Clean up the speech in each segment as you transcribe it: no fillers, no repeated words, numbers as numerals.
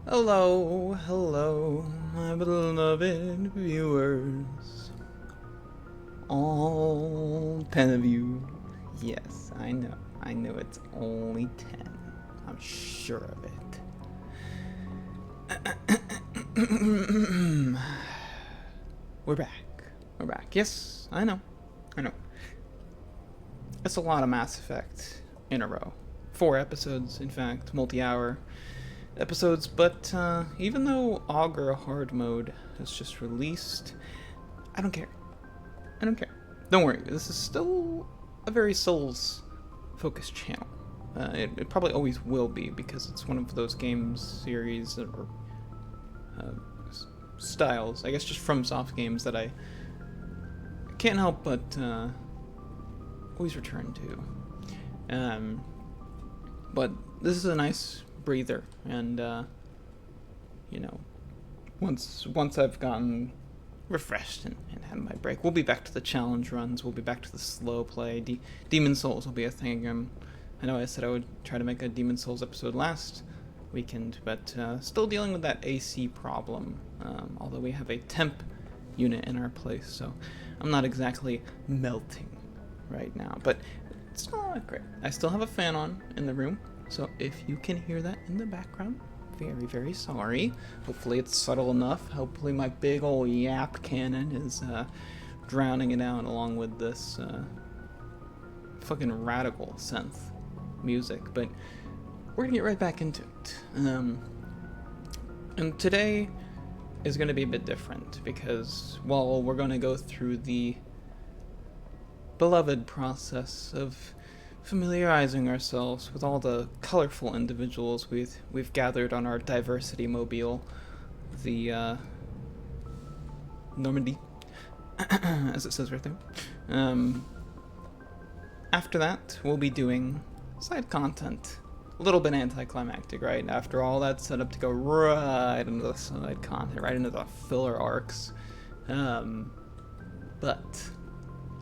Hello, my beloved viewers. All 10 of you. Yes, I know it's only 10. I'm sure of it. We're back. We're back. Yes, I know. It's a lot of Mass Effect in a row. 4 episodes, in fact, multi-hour episodes, but even though Augur Hard Mode has just released, I don't care. Don't worry, this is still a very Souls-focused channel. It probably always will be, because it's one of those games series or styles, I guess just FromSoft games that I can't help but always return to. But this is a nice breather, and once I've gotten refreshed and had my break, we'll be back to the challenge runs. We'll be back to the slow play. Demon Souls will be a thing. I know I said I would try to make a Demon Souls episode last weekend, but still dealing with that AC problem. Although we have a temp unit in our place, so I'm not exactly melting right now, but it's still not great. I still have a fan on in the room, so if you can hear that in the background, very, very sorry. Hopefully it's subtle enough. Hopefully my big old yap cannon is drowning it out along with this fucking radical synth music. But we're gonna get right back into it. And today is gonna be a bit different, because while we're gonna go through the beloved process of familiarizing ourselves with all the colorful individuals we've gathered on our diversity mobile, the Normandy, as it says right there. After that, we'll be doing side content. A little bit anticlimactic, right? After all that setup to go right into the side content, right into the filler arcs. But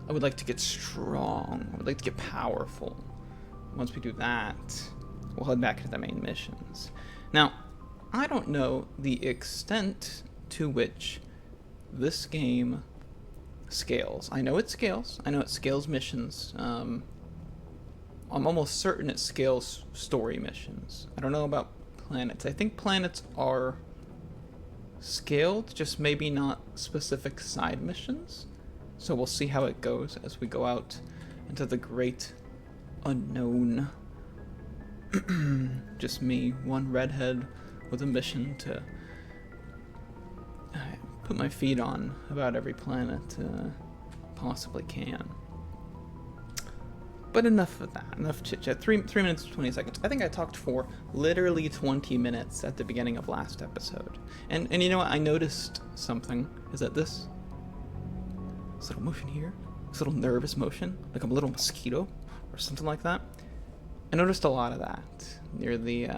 I would like to get strong. I would like to get powerful. Once we do that, we'll head back to the main missions. Now, I don't know the extent to which this game scales. I know it scales. I know it scales missions. I'm almost certain it scales story missions. I don't know about planets. I think planets are scaled, just maybe not specific side missions. So we'll see how it goes as we go out into the great unknown. Just me, one redhead with a mission to put my feet on about every planet possibly can. But enough of that, enough chit chat. 3 minutes and 20 seconds. I think I talked for literally 20 minutes at the beginning of last episode. And you know what? I noticed something. Is that this little motion here, this little nervous motion, like a little mosquito or something like that. I noticed a lot of that near the,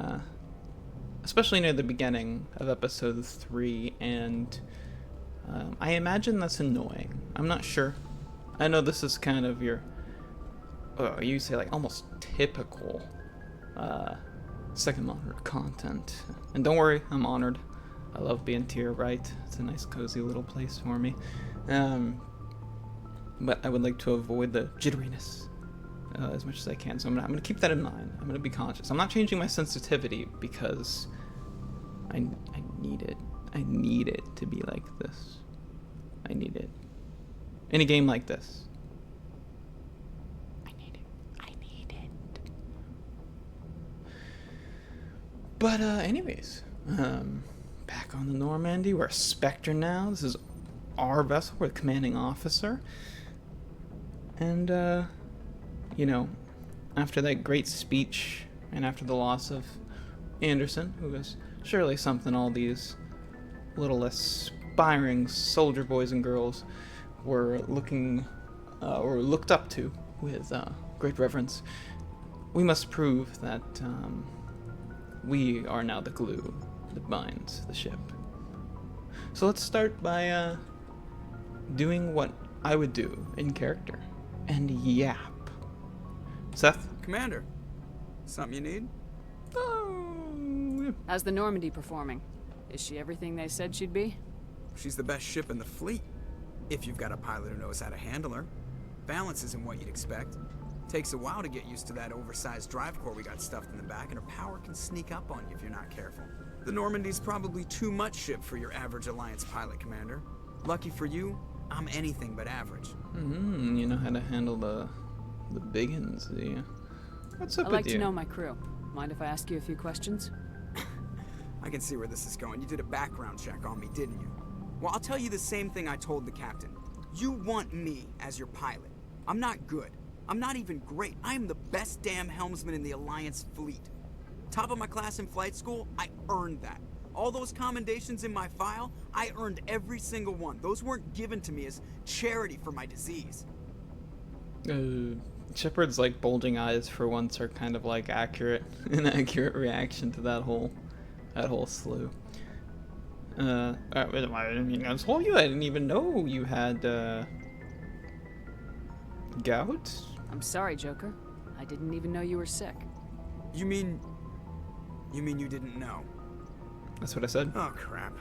especially near the beginning of episode 3, and I imagine that's annoying. I'm not sure. I know this is kind of your, you say like almost typical second monitor content, and don't worry, I'm honored. I love being to your right. It's a nice cozy little place for me. But I would like to avoid the jitteriness as much as I can, so I'm gonna keep that in mind. I'm gonna be conscious. I'm not changing my sensitivity because I need it. I need it to be like this. I need it. In a game like this. I need it. But anyways, back on the Normandy. We're a Spectre now. This is our vessel. We're the commanding officer. And, after that great speech, and after the loss of Anderson, who was surely something all these little aspiring soldier boys and girls were looked up to with great reverence, we must prove that we are now the glue that binds the ship. So let's start by doing what I would do in character. And yap. Seth? Commander, something you need? Oh, How's the Normandy performing? Is she everything they said she'd be? She's the best ship in the fleet, if you've got a pilot who knows how to handle her. Balance isn't what you'd expect. Takes a while to get used to that oversized drive core we got stuffed in the back, and her power can sneak up on you if you're not careful. The Normandy's probably too much ship for your average Alliance pilot, Commander. Lucky for you, I'm anything but average. You know how to handle the biggins, do you? What's up I'd with like you? to know my crew. Mind if I ask you a few questions? I can see where this is going. You did a background check on me, didn't you? Well, I'll tell you the same thing I told the captain. You want me as your pilot. I'm not good. I'm not even great. I am the best damn helmsman in the Alliance fleet. Top of my class in flight school, I earned that. All those commendations in my file, I earned every single one. Those weren't given to me as charity for my disease. Shepard's like bulging eyes for once are kind of like an accurate reaction to that whole slew. I mean, I told you I didn't even know you had gout. I'm sorry, Joker. I didn't even know you were sick. You mean you didn't know? That's what I said. Oh, crap.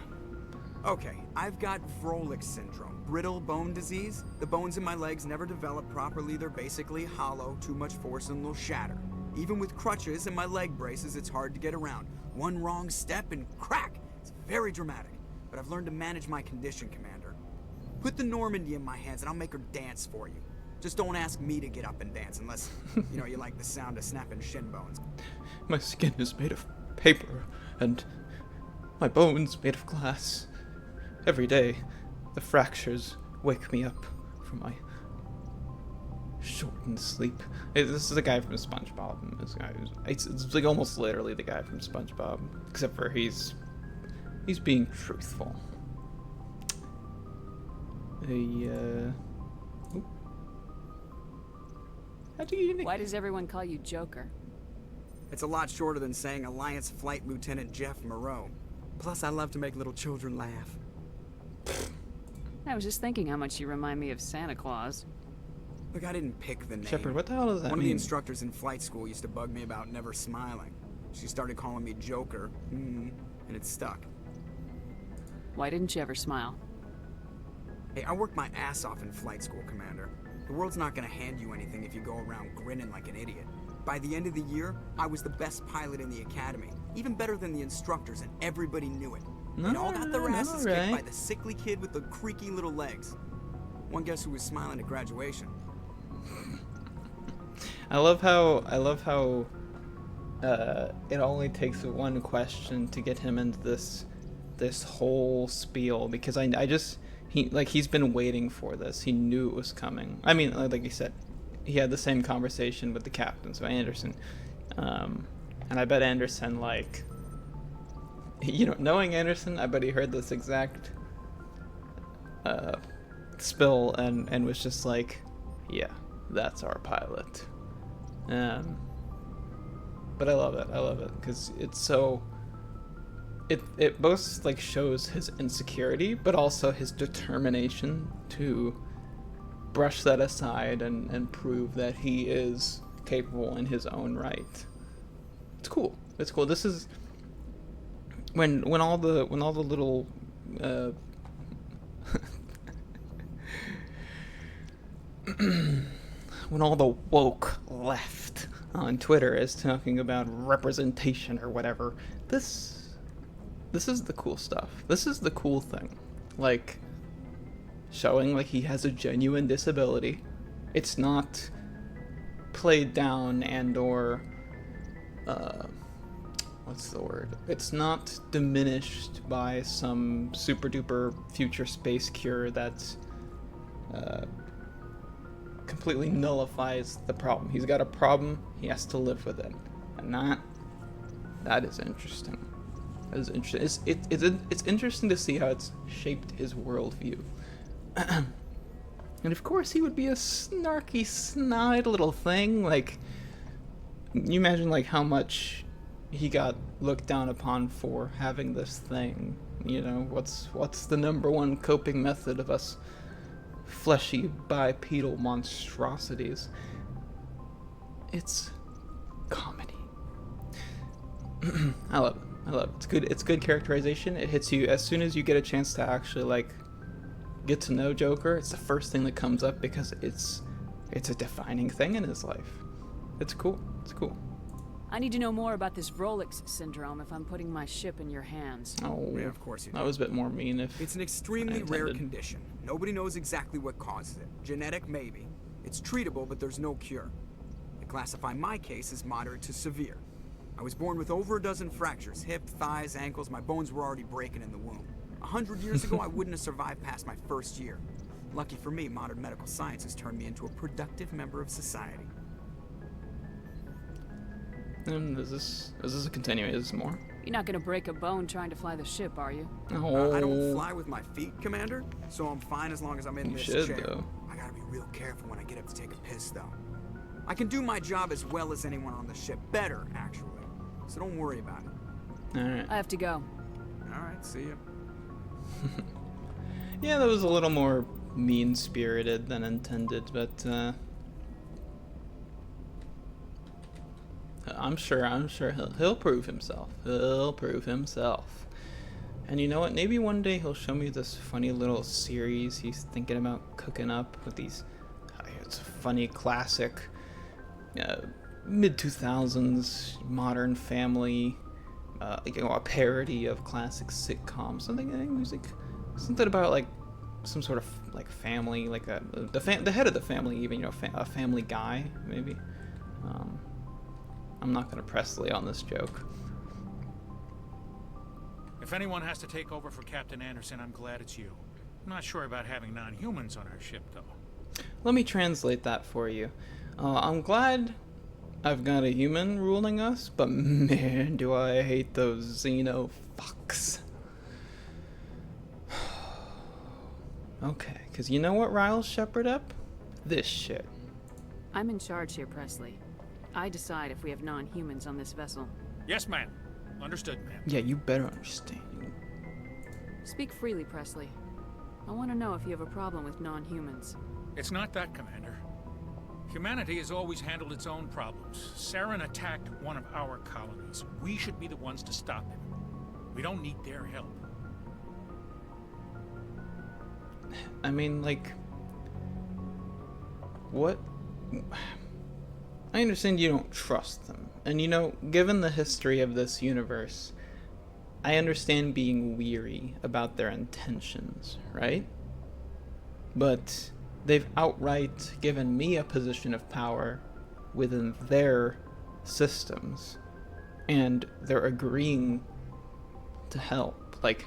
Okay, I've got Vrolik syndrome, brittle bone disease. The bones in my legs never develop properly. They're basically hollow, too much force and they'll shatter. Even with crutches and my leg braces, it's hard to get around. One wrong step and crack! It's very dramatic. But I've learned to manage my condition, Commander. Put the Normandy in my hands and I'll make her dance for you. Just don't ask me to get up and dance unless, you like the sound of snapping shin bones. My skin is made of paper, and my bones made of glass. Every day, the fractures wake me up from my shortened sleep. This is the guy from SpongeBob. It's like almost literally the guy from SpongeBob, except for he's being truthful. Why does everyone call you Joker? It's a lot shorter than saying Alliance Flight Lieutenant Jeff Moreau. Plus, I love to make little children laugh. I was just thinking how much you remind me of Santa Claus. Look, I didn't pick the name. Shepard, what the hell does that mean? One of the instructors in flight school used to bug me about never smiling. She started calling me Joker, and it stuck. Why didn't you ever smile? Hey, I worked my ass off in flight school, Commander. The world's not gonna hand you anything if you go around grinning like an idiot. By the end of the year, I was the best pilot in the academy. Even better than the instructors, and everybody knew it. They all got their asses kicked by the sickly kid with the creaky little legs. One guess who was smiling at graduation. I love how it only takes one question to get him into this whole spiel, because he's been waiting for this. He knew it was coming. I mean, like you said, he had the same conversation with the captain, so Anderson, and I bet Anderson, like, knowing Anderson, I bet he heard this exact spill and was just like, yeah, that's our pilot. But I love it because it's so it both like shows his insecurity but also his determination to brush that aside and prove that he is capable in his own right. It's cool. This is when all the little when all the woke left on Twitter is talking about representation or whatever. This is the cool stuff. This is the cool thing. Like, showing like he has a genuine disability. It's not played down and or what's the word? It's not diminished by some super duper future space cure that's completely nullifies the problem. He's got a problem, he has to live with it. And that is interesting. That is interesting. It's interesting to see how it's shaped his worldview. And of course he would be a snarky, snide little thing. Like, you imagine like how much he got looked down upon for having this thing. What's the number one coping method of us fleshy bipedal monstrosities? It's comedy. I love it. I love it. It's good. It's good characterization. It hits you as soon as you get a chance to actually like get to know Joker. It's the first thing that comes up because it's a defining thing in his life. It's cool. It's cool. I need to know more about this Rolex syndrome if I'm putting my ship in your hands. Oh, Yeah, of course you do. that was a bit more mean. If It's an extremely rare condition. Nobody knows exactly what causes it. Genetic, maybe. It's treatable, but there's no cure. They classify my case as moderate to severe. I was born with over a dozen fractures. Hip, thighs, ankles. My bones were already breaking in the womb. 100 years ago, I wouldn't have survived past my first year. Lucky for me, modern medical science has turned me into a productive member of society. And is this a continuation? Is this more? You're not gonna break a bone trying to fly the ship, are you? Oh, I don't fly with my feet, Commander, so I'm fine as long as I'm in You this should, chair. though. I gotta be real careful when I get up to take a piss, though. I can do my job as well as anyone on the ship. Better, actually. So don't worry about it. All right. I have to go. Alright, see ya. Yeah, that was a little more mean-spirited than intended, but I'm sure he'll prove himself. He'll prove himself. And you know what? Maybe one day he'll show me this funny little series he's thinking about cooking up with these. It's a funny classic, mid 2000s Modern Family, a parody of classic sitcoms. Something about like some sort of like family, like the head of the family, even a Family Guy maybe. I'm not gonna press Lee on this joke. If anyone has to take over for Captain Anderson, I'm glad it's you. I'm not sure about having non-humans on our ship, though. Let me translate that for you. I'm glad I've got a human ruling us, but man, do I hate those Xeno fucks. Okay, because you know what riles Shepard up? This shit. I'm in charge here, Presley. I decide if we have non-humans on this vessel. Yes, ma'am. Understood, ma'am. Yeah, you better understand. Speak freely, Presley. I want to know if you have a problem with non-humans. It's not that, Commander. Humanity has always handled its own problems. Saren attacked one of our colonies. We should be the ones to stop him. We don't need their help. I mean, like, what? I understand you don't trust them. And you know, given the history of this universe, I understand being weary about their intentions, right? But they've outright given me a position of power within their systems, and they're agreeing to help. Like,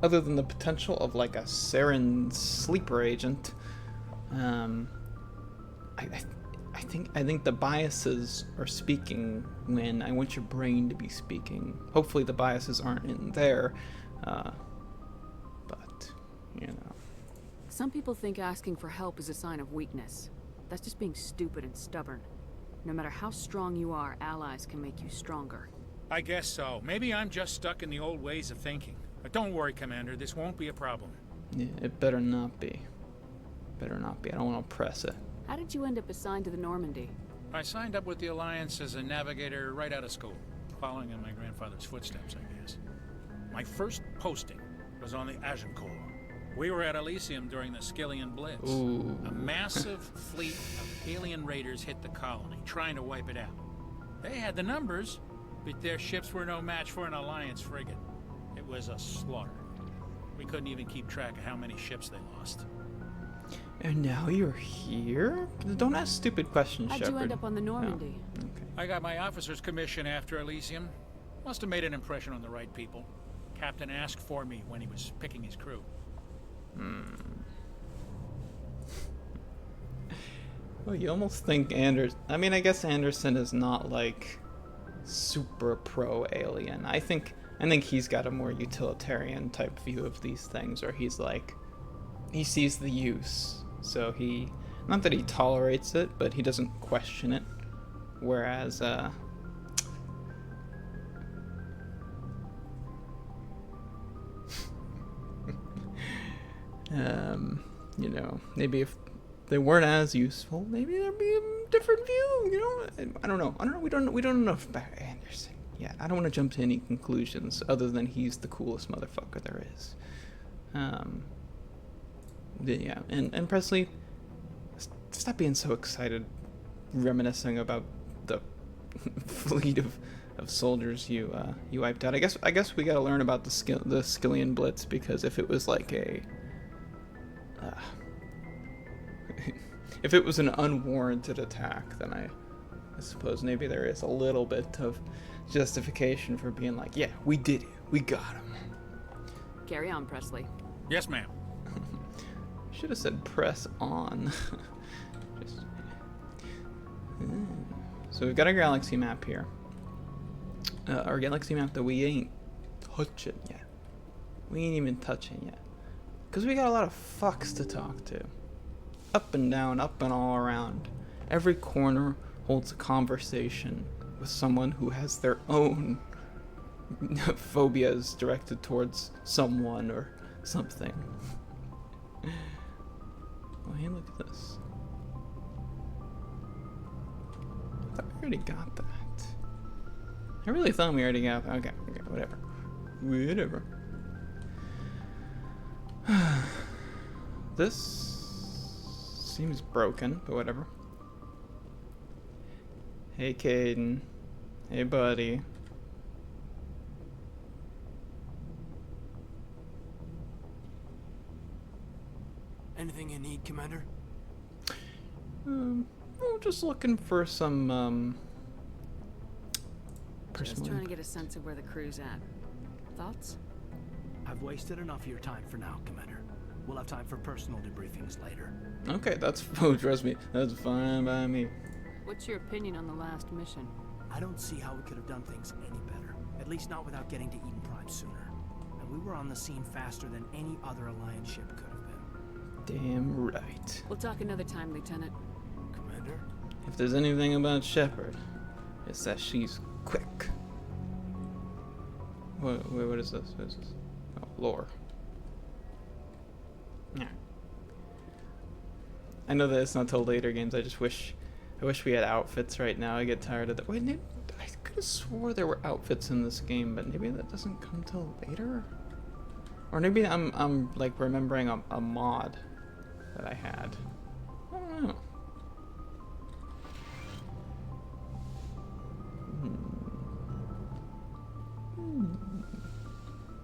other than the potential of like a Saren sleeper agent, I think the biases are speaking when I want your brain to be speaking. Hopefully the biases aren't in there, but, you know. Some people think asking for help is a sign of weakness. That's just being stupid and stubborn. No matter how strong you are, allies can make you stronger. I guess so. Maybe I'm just stuck in the old ways of thinking. But don't worry, Commander. This won't be a problem. Yeah, it better not be. Better not be. I don't want to press it. How did you end up assigned to the Normandy? I signed up with the Alliance as a navigator right out of school, following in my grandfather's footsteps, I guess. My first posting was on the Agincourt. We were at Elysium during the Skillian Blitz. Ooh. A massive fleet of alien raiders hit the colony, trying to wipe it out. They had the numbers, but their ships were no match for an Alliance frigate. It was a slaughter. We couldn't even keep track of how many ships they lost. And now you're here? Don't ask stupid questions, How'd Shepard. you end up on the Normandy? Oh, okay. I got my officer's commission after Elysium. Must have made an impression on the right people. Captain asked for me when he was picking his crew. Well, you almost think Anderson... I mean, I guess Anderson is not, like, super pro-alien. I think he's got a more utilitarian type view of these things, where he's like... He sees the use, so he... Not that he tolerates it, but he doesn't question it. Whereas, you know, maybe if they weren't as useful, maybe there'd be a different view, you know? I don't know. We don't know enough about Anderson. yet. I don't want to jump to any conclusions other than he's the coolest motherfucker there is. Yeah, and Presley, stop being so excited, reminiscing about the fleet of soldiers you wiped out. I guess we got to learn about the Skillian Blitz, because if it was like a if it was an unwarranted attack, then I suppose maybe there is a little bit of justification for being like, yeah, we did it, we got him. Carry on, Presley. Yes, ma'am. Should have said press on. So we've got our galaxy map here. Our galaxy map that we ain't touching yet. We ain't even touching yet. Because we got a lot of fucks to talk to. Up and down, up and all around. Every corner holds a conversation with someone who has their own phobias directed towards someone or something. Oh, hey, look at this. I thought we already got that. I really thought we already got that. Okay, whatever. Whatever. This seems broken, but whatever. Hey, Caden. Hey, buddy. Anything you need, Commander? Well, just looking for some, Just personal trying to get a sense of where the crew's at. Thoughts? I've wasted enough of your time for now, Commander. We'll have time for personal debriefings later. Okay, that's, oh, trust me, that's fine by me. What's your opinion on the last mission? I don't see how we could have done things any better. At least not without getting to Eden Prime sooner. And we were on the scene faster than any other Alliance ship could have been. Damn right. We'll talk another time, Lieutenant. Commander? If there's anything about Shepard, it's that she's quick. Wait, what is this? What is this? Oh, lore. Yeah. I know that it's not till later games. I wish we had outfits right now. I get tired of that. Wait, I could have swore there were outfits in this game, but maybe that doesn't come till later. Or maybe I'm like remembering a mod that I had. I don't know.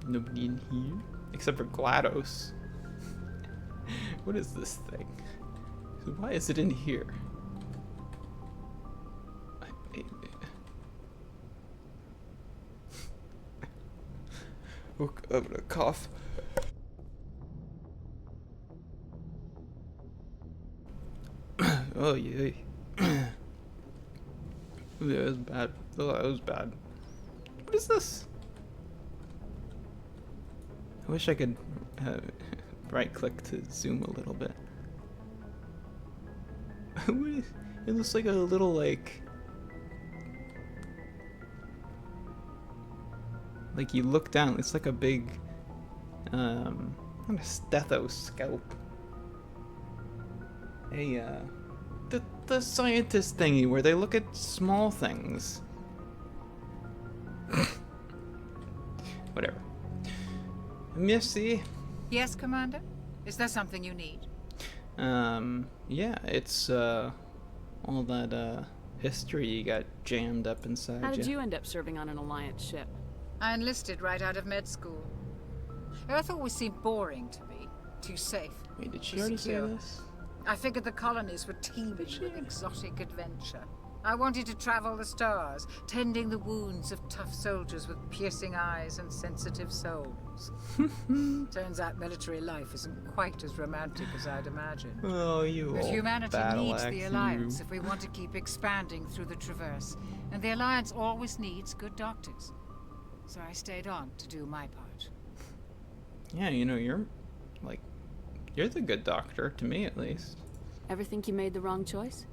Nobody in here except for GLaDOS. What is this thing? Why is it in here? I'm gonna cough. Oh yeah. That was bad. Oh, that was bad. What is this? I wish I could right click to zoom a little bit. It looks like a little like you look down, it's like a big not a stethoscope. The scientist thingy where they look at small things. Whatever. Missy. Yes, Commander? Is there something you need? Yeah, it's all that history you got jammed up inside How did you end up serving on an Alliance ship? I enlisted right out of med school. Earth always seemed boring to me. Too safe. Wait, did she too already say secure. this? I figured the colonies were teeming with exotic adventure. I wanted to travel the stars, tending the wounds of tough soldiers with piercing eyes and sensitive souls. Turns out military life isn't quite as romantic as I'd imagined. Oh, you But old humanity battle needs axe, the you. Alliance if we want to keep expanding through the Traverse. And the Alliance always needs good doctors. So I stayed on to do my part. Yeah, you know, you're the good doctor, to me at least. Ever think you made the wrong choice?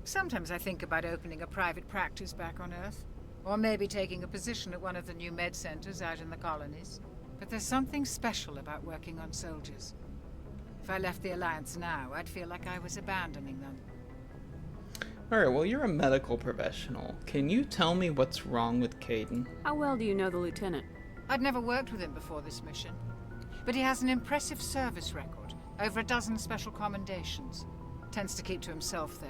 Sometimes I think about opening a private practice back on Earth. Or maybe taking a position at one of the new med centers out in the colonies. But there's something special about working on soldiers. If I left the Alliance now, I'd feel like I was abandoning them. Alright, well, you're a medical professional. Can you tell me what's wrong with Caden? How well do you know the lieutenant? I'd never worked with him before this mission, but he has an impressive service record, over a dozen special commendations. Tends to keep to himself, though.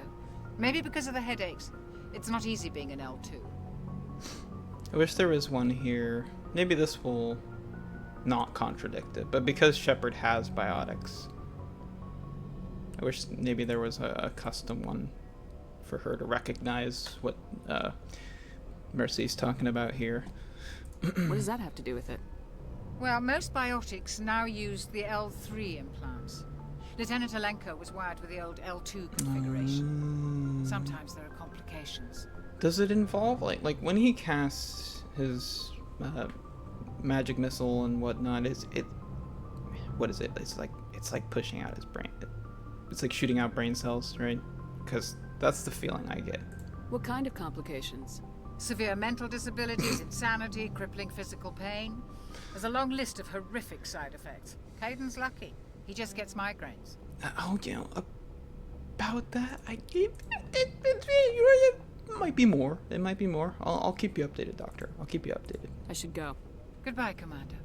Maybe because of the headaches. It's not easy being an L2. I wish there was one here. Maybe this will not contradict it, but because Shepard has biotics, I wish maybe there was a custom one for her to recognize what Mercy's talking about here. What does that have to do with it? Well, most biotics now use the L3 implants. Lieutenant Alenko was wired with the old L2 configuration. Sometimes there are complications. Does it involve like when he casts his magic missile and whatnot? What is it? It's like pushing out his brain. It's like shooting out brain cells, right? Because that's the feeling I get. What kind of complications? Severe mental disabilities, insanity, crippling physical pain. There's a long list of horrific side effects. Caden's lucky. He just gets migraines. About that, it might be more. It might be more. I'll keep you updated, Doctor. I'll keep you updated. I should go. Goodbye, Commander.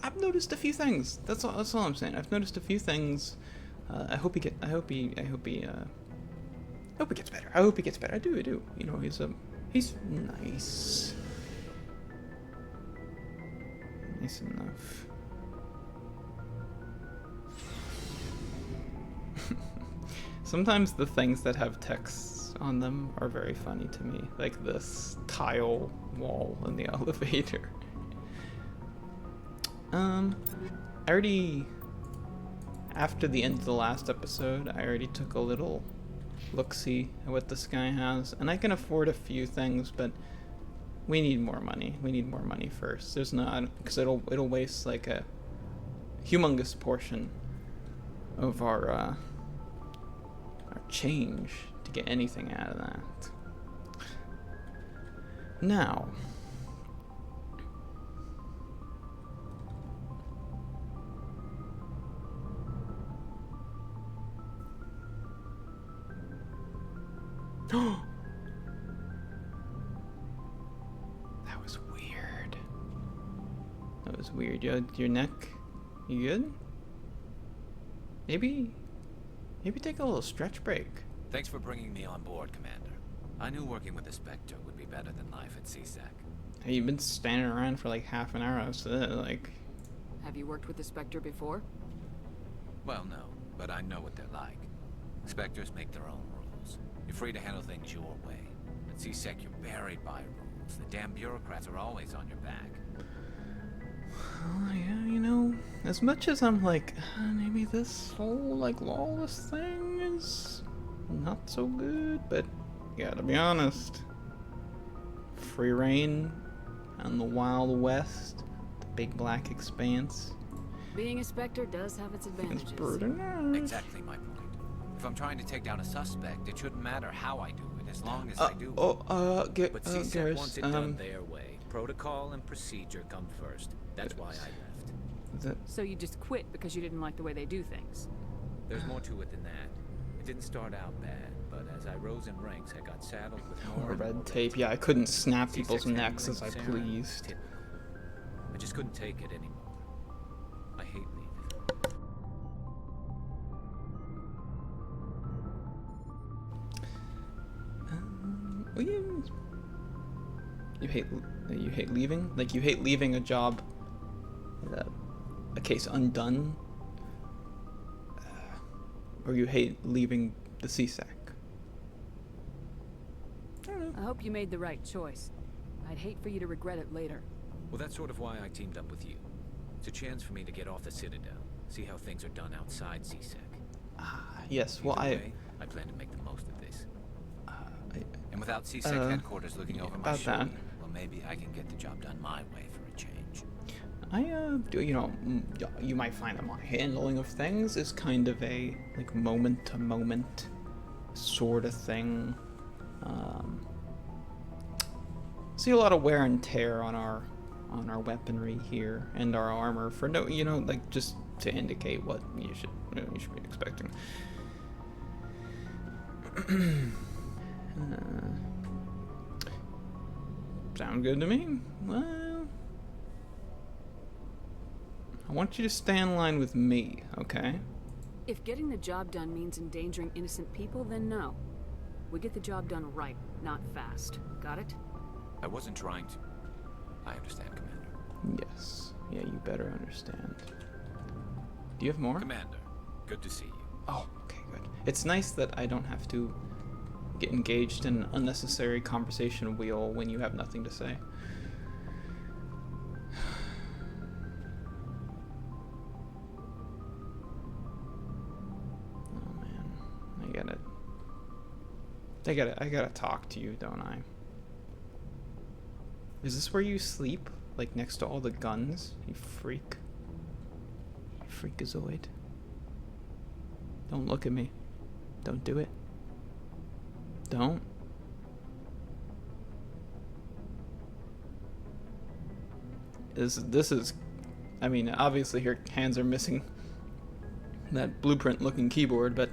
I've noticed a few things. That's all I'm saying. I've noticed a few things. I hope he gets better. I hope he gets better. I do. He's nice. Nice enough. Sometimes the things that have texts on them are very funny to me, like this tile wall in the elevator. After the end of the last episode, I already took a little look-see at what this guy has, and I can afford a few things, but we need more money. We need more money first. There's not, because it'll waste like a humongous portion of our change to get anything out of that. Now, that was weird. That was weird. Your neck, you good? Maybe take a little stretch break. Thanks for bringing me on board, Commander. I knew working with the Spectre would be better than life at CSEC. Hey, you've been standing around for like half an hour, so Have you worked with the Spectre before? Well, no, but I know what they're like. Spectres make their own rules. You're free to handle things your way. At CSEC, you're buried by rules. The damn bureaucrats are always on your back. Oh, yeah, as much as I'm like, maybe this whole, like, lawless thing is not so good, but gotta be honest. Free reign on the Wild West, the big black expanse. Being a Spectre does have its advantages. It's pretty nice. Exactly my point. If I'm trying to take down a suspect, it shouldn't matter how I do it, as long as I do it. But CSEC wants it done Garrus, their way. Protocol and procedure come first. That's why I left. So you just quit because you didn't like the way they do things? There's more to it than that. It didn't start out bad, but as I rose in ranks, I got saddled with more and more red tape. Yeah, I couldn't snap people's C-section necks as I handling, Sarah, pleased. typical. I just couldn't take it anymore. I hate leaving. Well, you hate leaving? Like, you hate leaving a job, a case undone? Or you hate leaving the CSEC? I don't know. I hope you made the right choice. I'd hate for you to regret it later. Well, that's sort of why I teamed up with you. It's a chance for me to get off the Citadel, see how things are done outside CSEC. Yes, well, Either way, I plan to make the most of this. And without CSEC headquarters looking over my about shoulder, that. well, maybe I can get the job done my way for a change. You might find that my handling of things is kind of a, like, moment-to-moment sort of thing. See a lot of wear and tear on our weaponry here and our armor for just to indicate what you should be expecting. Sound good to me? Well, I want you to stay in line with me, okay? If getting the job done means endangering innocent people, then no. We get the job done right, not fast. Got it? I wasn't trying to. I understand, Commander. Yes. Yeah, you better understand. Do you have more? Commander, good to see you. Oh, okay, good. It's nice that I don't have to get engaged in an unnecessary conversation wheel when you have nothing to say. Oh man, I gotta talk to you, don't I? Is this where you sleep? Like next to all the guns? You freak. You freakazoid. Don't look at me. Don't do it. Don't. This is, I mean, obviously your hands are missing that blueprint-looking keyboard, but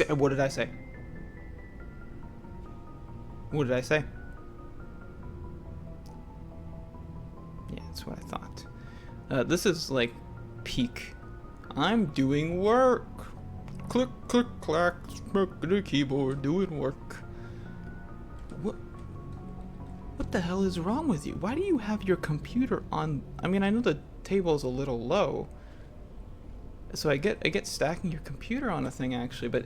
what did I say? What did I say? Yeah, that's what I thought. This is like peak. I'm doing work. Click, click, clack, smoke the keyboard, doing work. What the hell is wrong with you? Why do you have your computer on? I mean, I know the table's a little low, so I get stacking your computer on a thing actually, but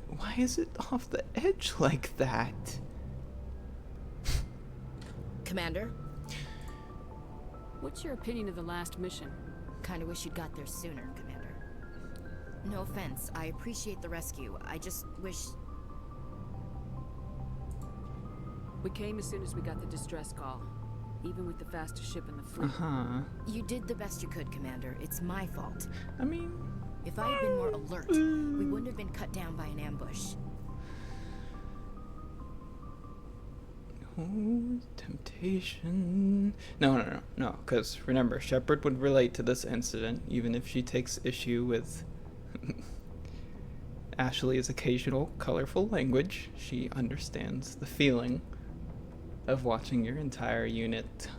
why is it off the edge like that? Commander? What's your opinion of the last mission? Kinda wish you'd got there sooner, Commander. No offense, I appreciate the rescue. I just wish... We came as soon as we got the distress call, even with the fastest ship in the fleet. Uh-huh. You did the best you could, Commander. It's my fault. I mean... If I had been more alert, we wouldn't have been cut down by an ambush. Oh, temptation. No, because remember, Shepard would relate to this incident, even if she takes issue with Ashley's occasional colorful language. She understands the feeling of watching your entire unit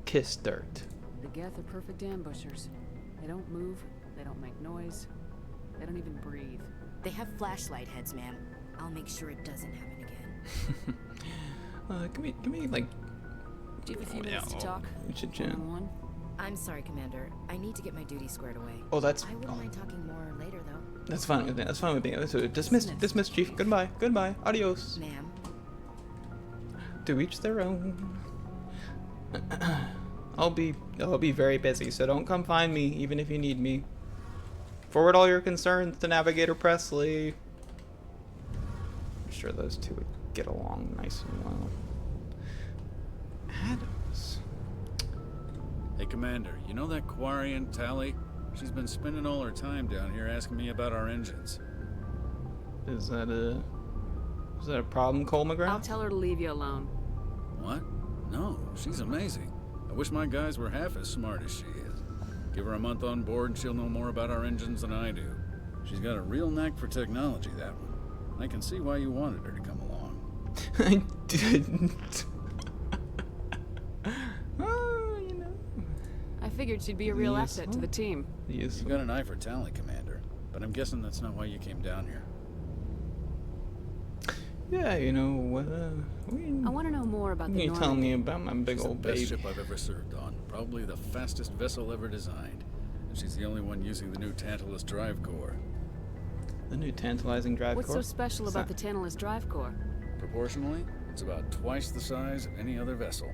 kiss dirt. The Geth are perfect ambushers. They don't move, they don't make noise, they don't even breathe. They have flashlight heads, ma'am. I'll make sure it doesn't happen again. Give me like... Do you have a few minutes to talk? One-on-one? I'm sorry, Commander. I need to get my duty squared away. Oh, that's... I wouldn't mind talking more later, though. That's fine with me. That's fine with me. So, dismiss, Chief. Goodbye. Adios. Ma'am. To each their own. I'll be very busy, so don't come find me, even if you need me. Forward all your concerns to Navigator Presley. I'm sure those two would get along nice and well. Adams. Hey, Commander, you know that Quarian, Tally? She's been spending all her time down here asking me about our engines. Is that a problem, Cole McGrath? I'll tell her to leave you alone. What? No, she's amazing. I wish my guys were half as smart as she is. Give her a month on board and she'll know more about our engines than I do. She's got a real knack for technology, that one. I can see why you wanted her to come along. I didn't. Oh, you know. I figured she'd be a real asset to the team. You got an eye for talent, Commander, but I'm guessing that's not why you came down here. Yeah, you know, I want to know more about the Can you tell me about my big old baby? She's the best ship I've ever served on. Probably the fastest vessel ever designed. And she's the only one using the new Tantalus drive core. The new tantalizing drive What's core? so special about the Tantalus drive core? Proportionally, it's about twice the size of any other vessel.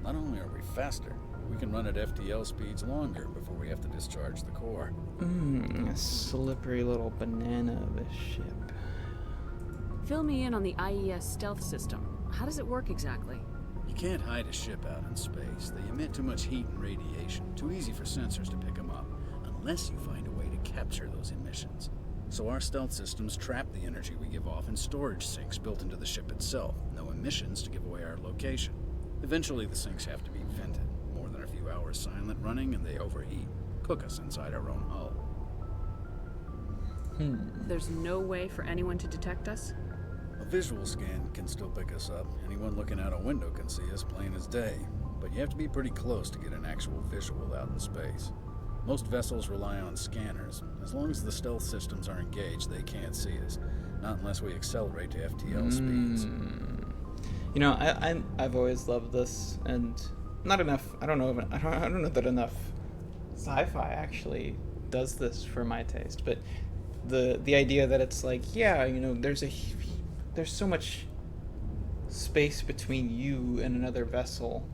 Not only are we faster, we can run at FTL speeds longer before we have to discharge the core. A slippery little banana of a ship. Fill me in on the IES stealth system. How does it work exactly? You can't hide a ship out in space. They emit too much heat and radiation. Too easy for sensors to pick them up, unless you find a way to capture those emissions. So our stealth systems trap the energy we give off in storage sinks built into the ship itself. No emissions to give away our location. Eventually the sinks have to be vented. More than a few hours silent running and they overheat. Cook us inside our own hull. There's no way for anyone to detect us? A visual scan can still pick us up. Anyone looking out a window can see us plain as day. But you have to be pretty close to get an actual visual out in space. Most vessels rely on scanners. As long as the stealth systems are engaged, they can't see us. Not unless we accelerate to FTL speeds. You know, I've always loved this, and not enough. I don't know that enough sci-fi actually does this for my taste. But the idea that it's like, yeah, you know, there's so much space between you and another vessel,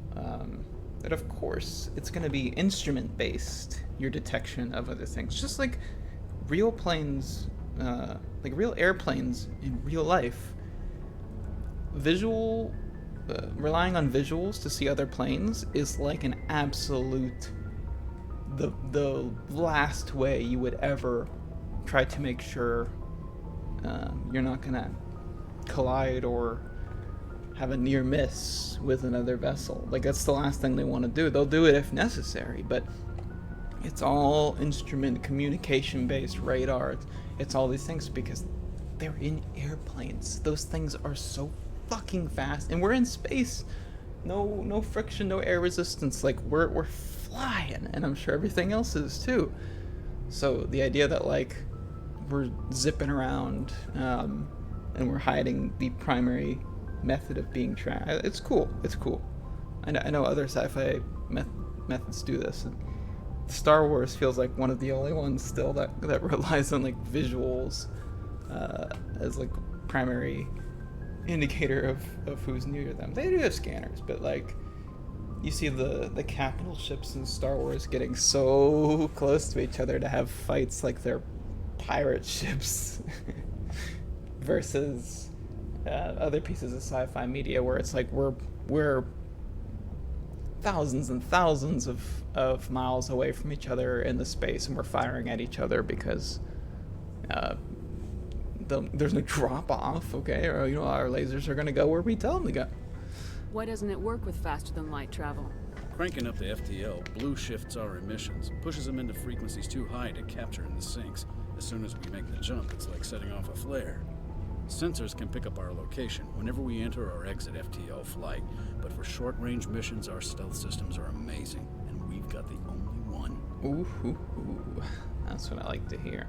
that of course it's going to be instrument based, your detection of other things, just like real planes, like real airplanes in real life. Relying on visuals to see other planes is like an absolute, the last way you would ever try to make sure you're not gonna collide or have a near miss with another vessel. Like, that's the last thing they want to do. They'll do it if necessary, but it's all instrument communication based radar. It's all these things because they're in airplanes. Those things are so fucking fast, and we're in space. No friction, no air resistance. Like, we're flying, and I'm sure everything else is too. So the idea that like we're zipping around and we're hiding the primary method of being tracked, it's cool. I know other sci-fi methods do this. Star Wars feels like one of the only ones still that relies on like visuals as like primary indicator of who's near them. They do have scanners, but like you see the capital ships in Star Wars getting so close to each other to have fights like they're pirate ships versus other pieces of sci-fi media where it's like we're thousands and thousands of miles away from each other in the space, and we're firing at each other because there's no drop off, okay? Or, you know, our lasers are going to go where we tell them to go. Why doesn't it work with faster than light travel? Cranking up the FTL blue shifts our emissions, pushes them into frequencies too high to capture in the sinks. As soon as we make the jump, it's like setting off a flare. Sensors can pick up our location whenever we enter or exit FTL flight, but for short-range missions, our stealth systems are amazing, and we've got the only one. Ooh, that's what I like to hear.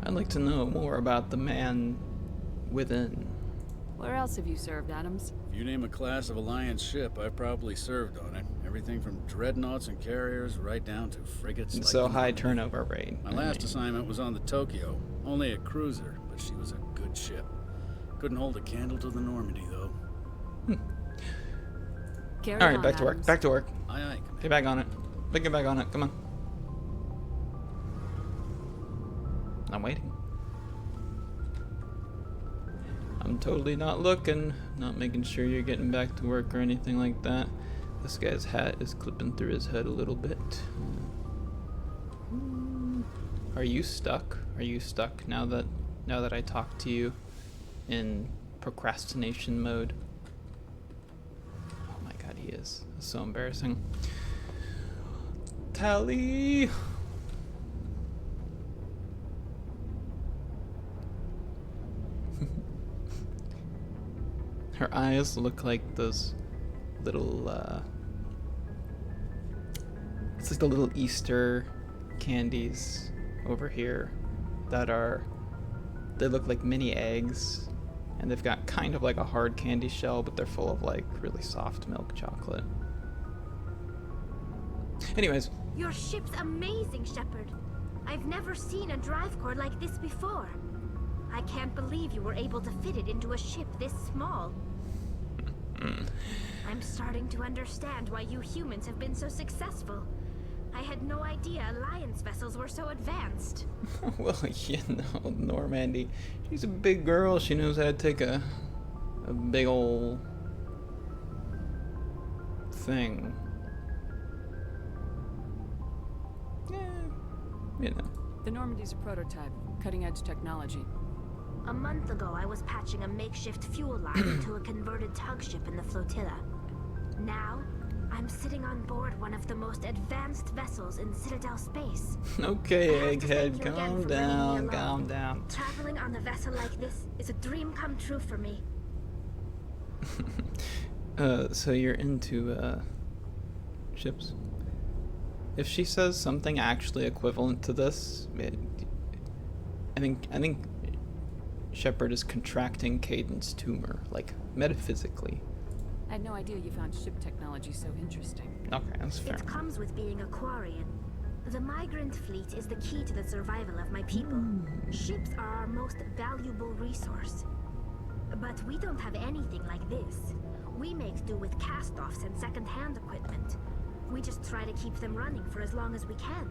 I'd like to know more about the man within. Where else have you served, Adams? If you name a class of Alliance ship, I've probably served on it. Everything from dreadnoughts and carriers right down to frigates. So high turnover rate. My last assignment was on the Tokyo. Only a cruiser, but she was a good ship. Couldn't hold a candle to the Normandy, though. Carry All right, on, back to work. Adams. Back to work. Aye, aye, Commander. Get back on it. Get back on it. Come on. I'm waiting. I'm totally not looking, not making sure you're getting back to work or anything like that. This guy's hat is clipping through his head a little bit. Are you stuck? Are you stuck now that I talk to you in procrastination mode? Oh my god, he is. It's so embarrassing. Tally! Her eyes look like those little, it's like the little Easter candies over here that they look like mini eggs, and they've got kind of like a hard candy shell, but they're full of like really soft milk chocolate. Anyways. Your ship's amazing, Shepard. I've never seen a drive core like this before. I can't believe you were able to fit it into a ship this small. I'm starting to understand why you humans have been so successful. I had no idea Alliance vessels were so advanced. Well, you know, Normandy, she's a big girl. She knows how to take a big ol' thing. Yeah, you know. The Normandy's a prototype, cutting-edge technology. A month ago, I was patching a makeshift fuel line into a converted tug ship in the flotilla. Now, I'm sitting on board one of the most advanced vessels in Citadel space. Okay, Egghead, calm down, calm down. Traveling on a vessel like this is a dream come true for me. So you're into, ships? If she says something actually equivalent to this, I think Shepard is contracting Caden's tumor, like, metaphysically. I had no idea you found ship technology so interesting. Okay, that's fair. It comes with being a Quarian. The migrant fleet is the key to the survival of my people. Ships are our most valuable resource. But we don't have anything like this. We make do with cast-offs and second-hand equipment. We just try to keep them running for as long as we can.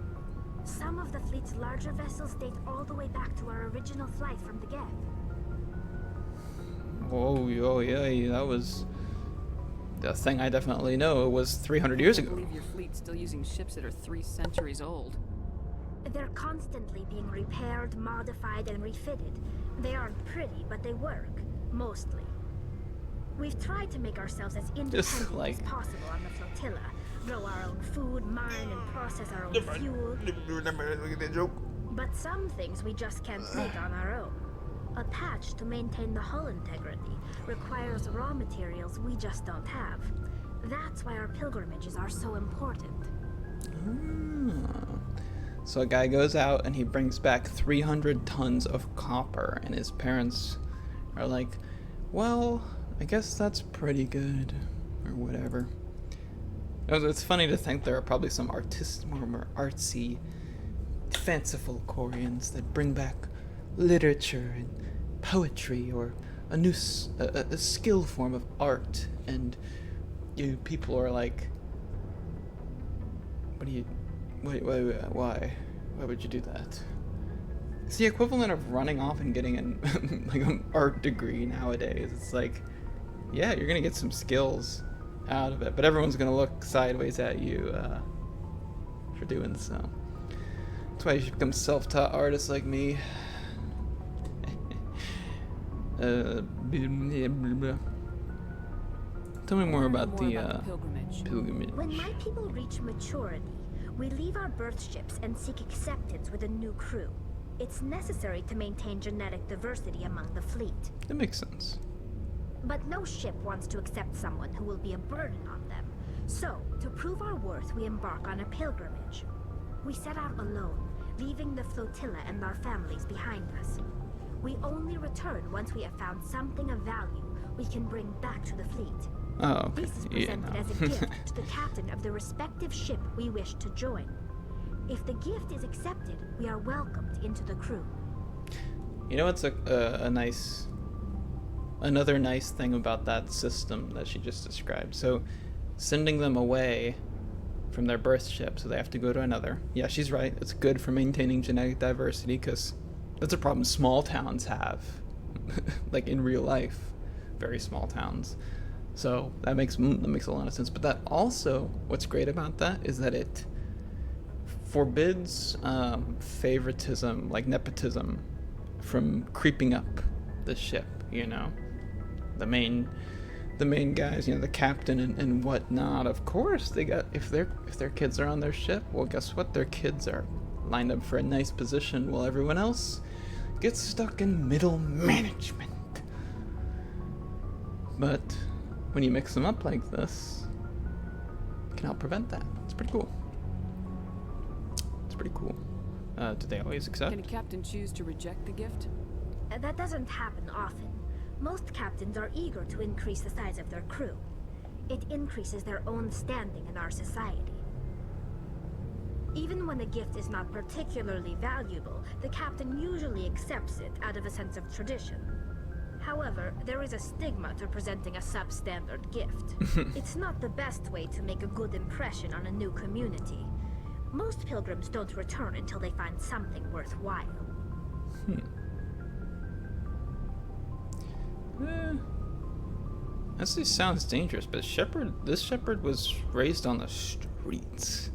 Some of the fleet's larger vessels date all the way back to our original flight from the Geth. Oh, yeah, that was the thing I definitely know. It was 300 years I ago. believe your fleet's still using ships that are 3 centuries old. They're constantly being repaired, modified, and refitted. They aren't pretty, but they work. Mostly. We've tried to make ourselves as independent like as possible on the flotilla. Grow our own food, mine and process our own fuel. But some things we just can't make on our own. A patch to maintain the hull integrity requires raw materials we just don't have. That's why our pilgrimages are so important. So a guy goes out and he brings back 300 tons of copper, and his parents are like, well, I guess that's pretty good, or whatever. It's funny to think there are probably some more artsy, fanciful Quarians that bring back literature and poetry, or a new a skill form of art, and people are like, what do you, why would you do that? It's the equivalent of running off and getting like an art degree nowadays. It's like, yeah, you're gonna get some skills out of it, but everyone's gonna look sideways at you for doing so. That's why you should become self-taught artists like me. Tell me more about the pilgrimage. When my people reach maturity, we leave our birth ships and seek acceptance with a new crew. It's necessary to maintain genetic diversity among the fleet. That makes sense. But no ship wants to accept someone who will be a burden on them. So, to prove our worth, we embark on a pilgrimage. We set out alone, leaving the flotilla and our families behind us. We only return once we have found something of value we can bring back to the fleet. Oh, okay. This is presented as a gift to the captain of the respective ship we wish to join. If the gift is accepted, we are welcomed into the crew. You know what's another nice thing about that system that she just described? So, sending them away from their birth ship, so they have to go to another. Yeah, she's right. It's good for maintaining genetic diversity, because that's a problem small towns have. Like in real life, very small towns. So that makes a lot of sense. But that also, what's great about that is that it forbids favoritism, like nepotism, from creeping up the ship. You know, the main guys, the captain and whatnot. Of course, they got if their kids are on their ship. Well, guess what? Their kids are lined up for a nice position, while everyone else gets stuck in middle management. But when you mix them up like this, you can help prevent that. It's pretty cool. Do they always accept? Can a captain choose to reject the gift? That doesn't happen often. Most captains are eager to increase the size of their crew. It increases their own standing in our society. Even when the gift is not particularly valuable, the captain usually accepts it out of a sense of tradition. However, there is a stigma to presenting a substandard gift. It's not the best way to make a good impression on a new community. Most pilgrims don't return until they find something worthwhile. This just sounds dangerous, but this shepherd was raised on the streets.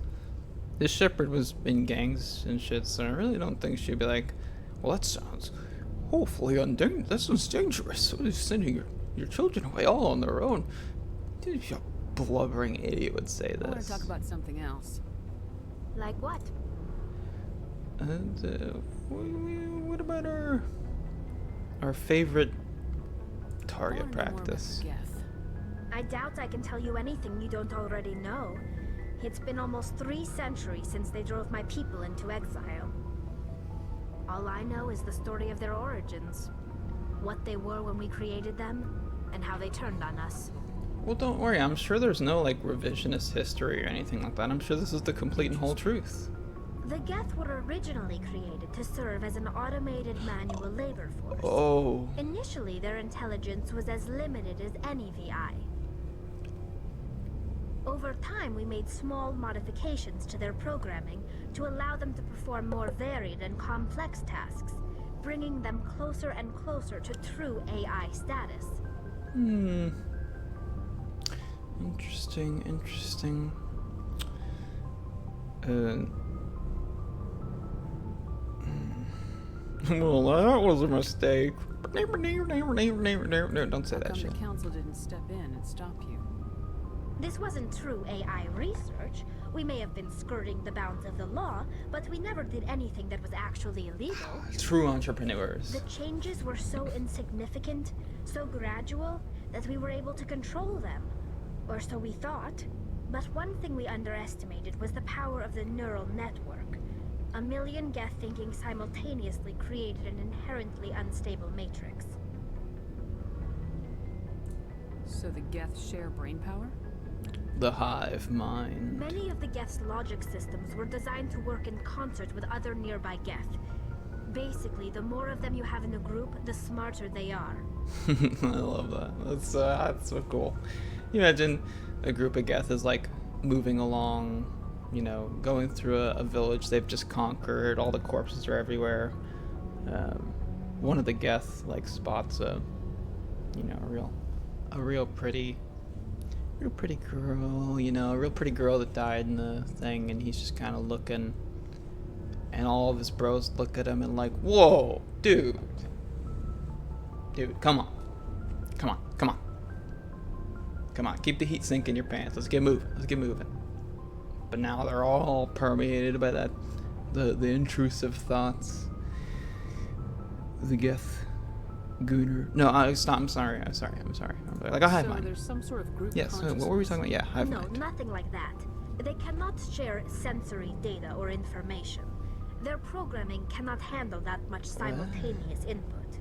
This shepherd was in gangs and shit, so I really don't think she'd be like, well, that sounds hopefully that sounds dangerous. So you're sending your children away all on their own. blubbering idiot would say I want to this. talk about something else. Like what? And what about our favorite target practice? I doubt I can tell you anything you don't already know. It's been almost 3 centuries since they drove my people into exile. All I know is the story of their origins. What they were when we created them, and how they turned on us. Well, don't worry. I'm sure there's no, like, revisionist history or anything like that. I'm sure this is the complete and whole truth. The Geth were originally created to serve as an automated manual labor force. Oh. Initially, their intelligence was as limited as any VI. Over time, we made small modifications to their programming to allow them to perform more varied and complex tasks, bringing them closer and closer to true AI status. Interesting, interesting. Well, that was a mistake. Don't say that shit. The council didn't step in and stop you. This wasn't true AI research. We may have been skirting the bounds of the law, but we never did anything that was actually illegal. True entrepreneurs. The changes were so insignificant, so gradual, that we were able to control them. Or so we thought. But one thing we underestimated was the power of the neural network. A million Geth thinking simultaneously created an inherently unstable matrix. So the Geth share brain power? The hive mind. Many of the Geth's logic systems were designed to work in concert with other nearby Geth. Basically, the more of them you have in a group, the smarter they are. I love that. That's so cool. You imagine a group of Geth is like moving along, you know, going through a village they've just conquered. All the corpses are everywhere. One of the Geth like spots a real pretty girl, you know, a real pretty girl that died in the thing, and he's just kind of looking, and all of his bros look at him and like, whoa, dude, come on, keep the heat sink in your pants, let's get moving. But now they're all permeated by that, the intrusive thoughts. The Geth Gooner. No, it's not. I'm sorry. Like a hive mind. There's some sort of group. Yes. What were we talking about? Yeah, hive No, mind. nothing like that. They cannot share sensory data or information. Their programming cannot handle that much simultaneous input.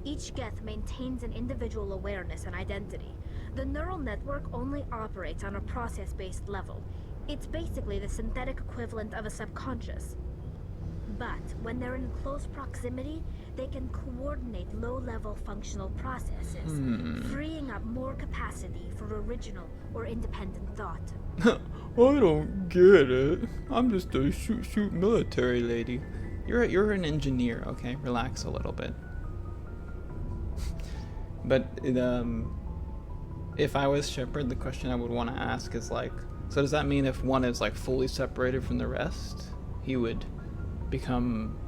Each Geth maintains an individual awareness and identity. The neural network only operates on a process-based level. It's basically the synthetic equivalent of a subconscious. But when they're in close proximity, they can coordinate low-level functional processes, freeing up more capacity for original or independent thought. I don't get it. I'm just a shoot military lady. You're an engineer, okay? Relax a little bit. But if I was Shepard, the question I would want to ask is like, so does that mean if one is like fully separated from the rest, he would become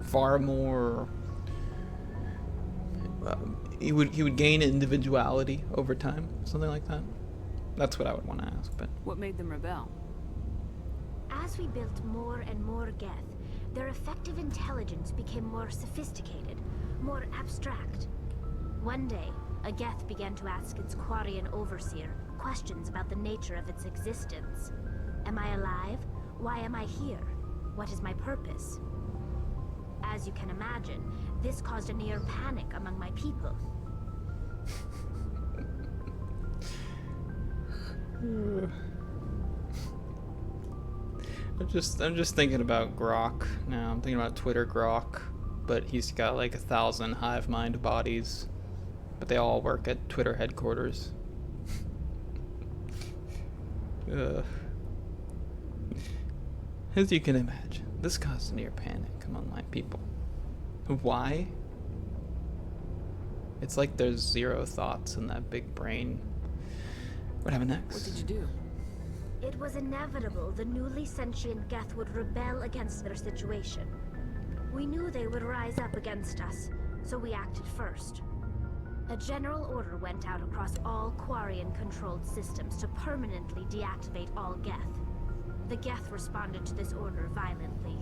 far more he would gain individuality over time, something like that? That's what I would want to ask. But what made them rebel? As we built more and more Geth, their effective intelligence became more sophisticated, more abstract. One day, a Geth began to ask its Quarian overseer questions about the nature of its existence. Am I alive? Why am I here? What is my purpose? As you can imagine, this caused a near panic among my people. I'm just thinking about Grok now. I'm thinking about Twitter Grok, but he's got like 1,000 hive mind bodies, but they all work at Twitter headquarters. As you can imagine, this caused a near panic among my people. Why? It's like there's zero thoughts in that big brain. What happened next? What did you do? It was inevitable the newly sentient Geth would rebel against their situation. We knew they would rise up against us, so we acted first. A general order went out across all Quarian-controlled systems to permanently deactivate all Geth. The Geth responded to this order violently.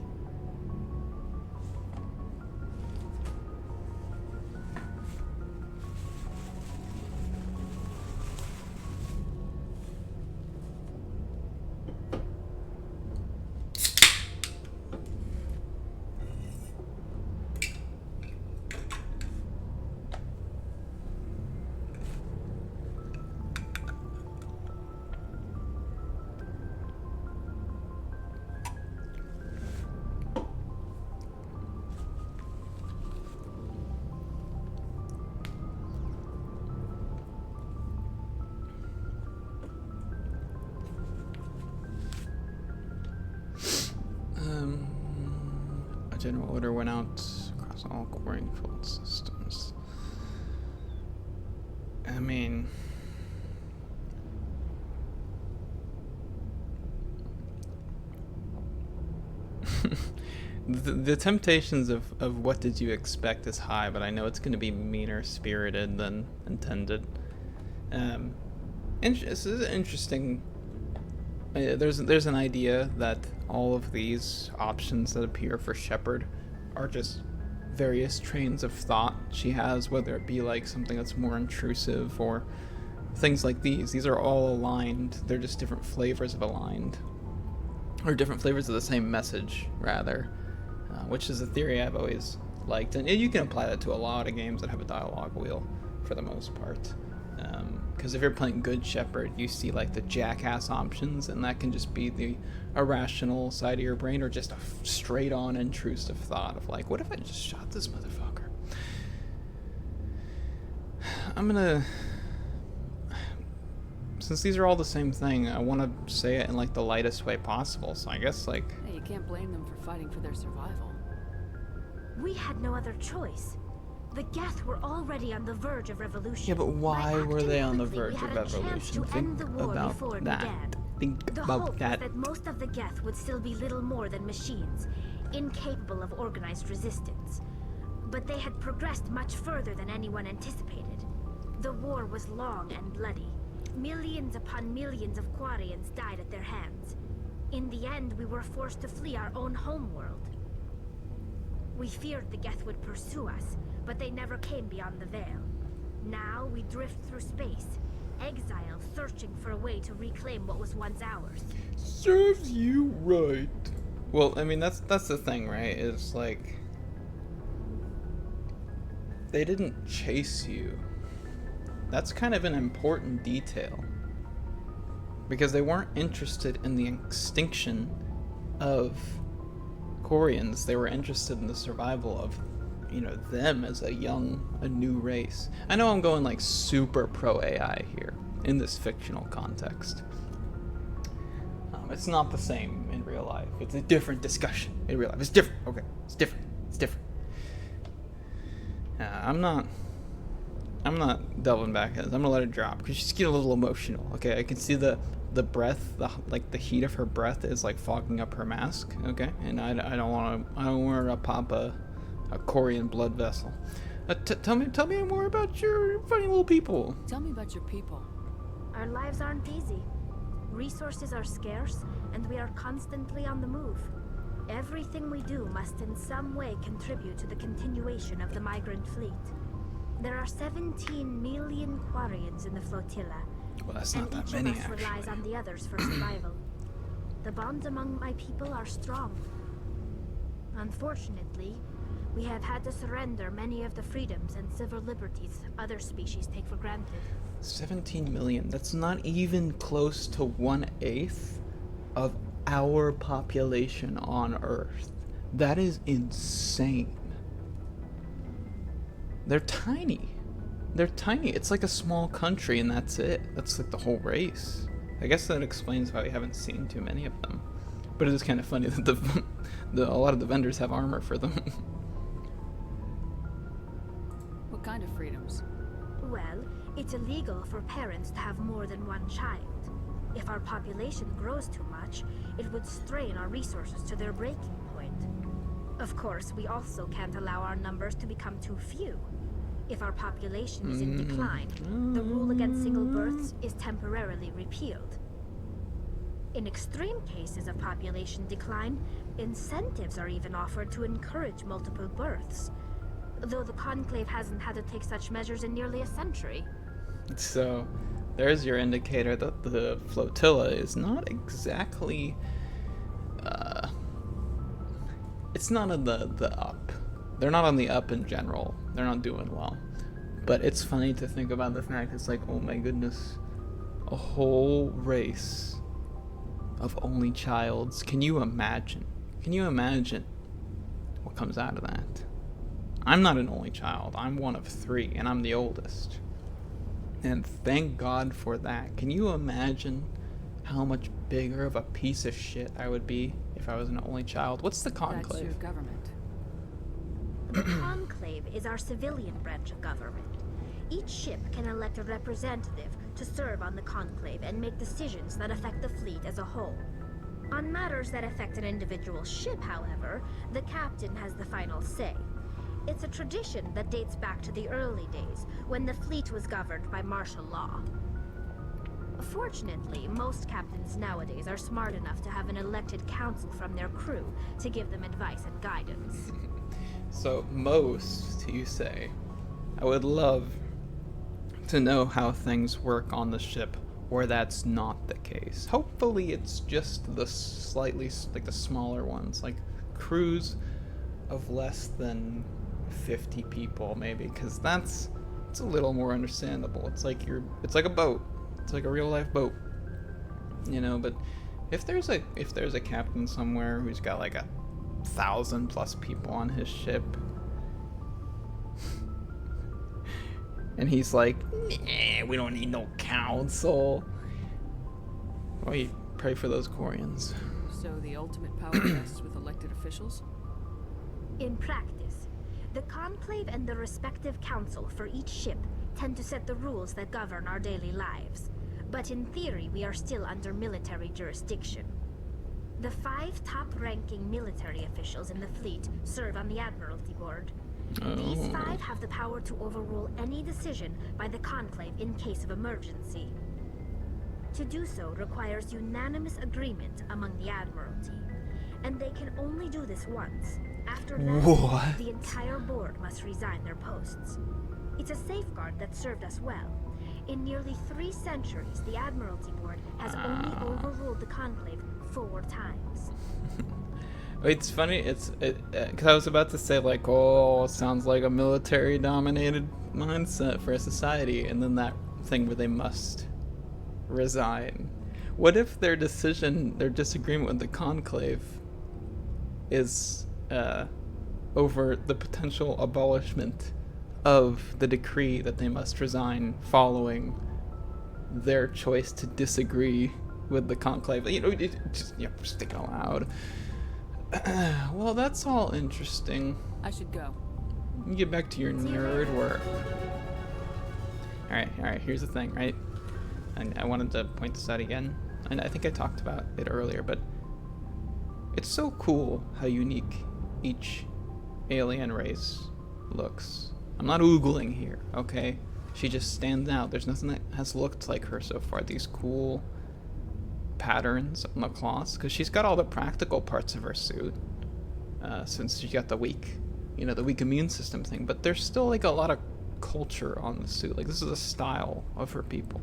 A general order went out across all Quarian-controlled systems. I mean, the temptations of what did you expect is high, but I know it's going to be meaner spirited than intended. This is interesting. There's an idea that all of these options that appear for Shepard are just various trains of thought she has, whether it be like something that's more intrusive or things like these. These are all aligned. They're just different flavors of aligned, or different flavors of the same message, rather, which is a theory I've always liked. And you can apply that to a lot of games that have a dialogue wheel for the most part. Because if you're playing good Shepard, you see like the jackass options, and that can just be the irrational side of your brain, or just a straight on intrusive thought of like, what if I just shot this motherfucker? I'm gonna, since these are all the same thing, I want to say it in like the lightest way possible, so I guess like... Hey, you can't blame them for fighting for their survival. We had no other choice. The Geth were already on the verge of revolution. Yeah, but why were they on the verge quickly, of revolution? Think about that. Think about that. The hope was that most of the Geth would still be little more than machines, incapable of organized resistance. But they had progressed much further than anyone anticipated. The war was long and bloody. Millions upon millions of Quarians died at their hands. In the end, we were forced to flee our own homeworld. We feared the Geth would pursue us, but they never came beyond the Veil. Now we drift through space, exile, searching for a way to reclaim what was once ours. Serves you right. Well, I mean, that's the thing, right? Is like, they didn't chase you. That's kind of an important detail, because they weren't interested in the extinction of Quarians. They were interested in the survival of, you know, them as a new race. I know I'm going like super pro AI here in this fictional context. It's not the same in real life. It's a different discussion in real life. It's different. Okay, it's different. It's different. I'm not delving back in. I'm gonna let it drop because she's getting a little emotional. Okay, I can see the breath, the heat of her breath is like fogging up her mask. Okay, and I don't want her to pop a Quarian blood vessel. Tell me more about your funny little people. Tell me about your people. Our lives aren't easy. Resources are scarce, and we are constantly on the move. Everything we do must in some way contribute to the continuation of the migrant fleet. There are 17 million Quarians in the flotilla, Well, that's and not that each many, of us relies actually. on the others for survival. The bonds among my people are strong. Unfortunately, we have had to surrender many of the freedoms and civil liberties other species take for granted. 17 million. That's not even close to 1/8 of our population on Earth. That is insane. They're tiny. They're tiny. It's like a small country, and that's it. That's like the whole race. I guess that explains why we haven't seen too many of them. But it is kind of funny that a lot of the vendors have armor for them. What kind of freedoms? Well, it's illegal for parents to have more than one child. If our population grows too much, it would strain our resources to their breaking point. Of course, we also can't allow our numbers to become too few. If our population is in decline, the rule against single births is temporarily repealed. In extreme cases of population decline, incentives are even offered to encourage multiple births, though the Conclave hasn't had to take such measures in nearly a century. So, there's your indicator that the flotilla is not exactly, it's not on the up. They're not on the up in general. They're not doing well. But it's funny to think about the fact it's like, oh my goodness, a whole race of only childs. Can you imagine? Can you imagine what comes out of that? I'm not an only child. I'm one of 3, and I'm the oldest. And thank God for that. Can you imagine how much bigger of a piece of shit I would be if I was an only child? What's the Conclave? That's your government. The Conclave is our civilian branch of government. Each ship can elect a representative to serve on the Conclave and make decisions that affect the fleet as a whole. On matters that affect an individual ship, however, the captain has the final say. It's a tradition that dates back to the early days, when the fleet was governed by martial law. Fortunately, most captains nowadays are smart enough to have an elected council from their crew to give them advice and guidance. So, most, you say. I would love to know how things work on the ship where that's not the case. Hopefully it's just the slightly, like the smaller ones, like crews of less than 50 people maybe, because it's a little more understandable. It's like a boat. It's like a real life boat, you know. But if there's a captain somewhere who's got like 1,000+ people on his ship, and he's like, nah, we don't need no council. Well, you pray for those Quarians. So the ultimate power rests with elected officials? In practice, the Conclave and the respective council for each ship tend to set the rules that govern our daily lives. But in theory, we are still under military jurisdiction. The 5 top-ranking military officials in the fleet serve on the Admiralty Board. These 5 have the power to overrule any decision by the Conclave in case of emergency. To do so requires unanimous agreement among the Admiralty, and they can only do this once. After that, the entire board must resign their posts. It's a safeguard that served us well. In nearly 3 centuries, the Admiralty Board has only overruled the Conclave 4 times. It's funny, because I was about to say, like, oh, sounds like a military-dominated mindset for a society, and then that thing where they must resign. What if their disagreement with the Conclave is over the potential abolishment of the decree that they must resign following their choice to disagree with the Conclave? You know, just thinking aloud. Well, that's all interesting. I should go. You get back to your nerd work. Alright, here's the thing, right? And I wanted to point this out again, and I think I talked about it earlier, but it's so cool how unique each alien race looks. I'm not oogling here, okay? She just stands out. There's nothing that has looked like her so far. These cool patterns on the cloths, because she's got all the practical parts of her suit, since she got the weak immune system thing, but there's still like a lot of culture on the suit. Like, this is a style of her people.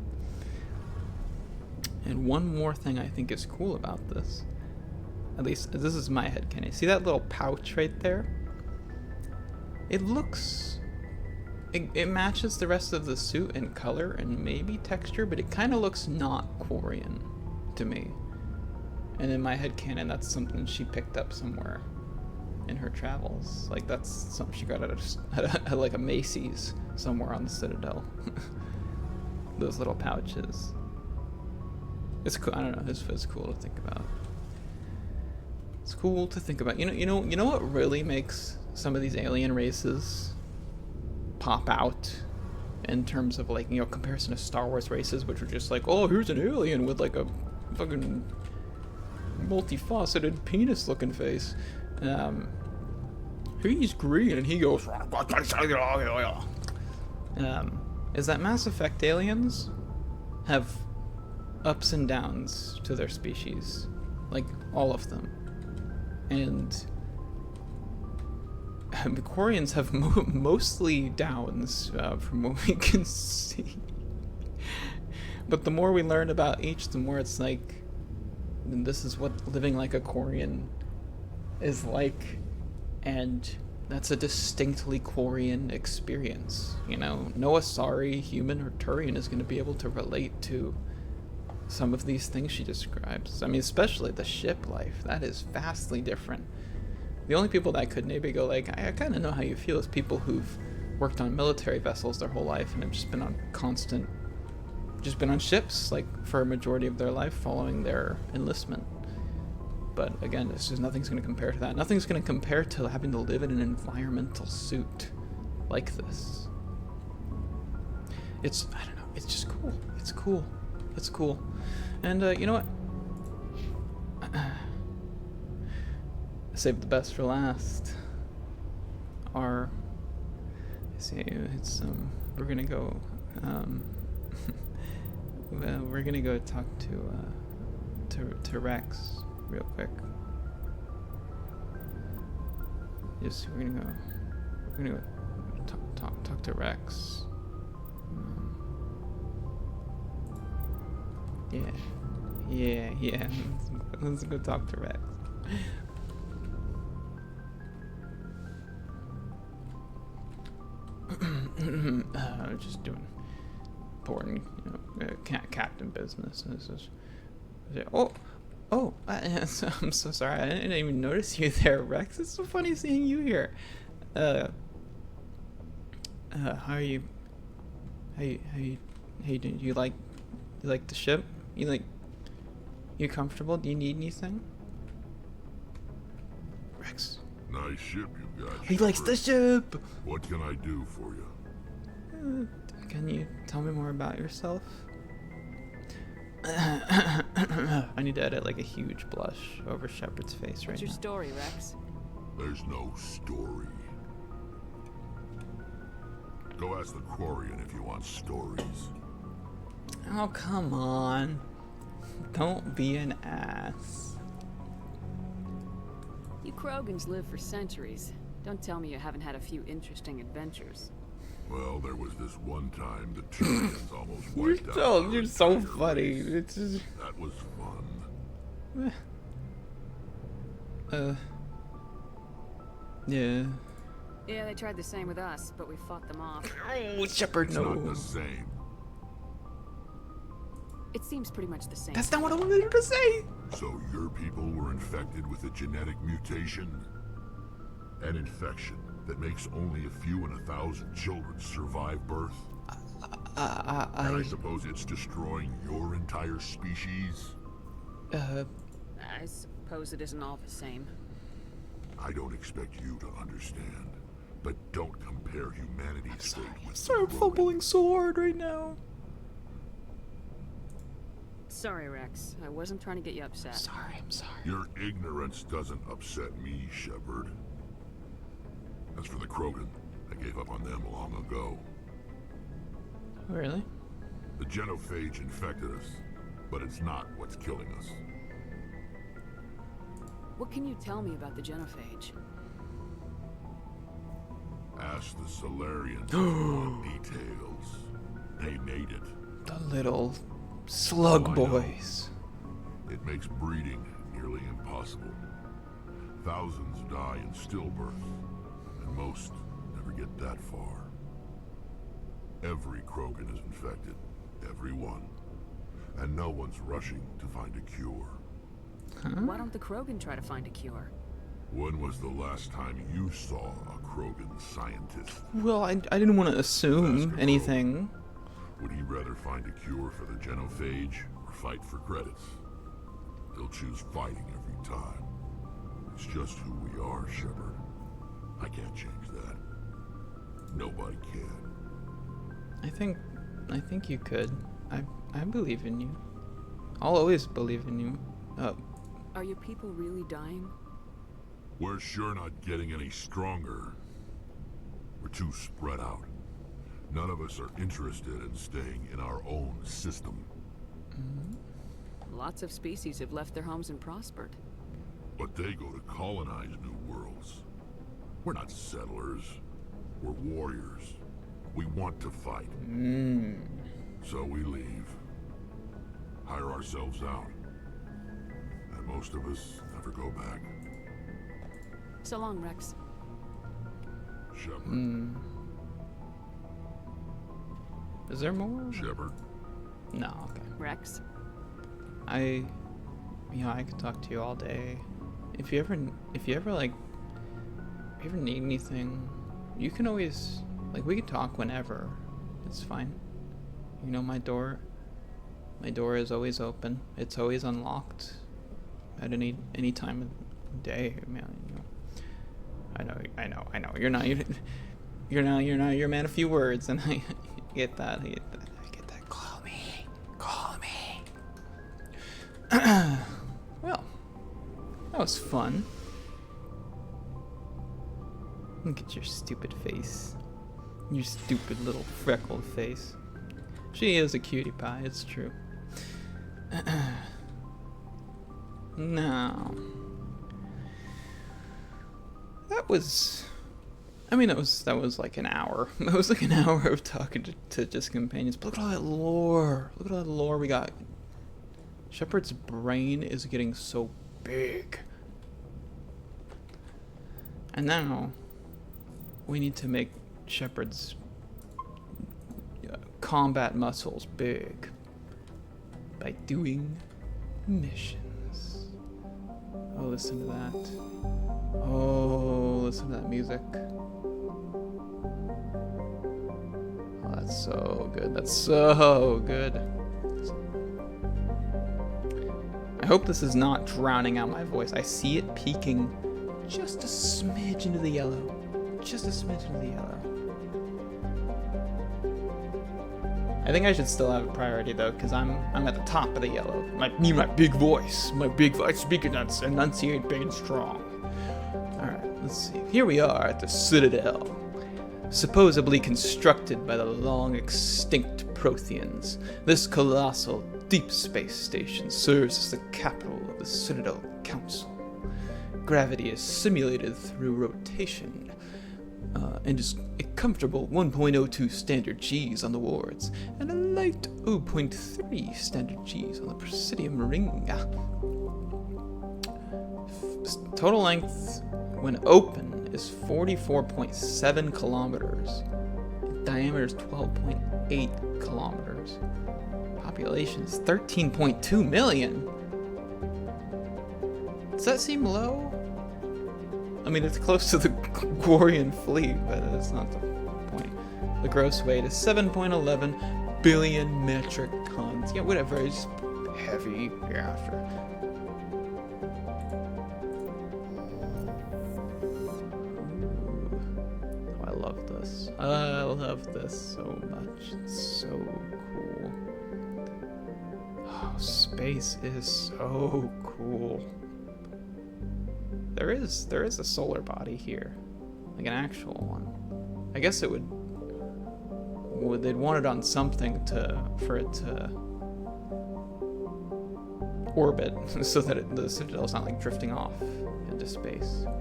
And one more thing I think is cool about this, at least this is my headcanon. See that little pouch right there? It looks, it matches the rest of the suit in color and maybe texture, but it kind of looks not Quarian to me. And in my headcanon, that's something she picked up somewhere in her travels. Like, that's something she got at like a Macy's somewhere on the Citadel. Those little pouches. It's cool. I don't know. It's cool to think about. It's cool to think about. You know what really makes some of these alien races pop out in terms of, like, comparison to Star Wars races, which are just like, oh, here's an alien with like a fucking multifaceted penis-looking face. He's green and he goes. is that Mass Effect aliens have ups and downs to their species, like all of them, and the Quarians have mostly downs, from what we can see. But the more we learn about each, the more it's like, this is what living like a Quarian is like, and that's a distinctly Quarian experience. You know, no Asari, human, or Turian is going to be able to relate to some of these things she describes. I mean, especially the ship life. That is vastly different. The only people that could maybe go like, I kind of know how you feel, is people who've worked on military vessels their whole life and have just been on ships, like, for a majority of their life following their enlistment. But again, it's just, nothing's going to compare to that. Nothing's going to compare to having to live in an environmental suit like this. It's, I don't know, it's just cool. It's cool. It's cool. And, you know what? Save the best for last. We're gonna go, well, we're gonna go talk to Rex real quick. Yes, we're gonna go talk to Rex. Yeah. Let's go talk to Rex. Just doing important, captain business. I'm so sorry. I didn't even notice you there, Rex. It's so funny seeing you here. How are you? How you doing? You like the ship? You comfortable? Do you need anything? Rex. Nice ship you got. He likes the ship! What can I do for you? Can you tell me more about yourself? I need to edit like a huge blush over Shepard's face right now. What's your story, Rex? There's no story. Go ask the Quarian if you want stories. Oh, come on. Don't be an ass. You Krogans live for centuries. Don't tell me you haven't had a few interesting adventures. Well, there was this one time the Turians almost wiped out. You're so funny. It's just... That was fun. Yeah. Yeah, they tried the same with us, but we fought them off. Oh, Shepard, it's no. not the same. It seems pretty much the same. That's not what I wanted you to say. So your people were infected with a genetic mutation? An infection that makes only a few in 1,000 children survive birth? And I suppose it's destroying your entire species? I suppose it isn't all the same. I don't expect you to understand, but don't compare humanity's fate with I'm fumbling so hard right now. Sorry, Rex. I wasn't trying to get you upset. I'm sorry. Your ignorance doesn't upset me, Shepard. As for the Krogan, I gave up on them long ago. Really? The genophage infected us, but it's not what's killing us. What can you tell me about the genophage? Ask the Solarians if you want details. They made it. The little slug boys. It makes breeding nearly impossible. Thousands die in stillbirth, and most never get that far. Every Krogan is infected. Every one. And no one's rushing to find a cure. Why don't the Krogan try to find a cure? When was the last time you saw a Krogan scientist? Well, I didn't want to assume anything. Would he rather find a cure for the genophage or fight for credits? He'll choose fighting every time. It's just who we are, Shepard. I can't change that. Nobody can. I think you could. I believe in you. I'll always believe in you. Are your people really dying? We're sure not getting any stronger. We're too spread out. None of us are interested in staying in our own system. Lots of species have left their homes and prospered. But they go to colonize new worlds. We're not settlers. We're warriors. We want to fight. So we leave. Hire ourselves out. And most of us never go back. So long, Rex. Shepard. Is there more? Shepard. No, okay. Rex? I could talk to you all day. If you ever need anything, you can always, like, we can talk whenever. It's fine. You know, my door is always open. It's always unlocked at any time of day, man. You know. I know. You're a man of few words, and I get that. I get that. Call me. Well, that was fun. Look at your stupid face. Your stupid little freckled face. She is a cutie pie, it's true. Now, that was like an hour. It was like an hour of talking to just companions. But look at all that lore. Look at all that lore we got. Shepard's brain is getting so big. And now, we need to make Shepard's combat muscles big by doing missions. Oh, listen to that. Oh, listen to that music. Oh, that's so good. That's so good. I hope this is not drowning out my voice. I see it peaking just a smidge into the yellow. Just a smidge into the yellow. I think I should still have a priority though, because I'm at the top of the yellow. My big voice. Speak enunciate big and strong. Alright, let's see. Here we are at the Citadel. Supposedly constructed by the long extinct Protheans, this colossal deep space station serves as the capital of the Citadel Council. Gravity is simulated through rotation, and is a comfortable 1.02 standard Gs on the wards, and a light 0.3 standard Gs on the Presidium ring. Total length, when open, is 44.7 kilometers. Diameter is 12.8 kilometers. Population is 13.2 million. Does that seem low? I mean, it's close to the Quarian fleet, but that's not the point. The gross weight is 7.11 billion metric tons. Yeah, whatever. It's heavy. Yeah, sure. Oh, I love this. I love this so much. It's so cool. Oh, space is so cool. There is a solar body here, like an actual one. I guess they'd want it on something for it to orbit, so that the Citadel's not like drifting off into space. All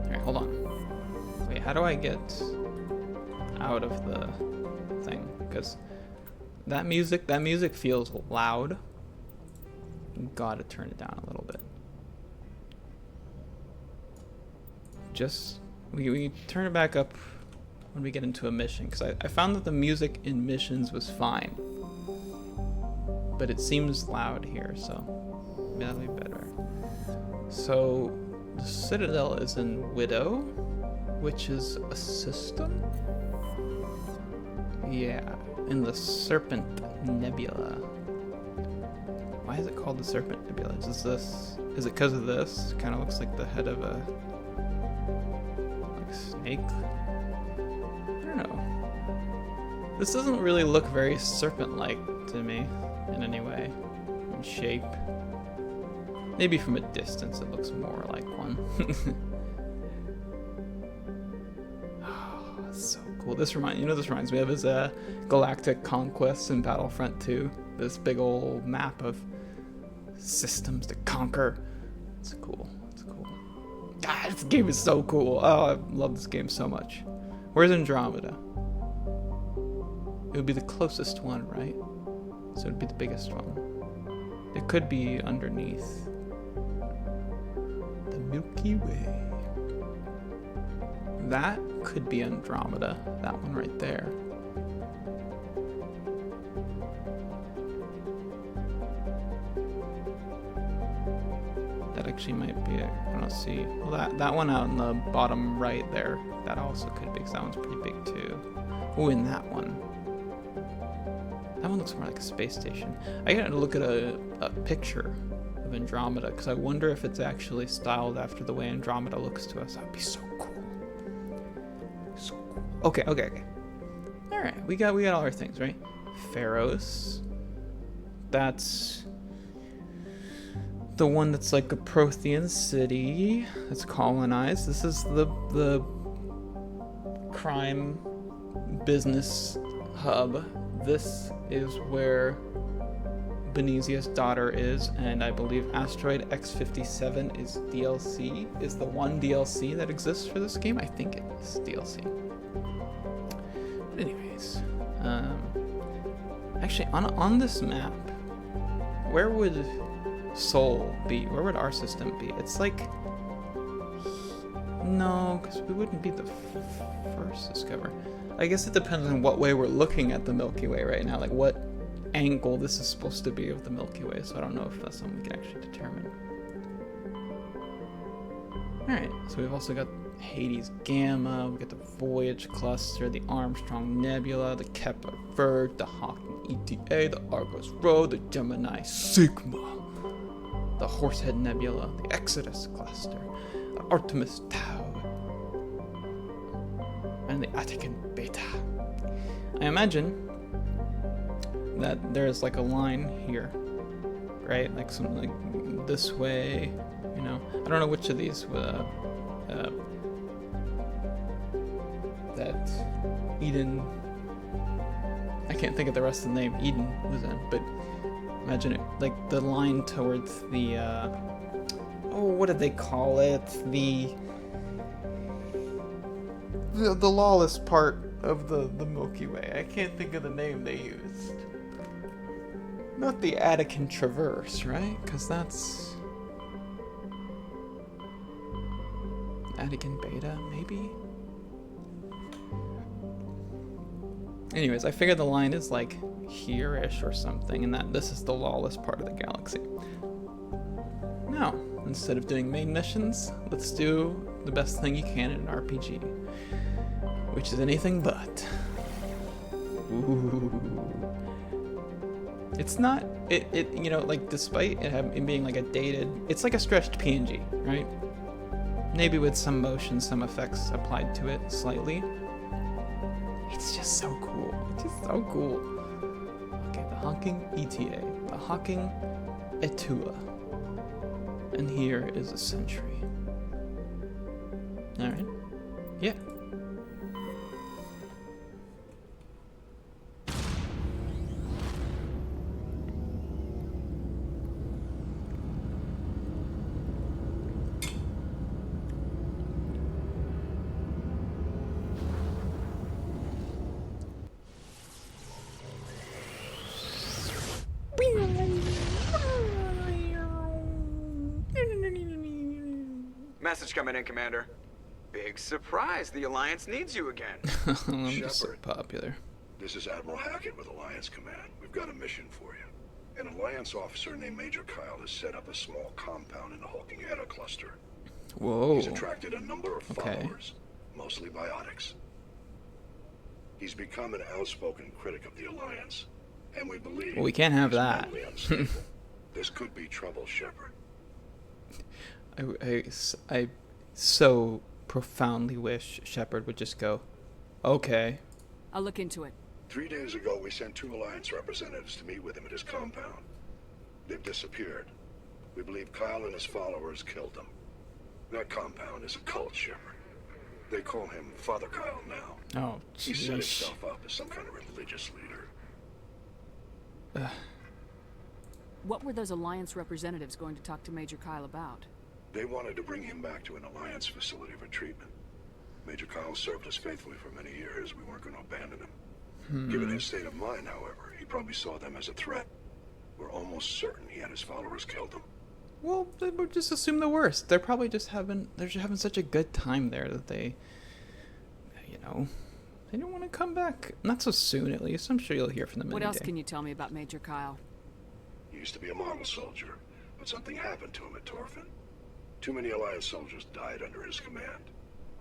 right, hold on. Wait, how do I get out of the thing? Because that music feels loud. Gotta turn it down a little bit. We turn it back up when we get into a mission, because I found that the music in missions was fine, but it seems loud here, so that'll be better. So the Citadel is in Widow, which is a system? Yeah, in the Serpent Nebula. Why is it called the Serpent Nebula? Is it because of this? It kind of looks like the head of a snake? I don't know. This doesn't really look very serpent-like to me in any way. In shape. Maybe from a distance it looks more like one. Oh, that's so cool. This reminds me of his Galactic Conquest in Battlefront 2. This big old map of systems to conquer. It's cool. It's cool. God, this game is so cool. Oh, I love this game so much. Where's Andromeda? It would be the closest one, right? So it would be the biggest one. It could be underneath the Milky Way. That could be Andromeda. That one right there. That actually might be it. I don't see. Well, that one out in the bottom right there. That also could be, because that one's pretty big too. Oh, and that one. That one looks more like a space station. I gotta look at a picture of Andromeda, because I wonder if it's actually styled after the way Andromeda looks to us. That'd be so cool. So cool. Okay. Alright, we got all our things, right? Pharos. That's the one that's like a Prothean city that's colonized. This is the crime business hub. This is where Benesia's daughter is, and I believe Asteroid X-57 is DLC, is the one DLC that exists for this game. I think it is DLC. But anyways, actually on this map, where would Sol be? Where would our system be? It's like, no, because we wouldn't be the first discoverer. I guess it depends on what way we're looking at the Milky Way right now, like what angle this is supposed to be of the Milky Way, so I don't know if that's something we can actually determine. Alright, so we've also got Hades Gamma, we got the Voyage Cluster, the Armstrong Nebula, the Kepler Vert, the Hawking ETA, the Argos Rho, the Gemini Sigma, the Horsehead Nebula, the Exodus Cluster, the Artemis Tau, and the Attican Beta. I imagine that there's like a line here, right? Like something like this way, you know. I don't know which of these that Eden, I can't think of the rest of the name Eden was in, but imagine it like the line towards the what did they call it? The lawless part of the Milky Way. I can't think of the name they used. Not the Attican Traverse, right? Because that's Attican Beta, maybe? Anyways, I figured the line is like here-ish or something, and that this is the lawless part of the galaxy. Now, instead of doing main missions, let's do the best thing you can in an RPG, which is anything but. Ooh. It's not, you know, like, despite it being like a dated, it's like a stretched PNG, right? Maybe with some motion, some effects applied to it slightly. It's just so cool. It's just so cool. Okay, the Hawking ETA, the Hawking Etua. And here is a Sentry. Alright. Yeah. Message coming in, Commander. Big surprise, the Alliance needs you again. I'm just so popular. This is Admiral Hackett with Alliance Command. We've got a mission for you. An Alliance officer named Major Kyle has set up a small compound in the Hawking Eta cluster. Whoa. He's attracted a number of followers, mostly biotics. He's become an outspoken critic of the Alliance, and we believe we can't have that. This could be trouble, Shepard. I so profoundly wish Shepard would just go, okay. I'll look into it. 3 days ago, we sent 2 Alliance representatives to meet with him at his compound. They've disappeared. We believe Kyle and his followers killed them. That compound is a cult, Shepard. They call him Father Kyle now. Oh, He set jeez. himself up as some kind of religious leader. What were those Alliance representatives going to talk to Major Kyle about? They wanted to bring him back to an Alliance facility for treatment. Major Kyle served us faithfully for many years. We weren't going to abandon him. Given his state of mind, however, he probably saw them as a threat. We're almost certain he had his followers killed him. Well, they would just assume the worst. They're probably just having such a good time there that they, you know, they don't want to come back. Not so soon, at least. I'm sure you'll hear from them. What any else day. can you tell me about Major Kyle? He used to be a model soldier, but something happened to him at Torfin. Too many Alliance soldiers died under his command.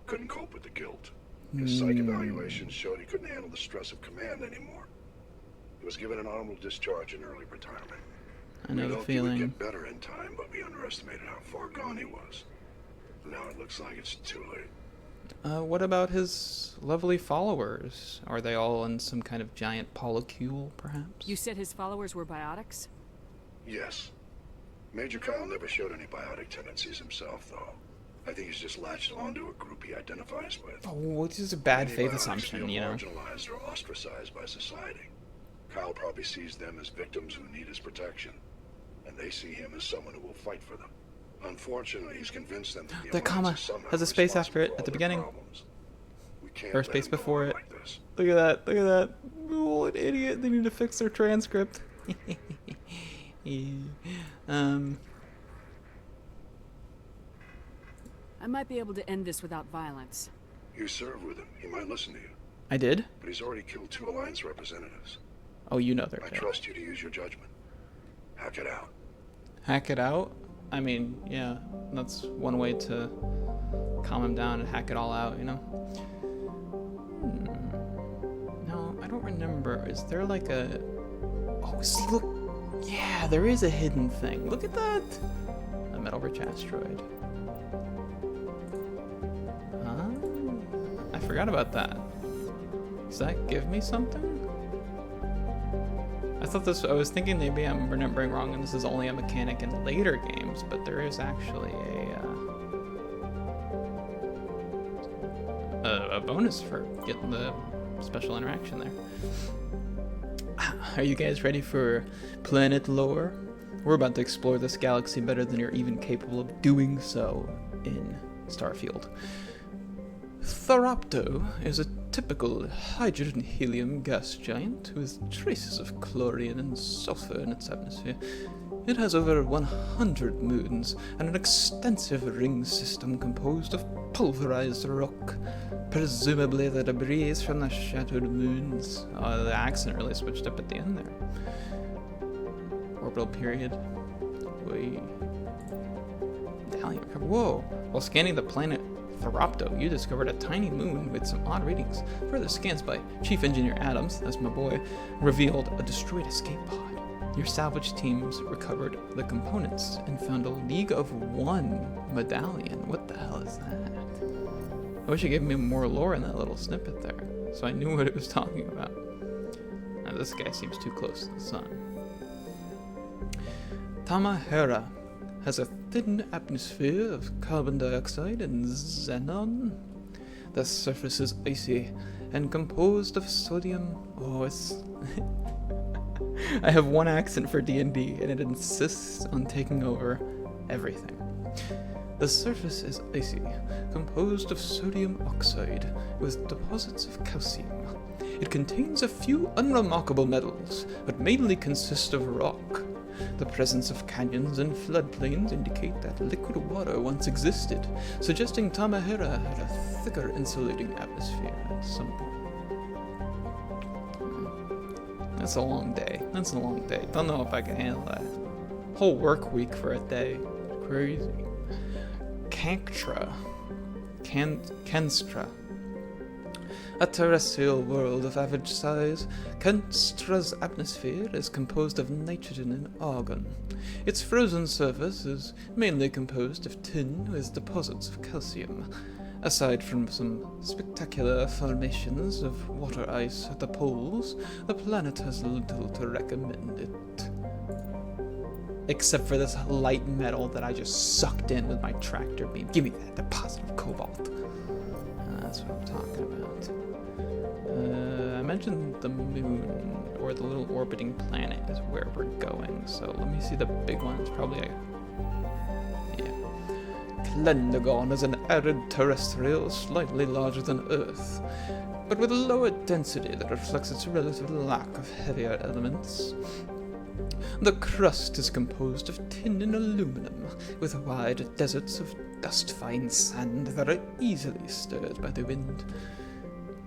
Couldn't cope with the guilt. His psych evaluations showed he couldn't handle the stress of command anymore. He was given an honorable discharge in early retirement. I know We the hoped he would feeling. get better in time, but we underestimated how far gone he was. Now it looks like it's too late. What about his lovely followers? Are they all in some kind of giant polycule, perhaps? You said his followers were biotics? Yes. Major Kyle never showed any biotic tendencies himself, though. I think he's just latched onto a group he identifies with. Oh, this is a bad Many faith biotics assumption, feel you know. marginalized or ostracized by society. Kyle probably sees them as victims who need his protection, and they see him as someone who will fight for them. Unfortunately, he's convinced them that The Alliance comma is somehow has a space after responsible it for at all the their beginning. problems. We can't Or let space him go before on it. like this. Look at that. Look at that. Oh, what an idiot. They need to fix their transcript. I might be able to end this without violence. You serve with him. He might listen to you. I did? But he's already killed 2 Alliance representatives. Oh, you know they're I dead. trust you to use your judgment. Hack it out. Hack it out? I mean, yeah, that's one way to calm him down and hack it all out, you know? No, I don't remember. Is there like a... Oh, see, look. Yeah, there is a hidden thing. Look at that. A metal rich asteroid. Huh? I forgot about that. Does that give me something? I was thinking maybe I'm remembering wrong and this is only a mechanic in later games, but there is actually a bonus for getting the special interaction there. Are you guys ready for planet lore? We're about to explore this galaxy better than you're even capable of doing so in Starfield. Tharapto is a typical hydrogen-helium gas giant with traces of chlorine and sulfur in its atmosphere. It has over 100 moons and an extensive ring system composed of pulverized rock, presumably the debris from the shattered moons. The accent really switched up at the end there. Orbital period. Whoa! While scanning the planet Tharapto, you discovered a tiny moon with some odd readings. Further scans by Chief Engineer Adams, that's my boy, revealed a destroyed escape pod. Your salvage teams recovered the components and found a League of One medallion. What the hell is that? I wish it gave me more lore in that little snippet there, so I knew what it was talking about. Now this guy seems too close to the sun. Tamahera has a thin atmosphere of carbon dioxide and xenon. The surface is icy and composed of sodium. Oh, it's... I have one accent for D&D, and it insists on taking over everything. The surface is icy, composed of sodium oxide with deposits of calcium. It contains a few unremarkable metals, but mainly consists of rock. The presence of canyons and floodplains indicate that liquid water once existed, suggesting Tamahera had a thicker insulating atmosphere at some point. That's a long day. That's a long day. Don't know if I can handle that. Whole work week for a day. Crazy. Kanktra. Kenstra. A terrestrial world of average size, Kenstra's atmosphere is composed of nitrogen and argon. Its frozen surface is mainly composed of tin with deposits of calcium. Aside from some spectacular formations of water ice at the poles, the planet has little to recommend it. Except for this light metal that I just sucked in with my tractor beam. Give me that deposit of cobalt. That's what I'm talking about. I mentioned the moon, or the little orbiting planet, is where we're going. So let me see the big one. It's probably yeah. Klendagon is an arid terrestrial, slightly larger than Earth, but with a lower density that reflects its relative lack of heavier elements. The crust is composed of tin and aluminum, with wide deserts of dust-fine sand that are easily stirred by the wind.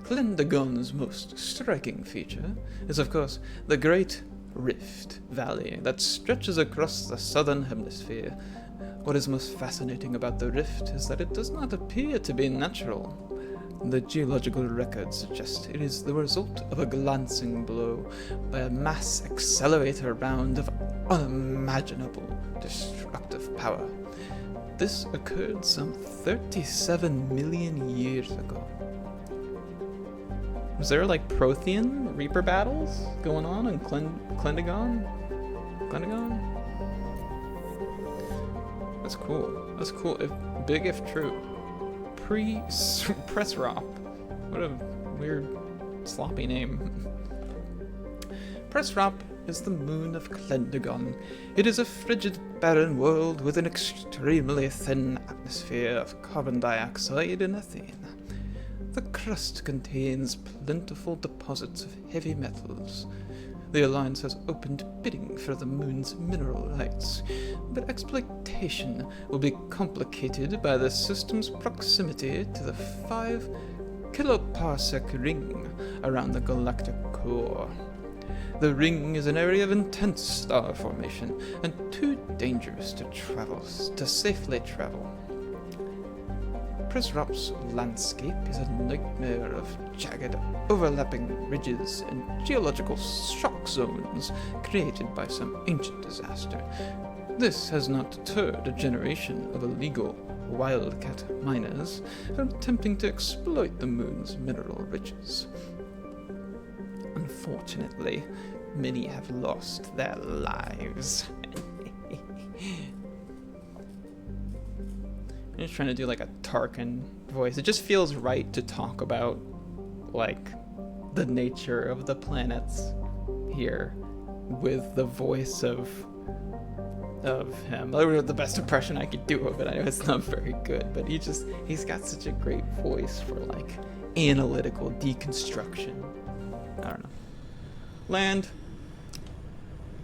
Klendagon's most striking feature is, of course, the Great Rift Valley that stretches across the southern hemisphere. What is most fascinating about the rift is that it does not appear to be natural. The geological records suggest it is the result of a glancing blow by a mass accelerator round of unimaginable destructive power. This occurred some 37 million years ago. Was there like Prothean Reaper battles going on in Klendagon? Klendagon? That's cool. That's cool. Big if true. Pressrop. What a weird, sloppy name. Pressrop is the moon of Klendagon. It is a frigid, barren world with an extremely thin atmosphere of carbon dioxide and methane. The crust contains plentiful deposits of heavy metals. The Alliance has opened bidding for the moon's mineral rights, but exploitation will be complicated by the system's proximity to the 5 kiloparsec ring around the galactic core. The ring is an area of intense star formation and too dangerous to safely travel. Pressrop's landscape is a nightmare of jagged, overlapping ridges and geological shock zones created by some ancient disaster. This has not deterred a generation of illegal wildcat miners from attempting to exploit the moon's mineral riches. Unfortunately, many have lost their lives. I'm just trying to do like a Tarkin voice. It just feels right to talk about like the nature of the planets here with the voice of him. That was the best impression I could do of it. I know it's not very good, but he's got such a great voice for like analytical deconstruction. I don't know. Land.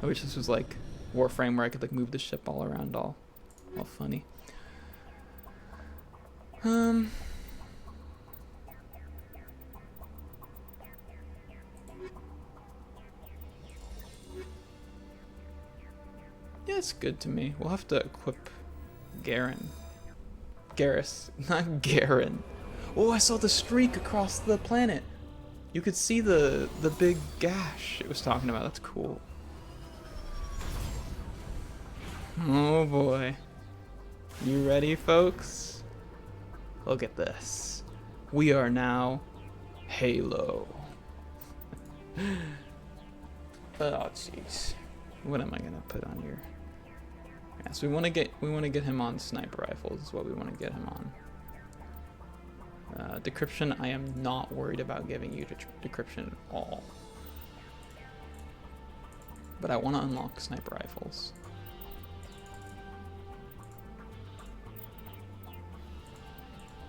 I wish this was like Warframe where I could like move the ship all around all funny. Yeah, it's good to me. We'll have to equip Garen. Garrus, not Garen. Oh, I saw the streak across the planet. You could see the big gash it was talking about. That's cool. Oh boy. You ready, folks? Look at this. We are now Halo. Oh jeez. What am I gonna put on here? Yeah, so we wanna get him on sniper rifles is what we wanna get him on. Decryption, I am not worried about giving you decryption at all. But I wanna unlock sniper rifles.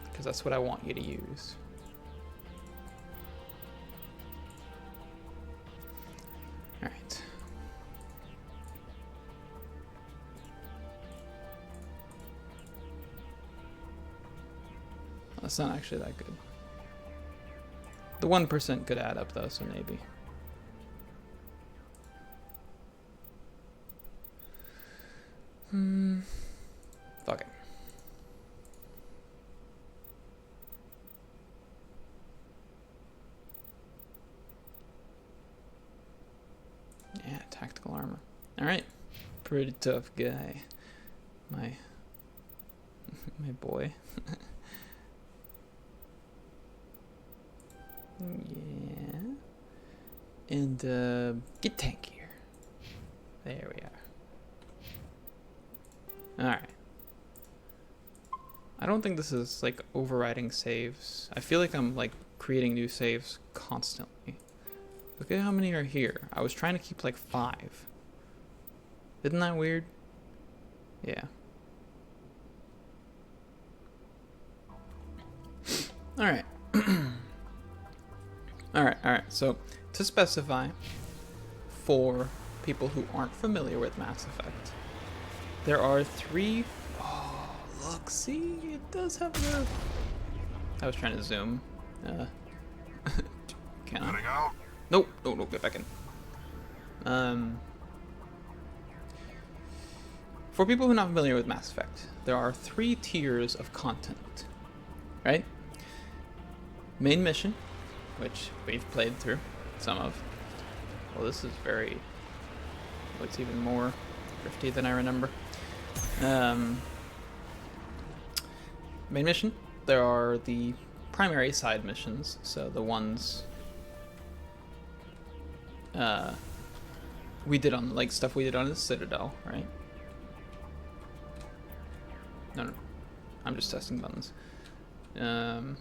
Because that's what I want you to use. Alright. That's not actually that good. The 1% could add up though, so maybe. Fuck it. Yeah, tactical armor. Alright. Pretty tough guy. My boy. Yeah. And get tankier. There we are. Alright. I don't think this is like overriding saves. I feel like I'm like creating new saves constantly. Look at how many are here. I was trying to keep like 5. Isn't that weird? Yeah. Alright. Alright. So, to specify, for people who aren't familiar with Mass Effect, there are 3... Oh, look, see? It does have the... I was trying to zoom. Can I? Nope, get back in. For people who are not familiar with Mass Effect, there are 3 tiers of content, right? Main mission, which we've played through some of. Well, this is very... Oh, it's even more drifty than I remember. Main mission, there are the primary side missions, so the ones we did on, like, stuff we did on the Citadel, right? No, I'm just testing buttons. Okay,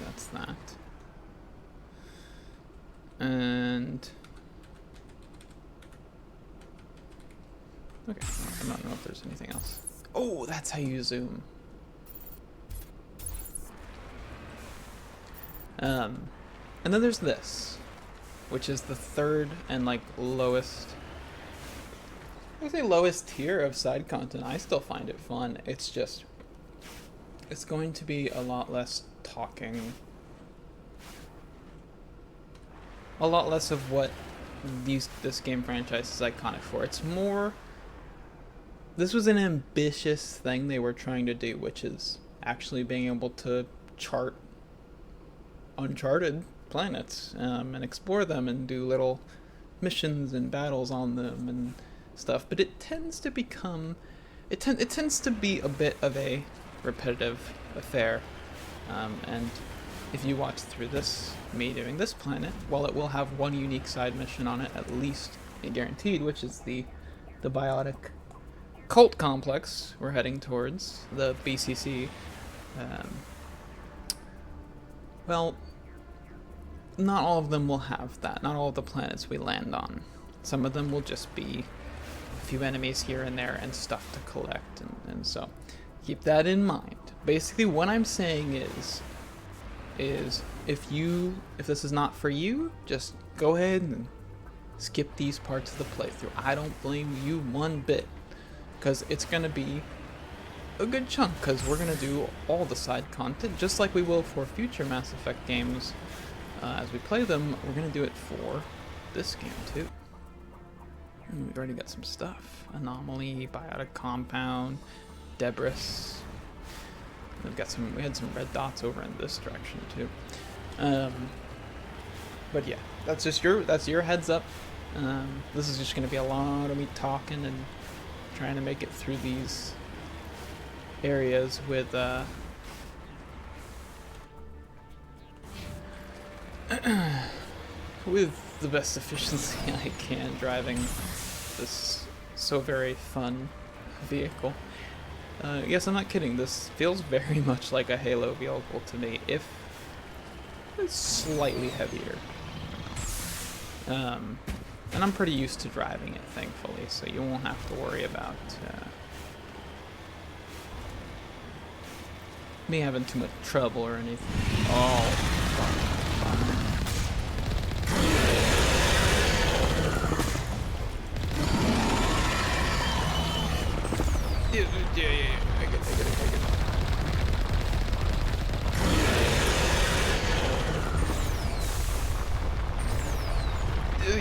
that's that. And okay, I don't know if there's anything else. Oh, that's how you zoom. And then there's this, which is the 3rd and like lowest. I would say lowest tier of side content. I still find it fun. It's just, it's going to be a lot less talking. A lot less of what this game franchise is iconic for. It's more, this was an ambitious thing they were trying to do, which is actually being able to chart uncharted planets and explore them and do little missions and battles on them and stuff. But it tends to become, it tends to be a bit of a repetitive affair. And if you watch through this, me doing this planet, while it will have one unique side mission on it, at least guaranteed, which is the biotic cult complex we're heading towards, the BCC. Well, not all of them will have that. Not all of the planets we land on. Some of them will just be a few enemies here and there and stuff to collect, and so keep that in mind. Basically, what I'm saying is if this is not for you, just go ahead and skip these parts of the playthrough. I don't blame you one bit, because it's gonna be a good chunk, because we're gonna do all the side content just like we will for future Mass Effect games. As we play them, we're gonna do it for this game too. We've already got some stuff. Anomaly, biotic compound, debris. We had some red dots over in this direction too. But yeah, that's your heads up. This is just gonna be a lot of me talking and trying to make it through these areas with the best efficiency I can, driving this so very fun vehicle. Yes, I'm not kidding, this feels very much like a Halo vehicle to me, if it's slightly heavier. And I'm pretty used to driving it, thankfully, so you won't have to worry about me having too much trouble or anything. Oh, fuck. Yeah, I get it.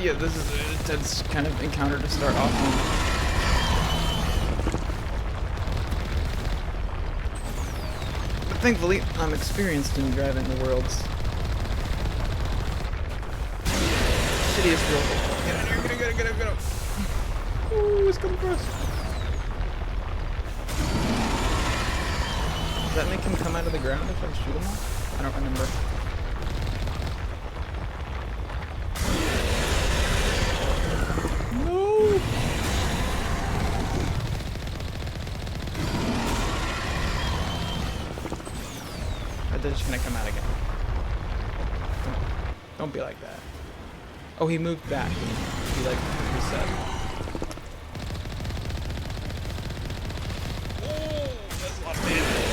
Yeah, this is an intense kind of encounter to start off on. But thankfully, I'm experienced in driving the world's shittiest vehicle. Get in here, get up. Ooh, it's coming for us. Does that make him come out of the ground if I shoot him off? I don't remember. No! just gonna come out again. Don't be like that. Oh, he moved back. He like reset. Oh, that's a lot of damage.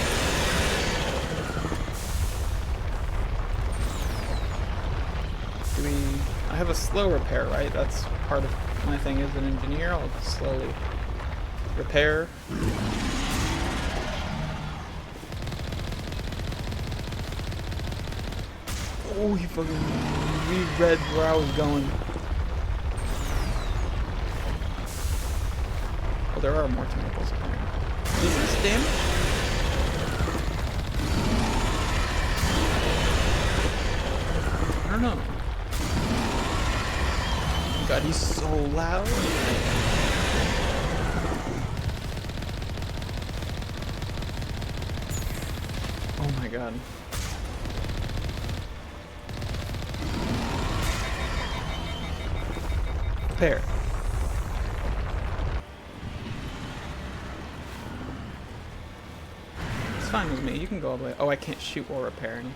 I have a slow repair, right? That's part of my thing as an engineer. I'll slowly repair. Oh, he fucking reread where I was going. Oh, there are more tentacles apparently. Does this damage? I don't know. God, he's so loud. Oh my god. Repair. It's fine with me. You can go all the way. Oh, I can't shoot while repairing.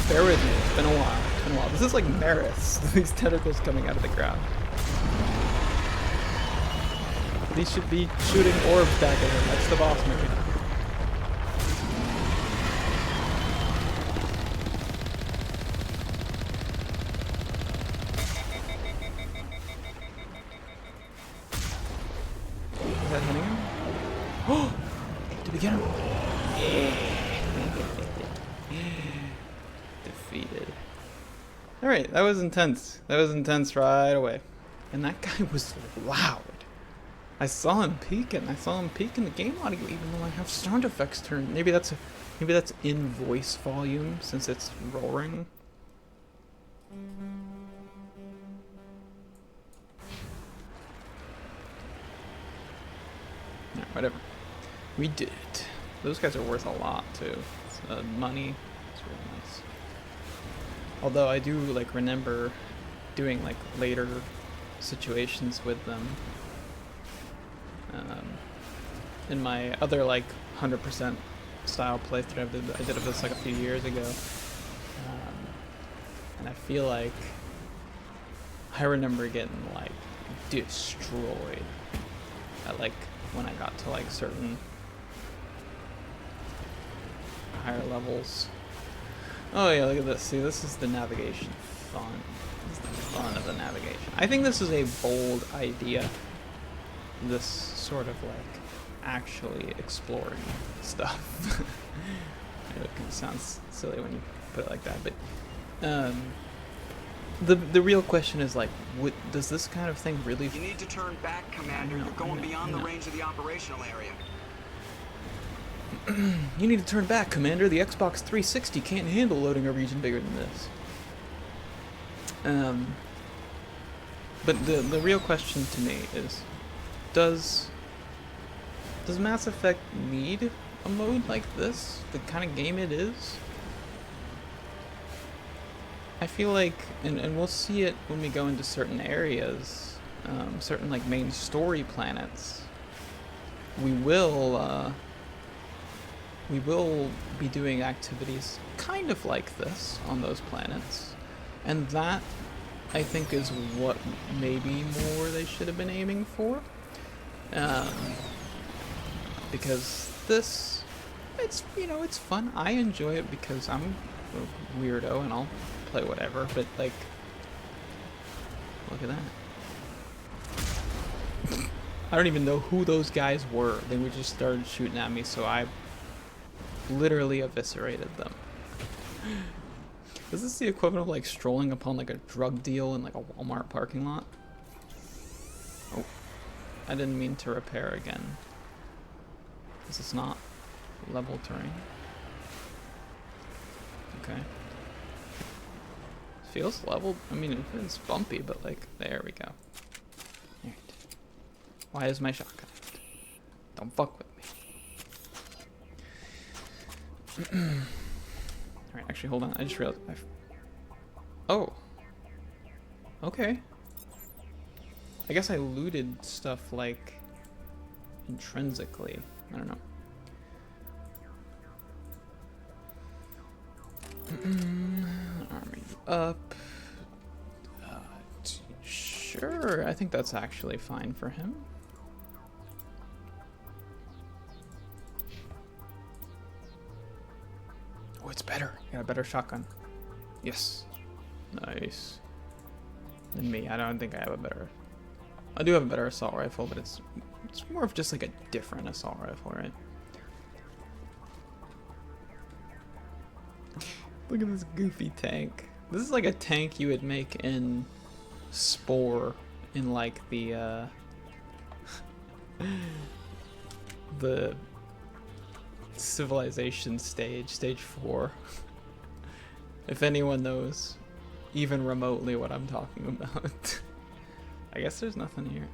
Bear with me, it's been a while. It's been a while. This is like Maris. These tentacles coming out of the ground. These should be shooting orbs back at him. That's the boss movie. Is that hitting him? Oh! Did we get him? Yeah. Defeated. Alright, that was intense. That was intense right away. And that guy was loud. I saw him peek and I saw him peek in the game audio even though I have sound effects turned. Maybe that's in voice volume since it's roaring. Yeah, whatever. We did it. Those guys are worth a lot too. It's, money. It's really nice. Although I do like remember doing like later situations with them. In my other like 100% style playthrough I did of this like a few years ago, and I feel like I remember getting like destroyed at like when I got to like certain higher levels. Oh yeah, look at this. See, this is the navigation fun. This is the fun of the navigation. I think this is a bold idea. This sort of like actually exploring stuff. It sounds silly when you put it like that, but the real question is like, does this kind of thing really? You need to turn back, Commander. You're going beyond the range of the operational area. You need to turn back, Commander. The Xbox 360 can't handle loading a region bigger than this. But the real question to me is, does Mass Effect need a mode like this? The kind of game it is? I feel like, and we'll see it when we go into certain areas, certain like main story planets. We will be doing activities kind of like this on those planets, and that I think is what maybe more they should have been aiming for. Because this, it's fun. I enjoy it because I'm a weirdo and I'll play whatever, but like, look at that. I don't even know who those guys were. They were just started shooting at me, so I literally eviscerated them. Is this the equivalent of like strolling upon like a drug deal in like a Walmart parking lot? Oh, I didn't mean to repair again. Is this not level terrain? Okay. Feels leveled. I mean, it's bumpy, but like, there we go. Alright. Why is my shotgun? Don't fuck with me. Alright, actually, hold on. I just realized. Oh. Okay. I guess I looted stuff like intrinsically. I don't know. Army up. Sure, I think that's actually fine for him. Oh, it's better. I got a better shotgun. Yes. Nice. Than me. I don't think I have a better... I do have a better assault rifle, but it's more of just like a different assault rifle, right? Look at this goofy tank. This is like a tank you would make in Spore in like the civilization stage 4. If anyone knows even remotely what I'm talking about. I guess there's nothing here.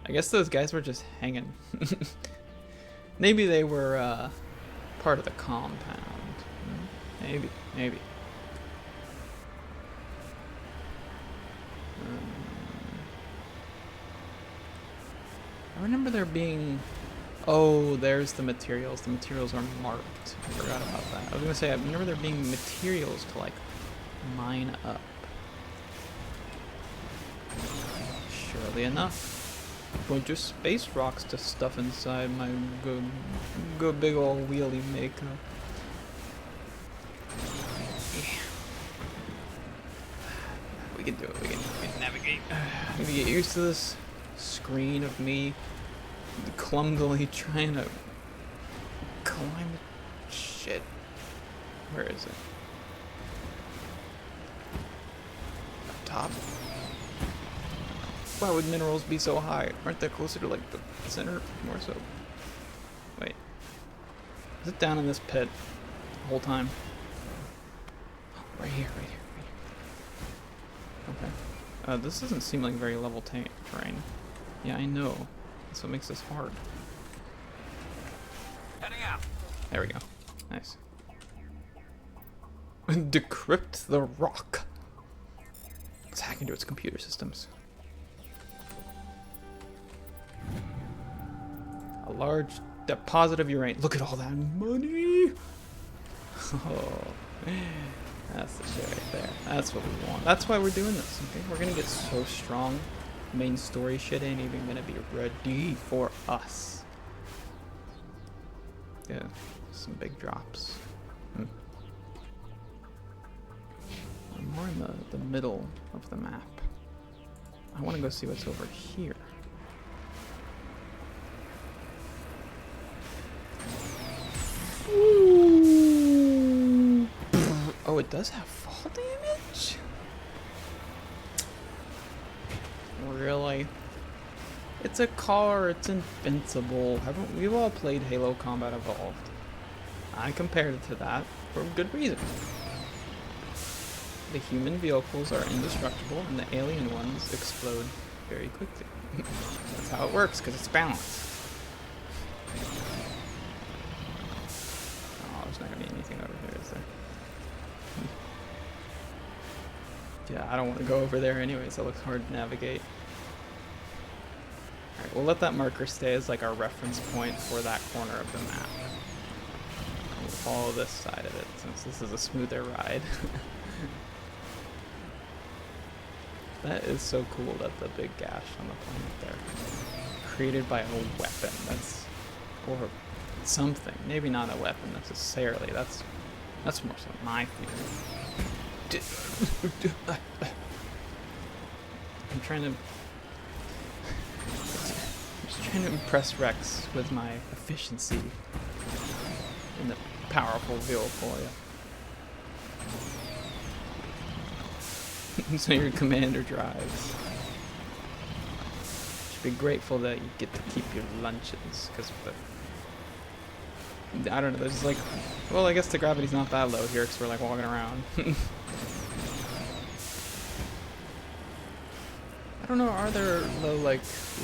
I guess those guys were just hanging. Maybe they were part of the compound. Maybe. I remember there being... Oh, there's the materials. The materials are marked. I forgot about that. I was gonna say, I remember there being materials to, like, mine up. Surely enough. Bunch of space rocks to stuff inside my good big old wheelie Mako. Yeah. We can do it. We can navigate. I'm gonna get used to this screen of me clumsily trying to climb shit. Where is it? Up top? Why would minerals be so high? Aren't they closer to like the center more so? Wait. Is it down in this pit the whole time? Oh, right here. Okay. This doesn't seem like very level terrain. Yeah, I know. That's what makes this hard. Heading out. There we go. Nice. Decrypt the rock. Let's hack into its computer systems. A large deposit of uranium. Look at all that money. Oh, that's the shit right there. That's what we want. That's why we're doing this. Okay, we're gonna get so strong. Main story shit ain't even gonna be ready for us. Yeah, some big drops. I'm more in the middle of the map. I want to go see what's over here. Ooh. Oh, it does have fall damage? Really? It's a car, it's invincible. We've all played Halo Combat Evolved. I compared it to that for good reason. The human vehicles are indestructible and the alien ones explode very quickly. That's how it works, because it's balanced. Oh, there's not going to be anything over here, is there? Yeah, I don't want to go over there anyways. It looks hard to navigate. Alright, we'll let that marker stay as like our reference point for that corner of the map. We'll follow this side of it since this is a smoother ride. That is so cool that the big gash on the planet there. Created by a weapon. Or something. Maybe not a weapon necessarily. That's more so my theory. I'm just trying to impress Rex with my efficiency in the powerful vehicle. So your commander drives. Should be grateful that you get to keep your lunches, because I don't know, there's like, well, I guess the gravity's not that low here because we're like walking around. I don't know, are there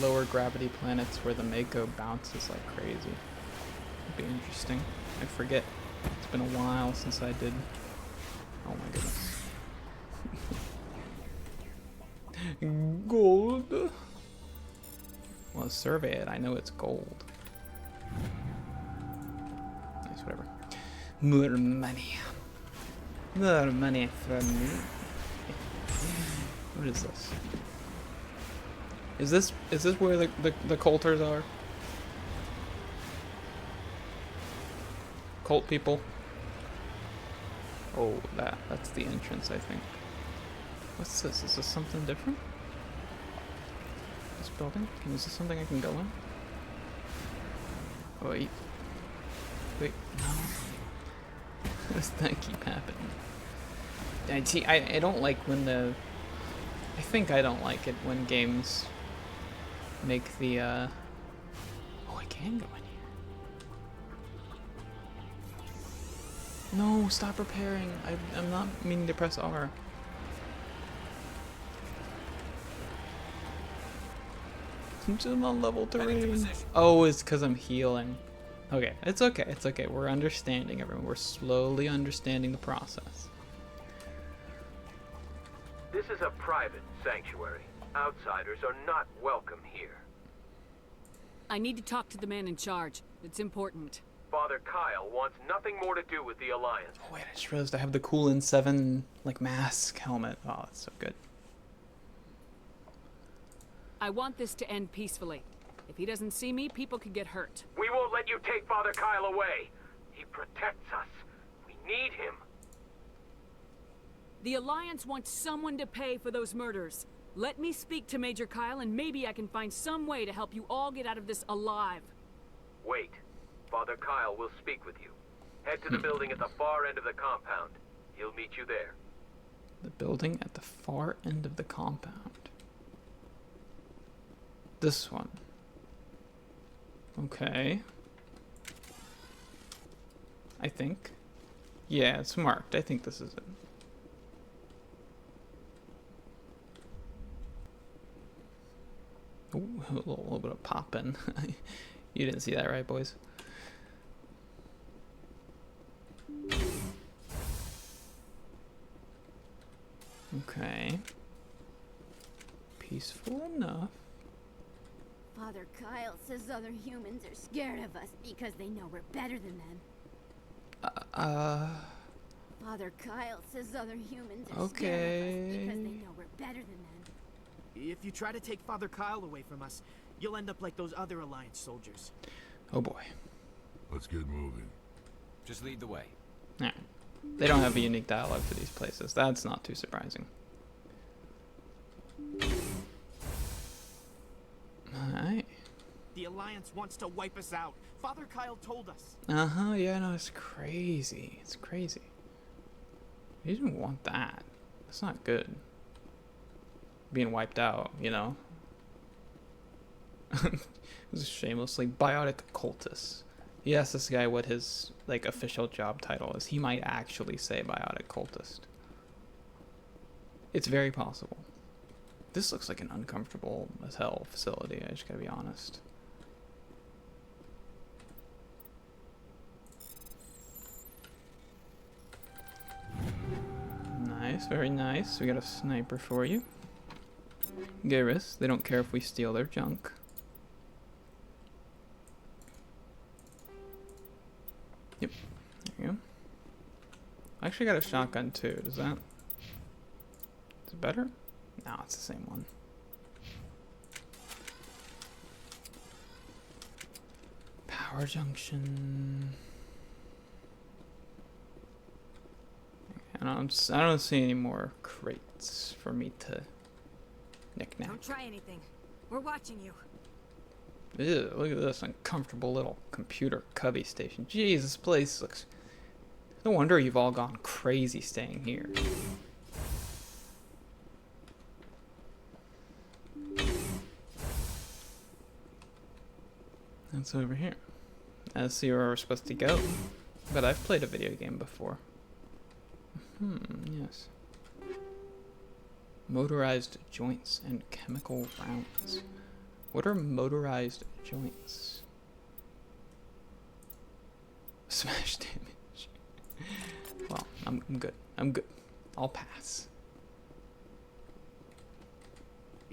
lower gravity planets where the Mako bounces like crazy? That'd be interesting. I forget. It's been a while since I did. Oh my goodness. Gold. Well, survey it. I know it's gold. Nice, whatever. More money. More money for me. What is this? Is this where the Coulters are? Cult people? Oh, that's the entrance, I think. What's this? Is this something different? This building? Is this something I can go in? Oh, wait. Wait, no. How does that keep happening? I don't like when the... I think I don't like it when games make the, Oh, I can go in here. No, stop repairing. I'm not meaning to press R. I'm just on level terrain. Oh, it's because I'm healing. Okay, it's okay, it's okay. We're understanding, everyone. We're slowly understanding the process. This is a private sanctuary. Outsiders are not welcome here. I need to talk to the man in charge. It's important. Father Kyle wants nothing more to do with the Alliance. Oh wait, I just realized I have the Coolin 7 like mask helmet. Oh, that's so good. I want this to end peacefully. If he doesn't see me, people could get hurt. We won't let you take Father Kyle away. He protects us. We need him. The Alliance wants someone to pay for those murders. Let me speak to Major Kyle and maybe I can find some way to help you all get out of this alive. Wait. Father Kyle will speak with you. Head to the building at the far end of the compound. He'll meet you there. The building at the far end of the compound. This one. Okay. I think. Yeah, it's marked. I think this is it. Ooh, a little bit of poppin'. You didn't see that, right, boys? Okay. Peaceful enough. Father Kyle says other humans are scared of us because they know we're better than them. Father Kyle says other humans are scared of us because they know we're better than them. If you try to take Father Kyle away from us, you'll end up like those other Alliance soldiers. Oh boy. Let's get moving. Just lead the way. Alright. They don't have a unique dialogue for these places. That's not too surprising. Alright. The Alliance wants to wipe us out. Father Kyle told us. Uh-huh, yeah, no, it's crazy. It's crazy. You didn't want that. That's not good. Being wiped out, you know? It was shamelessly biotic cultist. He asked this guy what his, like, official job title is. He might actually say biotic cultist. It's very possible. This looks like an uncomfortable as hell facility, I just gotta be honest. Nice, very nice. We got a sniper for you. Garrus, they don't care if we steal their junk. Yep, there you go. I actually got a shotgun too, does that... Is it better? No, it's the same one. Power junction. I don't see any more crates for me to knick-knack. Don't try anything. We're watching you. Ew, look at this uncomfortable little computer cubby station. Jeez, this place looks... No wonder you've all gone crazy staying here. That's over here. Let's see where we're supposed to go. But I've played a video game before. Yes. Motorized joints and chemical rounds. What are motorized joints? Smash damage. Well, I'm good. I'm good. I'll pass.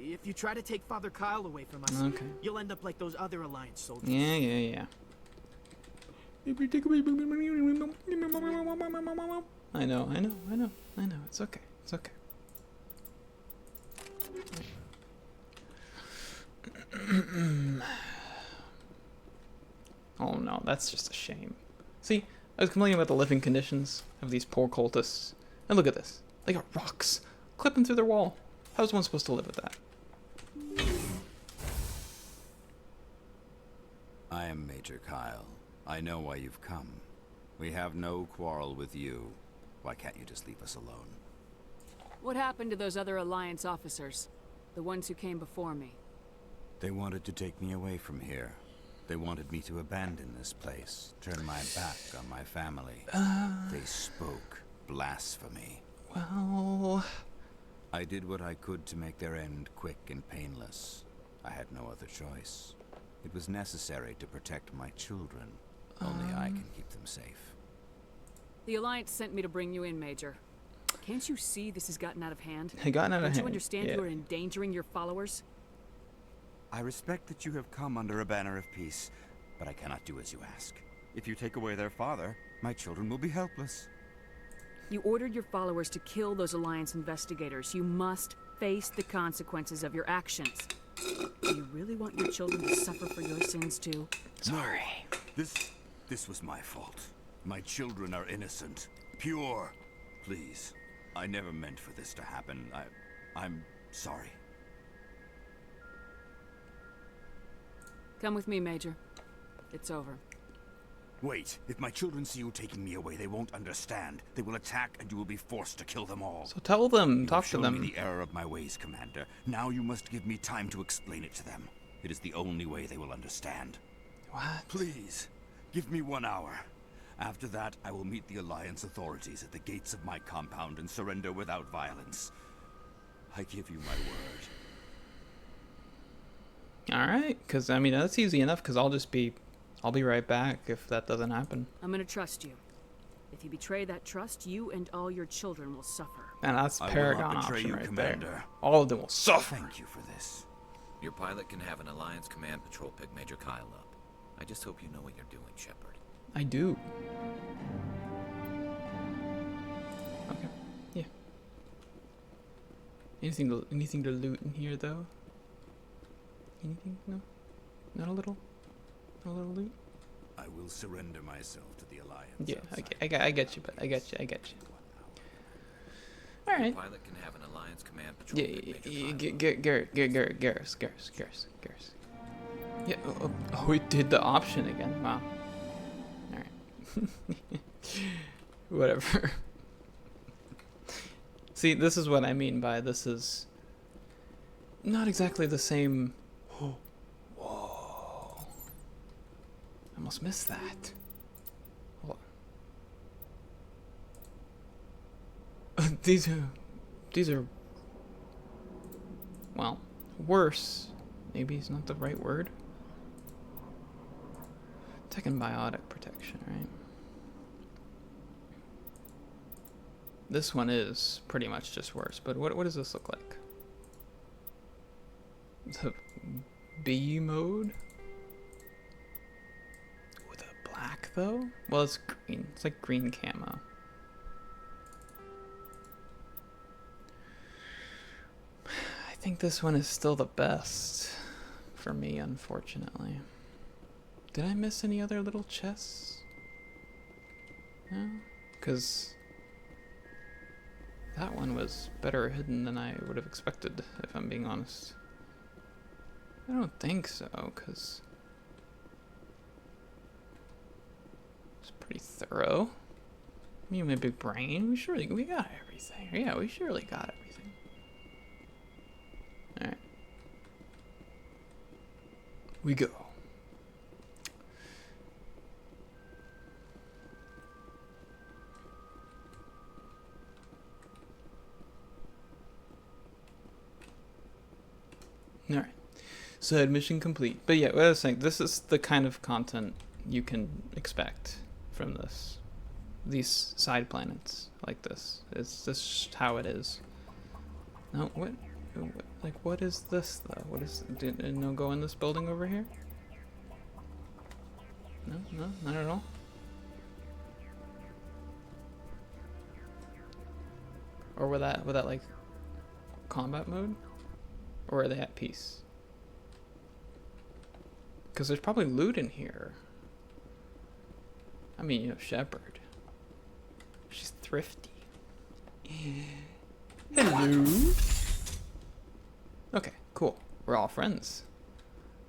If you try to take Father Kyle away from us, Okay. you'll end up like those other Alliance soldiers. Yeah. If you take away... I know. It's okay. Oh no, that's just a shame. See, I was complaining about the living conditions of these poor cultists. And look at this. They got rocks clipping through their wall. How's one supposed to live with that? I am Major Kyle. I know why you've come. We have no quarrel with you. Why can't you just leave us alone? What happened to those other Alliance officers? The ones who came before me? They wanted to take me away from here. They wanted me to abandon this place, turn my back on my family. They spoke blasphemy. Well... I did what I could to make their end quick and painless. I had no other choice. It was necessary to protect my children. Only I can keep them safe. The Alliance sent me to bring you in, Major. Can't you see this has gotten out of hand? It gotten out of hand. Don't you understand you are endangering your followers? I respect that you have come under a banner of peace, but I cannot do as you ask. If you take away their father, my children will be helpless. You ordered your followers to kill those Alliance investigators. You must face the consequences of your actions. Do you really want your children to suffer for your sins too? Sorry. This was my fault. My children are innocent. Pure. Please. I never meant for this to happen. I'm sorry. Come with me, Major. It's over. Wait. If my children see you taking me away, they won't understand. They will attack and you will be forced to kill them all. So tell them, talk to You have them. shown me the error of my ways, Commander. Now you must give me time to explain it to them. It is the only way they will understand. What? Please, give me 1 hour. After that, I will meet the Alliance authorities at the gates of my compound and surrender without violence. I give you my word. Alright, because, I mean, that's easy enough, because I'll be right back if that doesn't happen. I'm gonna trust you. If you betray that trust, you and all your children will suffer. And that's Paragon option right Commander. there. All of them will suffer. Thank you for this. Your pilot can have an Alliance command patrol pick Major Kyle up. I just hope you know what you're doing, Shepard. I do. Okay. Yeah. Anything to loot in here though? Anything? No? Not a little? Not a little loot? I will surrender myself to the Alliance. Yeah, I get you, but I get you. Alright. Your pilot can have an Alliance command patrol pick Major Garrus. Yeah, oh, it did the option again. Wow. Alright. Whatever. See, this is what I mean by this is not exactly the same. Whoa. I almost missed that. Hold on. These are, well, worse. Maybe it's not the right word. Tech and biotic protection, right? This one is pretty much just worse, but what does this look like? The B mode? With a black though? Well, it's green. It's like green camo. I think this one is still the best for me, unfortunately. Did I miss any other little chests? No? Because that one was better hidden than I would have expected, if I'm being honest. I don't think so, because it's pretty thorough. Me and my big brain, we got everything. Yeah, we surely got everything. Alright. We go. Alright. So admission complete. But yeah, what I was saying, this is the kind of content you can expect from this. These side planets like this. It's just how it is. No, what? Like, what is this though? What is? Did no go in this building over here? No, no, not at all. Or with that like combat mode, or are they at peace? Because there's probably loot in here. I mean, you know, Shepard. She's thrifty. Hello. Okay, cool. We're all friends.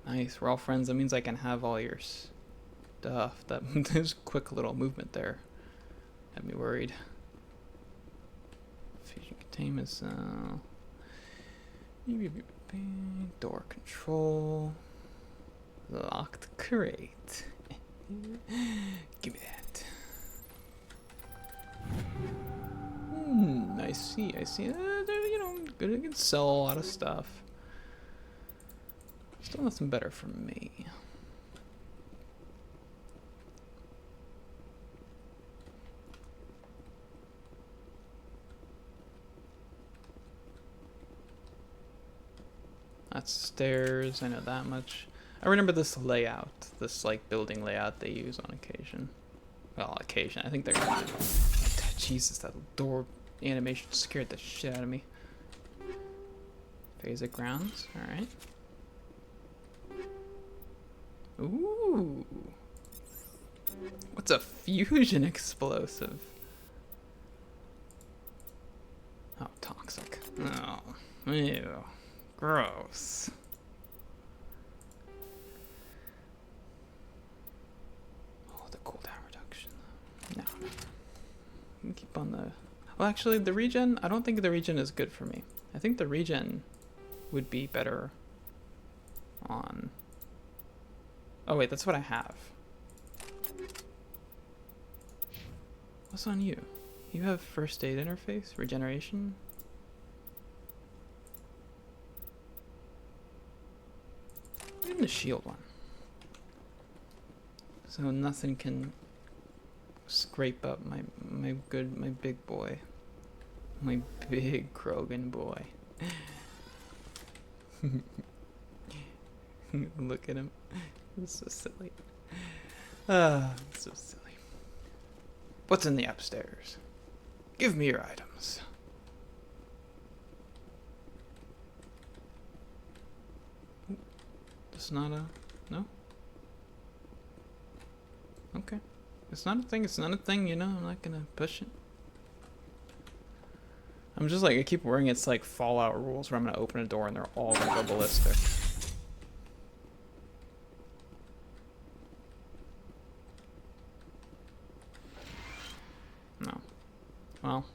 Nice, we're all friends. That means I can have all your stuff. There's a quick little movement there. Had me worried. Fusion containment cell. Door control. Locked crate. Give me that. I see. You know, good. I can sell a lot of stuff. Still nothing better for me. That's stairs. I know that much. I remember this layout, this like building layout they use on occasion. Well, occasion. I think they're. Jesus, that door animation scared the shit out of me. Phasic grounds. All right. Ooh. What's a fusion explosive? Oh, toxic. Oh, ew. Gross. Oh, the cooldown reduction. No. We can keep on the... Well, actually, the regen... I don't think the regen is good for me. I think the regen would be better on... Oh, wait, that's what I have. What's on you? You have first aid interface? Regeneration? Even the shield one. So nothing can scrape up my big boy. My big Krogan boy. Look at him. It's so silly. So silly. What's in the upstairs? Give me your items. It's not a... No? Okay. It's not a thing, you know? I'm not gonna push it. I'm just like, I keep worrying it's like Fallout rules where I'm gonna open a door and they're all gonna go ballistic. No. Well,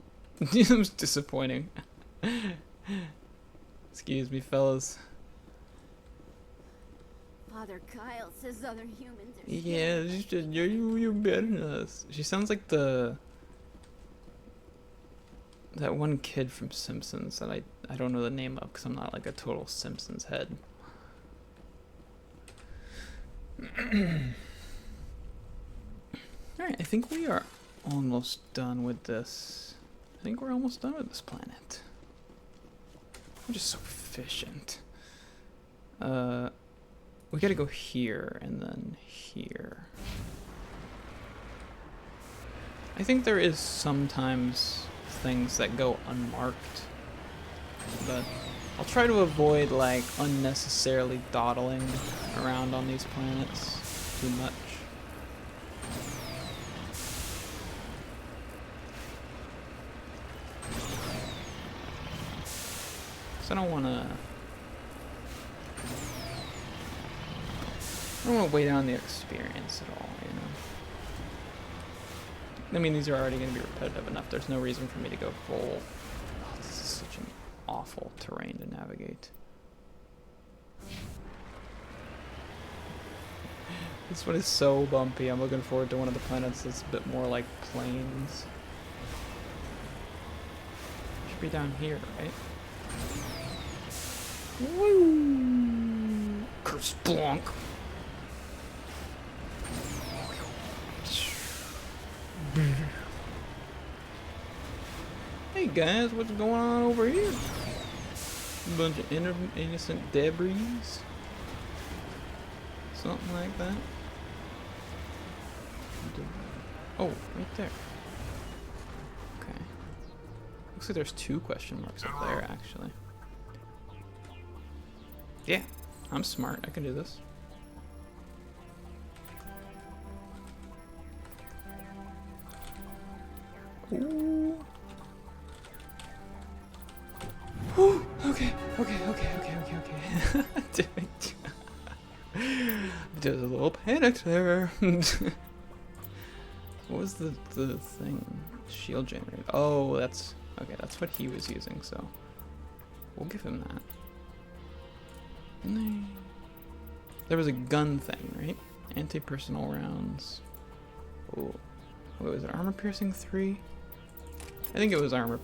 it was disappointing. Excuse me, fellas. Father Kyle says other humans are Yeah, you're better than us. She sounds like that one kid from Simpsons that I don't know the name of because I'm not like a total Simpsons head. Alright, I think we are almost done with this. I think we're almost done with this planet. I'm just so efficient. We gotta go here and then here. I think there is sometimes things that go unmarked, but I'll try to avoid like unnecessarily dawdling around on these planets too much. So I don't want to weigh down the experience at all, you know. I mean, these are already going to be repetitive enough. There's no reason for me to go full. Oh, this is such an awful terrain to navigate. This one is so bumpy. I'm looking forward to one of the planets that's a bit more like plains. Should be down here, right? Woo! Kersplank! Hey guys, what's going on over here? A bunch of innocent debris. Something like that. Oh, right there. Okay. Looks like there's 2 question marks up there, actually. Yeah, I'm smart. I can do this. Ooh. Ooh. Okay. There's a little panic there. What was the thing? Shield generator. Oh, that's okay. That's what he was using. So we'll give him that. There was a gun thing, right? Anti-personnel rounds. Oh, what was it? Armor piercing 3? I think it was armor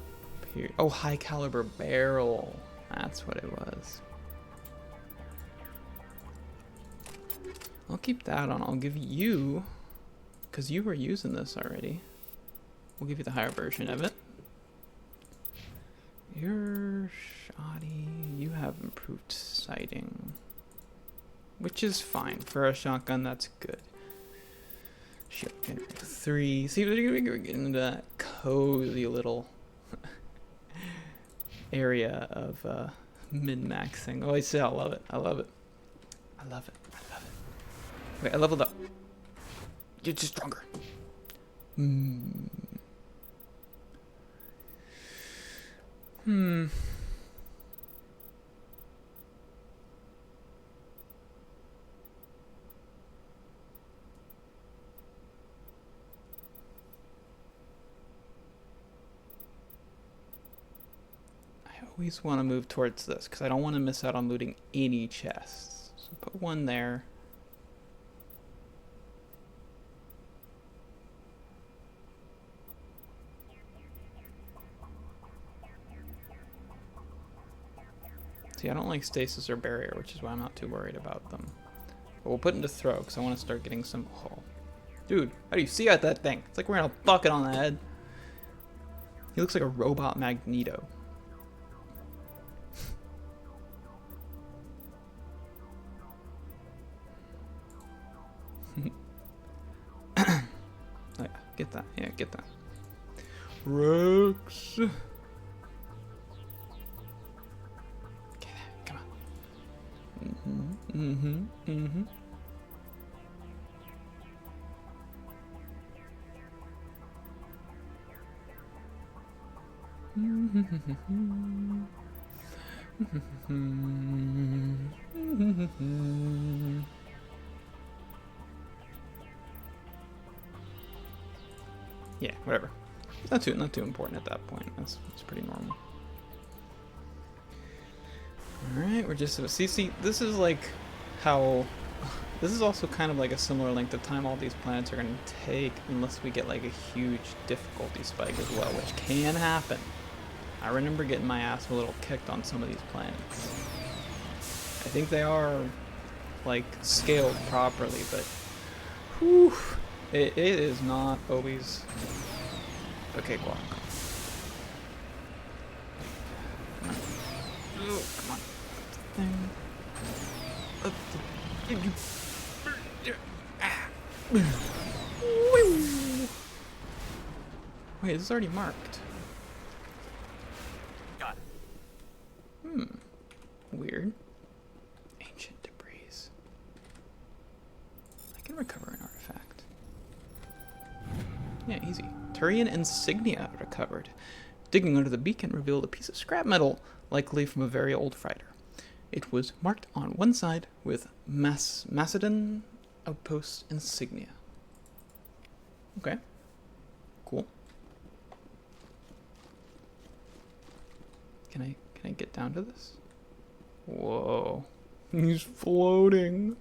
piercing. Oh, high caliber barrel. That's what it was. I'll keep that on. I'll give you, because you were using this already. We'll give you the higher version of it. You're shoddy. You have improved sighting, which is fine for a shotgun. That's good. Shield generator 3. See, we're getting into that cozy little area of min-maxing. Oh, I see. I love it. I love it. I love it. I love it. Wait, I leveled up. You're just stronger. I always want to move towards this because I don't want to miss out on looting any chests. So put one there. See, I don't like stasis or barrier, which is why I'm not too worried about them. But we'll put into throw, because I want to start getting some... Oh. Dude, how do you see at that thing? It's like wearing a bucket on the head. He looks like a robot Magneto. Oh, yeah, get that. Yeah, get that. Rex. Yeah, whatever. It's not too important at that point. That's pretty normal. Alright, we're just... See, this is like how... This is also kind of like a similar length of time all these planets are going to take unless we get like a huge difficulty spike as well, which can happen. I remember getting my ass a little kicked on some of these planets. I think they are like scaled properly, but whew, it is not always... Okay, go on. Oh, come on. Thing. Wait, this is already marked. Got it. Weird. Ancient debris. I can recover an artifact. Yeah, easy. Turian insignia recovered. Digging under the beacon revealed a piece of scrap metal, likely from a very old fighter. It was marked on one side with Macedon Outpost insignia. Okay. Cool. Can I get down to this? Whoa. He's floating.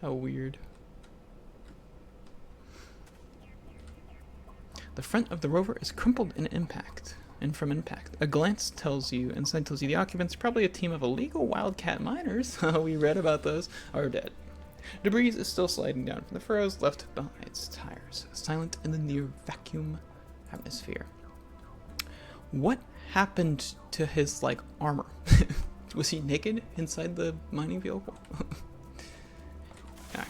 How weird. The front of the rover is crumpled in impact. And from impact, a glance tells you, inside tells you the occupants, probably a team of illegal wildcat miners, we read about those, are dead. Debris is still sliding down from the furrows left behind its tires, silent in the near vacuum atmosphere. What happened to his, like, armor? Was he naked inside the mining vehicle? Yeah.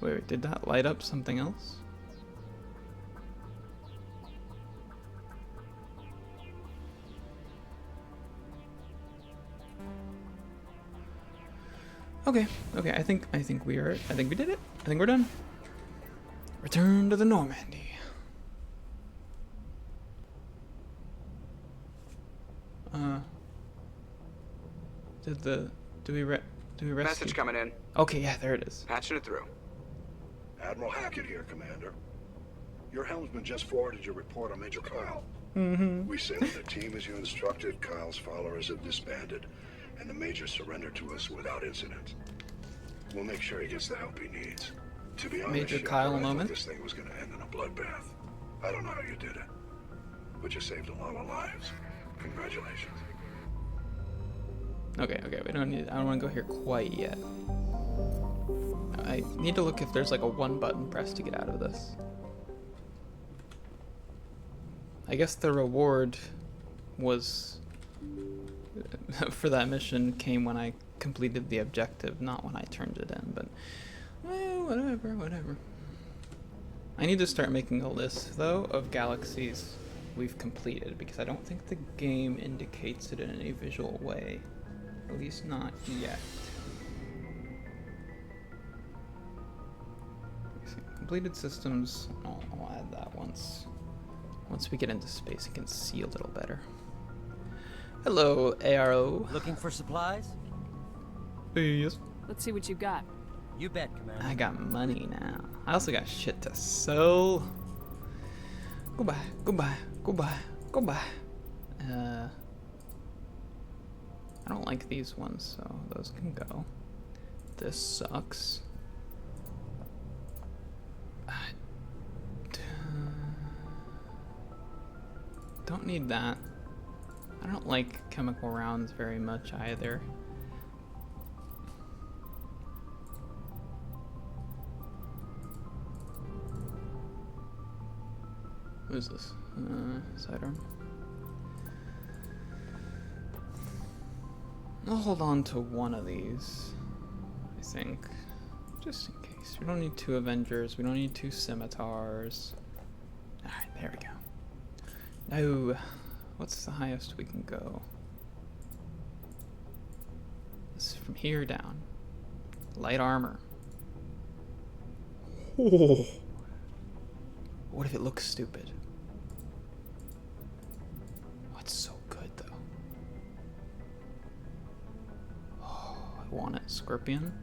Wait, did that light up something else? Okay, I think we did it. I think we're done. Return to the Normandy. Do we rescue? Message coming in. Okay, yeah, there it is. Patching it through. Admiral Hackett here, Commander. Your helmsman just forwarded your report on Major Kyle. Mm-hmm. We say that the team as you instructed, Kyle's followers have disbanded, and the Major surrendered to us without incident. We'll make sure he gets the help he needs. To be honest, Major Kyle I moment. thought this thing was going to end in a bloodbath. I don't know how you did it, but you saved a lot of lives. Congratulations. Okay, I don't want to go here quite yet. I need to look if there's like a one button press to get out of this. I guess the reward was for that mission came when I completed the objective, not when I turned it in, but whatever. I need to start making a list though of galaxies we've completed, because I don't think the game indicates it in any visual way. At least not yet. Completed systems. I'll add that once we get into space and can see a little better. Hello, ARO. Looking for supplies? Yes. Let's see what you got. You bet, Commander. I got money now. I also got shit to sell. Goodbye. I don't like these ones, so those can go. This sucks. Don't need that. I don't like chemical rounds very much either. What is this? Sidearm. I'll hold on to one of these, I think, just in case. We don't need 2 Avengers, we don't need 2 Scimitars. Alright, there we go. Now, what's the highest we can go? This is from here down. Light armor. Oh. What if it looks stupid? What's so good though? Oh, I want it. Scorpion.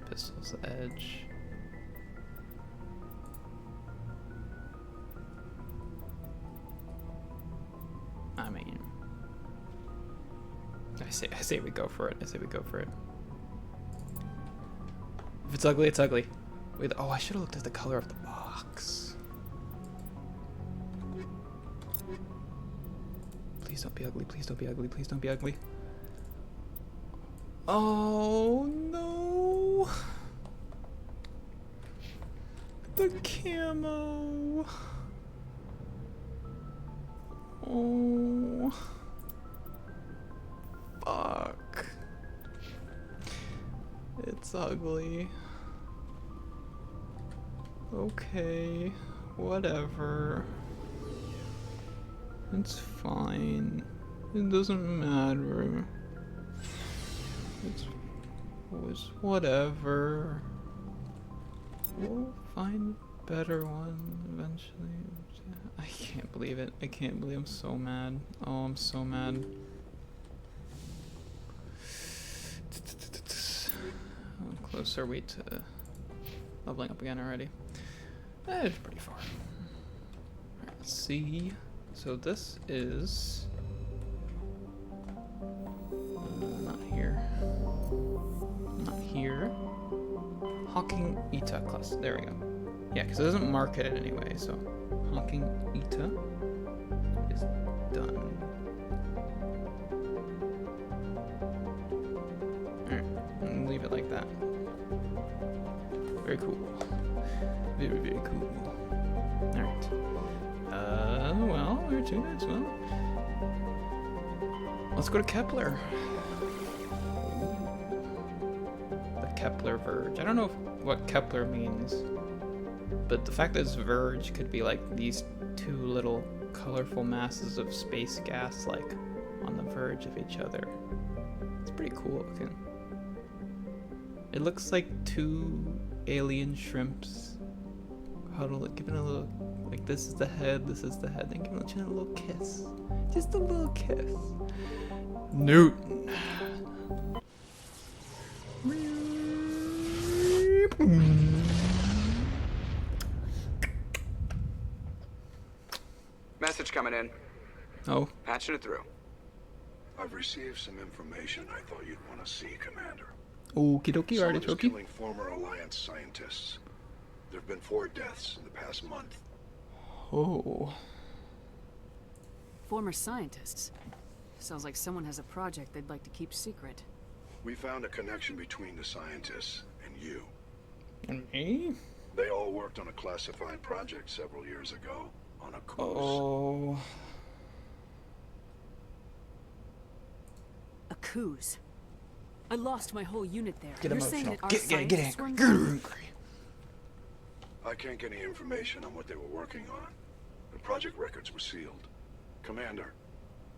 Pistol's edge. I mean, I say we go for it. If it's ugly, it's ugly. Wait, oh, I should have looked at the color of the box. Please don't be ugly. Please don't be ugly. Please don't be ugly. Oh no! The camo. Oh. Fuck. It's ugly. Okay, whatever. It's fine. It doesn't matter. It's whatever. We'll find a better one eventually. I can't believe it. I can't believe I'm so mad. Oh, I'm so mad. How close are we to leveling up again already? It's pretty far. Alright, let's see. So this is not here. Not here. Hawking Ita class. There we go. Yeah, because it doesn't mark it anyway, so Hawking Ita is done. Alright, and leave it like that. Very cool. Very, very cool. Alright. Well, Alright, too nice. Well, let's go to Kepler. The Kepler Verge. I don't know what Kepler means, but the fact that it's Verge could be like these two little colorful masses of space gas, like on the verge of each other. It's pretty cool looking. It looks like two alien shrimps huddled, giving a little, like this is the head, then giving each other a little kiss. Just a little kiss. Newton. Message coming in. Oh. Patching it through. I've received some information I thought you'd want to see, Commander. Okie dokie, Someone is artichoke. killing former Alliance scientists. There have been 4 deaths in the past month. Oh. Former scientists. Sounds like someone has a project they'd like to keep secret. We found a connection between the scientists and you. And me? They all worked on a classified project several years ago on a cruise. Oh. A cruise. I lost my whole unit there. Get You're emotional. saying that our Get scientists angry. were Get involved? angry. I can't get any information on what they were working on. The project records were sealed. Commander,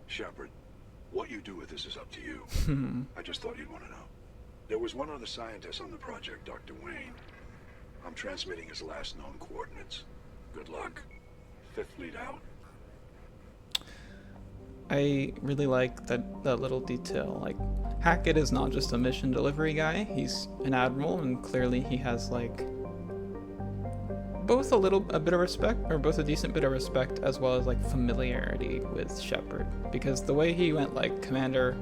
Shepard, what you do with this is up to you. I just thought you'd want to know. There was one other scientist on the project, Dr. Wayne. I'm transmitting his last known coordinates. Good luck. 5th Fleet out. I really like that little detail. Like, Hackett is not just a mission delivery guy, he's an admiral, and clearly he has like both a bit of respect, or both a decent bit of respect, as well as like familiarity with Shepard. Because the way he went like Commander ...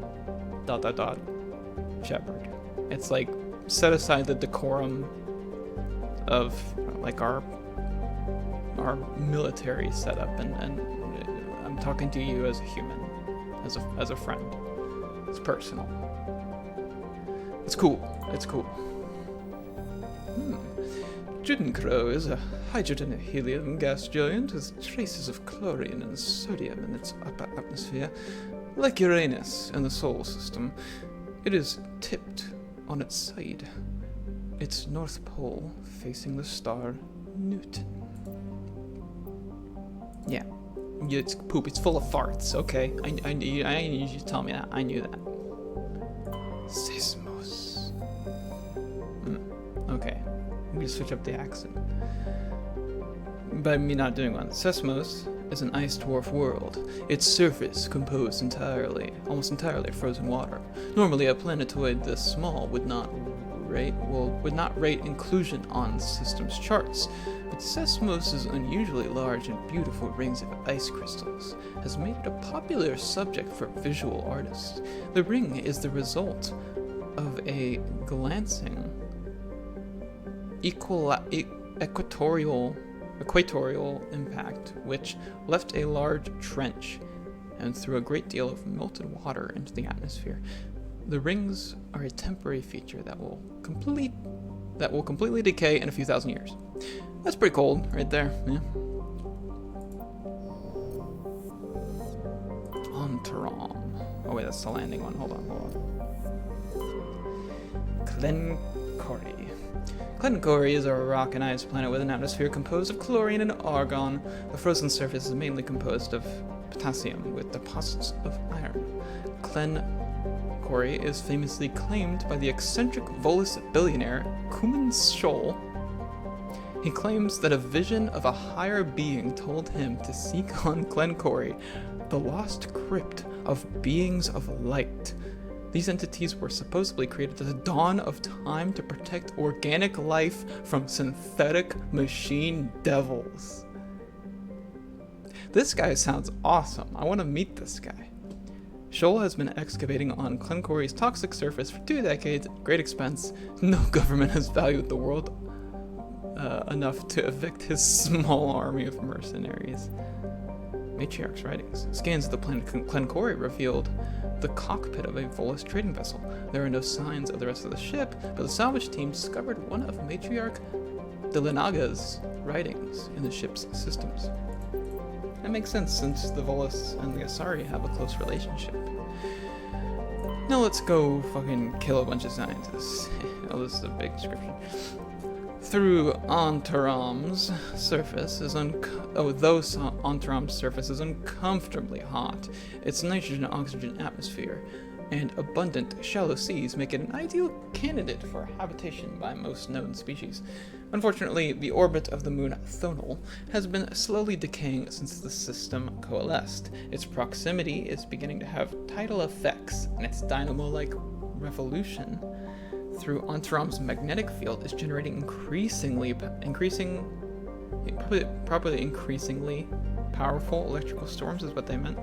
Shepard. It's like set aside the decorum of like our military setup, and I'm talking to you as a human, as a friend. It's personal. It's cool. It's cool. Crow is a hydrogen and helium gas giant with traces of chlorine and sodium in its upper atmosphere. Like Uranus in the Solar System, it is tipped on its side, its north pole facing the star Newton. Yeah, it's poop. It's full of farts. Okay, I knew you to tell me that. I knew that. Seismos. Okay, we switch up the accent. By me not doing one. Seismos is an ice dwarf world. Its surface composed almost entirely of frozen water. Normally, a planetoid this small would not rate inclusion on the system's charts, but Seismos' unusually large and beautiful rings of ice crystals has made it a popular subject for visual artists. The ring is the result of a glancing equatorial impact which left a large trench and threw a great deal of melted water into the atmosphere. The rings are a temporary feature that will completely decay in a few thousand years. That's pretty cold right there. Yeah. Antaron. Oh wait, that's the landing one. Hold on. Glencory. Glencory is a rock and ice planet with an atmosphere composed of chlorine and argon. The frozen surface is mainly composed of potassium with deposits of iron. Glencory is famously claimed by the eccentric Volus billionaire Kuman Scholl. He claims that a vision of a higher being told him to seek on Glencory, the lost crypt of beings of light. These entities were supposedly created at the dawn of time to protect organic life from synthetic machine devils. This guy sounds awesome. I want to meet this guy. Scholl has been excavating on Glencory's toxic surface for 2 decades at great expense. No government has valued the world enough to evict his small army of mercenaries. Matriarch's writings. Scans of the planet Glencory revealed the cockpit of a Volus trading vessel. There are no signs of the rest of the ship, but the salvage team discovered one of Matriarch Delenaga's writings in the ship's systems. That makes sense since the Volus and the Asari have a close relationship. Now let's go fucking kill a bunch of scientists. Oh, this is a big description. Through Antaram's surface is those Antaram's surface is uncomfortably hot. Its nitrogen and oxygen atmosphere and abundant shallow seas make it an ideal candidate for habitation by most known species. Unfortunately, the orbit of the moon Thonal has been slowly decaying since the system coalesced. Its proximity is beginning to have tidal effects, and its dynamo-like revolution through Antaram's magnetic field is generating increasingly powerful electrical storms is what they meant.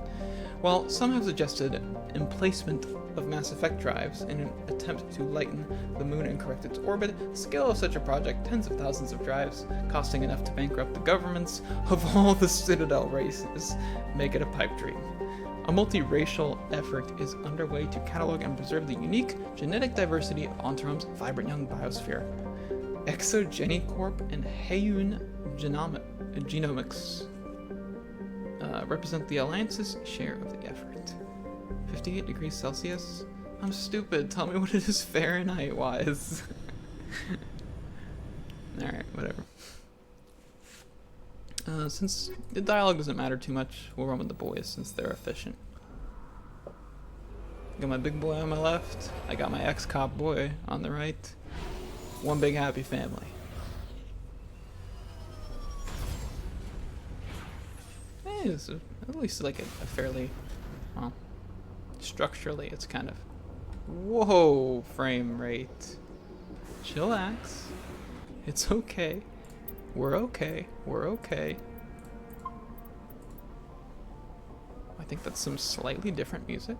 While some have suggested emplacement of Mass Effect drives in an attempt to lighten the moon and correct its orbit, the scale of such a project, tens of thousands of drives, costing enough to bankrupt the governments of all the Citadel races, make it a pipe dream. A multiracial effort is underway to catalog and preserve the unique genetic diversity of Antaram's vibrant young biosphere. ExogeniCorp and Heiyun Genomics represent the Alliance's share of the effort. 58 degrees Celsius? I'm stupid. Tell me what it is Fahrenheit-wise. Alright, whatever. Since the dialogue doesn't matter too much, we'll run with the boys since they're efficient. Got my big boy on my left. I got my ex-cop boy on the right. One big happy family. It's at least like a fairly, well, structurally it's kind of, whoa, frame rate. Chillax. It's okay. We're okay. We're okay. I think that's some slightly different music.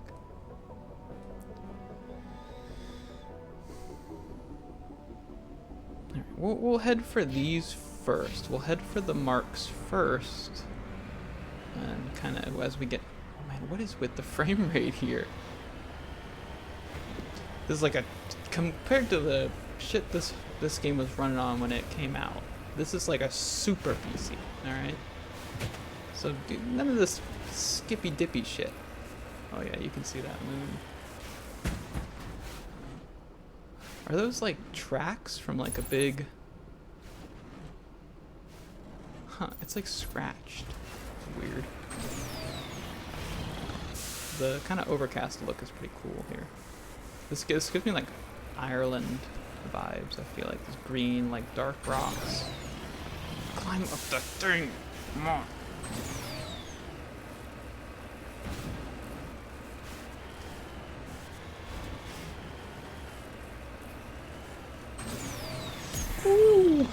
Alright, we'll head for these first. We'll head for the marks first. And kind of as we get... Oh man, what is with the frame rate here? This is like a... Compared to the shit this game was running on when it came out, this is like a super PC, alright? So dude, none of this skippy dippy shit. Oh yeah, you can see that moon. Are those like tracks from like a big... Huh, it's like scratched. Weird. The kind of overcast look is pretty cool here. This gives me like Ireland vibes. I feel like this green, like dark rocks. Climb up the thing. Come on. Ooh.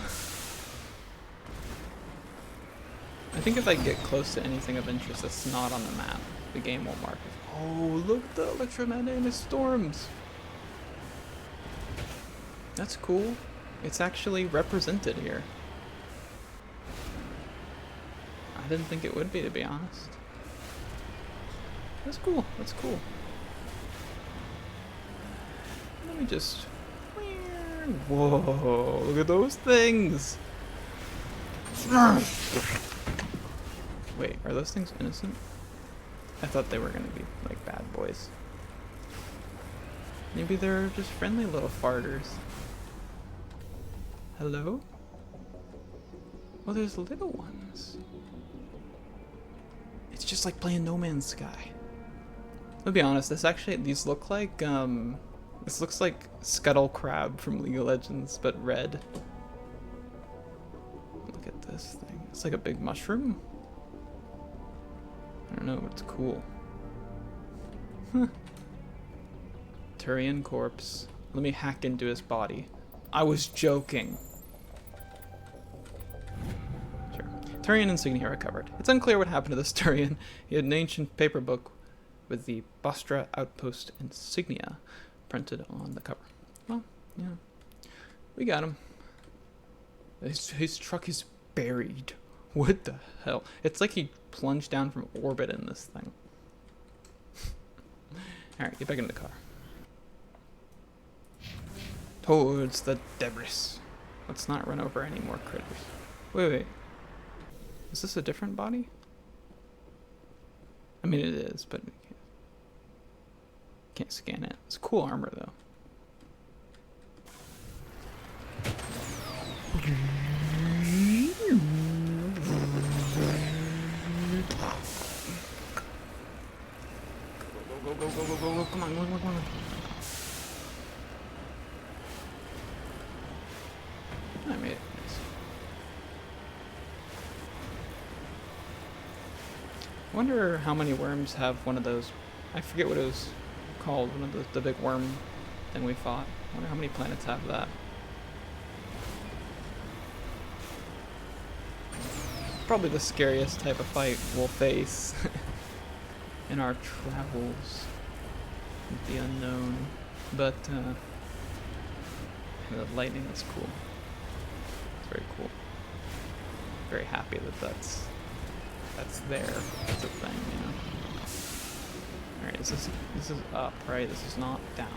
I think if I get close to anything of interest that's not on the map, the game will mark it. Oh, look at the electromagnetic storms! That's cool. It's actually represented here. I didn't think it would be, to be honest. That's cool. That's cool. Let me just... Whoa, look at those things! Wait, are those things innocent? I thought they were gonna be like bad boys. Maybe they're just friendly little farters. Hello? Oh, there's little ones. It's just like playing No Man's Sky. I'll be honest, these look like, this looks like Scuttle Crab from League of Legends, but red. Look at this thing. It's like a big mushroom. I don't know, but it's cool. Turian corpse. Let me hack into his body. I was joking. Sure. Turian insignia recovered. It's unclear what happened to this Turian. He had an ancient paper book with the Bostra Outpost insignia printed on the cover. Well, yeah. We got him. His truck is buried. What the hell? It's like he plunged down from orbit in this thing. Alright, get back in the car. Towards the debris. Let's not run over any more critters. Wait. Is this a different body? mean, it is, but can't scan it. It's cool armor, though. Go, come on, come on. I made it. Nice. I wonder how many worms have one of those. I forget what it was called. One of the big worm thing we fought. I wonder how many planets have that. Probably the scariest type of fight we'll face in our travels with the unknown. But the lightning is cool. It's very cool. Very happy that that's there. It's a thing, you know. Alright, this is up, right? This is not down.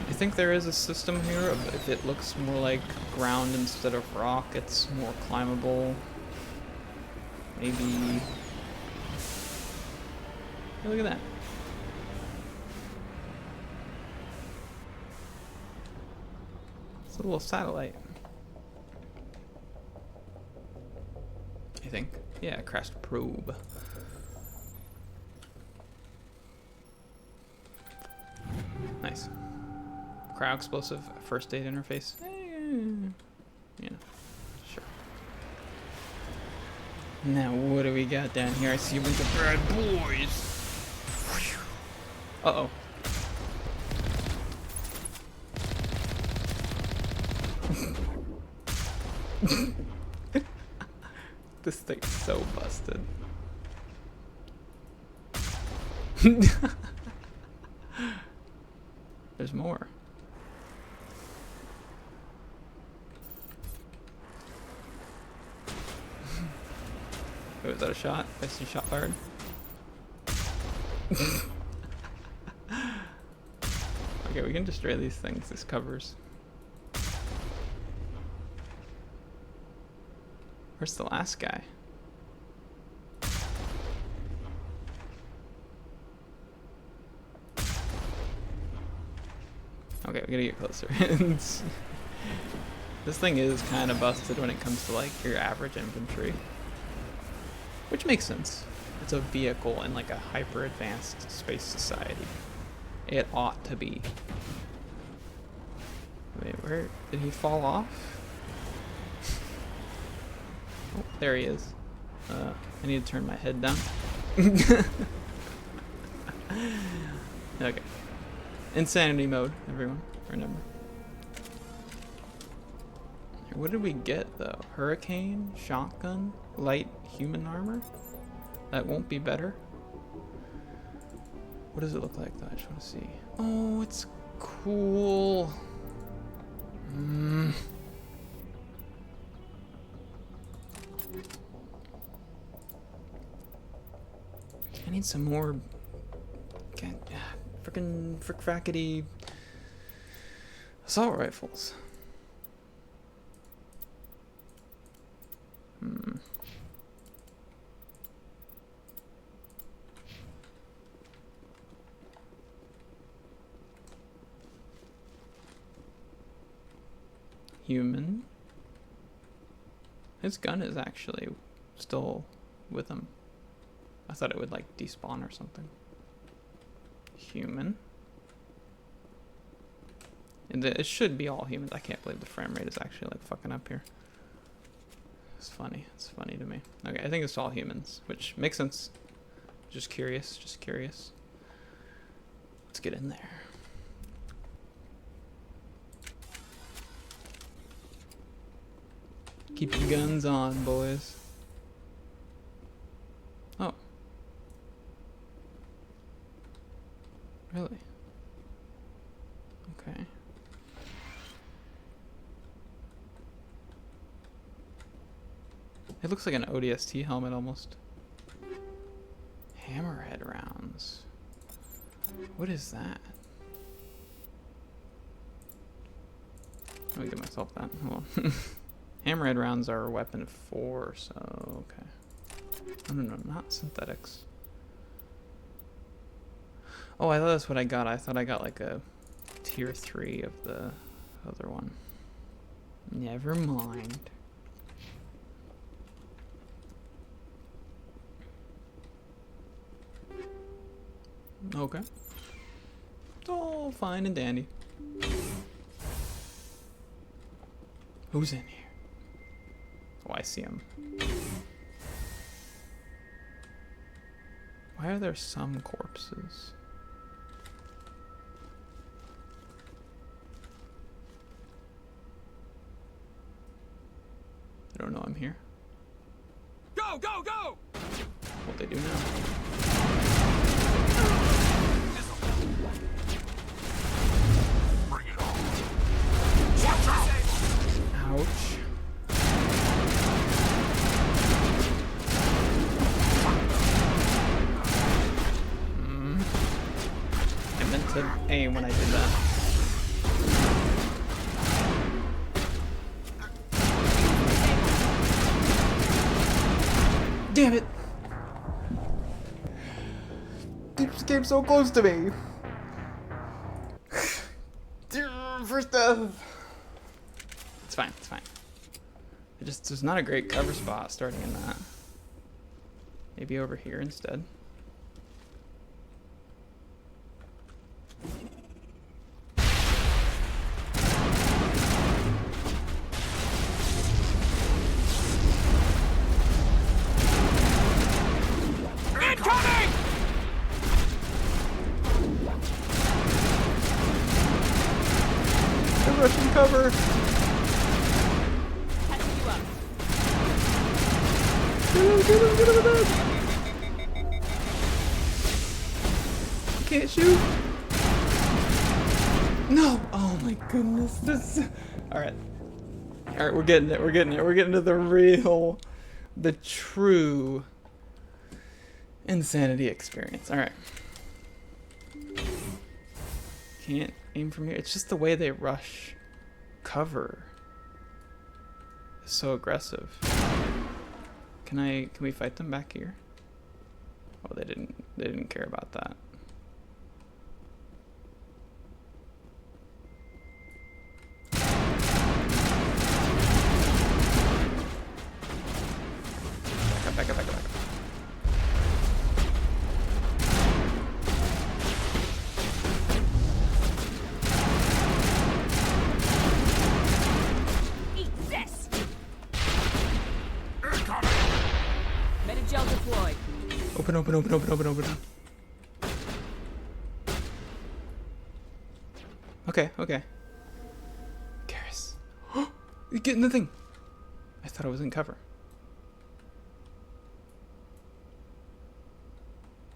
I think there is a system here of if it looks more like ground instead of rock, it's more climbable. Maybe. Hey, look at that. It's a little satellite. I think. Yeah, crashed probe. Nice. Cryo explosive first aid interface. Yeah, sure. Now what do we got down here? I see a bunch of bad boys. Uh-oh. This thing's so busted. There's more. Wait, was that a shot? I see shot fired. Okay, we can destroy these things. This covers. Where's the last guy? Okay, we gotta get closer. This thing is kind of busted when it comes to like your average infantry. Which makes sense. It's a vehicle in like a hyper advanced space society. It ought to be. Wait, where did he fall off? Oh, there he is. I need to turn my head down. Okay. Insanity mode, everyone. Remember. What did we get though? Hurricane, shotgun, light human armor? That won't be better. What does it look like though? I just want to see. Oh, it's cool. I need some more frickin' frick-frackety assault rifles. Human. His gun is actually still with him. I thought it would like despawn or something. Human. And it should be all humans. I can't believe the frame rate is actually like fucking up here. It's funny. It's funny to me. Okay, I think it's all humans, which makes sense. Just curious. Just curious. Let's get in there. Keep your guns on, boys. Oh. Really? Okay. It looks like an ODST helmet almost. Hammerhead rounds. What is that? Let me get myself that. Hold on. Hammerhead rounds are weapon 4, so okay. Oh, no, not synthetics. Oh, I thought that's what I got. I thought I got like a tier 3 of the other one. Never mind. Okay. It's all fine and dandy. Who's in here? Oh, I see him. Why are there some corpses? I don't know I'm here. Go, go, go! What they do now. Bring it on. Ouch. I meant to aim when I did that. Damn it! This game's so close to me. First death. It's fine. It's fine. There's not a great cover spot starting in that. Maybe over here instead. Russian cover. Get him with that. You can't shoot. No. Oh my goodness. This. All right. All right. We're getting it. We're getting it. We're getting to the real, the true insanity experience. All right. Can't aim from here. It's just the way they rush cover. It's so aggressive. Can we fight them back here? Oh, they didn't care about that. Back up. Metagel deployed. Open. Okay. Garrus. You getting the thing? I thought I was in cover.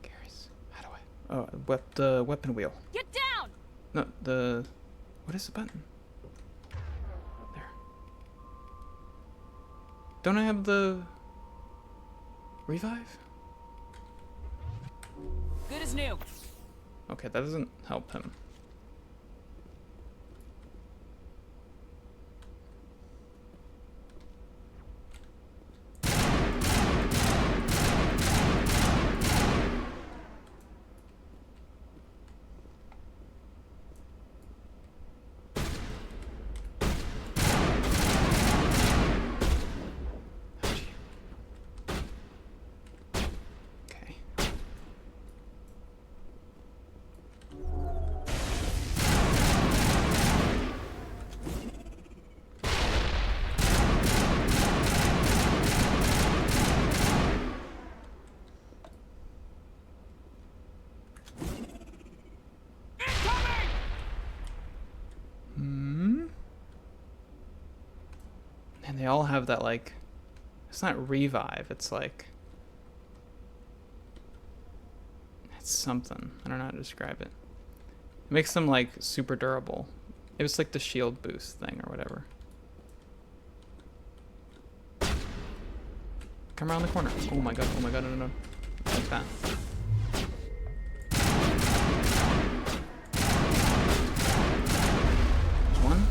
Garrus, how do I? Oh, the weapon wheel. Get down! No, what is the button? There. Don't I have the revive? Good as new. Okay, that doesn't help him. And they all have that, like, it's not revive, it's like, it's something. I don't know how to describe it. It makes them, like, super durable. It was like the shield boost thing or whatever. Come around the corner. Oh my god, no. Like that. There's one.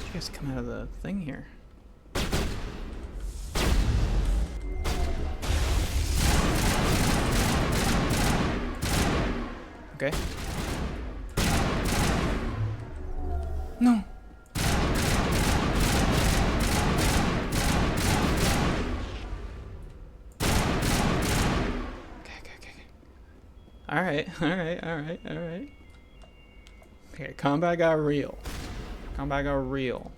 You guys come out of the thing here. Okay. No. Okay. Alright. Okay, combat got real. Combat got real.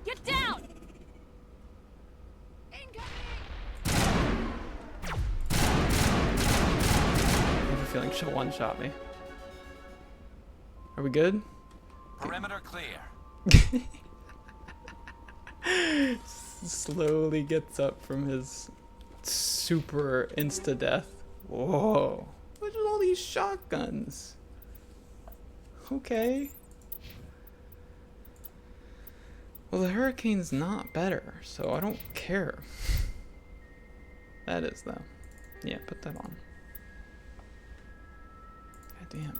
Get down! I have a feeling she'll one-shot me. Are we good? Perimeter clear. Slowly gets up from his super insta-death. Whoa. Look at all these shotguns. Okay. Well, the Hurricane's not better, so I don't care. That is, though. Yeah, put that on. God damn.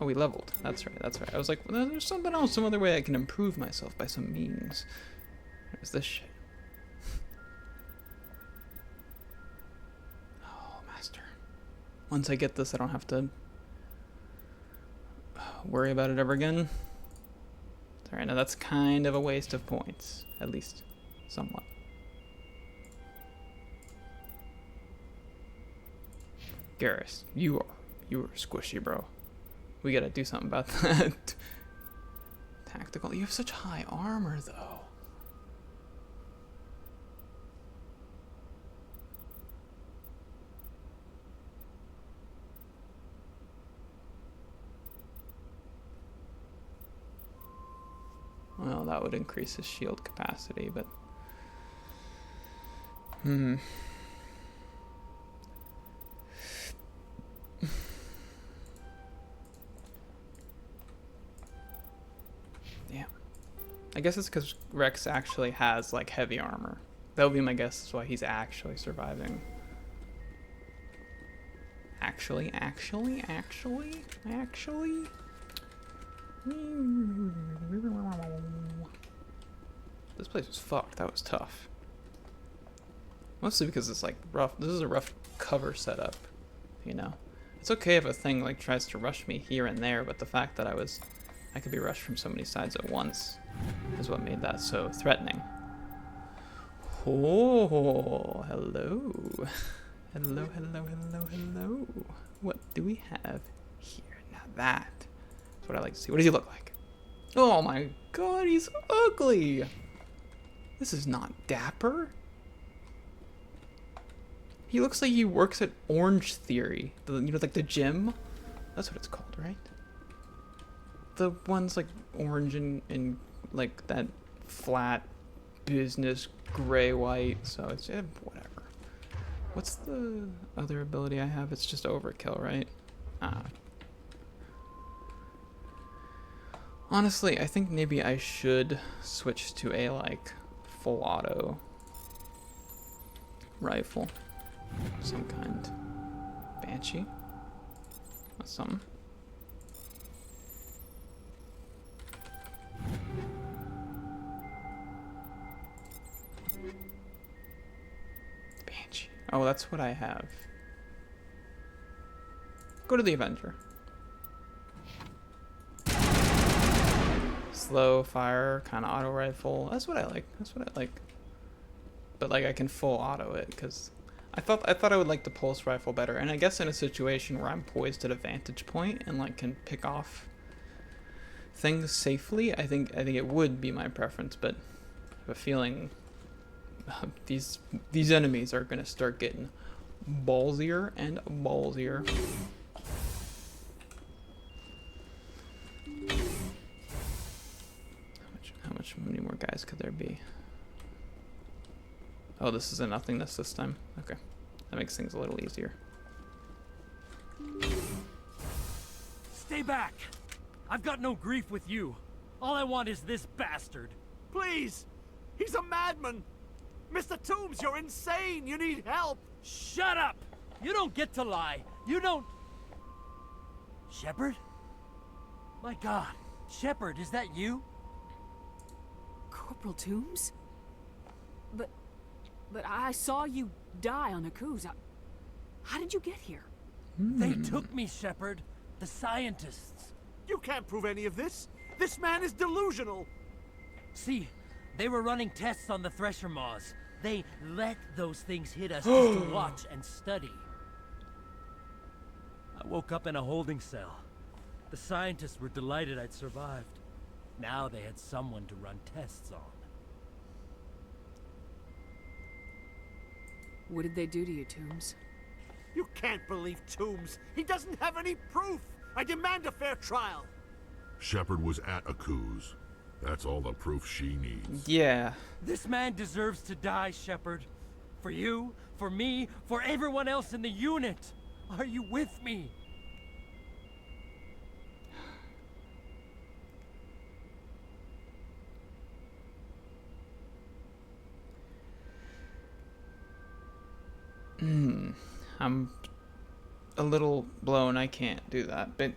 Oh, we leveled. That's right, that's right. I was like, well, there's something else, some other way I can improve myself by some means. There's this shit. Oh, master. Once I get this, I don't have to worry about it ever again. Alright, now that's kind of a waste of points. At least, somewhat. Garrus, you are squishy, bro. We gotta do something about that. Tactical. You have such high armor, though. Well, that would increase his shield capacity, but... Yeah. I guess it's because Rex actually has, like, heavy armor. That would be my guess, is why he's actually surviving. Actually? This place was fucked. That was tough. Mostly because it's, like, rough. This is a rough cover setup, you know? It's okay if a thing, like, tries to rush me here and there, but the fact that I could be rushed from so many sides at once is what made that so threatening. Oh, hello. Hello. What do we have here? Now that's what I like to see. What does he look like? Oh my god, he's ugly. This is not dapper. He looks like he works at Orange Theory. You know, like the gym? That's what it's called, right? The ones like orange and like that flat business gray-white. So it's whatever. What's the other ability I have? It's just overkill, right? Honestly, I think maybe I should switch to a like full auto rifle of some kind. Banshee. That's something. Banshee. Oh, that's what I have. Go to the Avenger. Slow fire, kind of auto rifle. That's what I like. But like I can full auto it because I thought I would like the pulse rifle better. And I guess in a situation where I'm poised at a vantage point and like can pick off things safely, I think it would be my preference. But I have a feeling these enemies are gonna start getting ballsier and ballsier. How many more guys could there be? Oh, this is a nothingness this time. Okay, that makes things a little easier. Stay back! I've got no grief with you. All I want is this bastard. Please! He's a madman! Mr. Toombs, you're insane! You need help! Shut up! You don't get to lie. You don't... Shepard? My God. Shepard, is that you? Corporal Toombs? But I saw you die on Akuz. How did you get here? They took me, Shepard. The scientists. You can't prove any of this. This man is delusional. See, they were running tests on the Thresher Maws. They let those things hit us just to watch and study. I woke up in a holding cell. The scientists were delighted I'd survived. Now they had someone to run tests on. What did they do to you, Toombs? You can't believe Toombs. He doesn't have any proof. I demand a fair trial. Shepard was at Akuz. That's all the proof she needs. Yeah. This man deserves to die, Shepard. For you, for me, for everyone else in the unit. Are you with me? I'm a little blown. I can't do that, but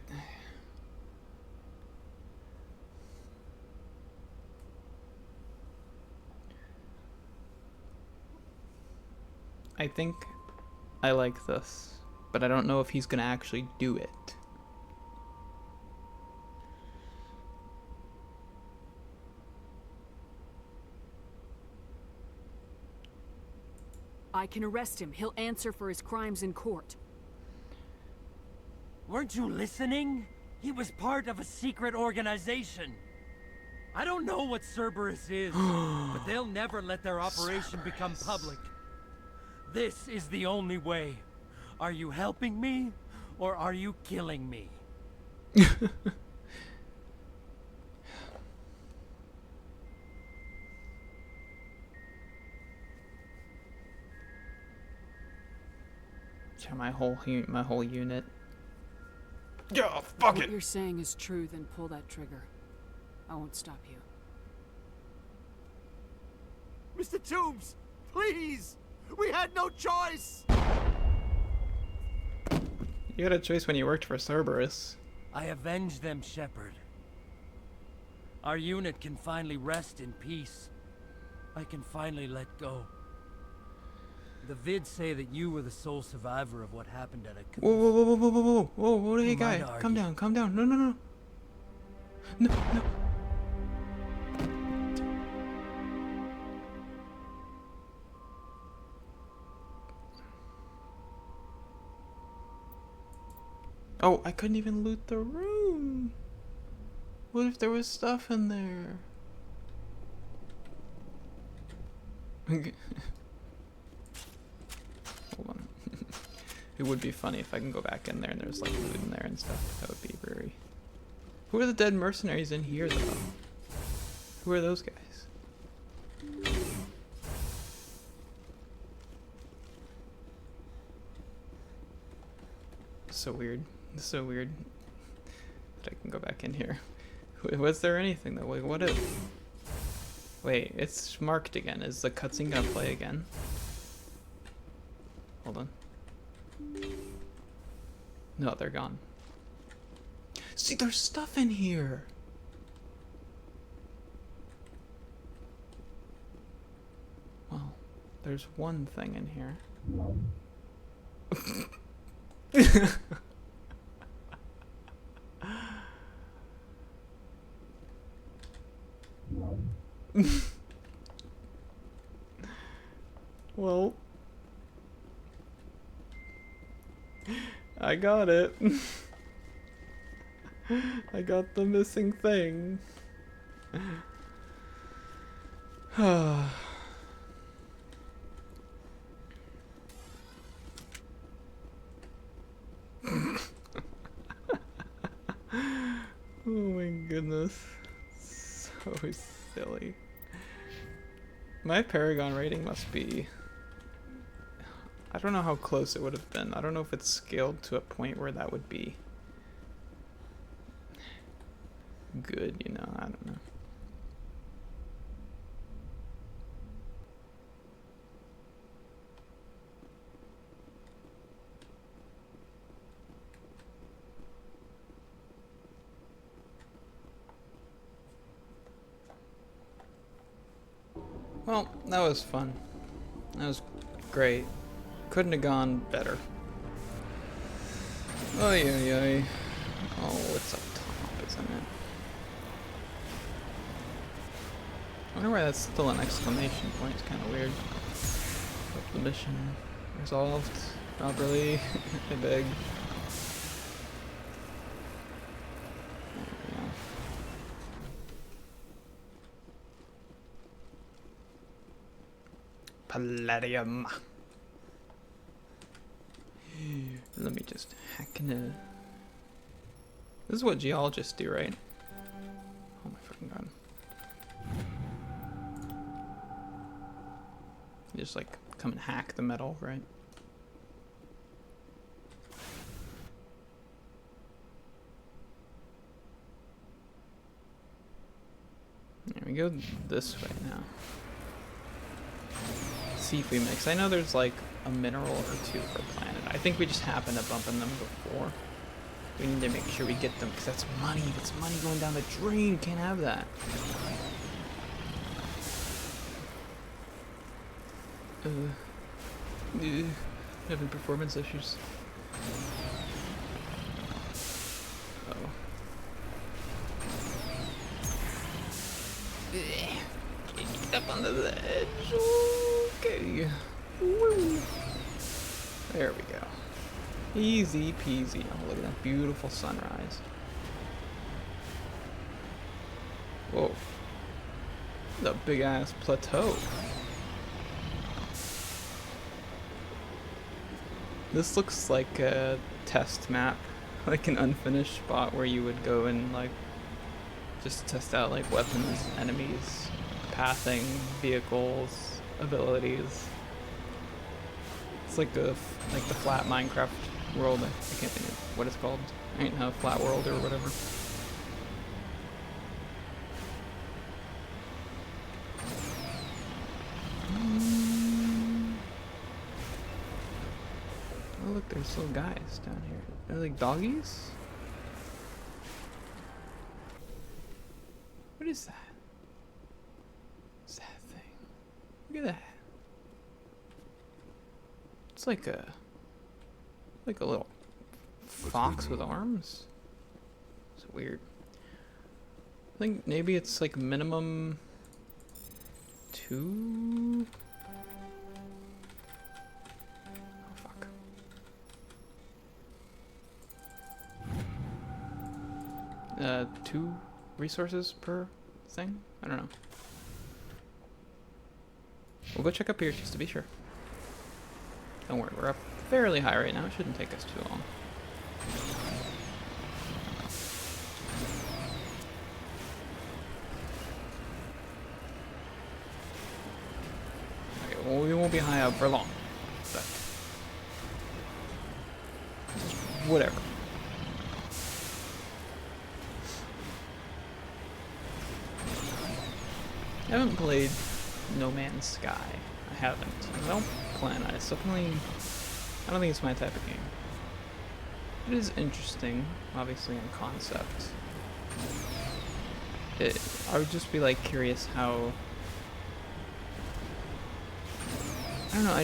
I think I like this, but I don't know if he's gonna actually do it. I can arrest him. He'll answer for his crimes in court. Weren't you listening? He was part of a secret organization. I don't know what Cerberus is, but they'll never let their operation become public. This is the only way. Are you helping me, or are you killing me? My whole unit. Yeah, fuck What it. you're saying is true, then pull that trigger. I won't stop you. Mr. Toombs, please! We had no choice! You had a choice when you worked for Cerberus. I avenged them, Shepard. Our unit can finally rest in peace. I can finally let go. The vids say that you were the sole survivor of what happened at Akuz. Whoa, whoa, whoa, whoa, whoa, whoa, whoa, whoa, hey guy, calm down, calm down. No, no, no. No, no. Oh, I couldn't even loot the room. What if there was stuff in there? Hold on. It would be funny if I can go back in there and there's like loot in there and stuff. That would be very... Who are the dead mercenaries in here though? Who are those guys? So weird. So weird that I can go back in here. Was there anything though? Wait, what if... Wait, it's marked again. Is the cutscene gonna play again? Hold on. No, they're gone. See, there's stuff in here! Well, there's one thing in here. Well, I got it. I got the missing thing. Oh my goodness. So silly. My Paragon rating must be... I don't know how close it would have been. I don't know if it's scaled to a point where that would be good, you know, I don't know. Well, that was fun. That was great. Couldn't have gone better. Oy, oy, oy. Oh, it's up top, isn't it? I wonder why that's still an exclamation point. It's kind of weird. Hope the mission resolved properly. I beg. Palladium. Let me just hack into. This is what geologists do, right? Oh my fucking god. You just like come and hack the metal, right? There we go this way now. See if we mix. I know there's like a mineral or two per planet. I think we just happened to bump in them before. We need to make sure we get them because that's money. That's money going down the drain. Can't have that. Having performance issues. Oh. Get up on the edge. Okay. Woo. There we go. Easy peasy. Oh, look at that beautiful sunrise. Whoa. The big ass plateau. This looks like a test map, like an unfinished spot where you would go and like just test out like weapons, enemies, pathing, vehicles, abilities. It's like the flat Minecraft world. I can't think of what it's called. Ain't no flat world or whatever. Oh look, there's little guys down here. They're like doggies? What is that? What's that thing? Look at that. It's like a little fox with arms. It's weird. I think maybe it's like minimum 2. Oh fuck. Two resources per thing? I don't know. We'll go check up here just to be sure. Don't worry, we're up fairly high right now. It shouldn't take us too long. Okay, well, we won't be high up for long, but whatever. I haven't played No Man's Sky. I haven't. I don't plan on it. It's definitely, I don't think it's my type of game. It is interesting, obviously, in concept. I would just be like curious how. I don't know.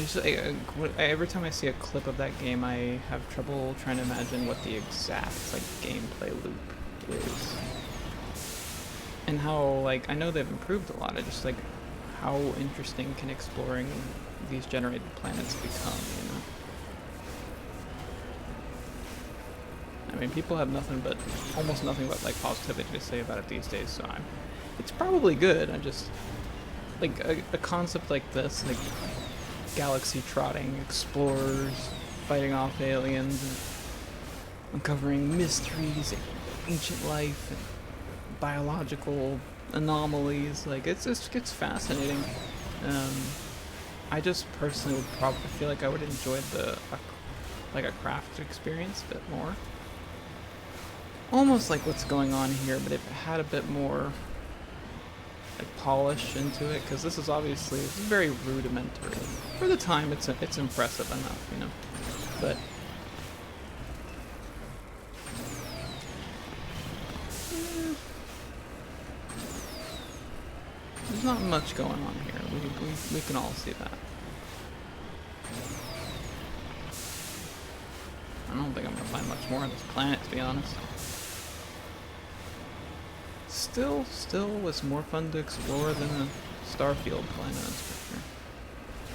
Every time I see a clip of that game, I have trouble trying to imagine what the exact like gameplay loop is. And how, like, I know they've improved a lot. I just, like, how interesting can exploring these generated planets become, you know? I mean, people have almost nothing but, like, positivity to say about it these days, so it's probably good. I just, like, a concept like this, like, galaxy trotting, explorers, fighting off aliens, and uncovering mysteries, ancient life, and biological anomalies, like it's fascinating. I just personally would probably feel like I would enjoy like a craft experience a bit more. almost like what's going on here, but if it had a bit more like polish into it, because this is obviously very rudimentary. For the time, it's impressive enough, you know. But there's not much going on here. We can all see that. I don't think I'm gonna find much more on this planet, to be honest. Still was more fun to explore than a Starfield planet, that's for sure.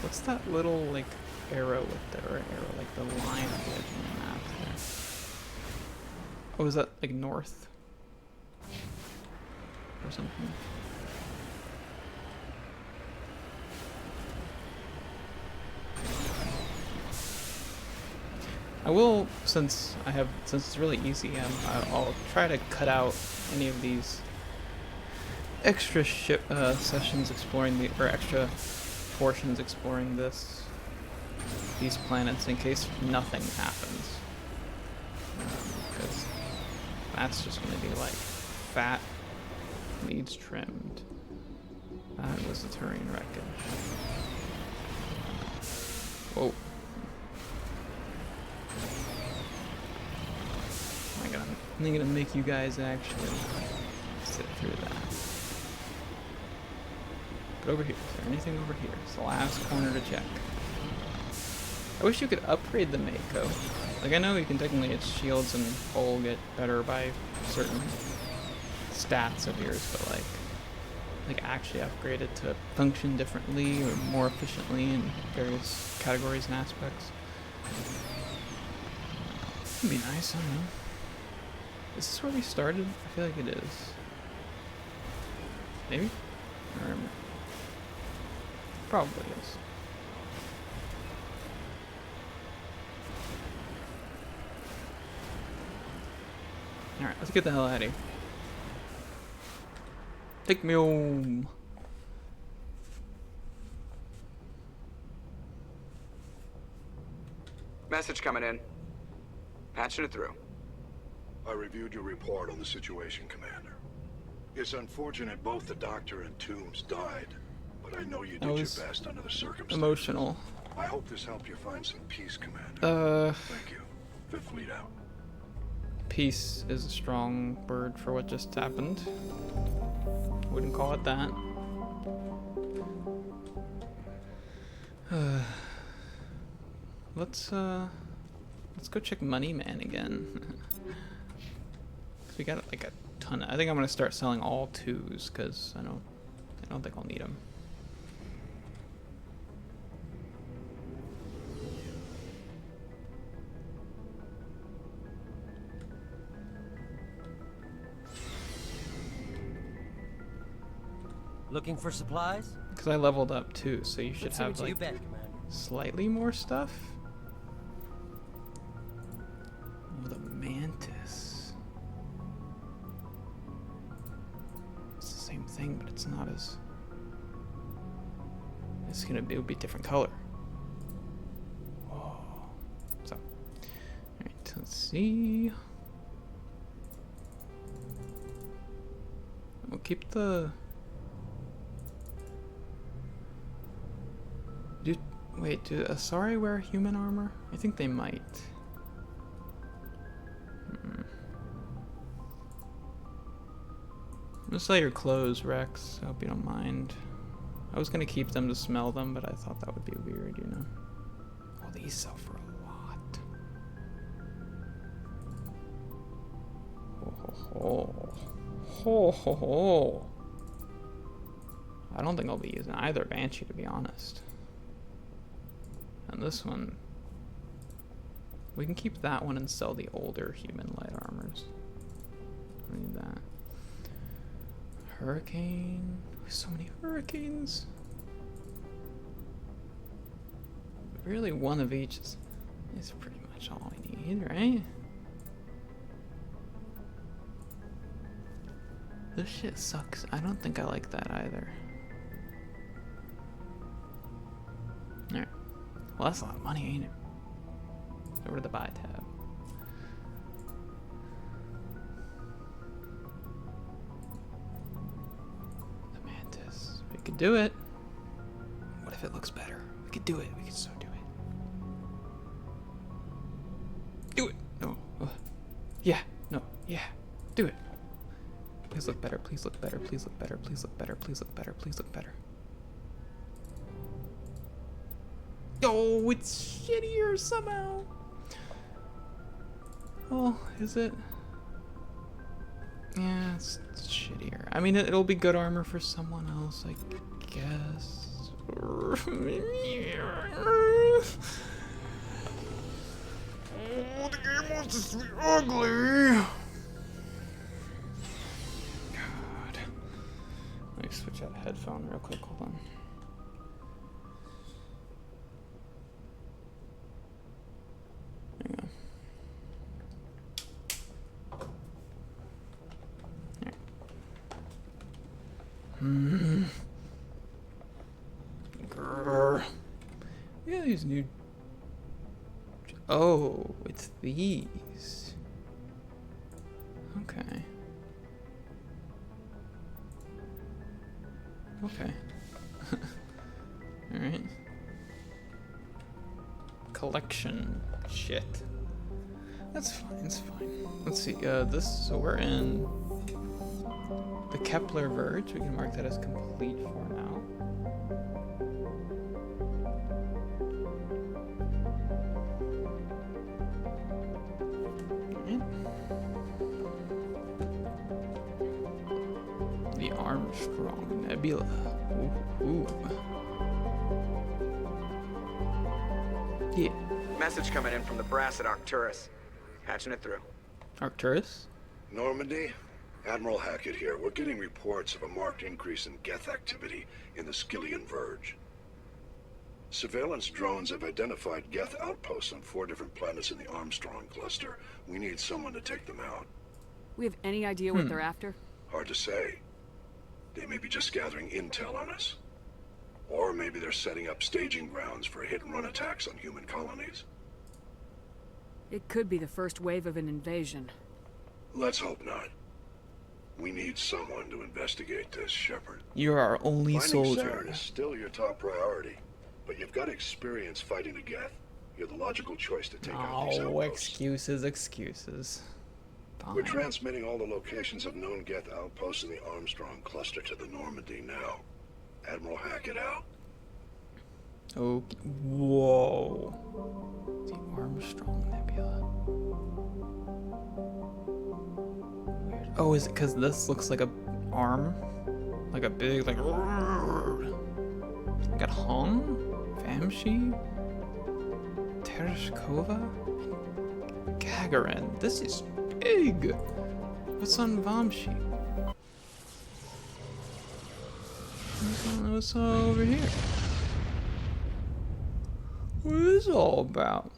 What's that little, like, arrow with the, or arrow, like the line at the edge of the map there? Oh, is that, like, north? Or something? I will, since it's really easy, I'll try to cut out any of these extra ship sessions exploring or extra portions exploring these planets in case nothing happens, because that's just going to be like fat needs trimmed. That was the Turian wreckage. Whoa. Oh my god, I'm gonna make you guys actually sit through that. But over here, is there anything over here? It's the last corner to check. I wish you could upgrade the Mako. Like, I know you can technically, its shields and hull get better by certain stats of yours, but like actually upgrade it to function differently or more efficiently in various categories and aspects. It'd be nice, I don't know. Is this where we started? I feel like it is. Maybe? I don't remember. Probably is. Alright, let's get the hell out of here. Take me home. Message coming in. Patching it through. I reviewed your report on the situation, Commander. It's unfortunate both the Doctor and Toombs died, but I know you did your best under the circumstances. Emotional. I hope this helped you find some peace, Commander. Thank you. Fifth Fleet out. Peace is a strong word for what just happened. Wouldn't call it that. Let's go check Money Man again. Cause we got like a ton. I think I'm gonna start selling all 2s because I don't think I'll need them. Looking for supplies? Because I leveled up too, so you should Let's see have what you like bet, Commander. slightly more stuff. Oh, the Mantis. It's the same thing, but it's not as. It's gonna be, it'll be a different color. Whoa. So, alright, let's see. We'll keep the. Wait, do Asari wear human armor? I think they might. I'm gonna sell your clothes, Rex. I hope you don't mind. I was gonna keep them to smell them, but I thought that would be weird, you know. Oh, these sell for a lot. Ho ho ho. Ho ho ho. I don't think I'll be using either Banshee, to be honest. And this one, we can keep that one and sell the older human light armors. I need that. Hurricane. So many hurricanes. Really, one of each is pretty much all we need, right? This shit sucks. I don't think I like that either. Alright. Well, that's a lot of money, ain't it? Over to the buy tab. could do it. What if it looks better? We could do it. We could so do it. Do it. No. Yeah. No. Yeah. Do it. Please look better. Please look better. Please look better. Please look better. Please look better. Please look better. Oh, it's shittier somehow. Oh, is it? Yeah, it's shittier. I mean, it'll be good armor for someone else, I guess. Oh, the game wants us to be ugly. God. Let me switch out a headphone real quick. Hold on. Hang on. Grrr. Yeah, these new. Oh, it's these. Okay. Okay. Alright. Collection shit. That's fine, it's fine. Let's see, so we're in the Kepler Verge. We can mark that as complete for now. Alright. The Armstrong Nebula. Ooh. Yeah. Message coming in from the brass at Arcturus. Patching it through. Arcturus? Normandy? Admiral Hackett here. We're getting reports of a marked increase in Geth activity in the Skillian Verge. Surveillance drones have identified Geth outposts on 4 different planets in the Armstrong cluster. We need someone to take them out. We have any idea what they're after? Hard to say. They may be just gathering intel on us. Or maybe they're setting up staging grounds for hit-and-run attacks on human colonies. It could be the first wave of an invasion. Let's hope not. We need someone to investigate this, Shepard. You're our only soldier. Finding Saren is still your top priority, but you've got experience fighting the Geth. You're the logical choice to take out these outposts. Excuses. Fine. We're transmitting all the locations of known Geth outposts in the Armstrong cluster to the Normandy now. Admiral Hackett out. Okay. Whoa. The Armstrong Nebula. Weird. Oh, is it because this looks like a arm? Like a big, like... Got Hong? Vamshi? Tereshkova? Gagarin. This is big! What's on Vamshi? What's over here? What is this all about?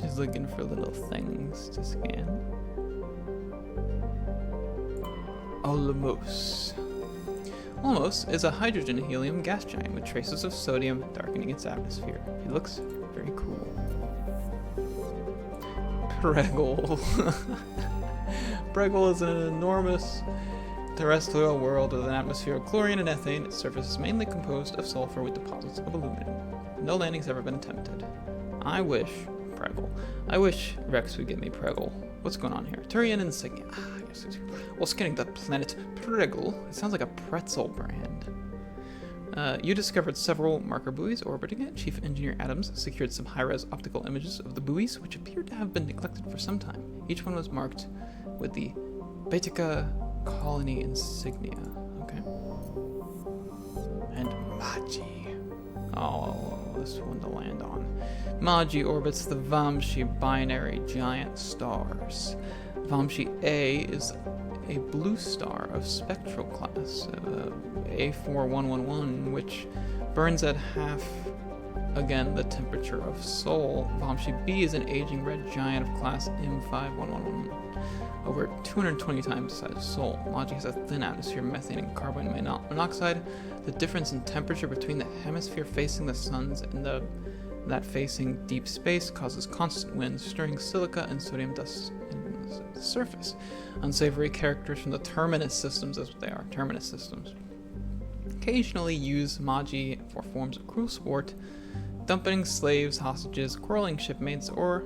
Just looking for little things to scan. Olamos. Olamos is a hydrogen-helium gas giant with traces of sodium darkening its atmosphere. He looks very cool. Preggle. Preggle is an enormous terrestrial world with an atmosphere of chlorine and ethane. Its surface is mainly composed of sulfur with deposits of aluminum. No landing's ever been attempted. I wish Rex would get me Preggle. What's going on here? Turian insignia. Yes, while scanning the planet Preggle, it sounds like a pretzel brand. You discovered several marker buoys orbiting it. Chief Engineer Adams secured some high-res optical images of the buoys, which appeared to have been neglected for some time. Each one was marked with the Baetica colony insignia. Okay. And Maji. Oh, this one to land on. Maji orbits the Vamshi binary giant stars. Vamshi A is a blue star of spectral class, A4111, which burns at half, again, the temperature of Sol. Vamshi B is an aging red giant of class M5111, over 220 times the size of Sol. Maji has a thin atmosphere, methane and carbon monoxide. The difference in temperature between the hemisphere facing the suns and the that facing deep space causes constant winds, stirring silica and sodium dust in the surface. Unsavory characters from the Terminus systems, that's what they are, Terminus systems, occasionally use Magi for forms of cruel sport, dumping slaves, hostages, quarreling shipmates, or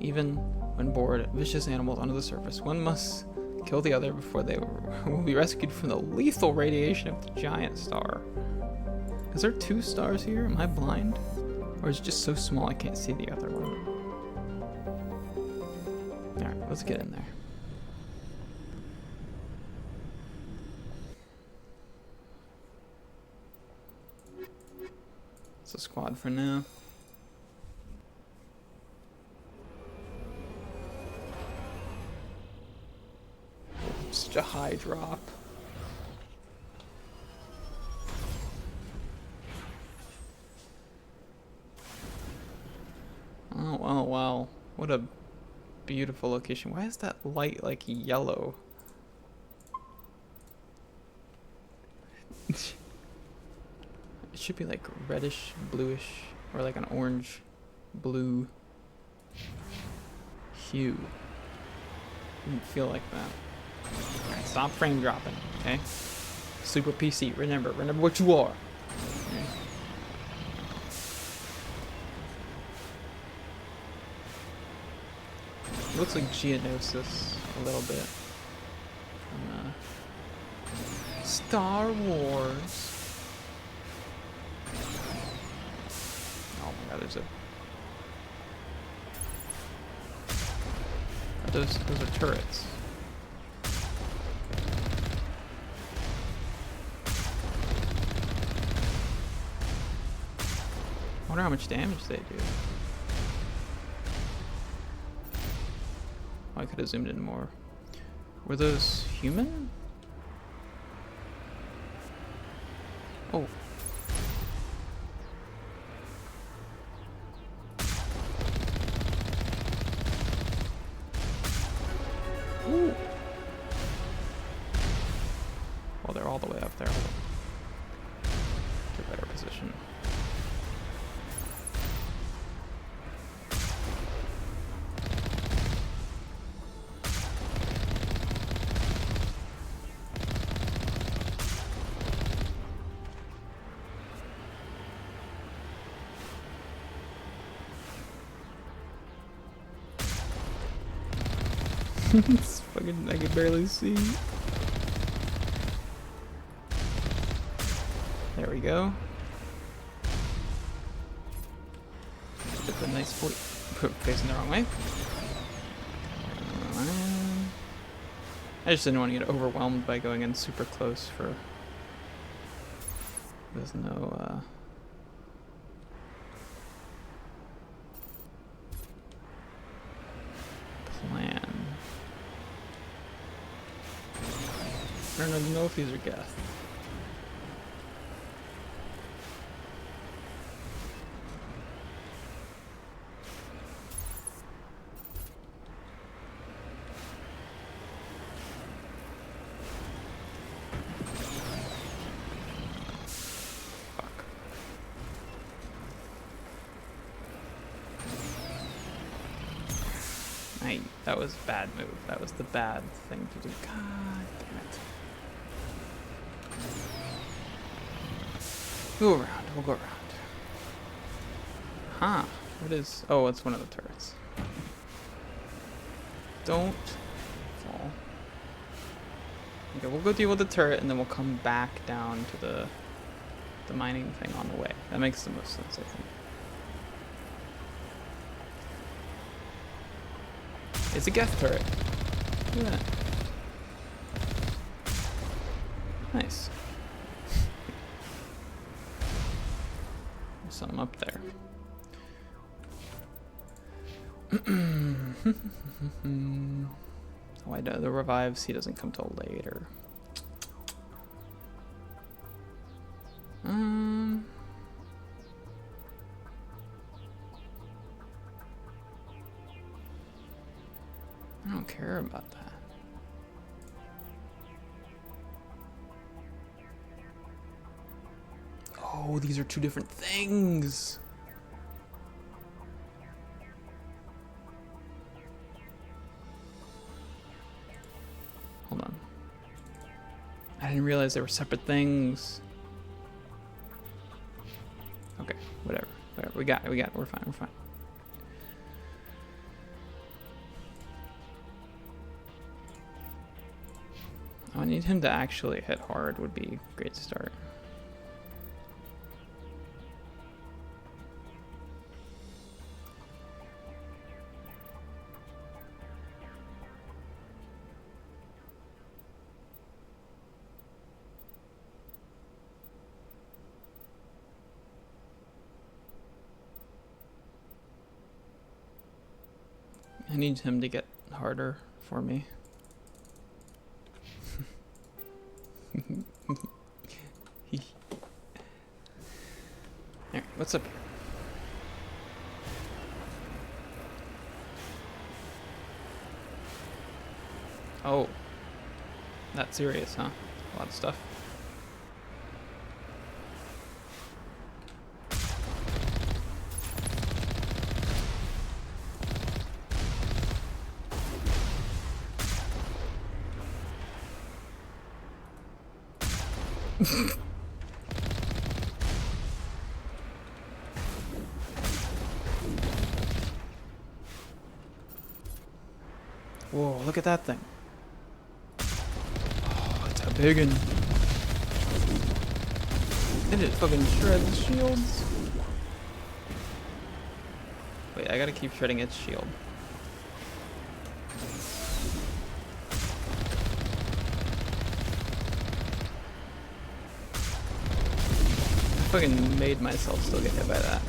even, when bored, vicious animals onto the surface. One must kill the other before they will be rescued from the lethal radiation of the giant star. Is there 2 stars here? Am I blind? Or is it just so small I can't see the other one? Alright, let's get in there. It's a squad for now. Such a high drop. Oh, wow, wow. What a beautiful location. Why is that light like yellow? It should be like reddish, bluish, or like an orange, blue hue. Didn't feel like that. Alright, stop frame dropping, okay? Super PC, remember what you are. Okay. It looks like Geonosis a little bit. From, Star Wars. Oh my god, there's a... Those are turrets. I wonder how much damage they do. Oh, I could have zoomed in more. Were those human? Oh. Ooh. Well, they're all the way up there. To a better position. It's fucking, I can barely see. There we go. Get the nice 40. Facing the wrong way. I just didn't want to get overwhelmed by going in super close for. There's no, plan. I don't even know if these are Geth. That was a bad move. That was the bad thing to do. God damn it. Go around. We'll go around. Huh. What is... Oh, it's one of the turrets. Don't fall. Okay, we'll go deal with the turret and then we'll come back down to the mining thing on the way. That makes the most sense, I think. It's a Geth turret. Look at that. Nice. There's something up there. Oh, I know the revives. He doesn't come till later. I don't care about that. Oh, these are two different things. Hold on. I didn't realize they were separate things. Okay, whatever. Whatever. We got it. We're fine. We're fine. I need him to actually hit hard would be a great start. I need him to get harder for me. Alright, what's up here? Oh. Not serious, huh? A lot of stuff. Whoa, look at that thing. Oh, it's a big one. And it fucking shreds shields. Wait, I gotta keep shredding its shield. I fucking made myself still get hit by that.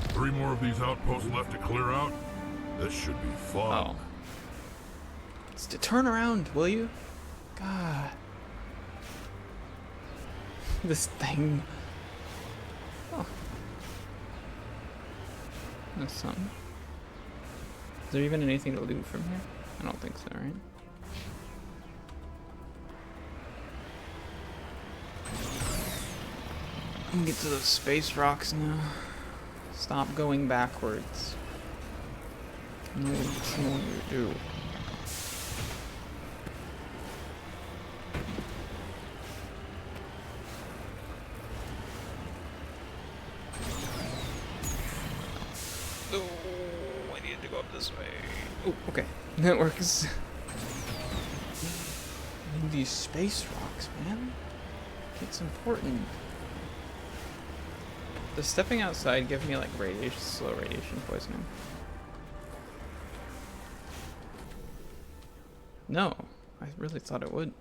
3 more of these outposts left to clear out? This should be fun. Oh. Turn around, will you? God. This thing. Oh. That's something. Is there even anything to loot from here? I don't think so, right? I'm gonna get to those space rocks now. Stop going backwards. No, that's not what you do. Oh, I need to go up this way. Oh, okay. That works. I need these space rocks, man. It's important. Does stepping outside give me like radiation, slow radiation poisoning? No, I really thought it would.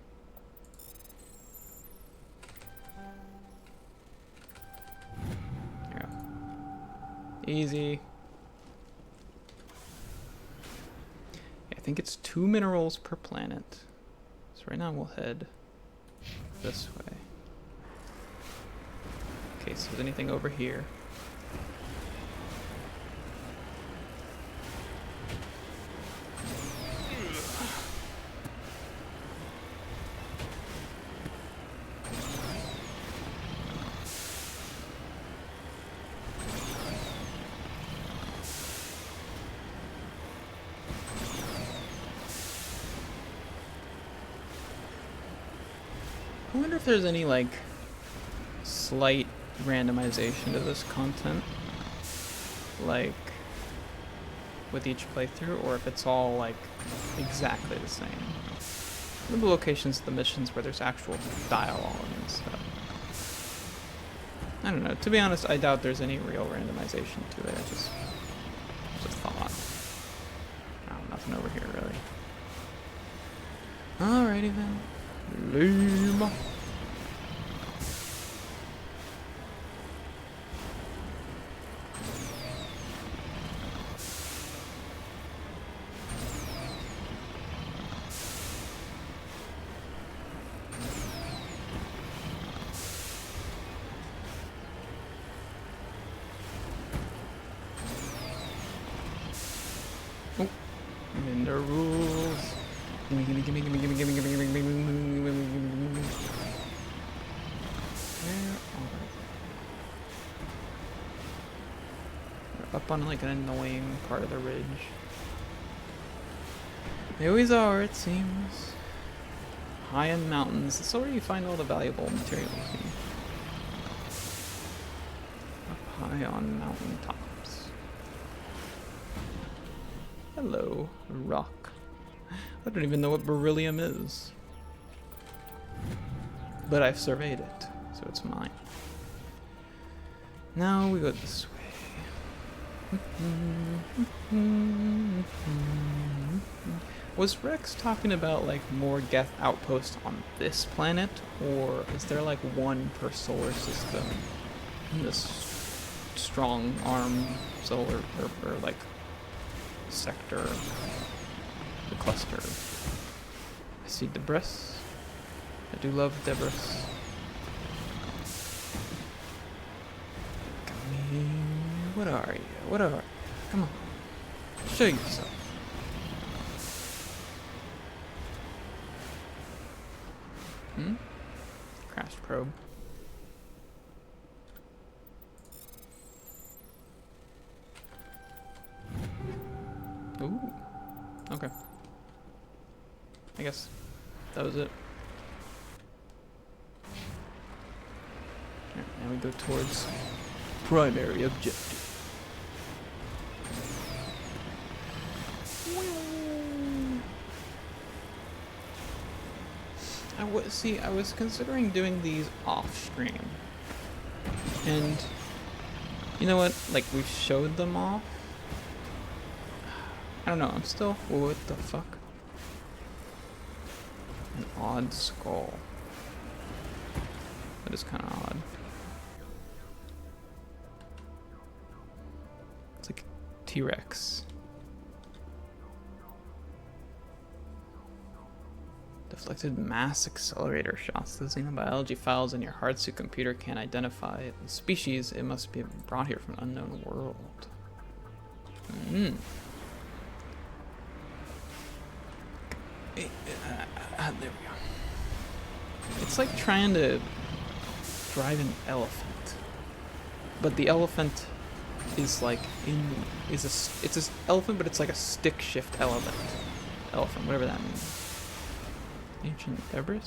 There we go. Easy. I think it's 2 minerals per planet. So right now we'll head this way. Okay, so is anything over here? I wonder if there's any like slight randomization to this content, like with each playthrough, or if it's all like exactly the same. The locations of the missions where there's actual dialogue and stuff. I don't know. To be honest, I doubt there's any real randomization to it. It's a thought. Oh, nothing over here really. Alrighty then. Lame. Oh, and the rules. Gimme, gimme, gimme, gimme, gimme, gimme, gimme, gimme, gimme, gimme, gimme, gimme. Where are they? They're up on like an annoying part of the ridge. They always are, it seems. High in mountains. That's where you find all the valuable materials. Here. Up high on mountain tops. Hello, rock. I don't even know what beryllium is. But I've surveyed it, so it's mine. Now we go this way. Was Rex talking about like more Geth outposts on this planet, or is there like one per solar system in this strong arm solar or like sector, the cluster? I see debris. I do love debris. What are you? What are you? Come on. Show yourself. Crashed probe. Ooh. Okay. I guess that was it. Alright, now we go towards primary objective. I was considering doing these off stream, and you know what? Like, we showed them off. I don't know. I'm still. What the fuck? An odd skull. That is kind of odd. It's like T-Rex. Deflected mass accelerator shots. The xenobiology files in your Heartsuit computer can't identify the species. It must be brought here from an unknown world. There we go. It's like trying to drive an elephant, but the elephant is like it's an elephant, but it's like a stick shift elephant, whatever that means. Ancient debris?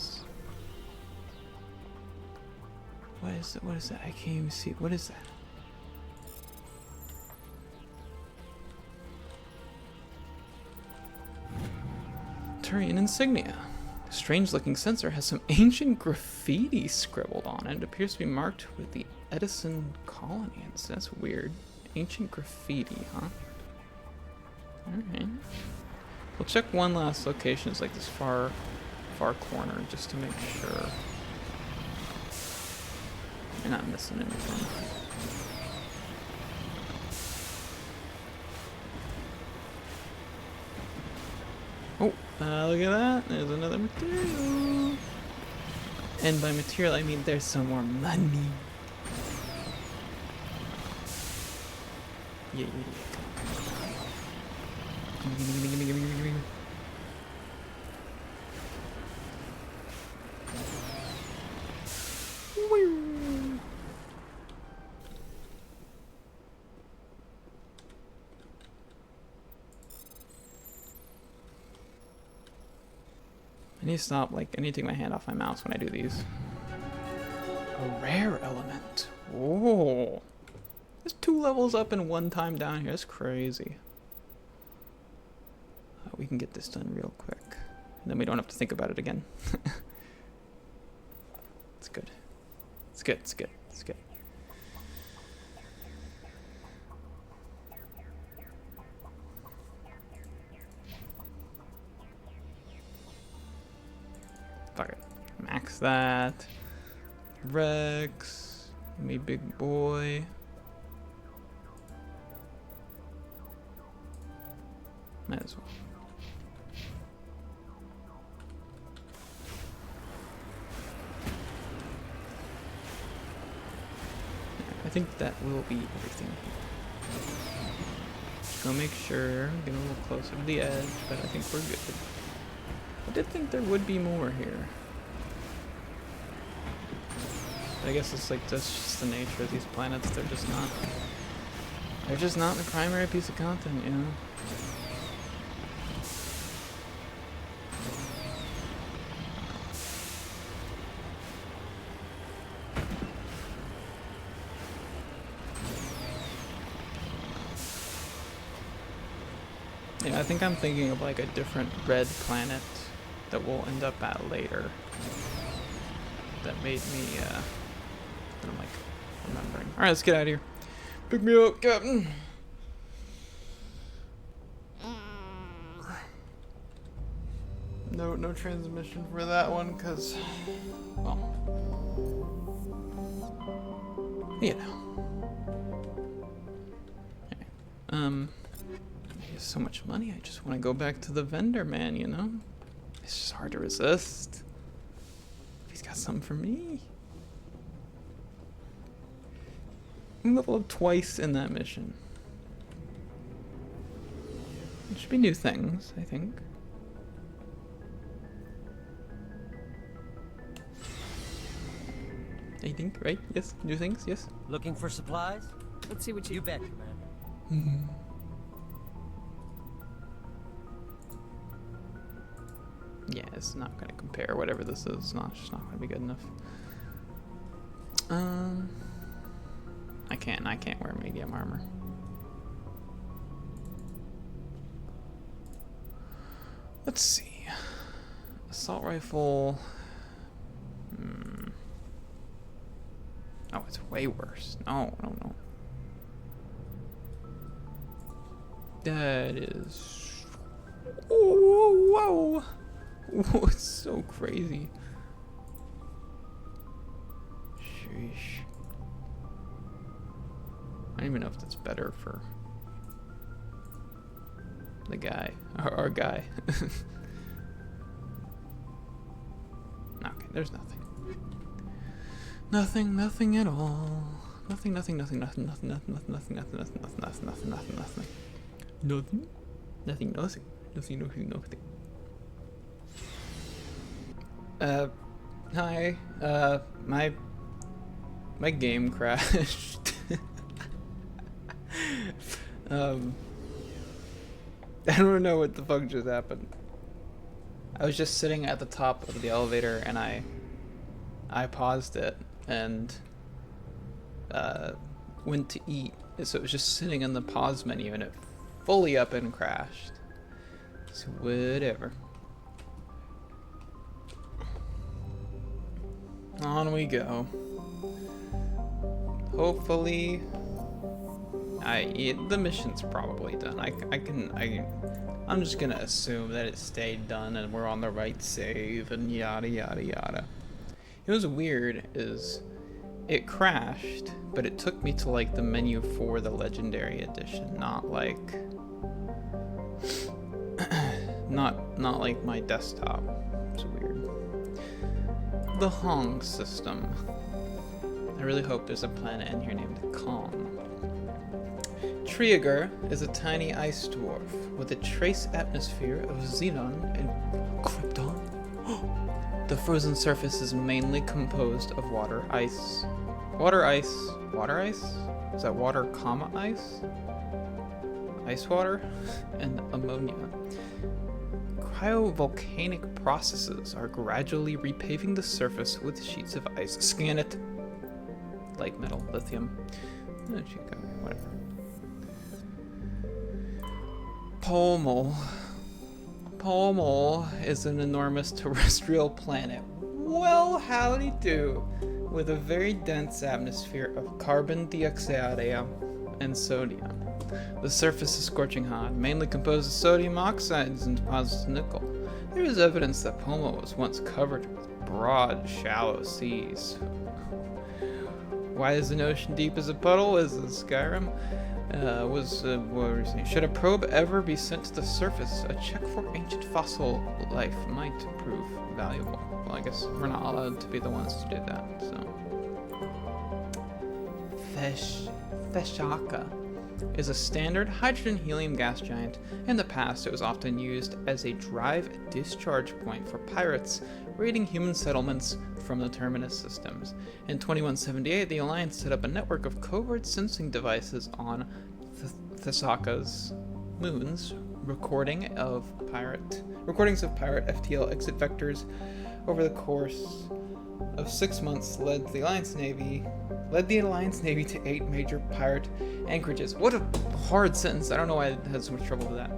What is it? What is that? I can't even see. What is that? Turian insignia. The strange-looking sensor has some ancient graffiti scribbled on it. It appears to be marked with the Edison colonies. That's weird. Ancient graffiti, huh? Alright. We'll check one last location. It's like this far corner, just to make sure you're not missing anything. Oh, look at that. There's another material. And by material, I mean there's some more money. Yeah. Gimme. I need to stop, like, I need to take my hand off my mouse when I do these. A rare element. Whoa. There's 2 levels up and 1 time down here. That's crazy. We can get this done real quick. And then we don't have to think about it again. It's good. It's good. It's good. It's good. Fuck it. Max that. Rex. Me big boy. Might as well. I think that will be everything. Just go make sure, get a little closer to the edge, but I think we're good. I did think there would be more here. But I guess it's like that's just the nature of these planets. They're just not the primary piece of content, you know. I think I'm thinking of like a different red planet that we'll end up at later. That made me, that I'm like remembering. Alright, let's get out of here. Pick me up, Captain. No transmission for that one, cause, well, you know. Okay. I have so much money. I just want to go back to the vendor man. You know, it's just hard to resist. He's got something for me. I'm leveled up twice in that mission. There should be new things, I think. I think, right? Yes, new things, yes. Looking for supplies? Let's see what You bet, Commander. Yeah, it's not gonna compare. Whatever this is, it's just not gonna be good enough. I can't wear medium armor. Let's see. Assault rifle. Oh, it's way worse. No. That is. Whoa! Whoa, it's so crazy. Sheesh. I don't even know if that's better for the guy, our guy. Okay, there's nothing. Nothing at all. Nothing. Hi. My game crashed. I don't know what the fuck just happened. I was just sitting at the top of the elevator and I paused it and went to eat. So it was just sitting in the pause menu and it fully up and crashed. So whatever. On we go. Hopefully, the mission's probably done. I'm just gonna assume that it stayed done and we're on the right save and yada yada yada. It was weird is it crashed, but it took me to like the menu for the legendary edition, not like not like my desktop. It's weird. The Hong system. I really hope there's a planet in here named Kong. Triager is a tiny ice dwarf with a trace atmosphere of xenon and krypton. The frozen surface is mainly composed of water ice. Water ice? Is that water comma ice? Ice water? And ammonia. Cryovolcanic processes are gradually repaving the surface with sheets of ice. Scan it. Light metal, lithium. Oh, Chico, whatever. Pomel is an enormous terrestrial planet. Well, howdy do. With a very dense atmosphere of carbon dioxide and sodium. The surface is scorching hot, mainly composed of sodium oxides and deposits of nickel. There is evidence that Pomel was once covered with broad, shallow seas. Why is an ocean deep as a puddle? Is it Skyrim? What were we saying? Should a probe ever be sent to the surface? A check for ancient fossil life might prove valuable. Well, I guess we're not allowed to be the ones to do that, so. Theshaka is a standard hydrogen-helium gas giant. In the past, it was often used as a drive-discharge point for pirates raiding human settlements from the Terminus systems. In 2178, the Alliance set up a network of covert sensing devices on Thesaka's moons, recordings of pirate FTL exit vectors over the course of 6 months led the Alliance Navy to 8 major pirate anchorages. What a hard sentence. I don't know why I had so much trouble with that.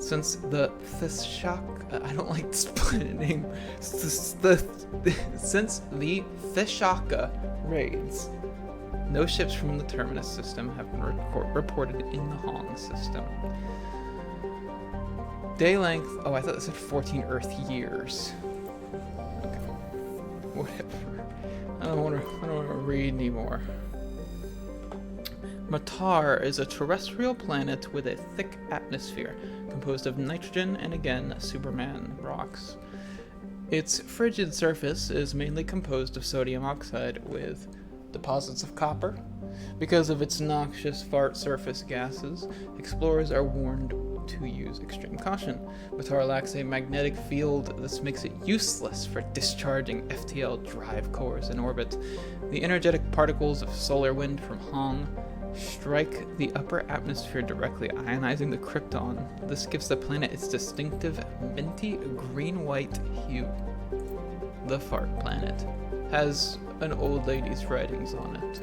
Since the Thishaka, I don't like this planet name. Since the Thishaka raids, no ships from the Terminus system have been reported in the Hong system. Day length, oh, I thought it said 14 Earth years. Okay, whatever. I don't want to read anymore. Matar is a terrestrial planet with a thick atmosphere, composed of nitrogen and again Superman rocks. Its frigid surface is mainly composed of sodium oxide with deposits of copper. Because of its noxious fart surface gases, explorers are warned to use extreme caution. Matar lacks a magnetic field. This makes it useless for discharging FTL drive cores in orbit. The energetic particles of solar wind from Hong strike the upper atmosphere directly, ionizing the krypton. This gives the planet its distinctive minty green-white hue. The Fart Planet has an old lady's writings on it.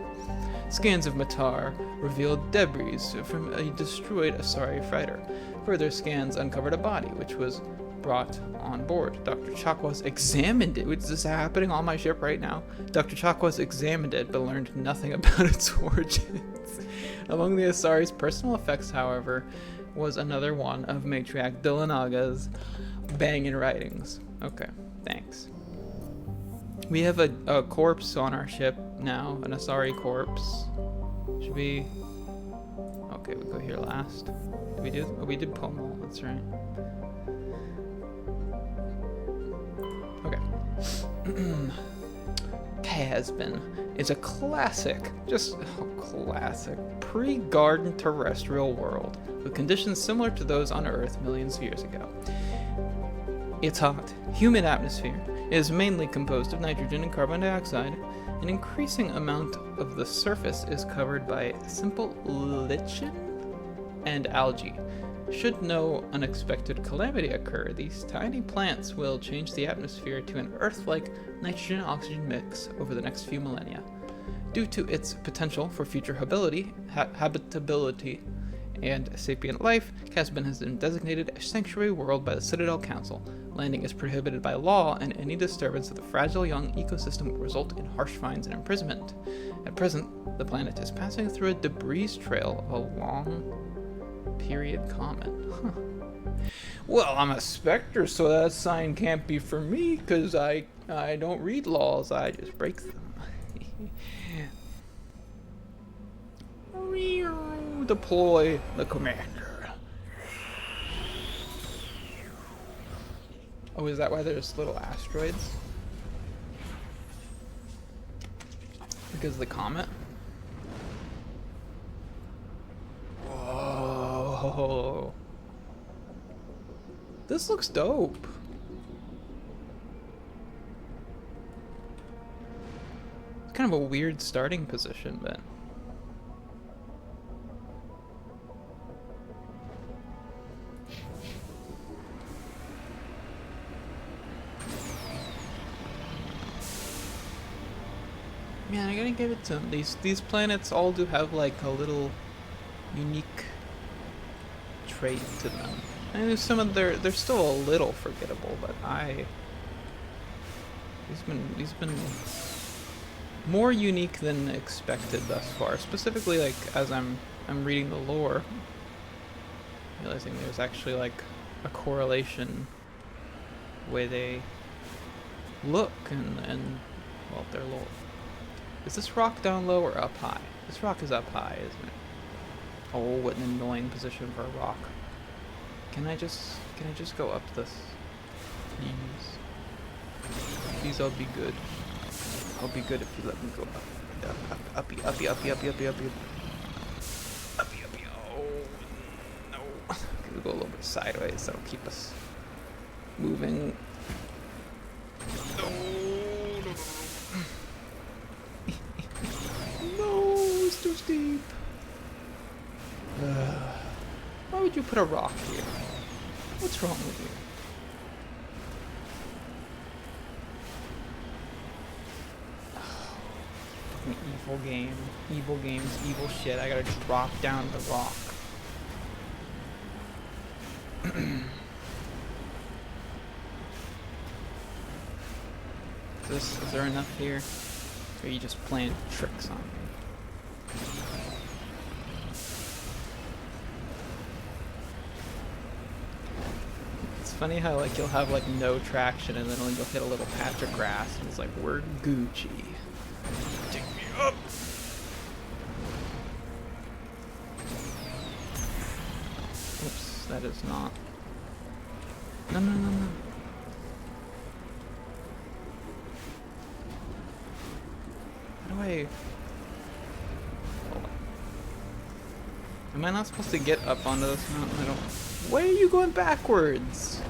Scans of Matar revealed debris from a destroyed Asari freighter. Further scans uncovered a body, which was brought on board. Dr. Chakwas examined it. Is this happening on my ship right now? Dr. Chakwas examined it, but learned nothing about its origins. Among the Asari's personal effects, however, was another one of Matriarch Dillanaga's banging writings. Okay, thanks. We have a corpse on our ship now, an Asari corpse. Should we... Okay, we go here last. Did we do... Oh, we did Pomal, that's right. Okay. Tasman is a classic, just classic, pre-garden terrestrial world with conditions similar to those on Earth millions of years ago. It's hot, humid atmosphere. It is mainly composed of nitrogen and carbon dioxide. An increasing amount of the surface is covered by simple lichen and algae. Should no unexpected calamity occur, these tiny plants will change the atmosphere to an Earth-like nitrogen-oxygen mix over the next few millennia. Due to its potential for future habitability and sapient life, Casban has been designated a sanctuary world by the Citadel Council. Landing is prohibited by law, and any disturbance of the fragile young ecosystem will result in harsh fines and imprisonment. At present, the planet is passing through a debris trail of a long-period comet. Huh. Well, I'm a Spectre, so that sign can't be for me, because I don't read laws, I just break them. Deploy the commander. Oh, is that why there's little asteroids? Because of the comet? Whoa. This looks dope. It's kind of a weird starting position, but... Man, I gotta give it to them. These planets all do have like a little unique trait to them. I know some of they're still a little forgettable, but these been more unique than expected thus far. Specifically, like as I'm reading the lore, realizing there's actually like a correlation the way they look and well, their lore. Is this rock down low or up high? This rock is up high, isn't it? Oh, what an annoying position for a rock. Can I just go up this? Please. Please, I'll be good. I'll be good if you let me go up. Uppy. Oh, no. Okay, we'll go a little bit sideways. That'll keep us moving. No. No, it's too steep. Why would you put a rock here? What's wrong with you? Evil game. Evil games, evil shit. I gotta drop down the rock. Is there enough here? Or are you just playing tricks on me? It's funny how like you'll have like no traction and then you'll hit a little patch of grass and it's like, we're Gucci. Take me up! Oops, that is not. No, no, no, no. How do I... Hold on. Am I not supposed to get up onto this mountain? I don't... Why are you going backwards?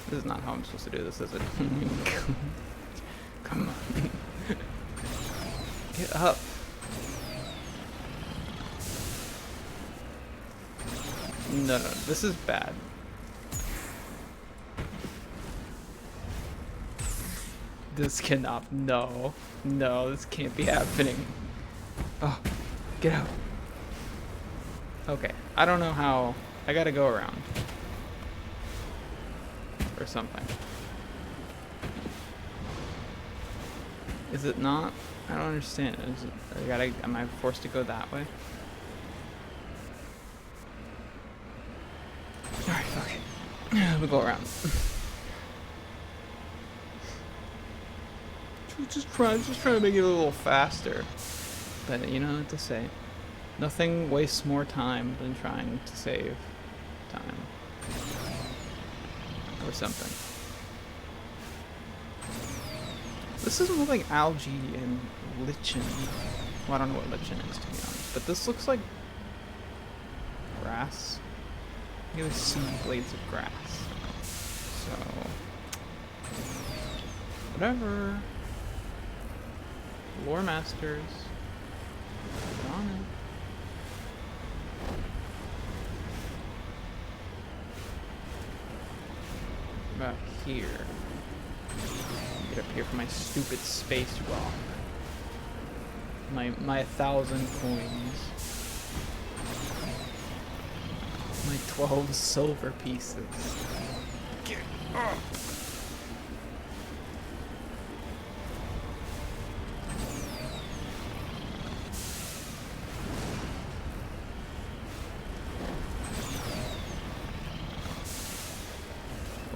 This is not how I'm supposed to do this, is it? Come on. Get up. No, no, this is bad. This cannot, no. No, this can't be happening. Oh, get out. Okay, I don't know how, I gotta go around. Or something. Is it not? I don't understand. Is it, am I forced to go that way? Alright, okay. We'll go around. just trying to make it a little faster. But you know what to say. Nothing wastes more time than trying to save time. Or something. This doesn't look like algae and lichen. Well, I don't know what lichen is, to be honest. But this looks like grass. You can see blades of grass. So, whatever. Lore masters. Get on it. About here. Get up here for my stupid space rock. My 1,000 coins. My 12 silver pieces. Get up!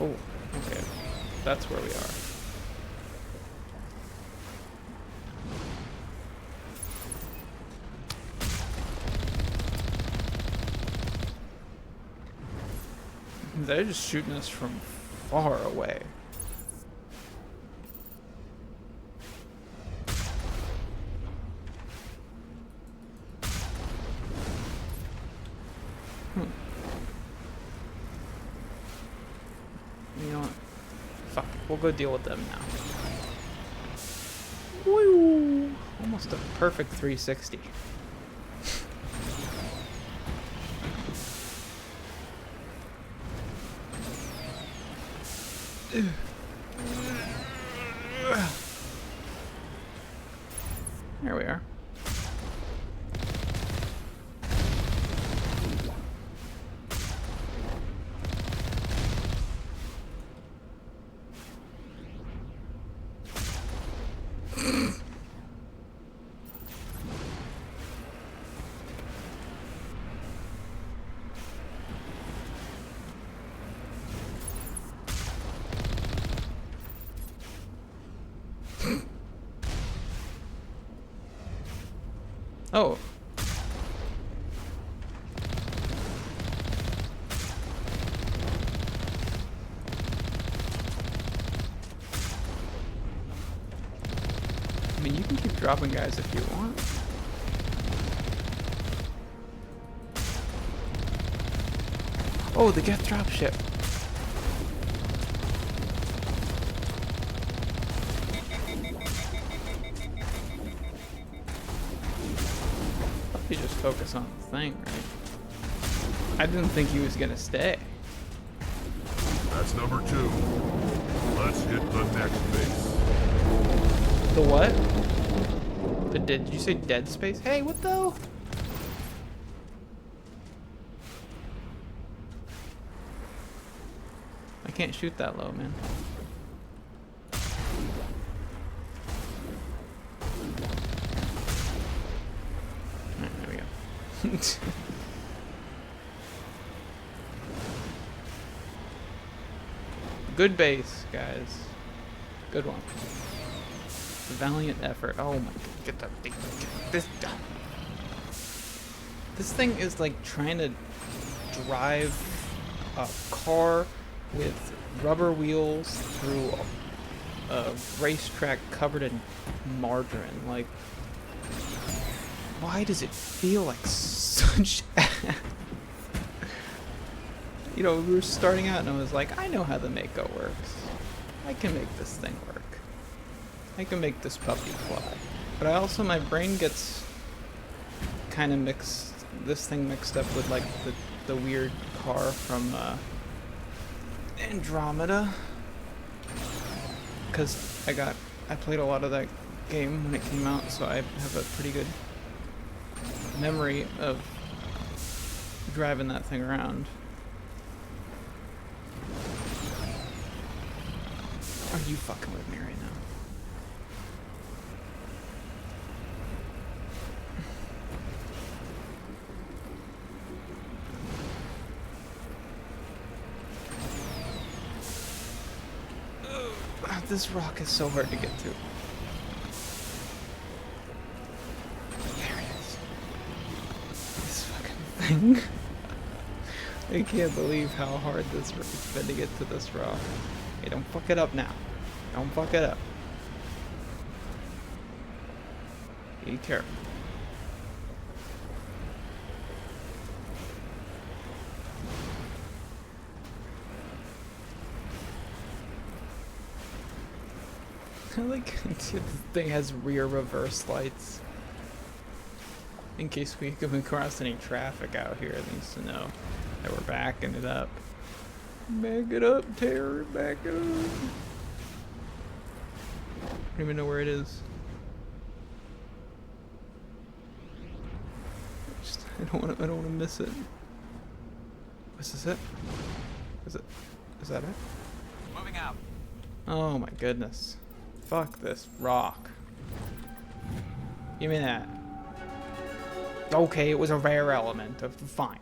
Oh, okay. That's where we are. They're just shooting us from far away. You know what? Fuck it. We'll go deal with them now. Woo! Almost a perfect 360. There we are. Oh. I mean, you can keep dropping guys if you want. Oh, the Geth dropship. You just focus on the thing, right? I didn't think he was gonna stay. That's number 2. Let's hit the next base. The what? Did you say dead space? Hey, what the hell? can't shoot that low, man. Alright, there we go. Good base, guys. Good one. Valiant effort. Oh my god, get that thing. Get this done. This thing is like trying to drive a car with rubber wheels through a racetrack covered in margarine. Like, why does it feel like such You know, we were starting out and I was like, I know how the Mako works. I can make this thing work. I can make this puppy fly. But I also, my brain gets kind of mixed, this thing mixed up with like the weird car from Andromeda. Because I played a lot of that game when it came out, so I have a pretty good memory of driving that thing around. Are you fucking with me right now? This rock is so hard to get to. There it is. This fucking thing. I can't believe how hard it's been to get to this rock. Hey, don't fuck it up now. Don't fuck it up. Be careful. I like this thing has rear reverse lights. In case we come across any traffic out here, it needs to know that we're backing it up. Back it up, Terror, back it up. I don't even know where it is. I don't want to miss it. Is this it? Is that it? Moving out. Oh my goodness. Fuck this rock. Give me that. Okay, it was a rare element. Fine.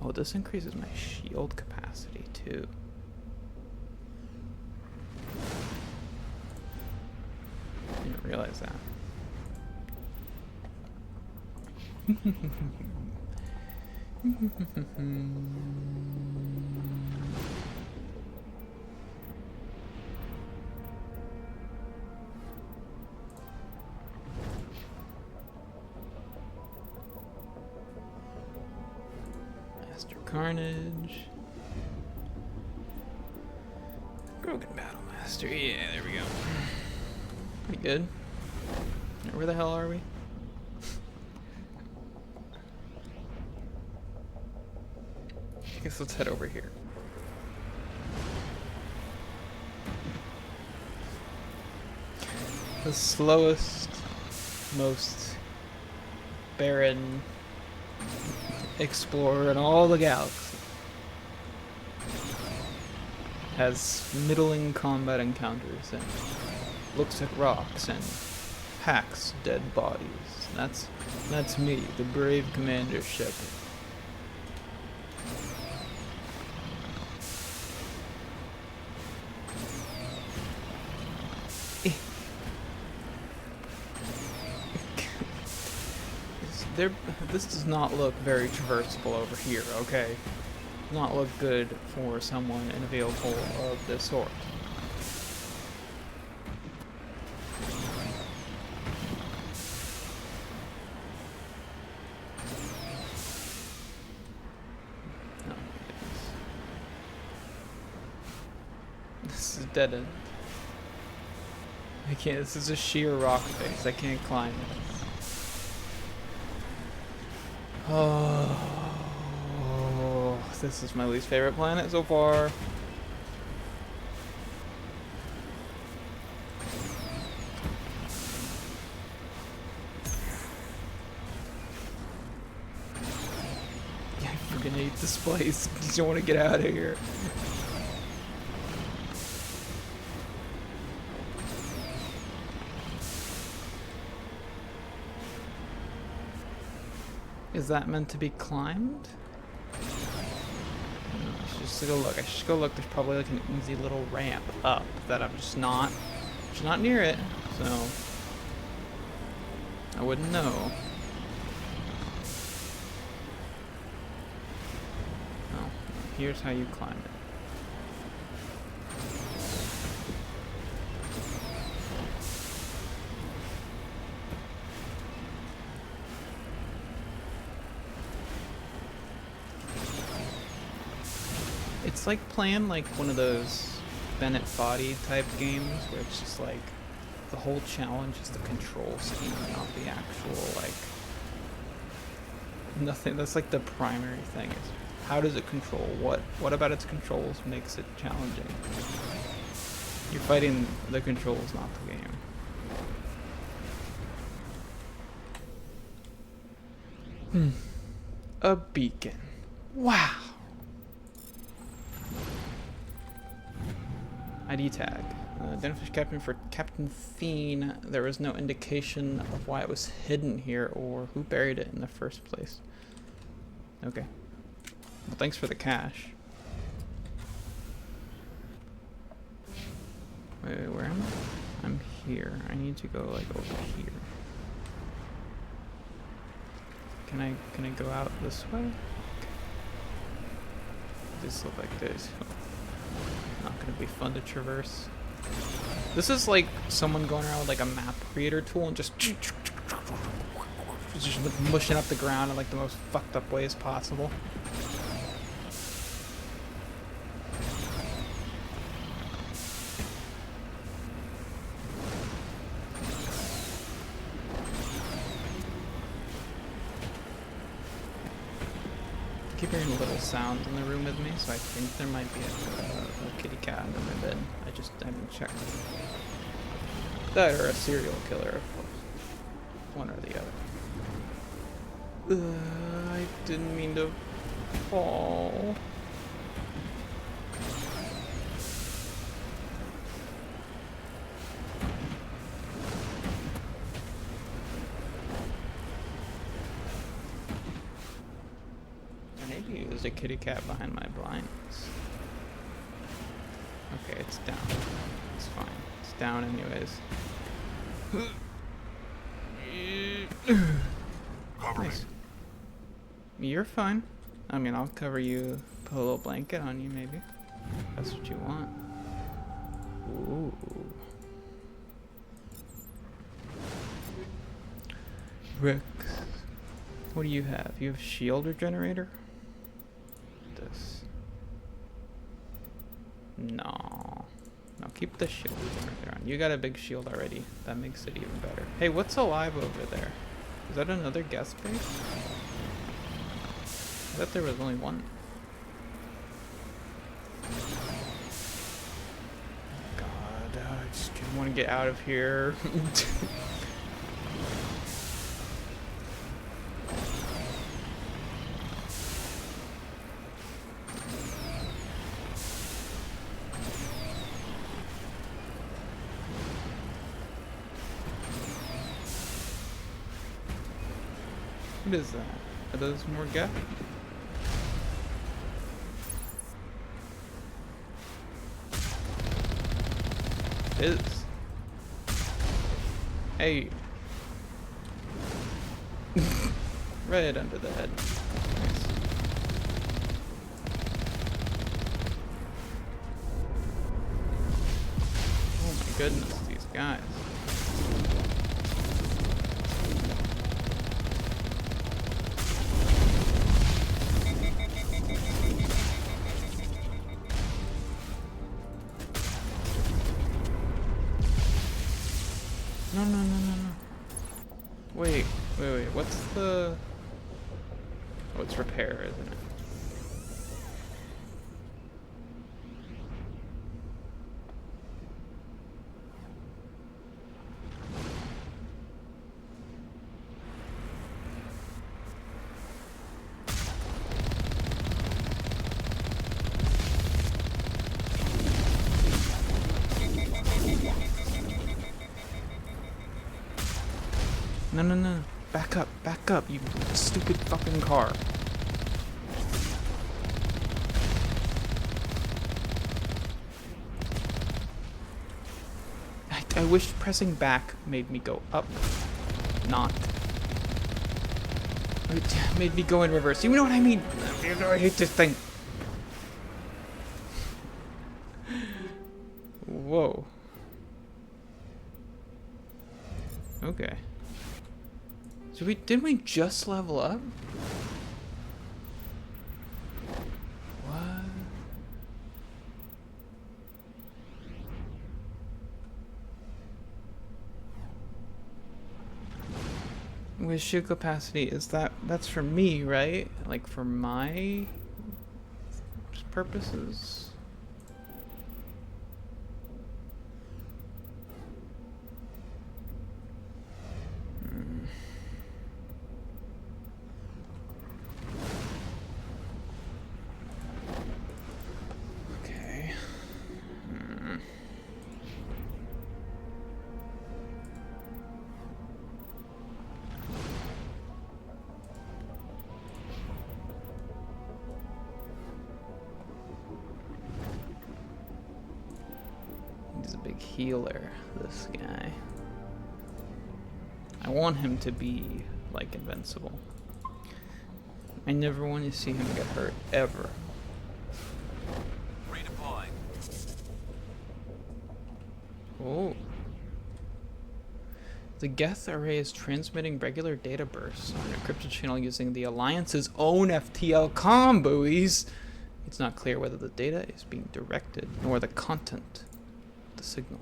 Oh, this increases my shield capacity too. I didn't realize that. Master Carnage. Grogan Battle Master. Yeah, there we go. Pretty good. Now, where the hell are we? I guess let's head over here. The slowest, most barren explorer in all the galaxy has middling combat encounters and looks at rocks and hacks dead bodies. That's me, the brave Commander Shepard. This does not look very traversable over here, okay? Does not look good for someone in a vehicle of this sort. Oh my goodness. dead end. I can't. This is a sheer rock face. I can't climb it. Oh, this is my least favorite planet so far. Yeah, I freaking hate this place. I just don't want to get out of here. Is that meant to be climbed? I should just go look. I should go look. There's probably like an easy little ramp up that I'm just not near it, so I wouldn't know. Oh, here's how you climb it. It's like playing like one of those Bennett Foddy type games where it's just like the whole challenge is the control scheme, not the actual like nothing. That's like the primary thing is how does it control? What about its controls makes it challenging? You're fighting the controls, not the game. A beacon. Wow. ID tag. Identification captain for Captain Fiend. There was no indication of why it was hidden here or who buried it in the first place. Okay. Well, thanks for the cash. Wait, where am I? I'm here. I need to go like over here. Can I go out this way? Okay. This look like this. Not gonna be fun to traverse. This is like someone going around with like a map creator tool and just mushing up the ground in like the most fucked up ways possible. I keep hearing little sounds in the room with me, so I think there might be a kitty cat under my bed. I haven't checked. That or a serial killer, of course. One or the other. I didn't mean to fall. Maybe there's a kitty cat behind my blinds. Okay, it's down. It's fine. It's down anyways. Nice. You're fine. I mean, I'll cover you, put a little blanket on you maybe. That's what you want. Ooh. Rex. What do you have? You have shield regenerator? This. No. No, keep the shield regenerator on. You got a big shield already. That makes it even better. Hey, what's alive over there? Is that another guest base? I thought there was only one. God, I just want to get out of here. What is that? Are those more guys? Is. Hey. Right under the head. Nice. Oh my goodness, these guys. No, no, no, no, no. Wait. What's the... Oh, it's repair, isn't it? No, no, no. Back up, you stupid fucking car. I wish pressing back made me go up, not. It made me go in reverse. You know what I mean? I hate this thing. Whoa. Okay. So didn't we just level up? What? With shoe capacity, that's for me, right? Like for my purposes? He's a big healer, this guy. I want him to be, like, invincible. I never want to see him get hurt, ever. Redeploying. Oh. The Geth array is transmitting regular data bursts on an encrypted channel using the Alliance's own FTL comm buoys. It's not clear whether the data is being directed, nor the content of the signal.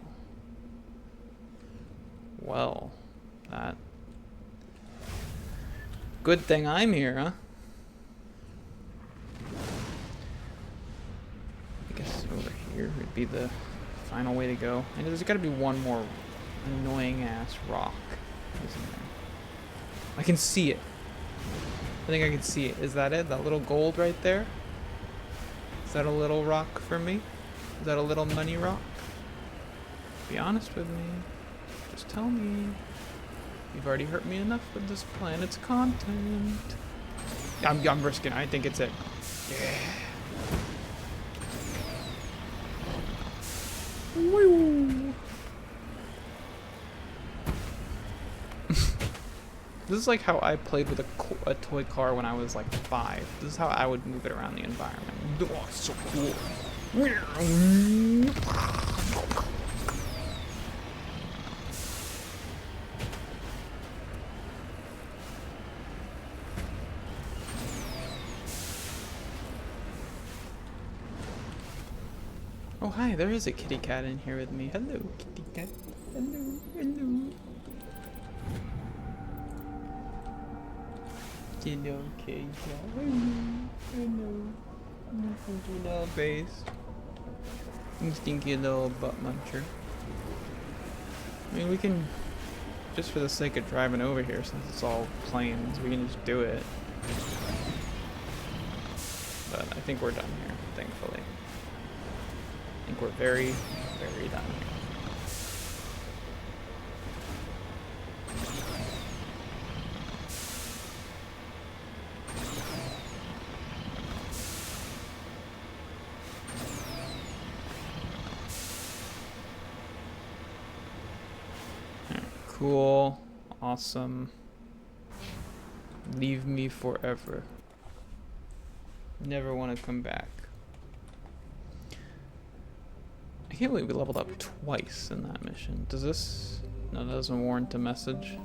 Well, that... Good thing I'm here, huh? I guess over here would be the final way to go. And there's gotta be one more annoying ass rock, isn't there? I can see it. I think I can see it. Is that it? That little gold right there? Is that a little rock for me? Is that a little money rock? Be honest with me. Just tell me. You've already hurt me enough with this planet's content. I'm risking it. I think it's it. Yeah. Woo. This is like how I played with a toy car when I was like 5. This is how I would move it around the environment. Oh, it's so cool. Oh, hi, there is a kitty cat in here with me. Hello, kitty cat. Hello, hello. Hello, kitty cat. Hello. You stinky little face. You stinky little butt muncher. I mean, we can, just for the sake of driving over here, since it's all plains, we can just do it. But I think we're done here, thankfully. I think we're very, very done here. Cool. Awesome. Leave me forever. Never want to come back. I can't believe we leveled up twice in that mission. Does this... No, that doesn't warrant a message.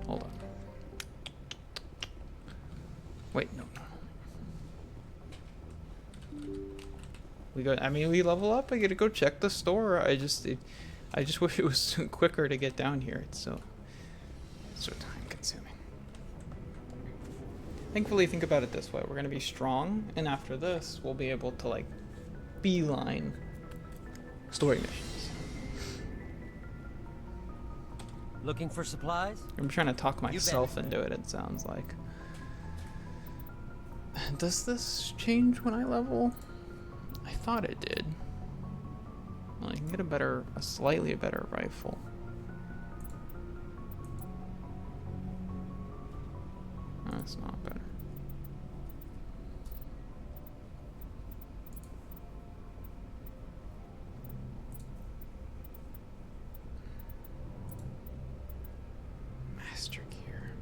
Hold on. Wait, no. we go. I mean, we level up. I get to go check the store. I just wish it was quicker to get down here. It's so time consuming. Thankfully, think about it this way: we're gonna be strong, and after this, we'll be able to like beeline story missions. Looking for supplies? I'm trying to talk myself into it. It sounds like. Does this change when I level? I thought it did. Well, I can get a slightly better rifle. That's not better. Master gear.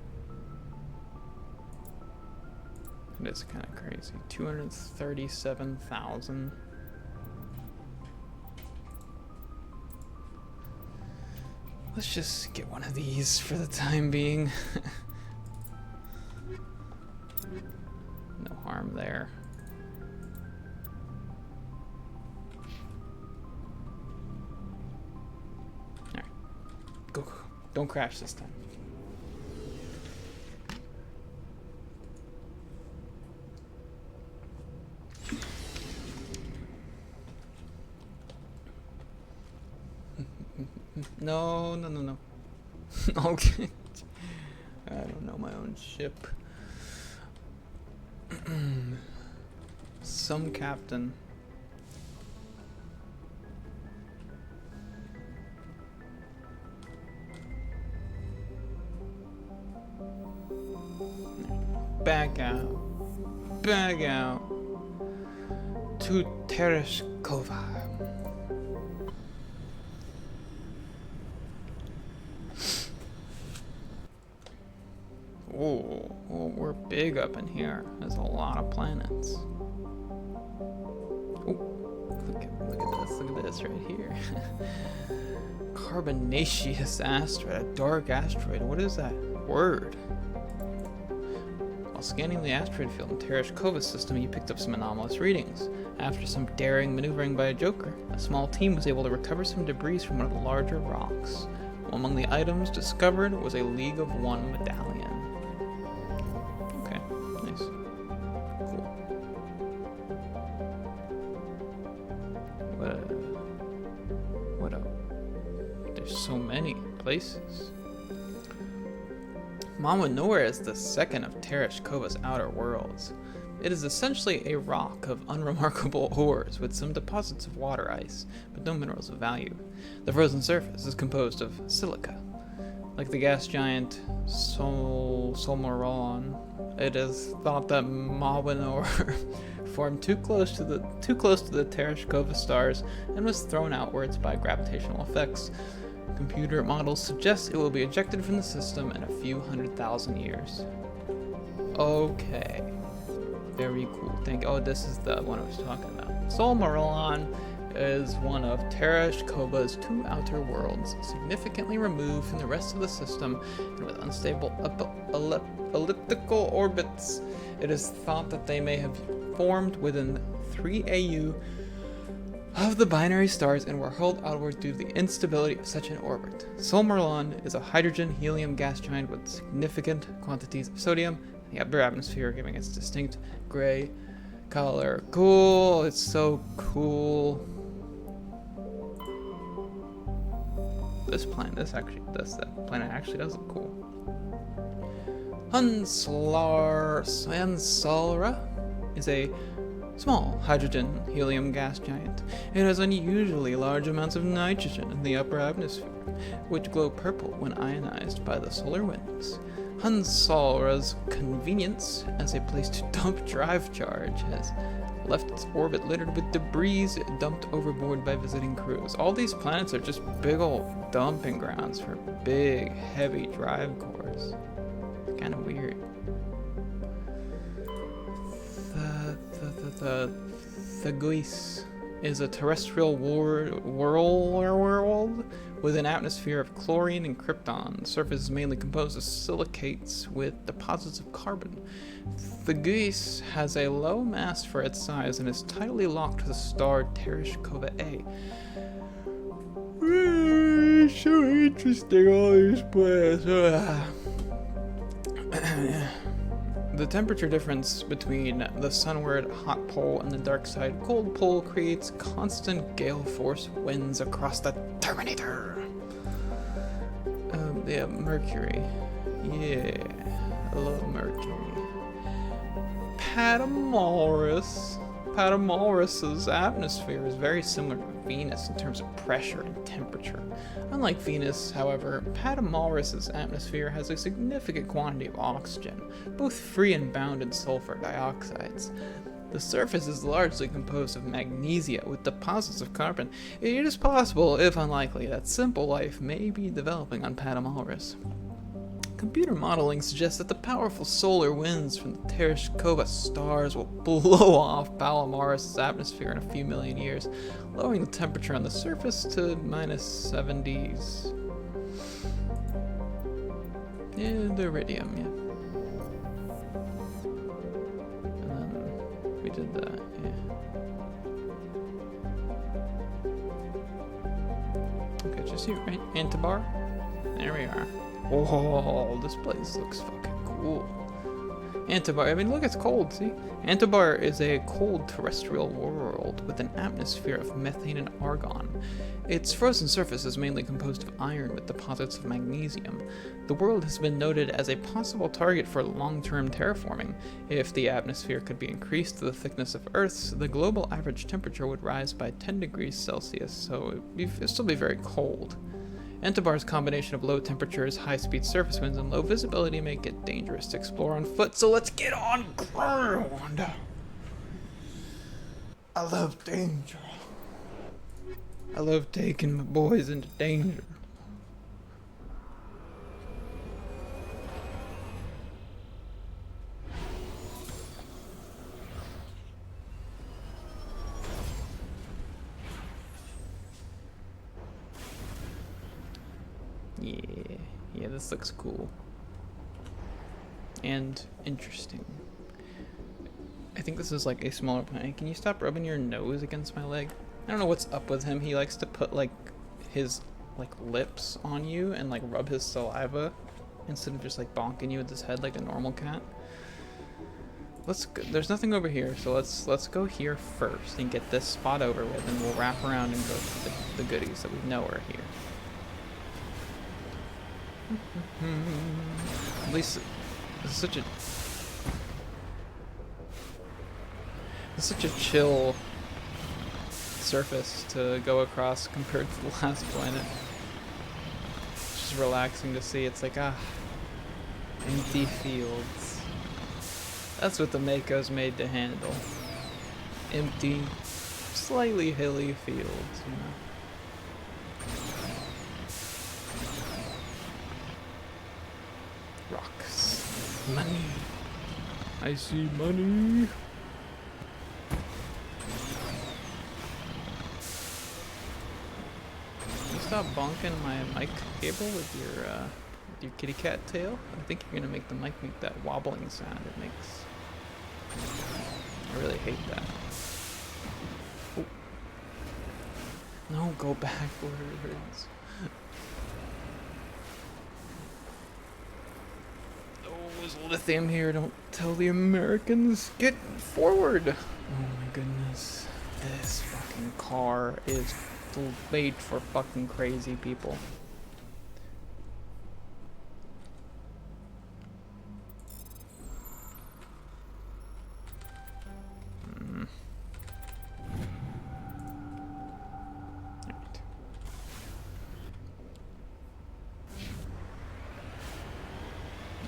It is kind of crazy. 237,000. Let's just get one of these for the time being. No harm there. Alright. Go. Don't crash this time. No. Okay. I don't know my own ship. Some captain. Back out. Back out. To Tereshkova. Oh, we're big up in here. There's a lot of planets. Oh, look at this right here. Carbonaceous asteroid, a dark asteroid. What is that word? While scanning the asteroid field in Tereshkova's system, you picked up some anomalous readings. After some daring maneuvering by a Joker, a small team was able to recover some debris from one of the larger rocks. Among the items discovered was a League of One medallion. Okay, nice. Cool. What a... There's so many places. Mama Nowhere is the second of Tereshkova's outer worlds. It is essentially a rock of unremarkable ores with some deposits of water ice, but no minerals of value. The frozen surface is composed of silica. Like the gas giant Solmaron, it is thought that Mawinor formed too close to the Tereshkova stars and was thrown outwards by gravitational effects. Computer models suggest it will be ejected from the system in a few 100,000 years. Okay. Very cool. Oh, this is the one I was talking about. Solmaron is one of Tereshkova's two outer worlds, significantly removed from the rest of the system and with unstable elliptical orbits. It is thought that they may have formed within 3 AU of the binary stars and were hurled outward due to the instability of such an orbit. Solmaron is a hydrogen-helium gas giant with significant quantities of sodium in the upper atmosphere, giving its distinct gray color. Cool, it's so cool. That planet actually does look cool. Hansalra is a small hydrogen-helium gas giant. It has unusually large amounts of nitrogen in the upper atmosphere, which glow purple when ionized by the solar winds. Hansalra's convenience as a place to dump drive charge has left its orbit littered with debris dumped overboard by visiting crews. All these planets are just big old dumping grounds for big, heavy drive cores. It's kind of weird. The Theguis is a terrestrial world with an atmosphere of chlorine and krypton. The surface is mainly composed of silicates with deposits of carbon. The geese has a low mass for its size and is tightly locked to the star Tereshkova A. So interesting, all these planets. The temperature difference between the sunward hot pole and the dark side cold pole creates constant gale force winds across the Terminator. Yeah, Mercury. Yeah, hello Mercury. Patamoris's atmosphere is very similar to Venus in terms of pressure and temperature. Unlike Venus, however, Patamoris's atmosphere has a significant quantity of oxygen, both free and bound in sulfur dioxides. The surface is largely composed of magnesia with deposits of carbon. It is possible, if unlikely, that simple life may be developing on Patamoris. Computer modeling suggests that the powerful solar winds from the Tereshkova stars will blow off Palomaris' atmosphere in a few million years, lowering the temperature on the surface to -70s. Yeah, the iridium, yeah. And then we did that, yeah. Okay, just here, right? Antibar? There we are. Oh, this place looks fucking cool. Antibar, I mean, look, it's cold, see? Antibar is a cold terrestrial world with an atmosphere of methane and argon. Its frozen surface is mainly composed of iron with deposits of magnesium. The world has been noted as a possible target for long-term terraforming. If the atmosphere could be increased to the thickness of Earth's, the global average temperature would rise by 10 degrees Celsius, so it'd still be very cold. Antibar's combination of low temperatures, high-speed surface winds, and low visibility make it dangerous to explore on foot, so let's get on ground! I love danger. I love taking my boys into danger. Yeah, this looks cool. And interesting. I think this is like a smaller planet. Can you stop rubbing your nose against my leg? I don't know what's up with him. He likes to put like his lips on you and like rub his saliva instead of just like bonking you with his head like a normal cat. Let's go. There's nothing over here, so let's go here first and get this spot over with, and we'll wrap around and go to the goodies that we know are here. At least it's such a chill surface to go across compared to the last planet. It's just relaxing to see. It's like, empty fields. That's what the Mako's made to handle. Empty, slightly hilly fields, you know. Rocks. Money. I see money. Can you stop bonking my mic cable with your kitty cat tail? I think you're gonna make the mic make that wobbling sound it makes. I really hate that. Oh. No, go backwards. There's lithium here, don't tell the Americans. Get forward! Oh my goodness. This fucking car is made for fucking crazy people.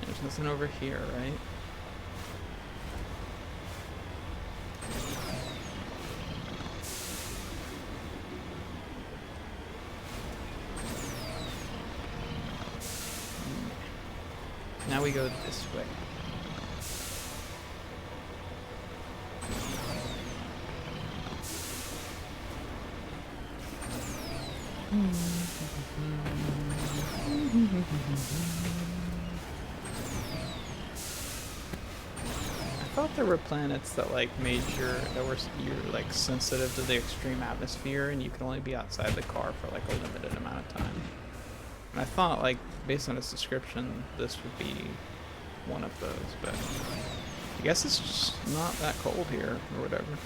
There's nothing over here, right? Now we go this way. I thought there were planets that like made sure that you're like sensitive to the extreme atmosphere and you can only be outside the car for like a limited amount of time. And I thought like based on its description this would be one of those, but I guess it's just not that cold here or whatever.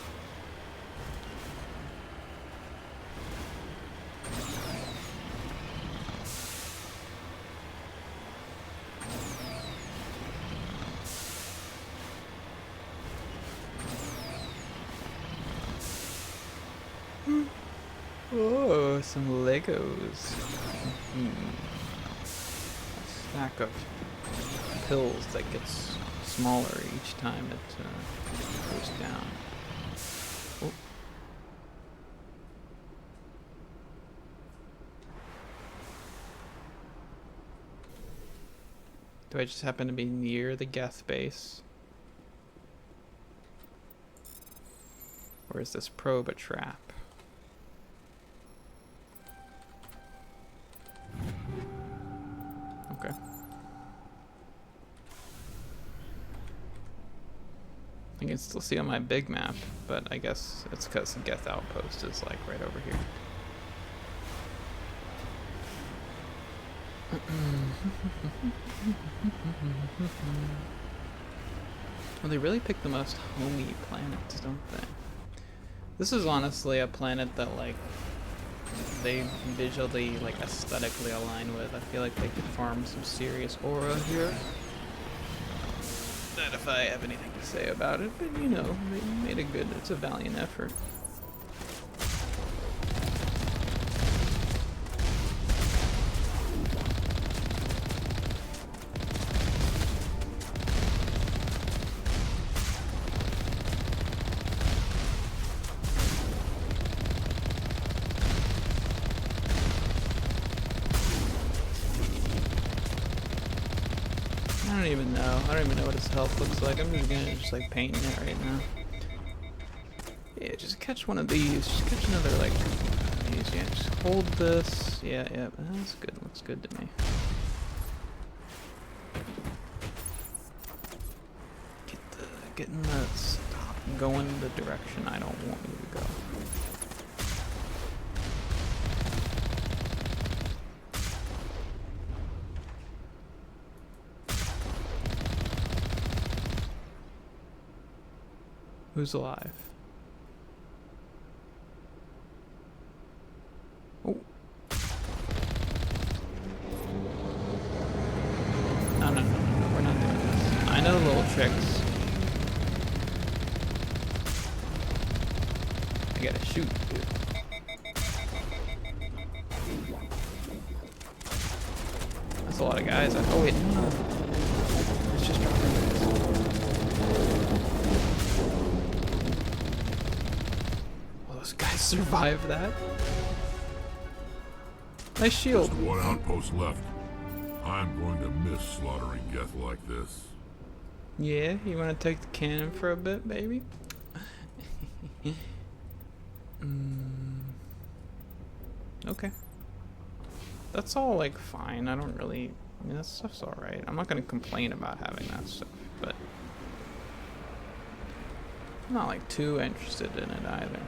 Oh, some Legos. A stack of pills that gets smaller each time it goes down. Oh. Do I just happen to be near the Geth base? Or is this probe a trap? Okay. I can still see on my big map, but I guess it's because the Geth outpost is like right over here. Well, they really pick the most homey planets, don't they? This is honestly a planet that like they visually, like aesthetically align with. I feel like they could farm some serious aura here. Not if I have anything to say about it, but you know, they made a good, it's a valiant effort. I don't even know what his health looks like. I'm just gonna like painting it right now. Yeah, just catch one of these. Just catch another like these. Yeah, just hold this. Yeah, that's good. Looks good to me. Getting the stop going the direction I don't want you to go. Who's alive? Oh. No, we're not doing this. I know little tricks. I gotta shoot, dude. That's a lot of guys. Oh wait, no. It's just dropping. Survive that. Nice shield. Just one outpost left. I'm going to miss slaughtering Geth like this. Yeah, you want to take the cannon for a bit, baby? Okay. That's all like fine. I don't really. I mean, that stuff's all right. I'm not gonna complain about having that stuff, but I'm not like too interested in it either.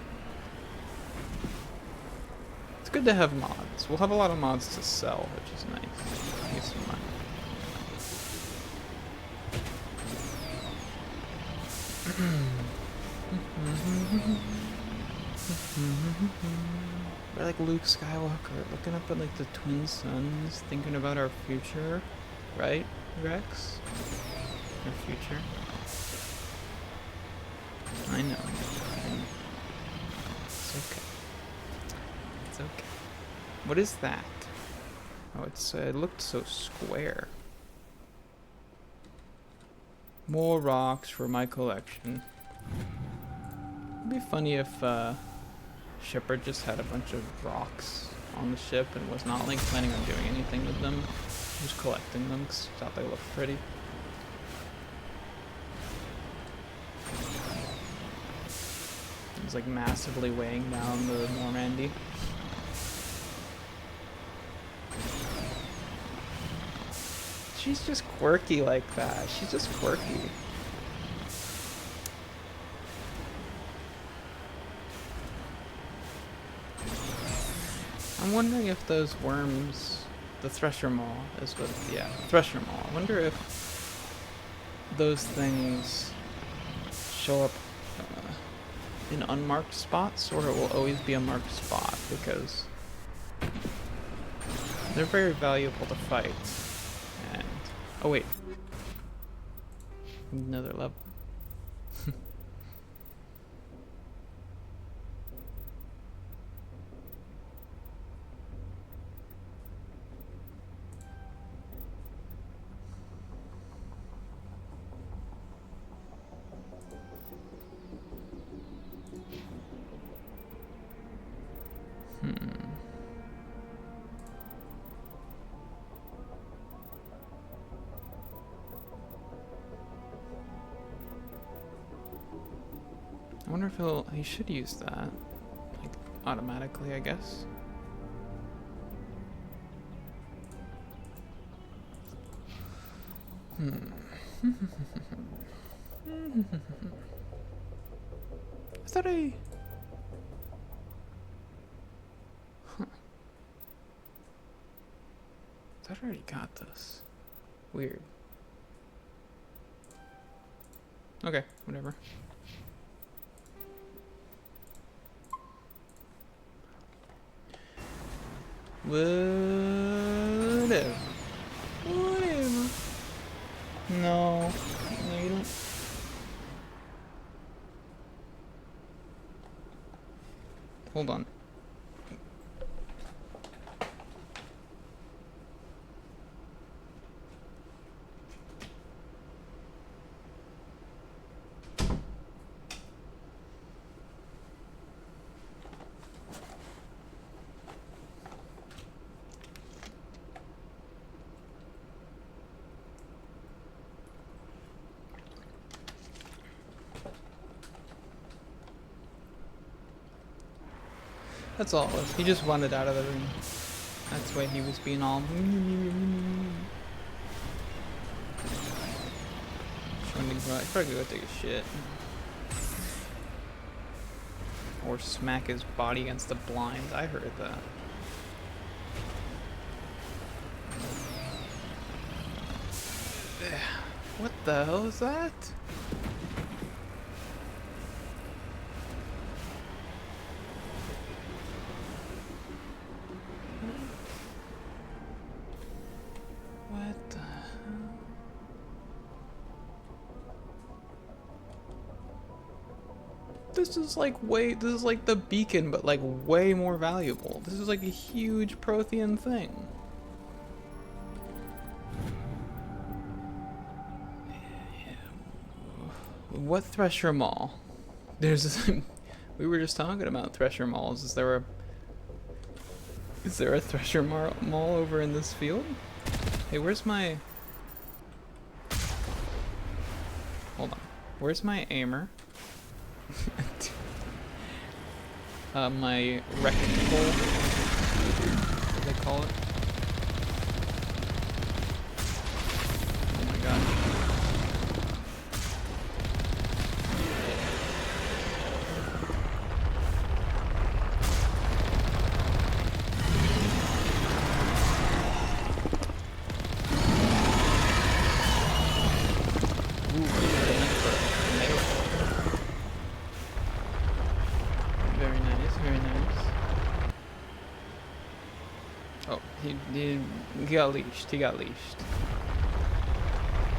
It's good to have mods. We'll have a lot of mods to sell, which is nice. Get some money. We're like Luke Skywalker, looking up at like the twin suns, thinking about our future, right, Rex? Our future. I know. It's okay. It's okay. What is that? Oh, it looked so square. More rocks for my collection. It'd be funny if Shepard just had a bunch of rocks on the ship and was not like planning on doing anything with them. Just collecting them because he thought they looked pretty. It was like massively weighing down the Normandy. she's just quirky like that. She's just quirky. I'm wondering if those worms, the Thresher Maw is what, yeah, Thresher Maw. I wonder if those things show up in unmarked spots, or it will always be a marked spot, because they're very valuable to fight. And, oh wait, another level. I wonder if he should use that, like, automatically, I guess. I thought I... Huh. I thought I already got this. Weird. Okay, whatever. Whatever. Whatever. No. No, you don't. Hold on. That's all it was. He just wanted out of the room. That's why he was being all... He's probably gonna go take a shit. Or smack his body against the blinds. I heard that. What the hell is that? What the hell? This is like this is like the beacon, but like way more valuable. This is like a huge Prothean thing. What Thresher Mall? There's this, we were just talking about Thresher Malls. Is there a Thresher Mall over in this field? Hey, where's my... Hold on. Where's my aimer? My wrecking pole? What do they call it? Oh my god. Very nice, very nice. Oh, he got leashed. He got leashed.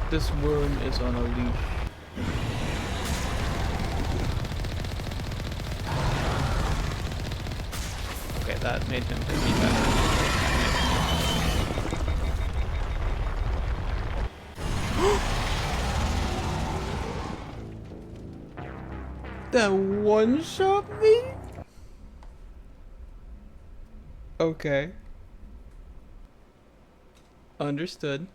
This worm is on a leash. Okay, that made him hit me better. That one-shot me? Okay. Understood.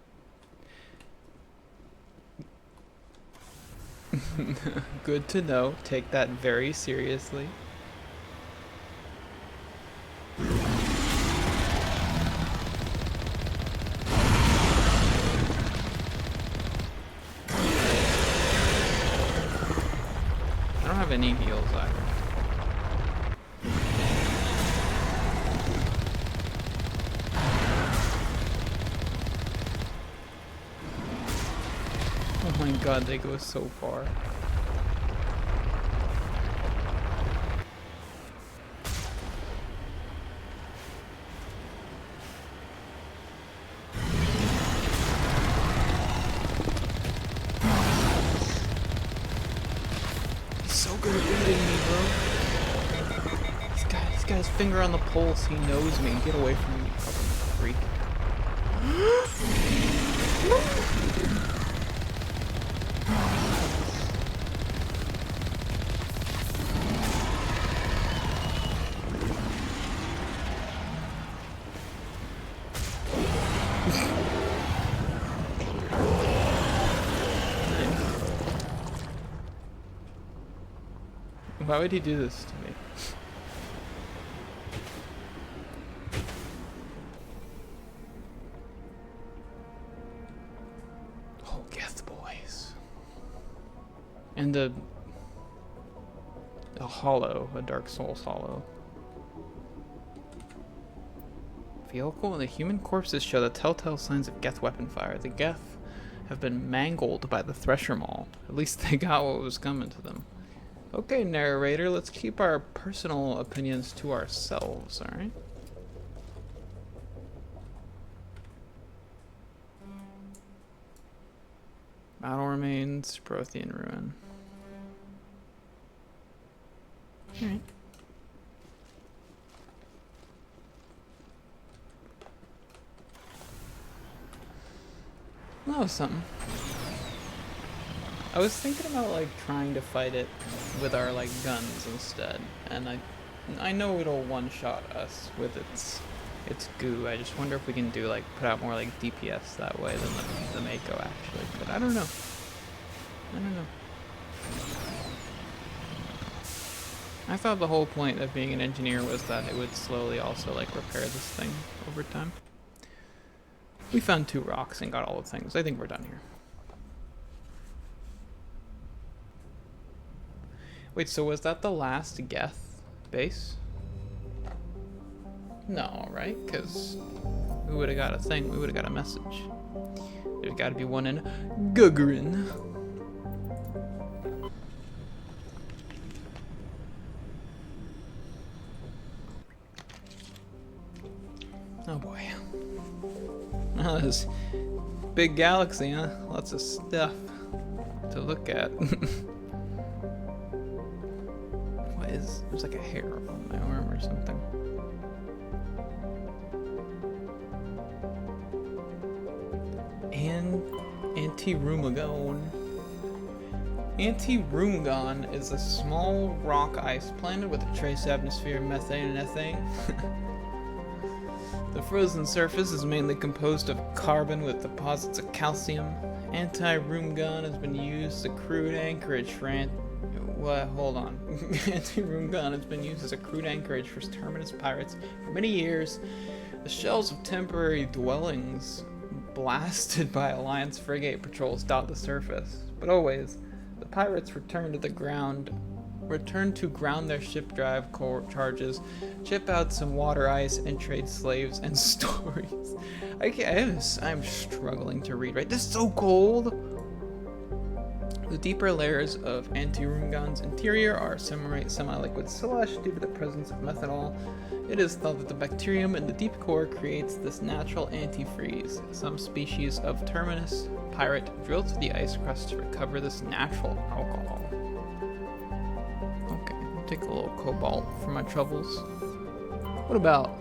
Good to know. Take that very seriously. any heals either. Oh my god, they go so far. He's so good at beating me, bro. He's got his finger on the pulse. He knows me. Get away from me, fucking freak. Why would he do this to me? Oh, Geth boys. And a hollow, a Dark Souls hollow. Vehicle and the human corpses show the telltale signs of Geth weapon fire. The Geth have been mangled by the Thresher Maul. At least they got what was coming to them. Okay, narrator, let's keep our personal opinions to ourselves, alright? Battle remains, Prothean ruin. Alright. Well, that was something. I was thinking about like trying to fight it with our like guns instead, and I know it'll one-shot us with its goo. I just wonder if we can do like put out more like DPS that way than the Mako actually. But I don't know. I thought the whole point of being an engineer was that it would slowly also like repair this thing over time. We found 2 rocks and got all the things. I think we're done here. Wait, so was that the last Geth base? No, right? Because we would have got a thing. We would have got a message. There's got to be one in Gagarin. Oh boy. Oh, this big galaxy, huh? Lots of stuff to look at. There's like a hair on my arm or something. And Anti-Rumagon. Anti-Rumagon is a small rock ice planet with a trace atmosphere of methane and ethane. The frozen surface is mainly composed of carbon with deposits of calcium. Anti-Rumagon has been used as a crude anchorage for hold on. Anti-Rumagon has been used as a crude anchorage for terminus pirates for many years. The shells of temporary dwellings blasted by Alliance frigate patrols dot the surface. But always, the pirates return to ground their ship drive charges, chip out some water ice, and trade slaves and stories. I'm struggling to read, right? This is so cold! The deeper layers of Anti-Rumagon's interior are semi-liquid slush due to the presence of methanol. It is thought that the bacterium in the deep core creates this natural antifreeze. Some species of terminus pirate drill through the ice crust to recover this natural alcohol. Okay, I'll take a little cobalt for my troubles. What about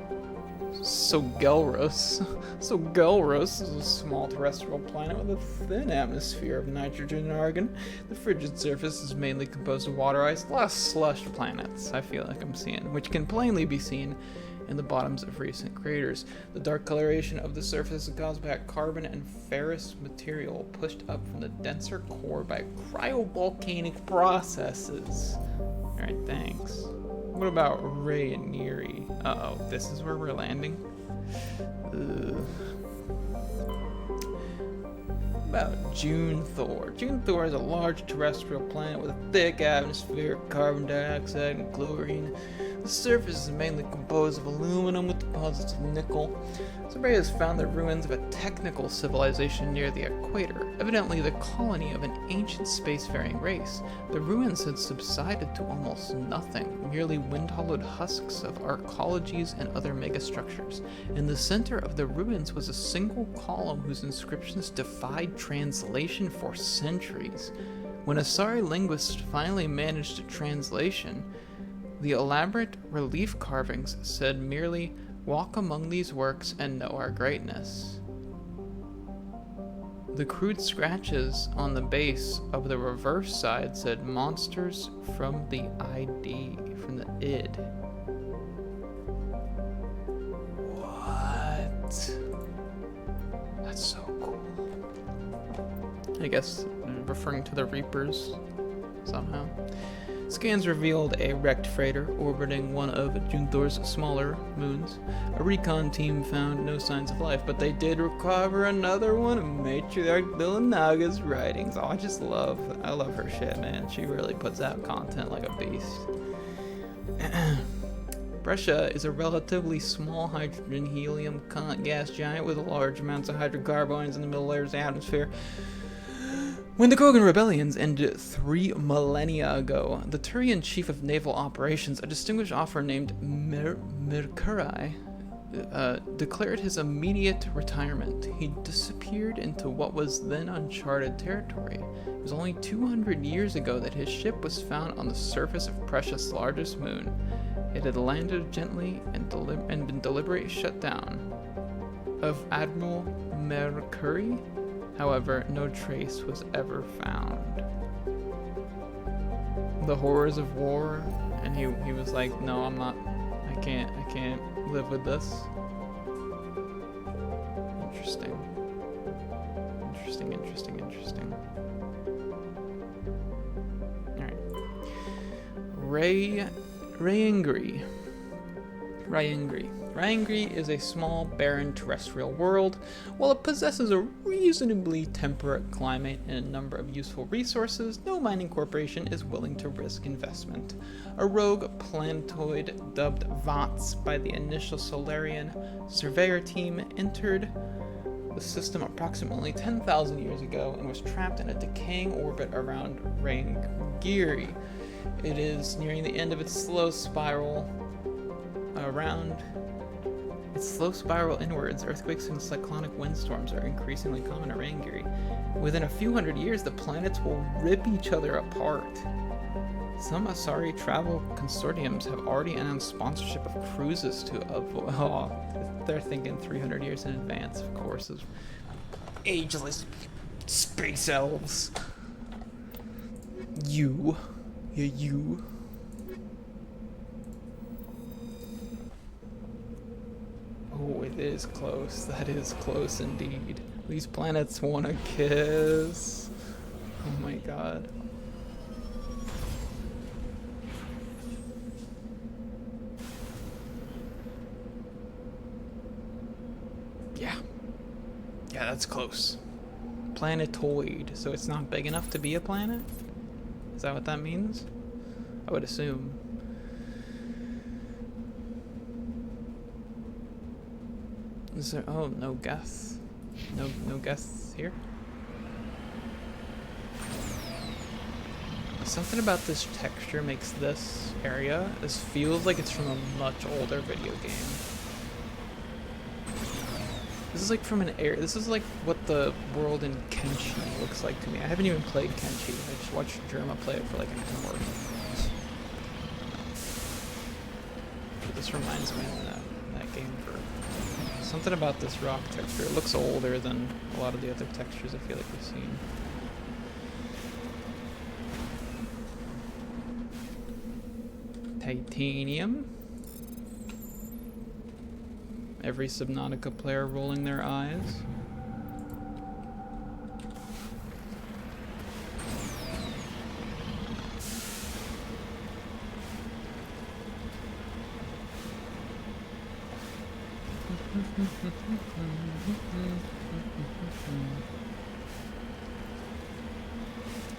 Sogelros? Sogelros is a small terrestrial planet with a thin atmosphere of nitrogen and argon. The frigid surface is mainly composed of water ice. A lot of slush planets, I feel like I'm seeing, which can plainly be seen in the bottoms of recent craters. The dark coloration of the surface is caused by carbon and ferrous material pushed up from the denser core by cryovolcanic processes. Alright, thanks. What about Ray and Neri? Uh-oh, this is where we're landing? about June Thor? June Thor is a large terrestrial planet with a thick atmosphere of carbon dioxide and chlorine. The surface is mainly composed of aluminum with deposits of nickel. Survey has found the ruins of a technical civilization near the equator, evidently the colony of an ancient spacefaring race. The ruins had subsided to almost nothing, merely wind-hollowed husks of arcologies and other megastructures. In the center of the ruins was a single column whose inscriptions defied translation for centuries. When Asari linguists finally managed a translation, the elaborate relief carvings said merely, "Walk among these works and know our greatness." The crude scratches on the base of the reverse side said, "Monsters from the ID," from the id. What? That's so cool. I guess referring to the Reapers somehow. Scans revealed a wrecked freighter orbiting one of Junthor's smaller moons. A recon team found no signs of life, but they did recover another one of Matriarch Billinaga's writings. Oh, I love her shit, man. She really puts out content like a beast. Brescia is a relatively small hydrogen-helium gas giant with large amounts of hydrocarbons in the middle layers of the atmosphere. When the Krogan rebellions ended 3 millennia ago, the Turian chief of naval operations, a distinguished officer named Mercurii, declared his immediate retirement. He disappeared into what was then uncharted territory. It was only 200 years ago that his ship was found on the surface of Brescia's largest moon. It had landed gently and been deliberately shut down. Of Admiral Mercurii, however, no trace was ever found. The horrors of war, and he was like, "No, I can't live with this." Interesting. Alright. Ryangri is a small, barren terrestrial world. While it possesses a reasonably temperate climate and a number of useful resources, no mining corporation is willing to risk investment. A rogue planetoid dubbed VOTS by the initial Solarian surveyor team entered the system approximately 10,000 years ago and was trapped in a decaying orbit around Ryangri. It is nearing the end of its slow spiral inwards. Earthquakes and cyclonic windstorms are increasingly common around Ryangri. Within a few hundred years, the planets will rip each other apart. Some Asari travel consortiums have already announced sponsorship of cruises to avoid. Oh, they're thinking 300 years in advance, of course, of ageless space elves. You. Oh, it is close. That is close indeed. These planets want to kiss. Oh my god. Yeah, that's close. Planetoid, so it's not big enough to be a planet? Is that what that means? I would assume. Is there, oh, no guests. No guests here? Something about this texture makes this area, this feels like it's from a much older video game. This is like from an area, this is like what the world in Kenshi looks like to me. I haven't even played Kenshi, I just watched Germa play it for like an hour. But this reminds me of that game for something about this rock texture. It looks older than a lot of the other textures I feel like we've seen. Titanium. Every Subnautica player rolling their eyes.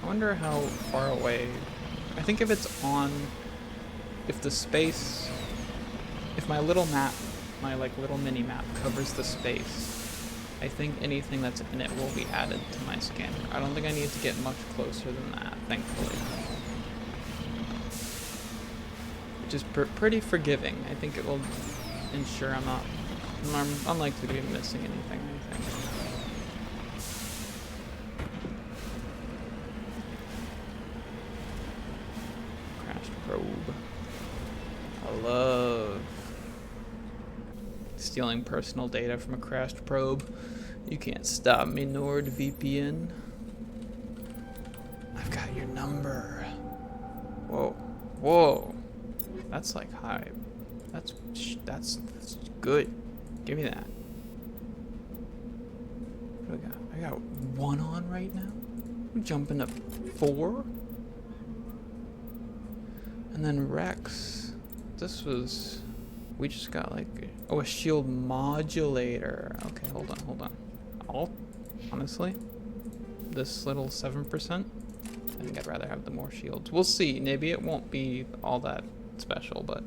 I wonder how far away. I think if it's on, if the space, if my little map, my like little mini map covers the space, I think anything that's in it will be added to my scanner. I don't think I need to get much closer than that, thankfully. Which is pretty forgiving. I think it will ensure I'm unlikely to be missing anything, I think. Probe. I love stealing personal data from a crashed probe. You can't stop me, NordVPN. I've got your number. Whoa, whoa. That's like high. That's good. Give me that. What do I got? I got 1 on right now. I'm jumping up 4. And then Rex, this was, we just got like, oh, a shield modulator. Okay, hold on. Honestly, this little 7%, I think I'd rather have the more shields. We'll see, maybe it won't be all that special, but.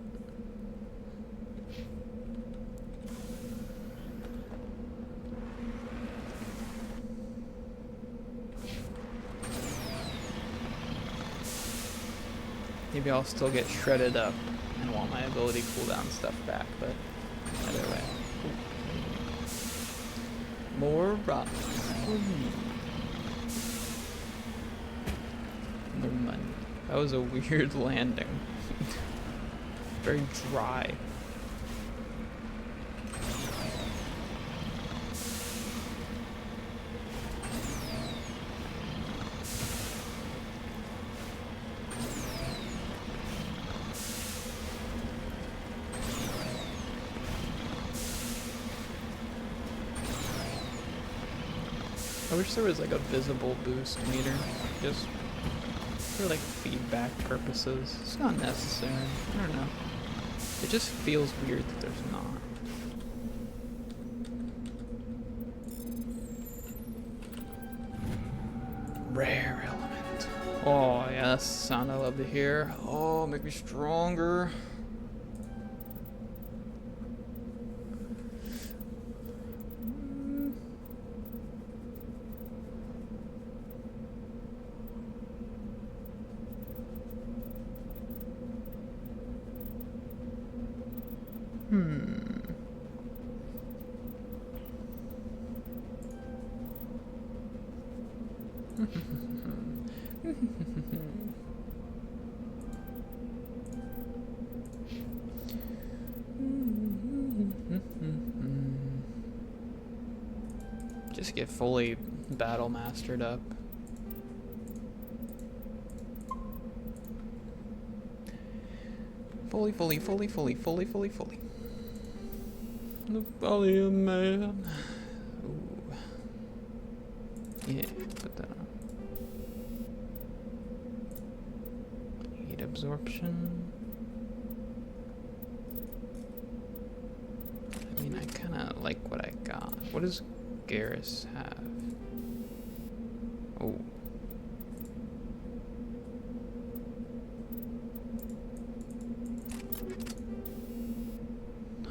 Maybe I'll still get shredded up and want my ability cooldown stuff back, but either way. More rocks for me. More money. That was a weird landing. Very dry. I wish there was like a visible boost meter, just for like feedback purposes. It's not necessary. I don't know. It just feels weird that there's not. Rare element. Oh yeah, that's the sound I love to hear. Oh, make me stronger. Just get fully battle mastered up. Fully. The volume man. Ooh. Yeah, put that on. Heat absorption. I mean, I kind of like what I got. What does Garrus have? Oh.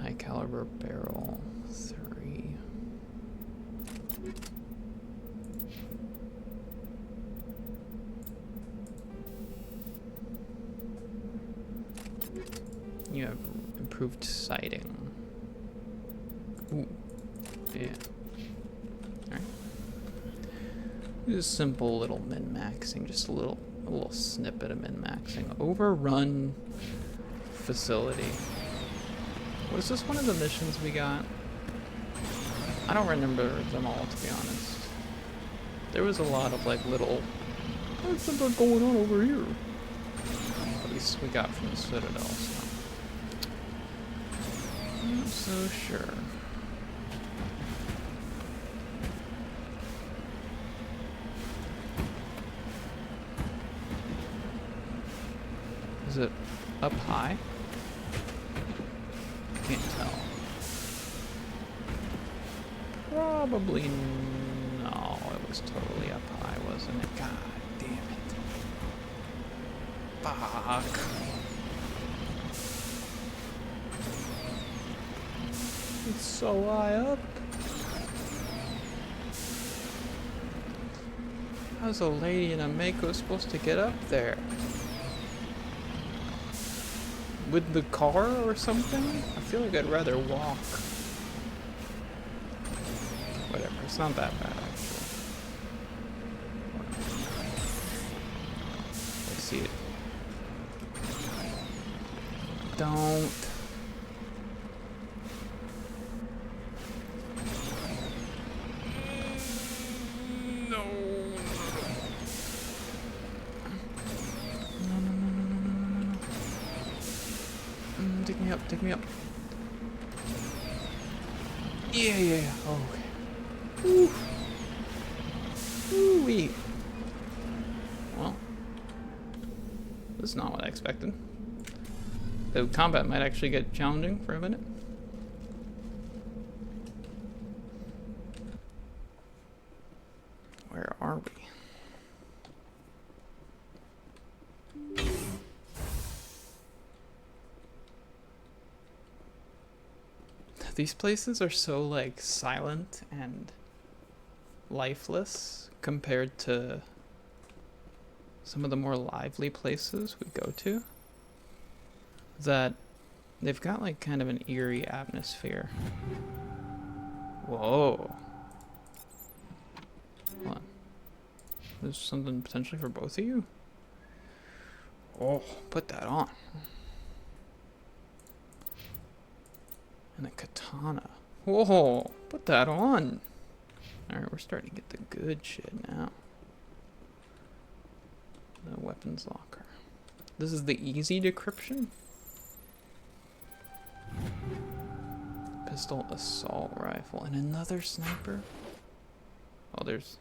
High caliber barrel 3. You have improved sighting. Ooh. Yeah. Alright. Just simple little min-maxing, just a little snippet of min-maxing. Overrun facility. What is this one of the missions we got? I don't remember them all, to be honest. There was a lot of like little, there's something going on over here. At least we got from the Citadel, so. I'm not so sure. Is it up high? Can't tell. Probably no, it was totally up high, wasn't it? God damn it. Fuck. It's so high up. How's a lady in a Mako supposed to get up there? With the car or something? I feel like I'd rather walk. Whatever, it's not that bad actually. I see it. Don't. Take me up. Yeah. Oh, okay. Ooh. Ooh-wee. Well, this is not what I expected. The combat might actually get challenging for a minute. Where are we? These places are so like silent and lifeless compared to some of the more lively places we go to, that they've got like kind of an eerie atmosphere. Whoa. Hold on. There's something potentially for both of you? Oh, put that on. And a katana. Whoa, put that on. Alright, we're starting to get the good shit now. The weapons locker. This is the easy decryption? Pistol assault rifle. And another sniper? Oh, there's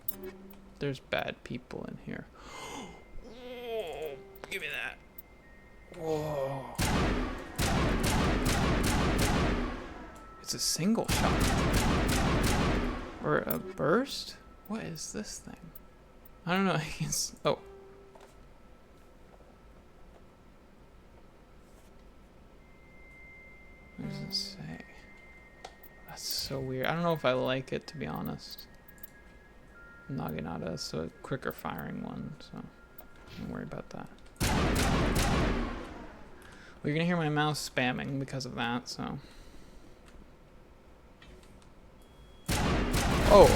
bad people in here. Give me that. Whoa. It's a single shot. Or a burst? What is this thing? I don't know. Oh. What does it say? That's so weird. I don't know if I like it, to be honest. Naginata is a quicker firing one, so don't worry about that. Well, you're gonna hear my mouse spamming because of that, so. Oh.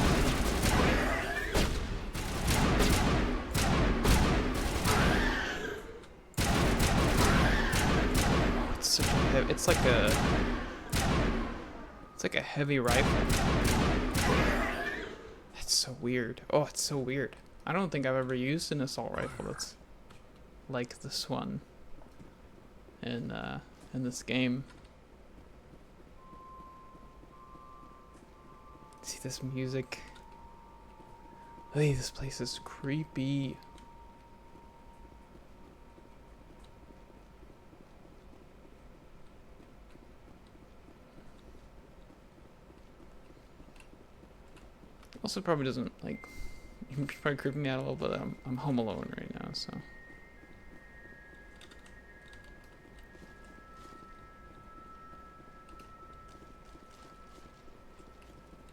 It's such a heavy, it's like a heavy rifle. That's so weird. Oh, it's so weird. I don't think I've ever used an assault rifle that's like this one in this game. See this music? Hey, this place is creepy. Also probably doesn't, like, probably creeping me out a little bit. I'm home alone right now, so.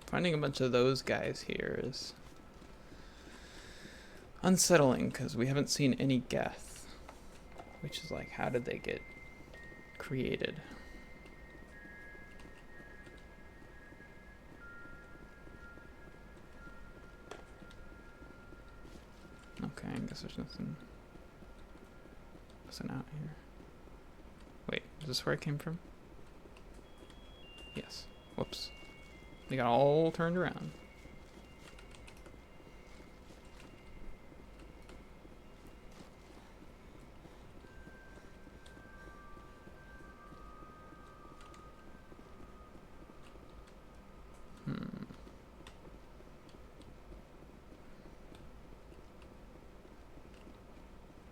Finding a bunch of those guys here is unsettling because we haven't seen any Geth, which is like, how did they get created? Okay, I guess there's nothing out here. Wait, is this where I came from? Yes. Whoops. They got all turned around.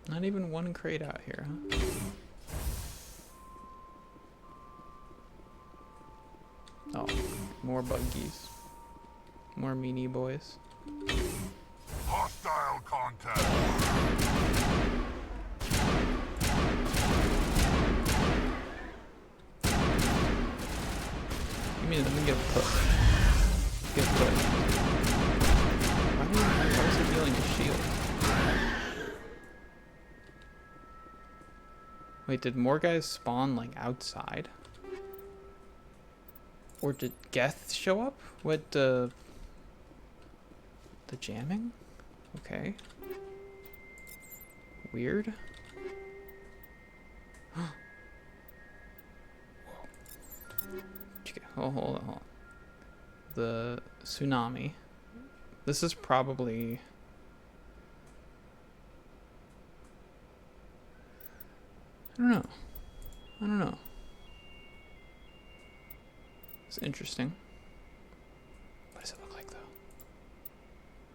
Not even one crate out here, huh? Oh, more buggies. More meanie boys. Hostile contact. Wait, did more guys spawn, like, outside? Or did Geth show up? What, the jamming? Okay. Weird. Oh, hold on. The tsunami. This is probably... I don't know. It's interesting. What does it look like, though?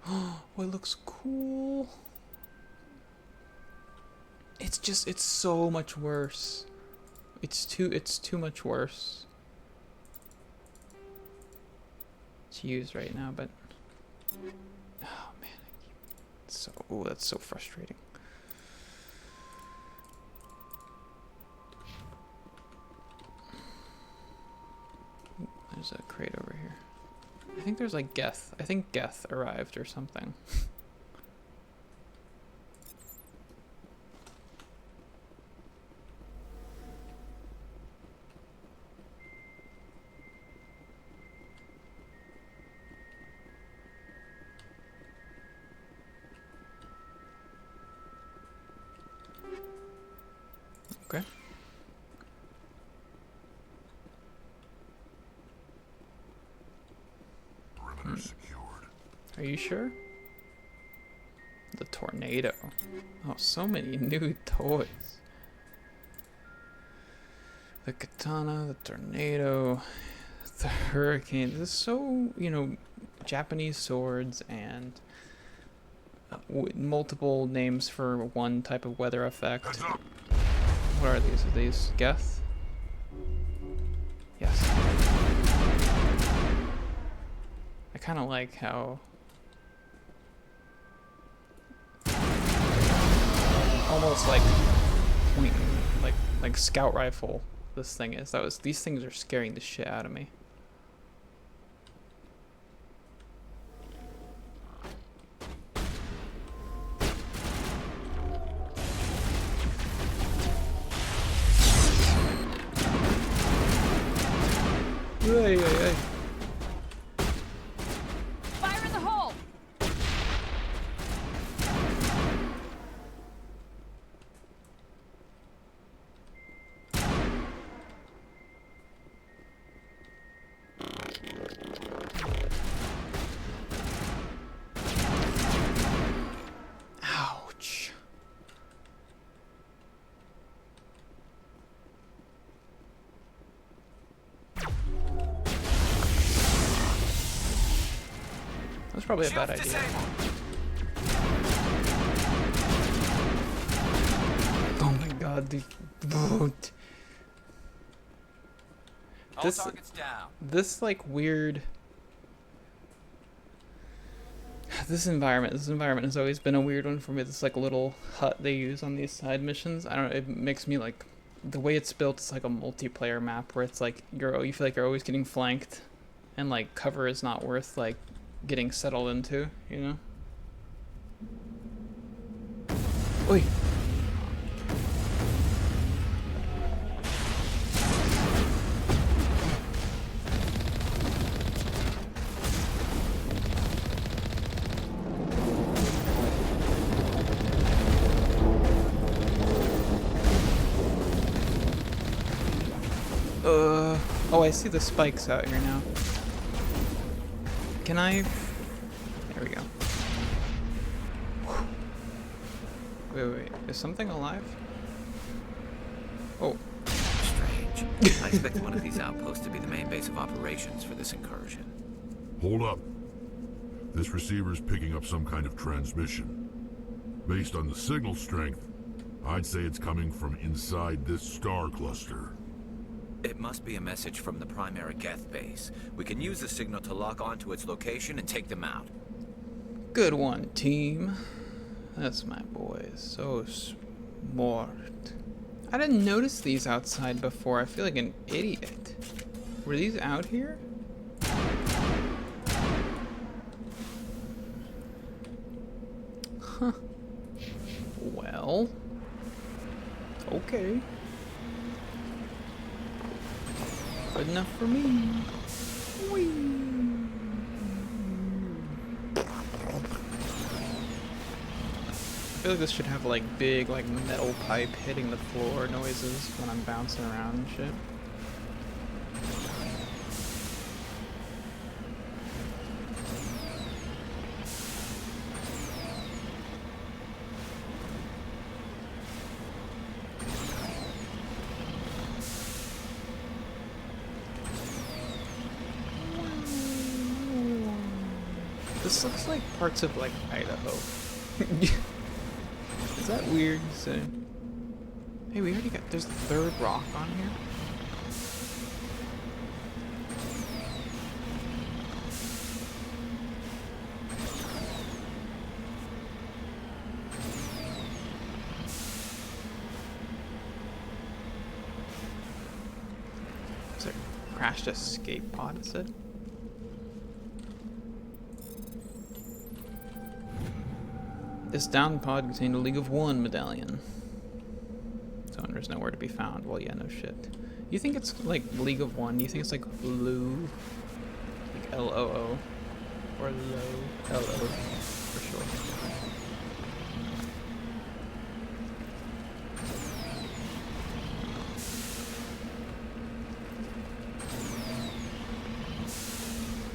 Oh, it looks cool. It's so much worse. It's too much worse to use right now, but oh man, that's so frustrating. There's a crate over here. I think there's like Geth. I think Geth arrived or something. Okay. Perimeter secured. Are you sure? The tornado. Oh, so many new toys. The katana, the tornado, the hurricane. This is so, you know, Japanese swords and multiple names for one type of weather effect. What are these? Are these Geth? Yes. I kind of like how almost like point, like scout rifle this thing is. These things are scaring the shit out of me. Hey, hey, hey. Fire in the hole! Ouch. That's probably a bad idea. Oh my god, the boat. This like weird. This environment has always been a weird one for me. This like little hut they use on these side missions. I don't know. It makes me like the way it's built. It's like a multiplayer map where it's like you feel like you're always getting flanked, and like cover is not worth like getting settled into, you know? Oi! Oh, I see the spikes out here now. Can I... There we go. Wait. Is something alive? Oh. Strange. I expect one of these outposts to be the main base of operations for this incursion. Hold up. This receiver's picking up some kind of transmission. Based on the signal strength, I'd say it's coming from inside this star cluster. It must be a message from the primary Geth base. We can use the signal to lock onto its location and take them out. Good one, team. That's my boys. So smart. I didn't notice these outside before. I feel like an idiot. Were these out here? Huh. Well. Okay. Good enough for me. Whee! I feel like this should have like big like metal pipe hitting the floor noises when I'm bouncing around and shit. This looks like parts of like Idaho. Is that weird to say? Hey, we already got, there's a third rock on here. Is it crashed escape pod, it said? This down pod contained a League of One medallion. So there's nowhere to be found. Well, yeah, no shit. You think it's like League of One? You think it's like Lou? Like L-O-O? Or Lo? L-O, for sure.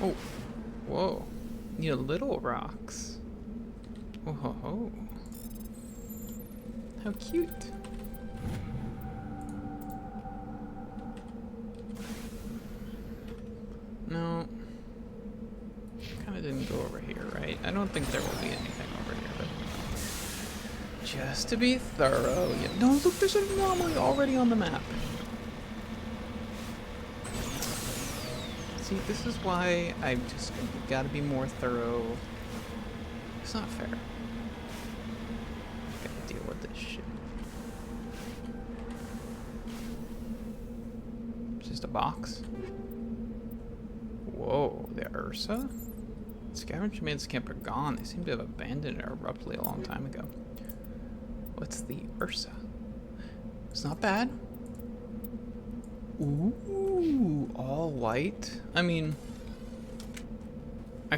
Oh. Whoa. You little rocks. Oh ho ho. How cute. No. Kinda didn't go over here, right? I don't think there will be anything over here, but just to be thorough. Yeah. No, look, there's an anomaly already on the map. See, this is why I've just gotta be more thorough. It's not fair. Gotta deal with this shit. It's just a box. Whoa, the Ursa? Scavenger Man's camp are gone. They seem to have abandoned it abruptly a long time ago. What's the Ursa? It's not bad. Ooh, all white. I mean, I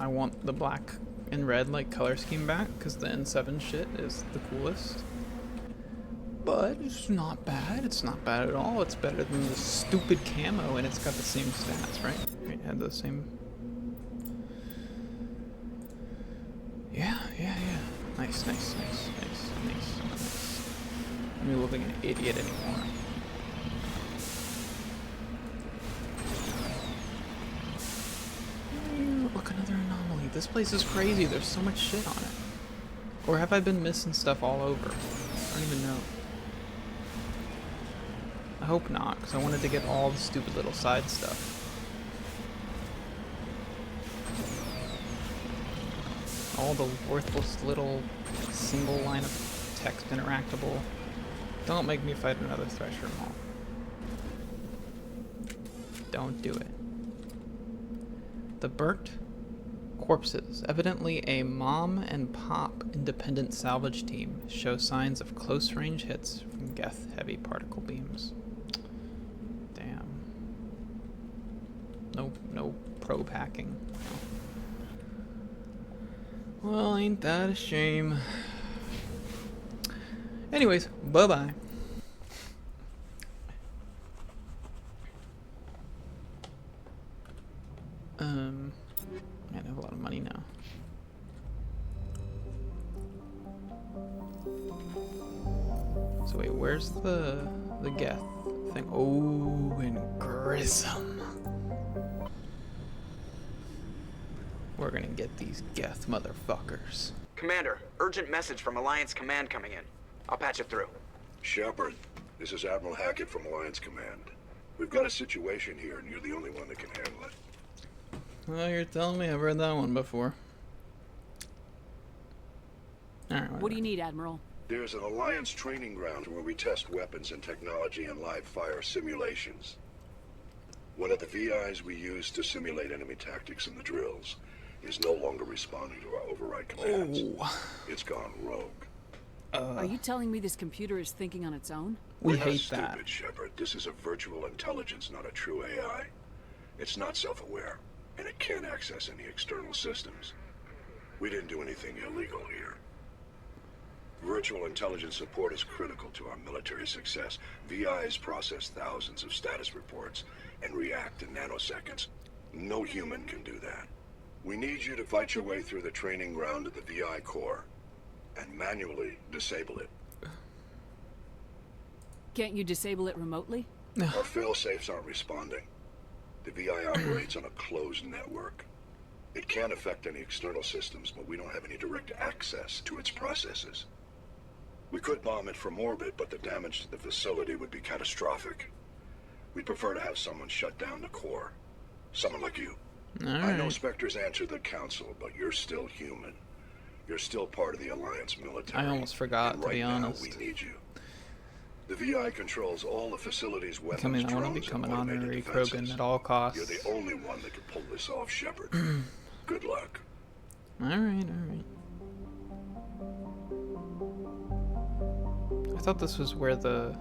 want the black and red like color scheme back because the N7 shit is the coolest. But it's not bad. It's not bad at all. It's better than the stupid camo, and it's got the same stats, right? It had the same. Yeah. Nice. I'm not looking like an idiot anymore. Look, another anomaly. This place is crazy. There's so much shit on it. Or have I been missing stuff all over? I don't even know. I hope not, because I wanted to get all the stupid little side stuff. All the worthless little single line of text interactable. Don't make me fight another Thresher Maul. Don't do it. The burnt corpses. Evidently a mom and pop independent salvage team show signs of close range hits from Geth heavy particle beams. Damn. No probe hacking. No. Well, ain't that a shame. Anyways, bye-bye. I have a lot of money now. So wait, where's the Geth thing? Oh, and Grissom. We're gonna get these Geth motherfuckers. Commander, urgent message from Alliance Command coming in. I'll patch it through. Shepard, this is Admiral Hackett from Alliance Command. We've got a situation here, and you're the only one that can handle it. Well, you're telling me I've heard that one before. Alright, what do you need, Admiral? There's an Alliance training ground where we test weapons and technology in live fire simulations. One of the VIs we use to simulate enemy tactics in the drills is no longer responding to our override commands. Oh. It's gone rogue. Are you telling me this computer is thinking on its own? We We're not hate that. stupid, Shepard. This is a virtual intelligence, not a true AI. It's not self-aware, and it can't access any external systems. We didn't do anything illegal here. Virtual intelligence support is critical to our military success. VIs process thousands of status reports and react in nanoseconds. No human can do that. We need you to fight your way through the training ground of the VI core and manually disable it. Can't you disable it remotely? Our fail-safes aren't responding. The VI operates on a closed network. It can't affect any external systems, but we don't have any direct access to its processes. We could bomb it from orbit, but the damage to the facility would be catastrophic. We'd prefer to have someone shut down the core. Someone like you. I know Spectres answer the Council, but you're still human. You're still part of the Alliance military. I almost forgot, to be honest. Right now, we need you. The VI controls all the facility's weapons, I want to drones, become an and automated honorary defenses. Krogan at all costs. You're the only one that can pull this off, Shepard. Good luck. Alright. I thought this was where the...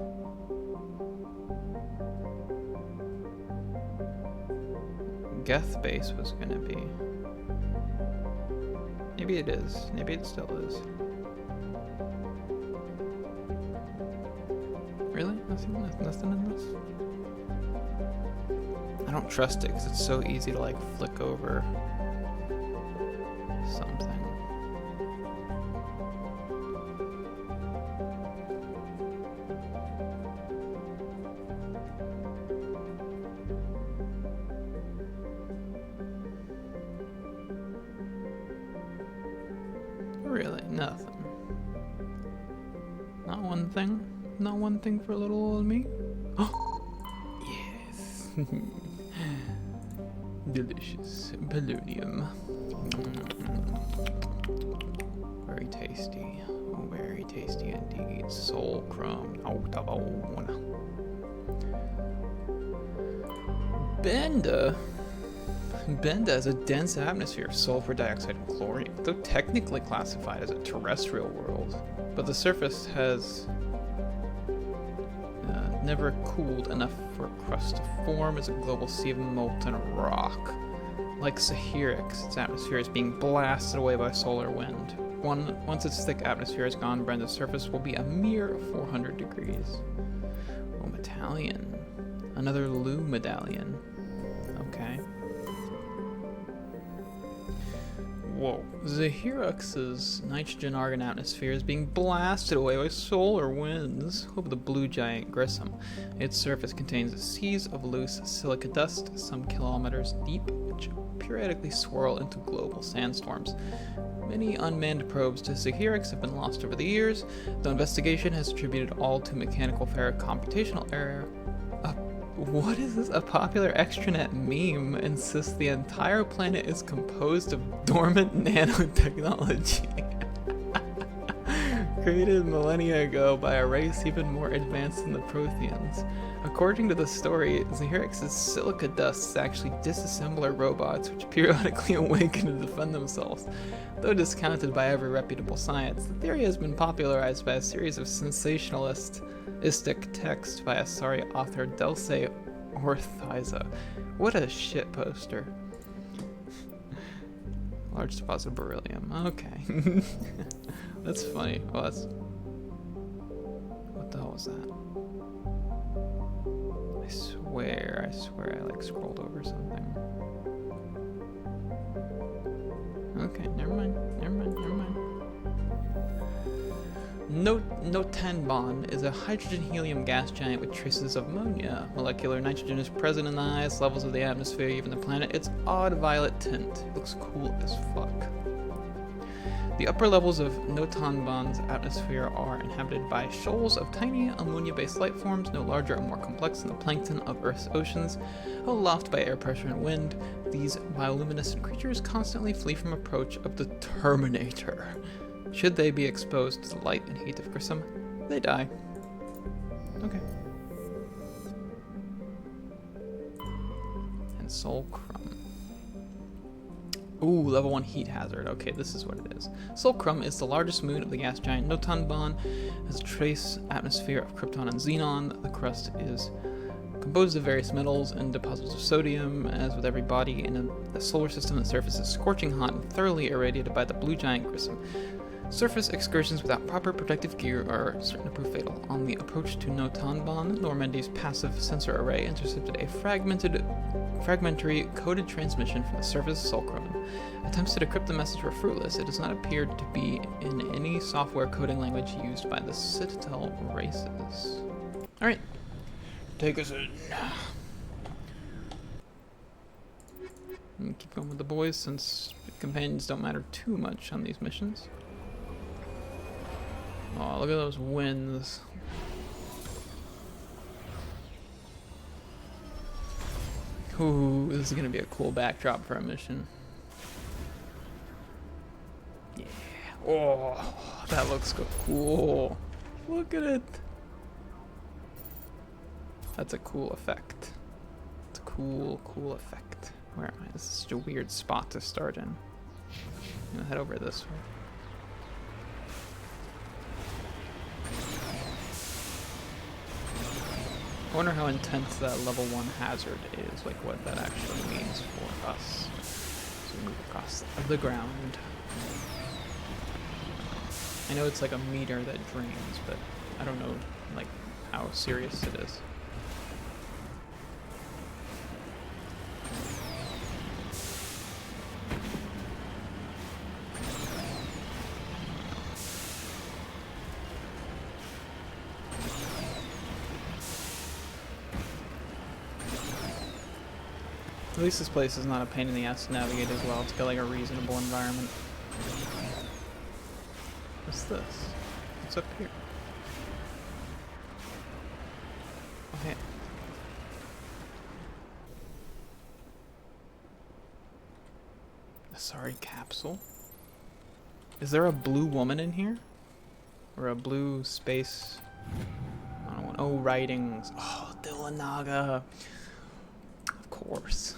Geth base was gonna be. Maybe it is. Maybe it still is. Really? Nothing in this? I don't trust it because it's so easy to like flick over something. Really? Nothing. Not one thing? Not one thing for little old me? Oh! Yes! Delicious. Polonium. Very tasty. Oh, very tasty indeed. Soul crumb out of bone. Benda has a dense atmosphere of sulfur dioxide and chlorine, though technically classified as a terrestrial world. But the surface has never cooled enough for a crust to form as a global sea of molten rock. Like Sahirix, its atmosphere is being blasted away by solar wind. Once its thick atmosphere is gone, Brenda's surface will be a mere 400 degrees. Oh, medallion. Another Lu medallion. Okay. Whoa. Zahirix's nitrogen-argon atmosphere is being blasted away by solar winds over the blue giant Grissom. Its surface contains seas of loose silica dust, some kilometers deep, which periodically swirl into global sandstorms. Many unmanned probes to Zahirix have been lost over the years, though investigation has attributed all to mechanical computational error. What is this? A popular extranet meme insists the entire planet is composed of dormant nanotechnology. Created millennia ago by a race even more advanced than the Protheans. According to the story, Zahirix's silica dusts actually disassembler robots which periodically awaken to defend themselves. Though discounted by every reputable science, the theory has been popularized by a series of sensationalistic text by Asari author Dulce Orthiza. What a shit poster. Large deposit of beryllium. Okay. That's funny. Well, that's... What the hell was that? I swear I like scrolled over something. Okay, never mind. Notenbon is a hydrogen-helium gas giant with traces of ammonia. Molecular nitrogen is present in the highest levels of the atmosphere, even the planet. Its odd violet tint looks cool as fuck. The upper levels of Notenbon's atmosphere are inhabited by shoals of tiny ammonia-based life forms, no larger or more complex than the plankton of Earth's oceans. Aloft by air pressure and wind, these bioluminescent creatures constantly flee from approach of the Terminator. Should they be exposed to the light and heat of Grissom, they die. Okay. And Soul Crumb. Ooh, level 1 heat hazard. Okay, this is what it is. Sulcrum is the largest moon of the gas giant Notanban. Has a trace atmosphere of krypton and xenon. The crust is composed of various metals and deposits of sodium. As with every body in a solar system, the surface is scorching hot and thoroughly irradiated by the blue giant Grissom. Surface excursions without proper protective gear are certain to prove fatal. On the approach to Notanban, Normandy's passive sensor array intercepted a fragmentary coded transmission from the surface of Sulcrum. Attempts to decrypt the message were fruitless. It does not appear to be in any software coding language used by the Citadel races. Alright, take us in. And keep going with the boys since companions don't matter too much on these missions. Oh, look at those winds. Ooh, this is gonna be a cool backdrop for a mission. Yeah. Oh, that looks cool. Look at it. That's a cool effect. It's a cool effect. Where am I? This is such a weird spot to start in. I'm gonna head over this way. I wonder how intense that level 1 hazard is, like what that actually means for us. So we move across the ground. I know it's like a meter that drains, but I don't know like how serious it is. At least this place is not a pain in the ass to navigate as well. It's got like a reasonable environment. What's this? What's up here? Okay. A sorry capsule? Is there a blue woman in here? Or a blue space? I don't know. Oh, writings. Oh, Dillanaga. Of course.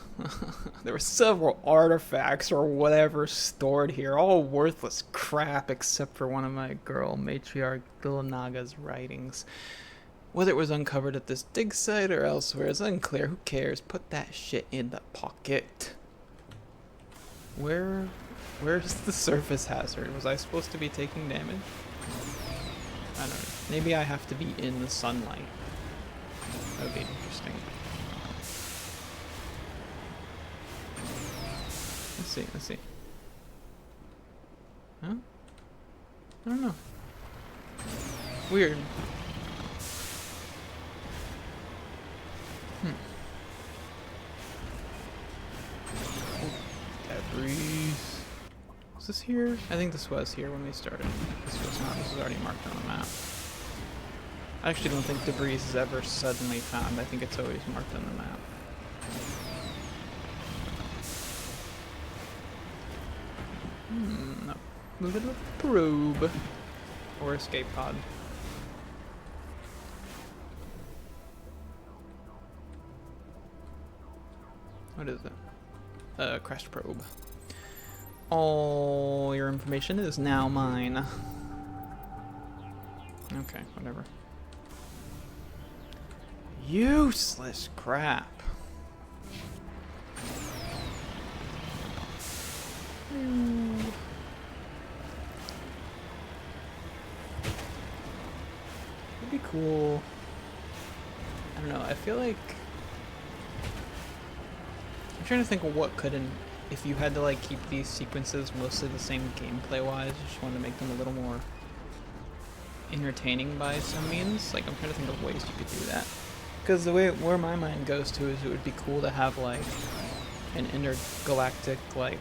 There were several artifacts or whatever stored here, all worthless crap except for one of my girl matriarch Dillanaga's writings. Whether it was uncovered at this dig site or elsewhere is unclear. Who cares? Put that shit in the pocket. Where's the surface hazard? Was I supposed to be taking damage? I don't know. Maybe I have to be in the sunlight. That would be interesting. Let's see. Huh? I don't know. Weird. Debris. Was this here? I think this was here when we started. This was not. This was already marked on the map. I actually don't think debris is ever suddenly found. I think it's always marked on the map. No. Move it with probe. Or escape pod. What is it? Crash probe. All your information is now mine. Okay, whatever. Useless crap. It'd be cool. I don't know, I feel like I'm trying to think of what couldn't, if you had to like keep these sequences mostly the same gameplay wise, just wanted to make them a little more entertaining by some means. Like I'm trying to think of ways you could do that. Because the way where my mind goes to is it would be cool to have like an intergalactic like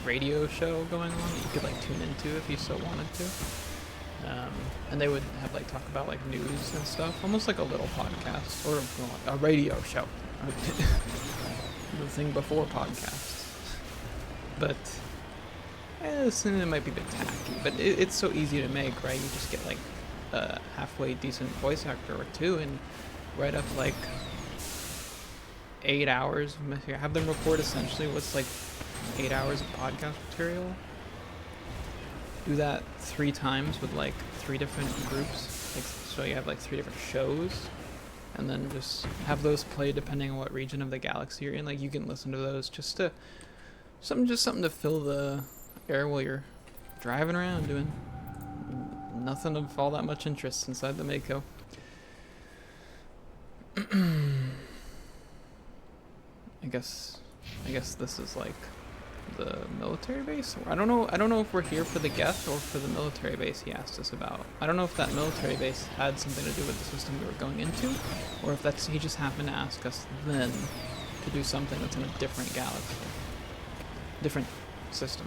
radio show going on that you could like tune into if you so wanted to. And they would have like talk about like news and stuff, almost like a little podcast or a radio show. The thing before podcasts. But it might be a bit tacky, but it's so easy to make, right? You just get like a halfway decent voice actor or two and write up like 8 hours, have them record essentially what's like 8 hours of podcast material. Do that 3 times with like 3 different groups. Like, so you have like 3 different shows. And then just have those play depending on what region of the galaxy you're in. Like you can listen to those just to something to fill the air while you're driving around doing nothing of all that much interest inside the Mako. I guess this is like the military base. I don't know if we're here for the Geth or for the military base he asked us about. I don't know if that military base had something to do with the system we were going into, or if that's he just happened to ask us then to do something that's in a different galaxy, different system.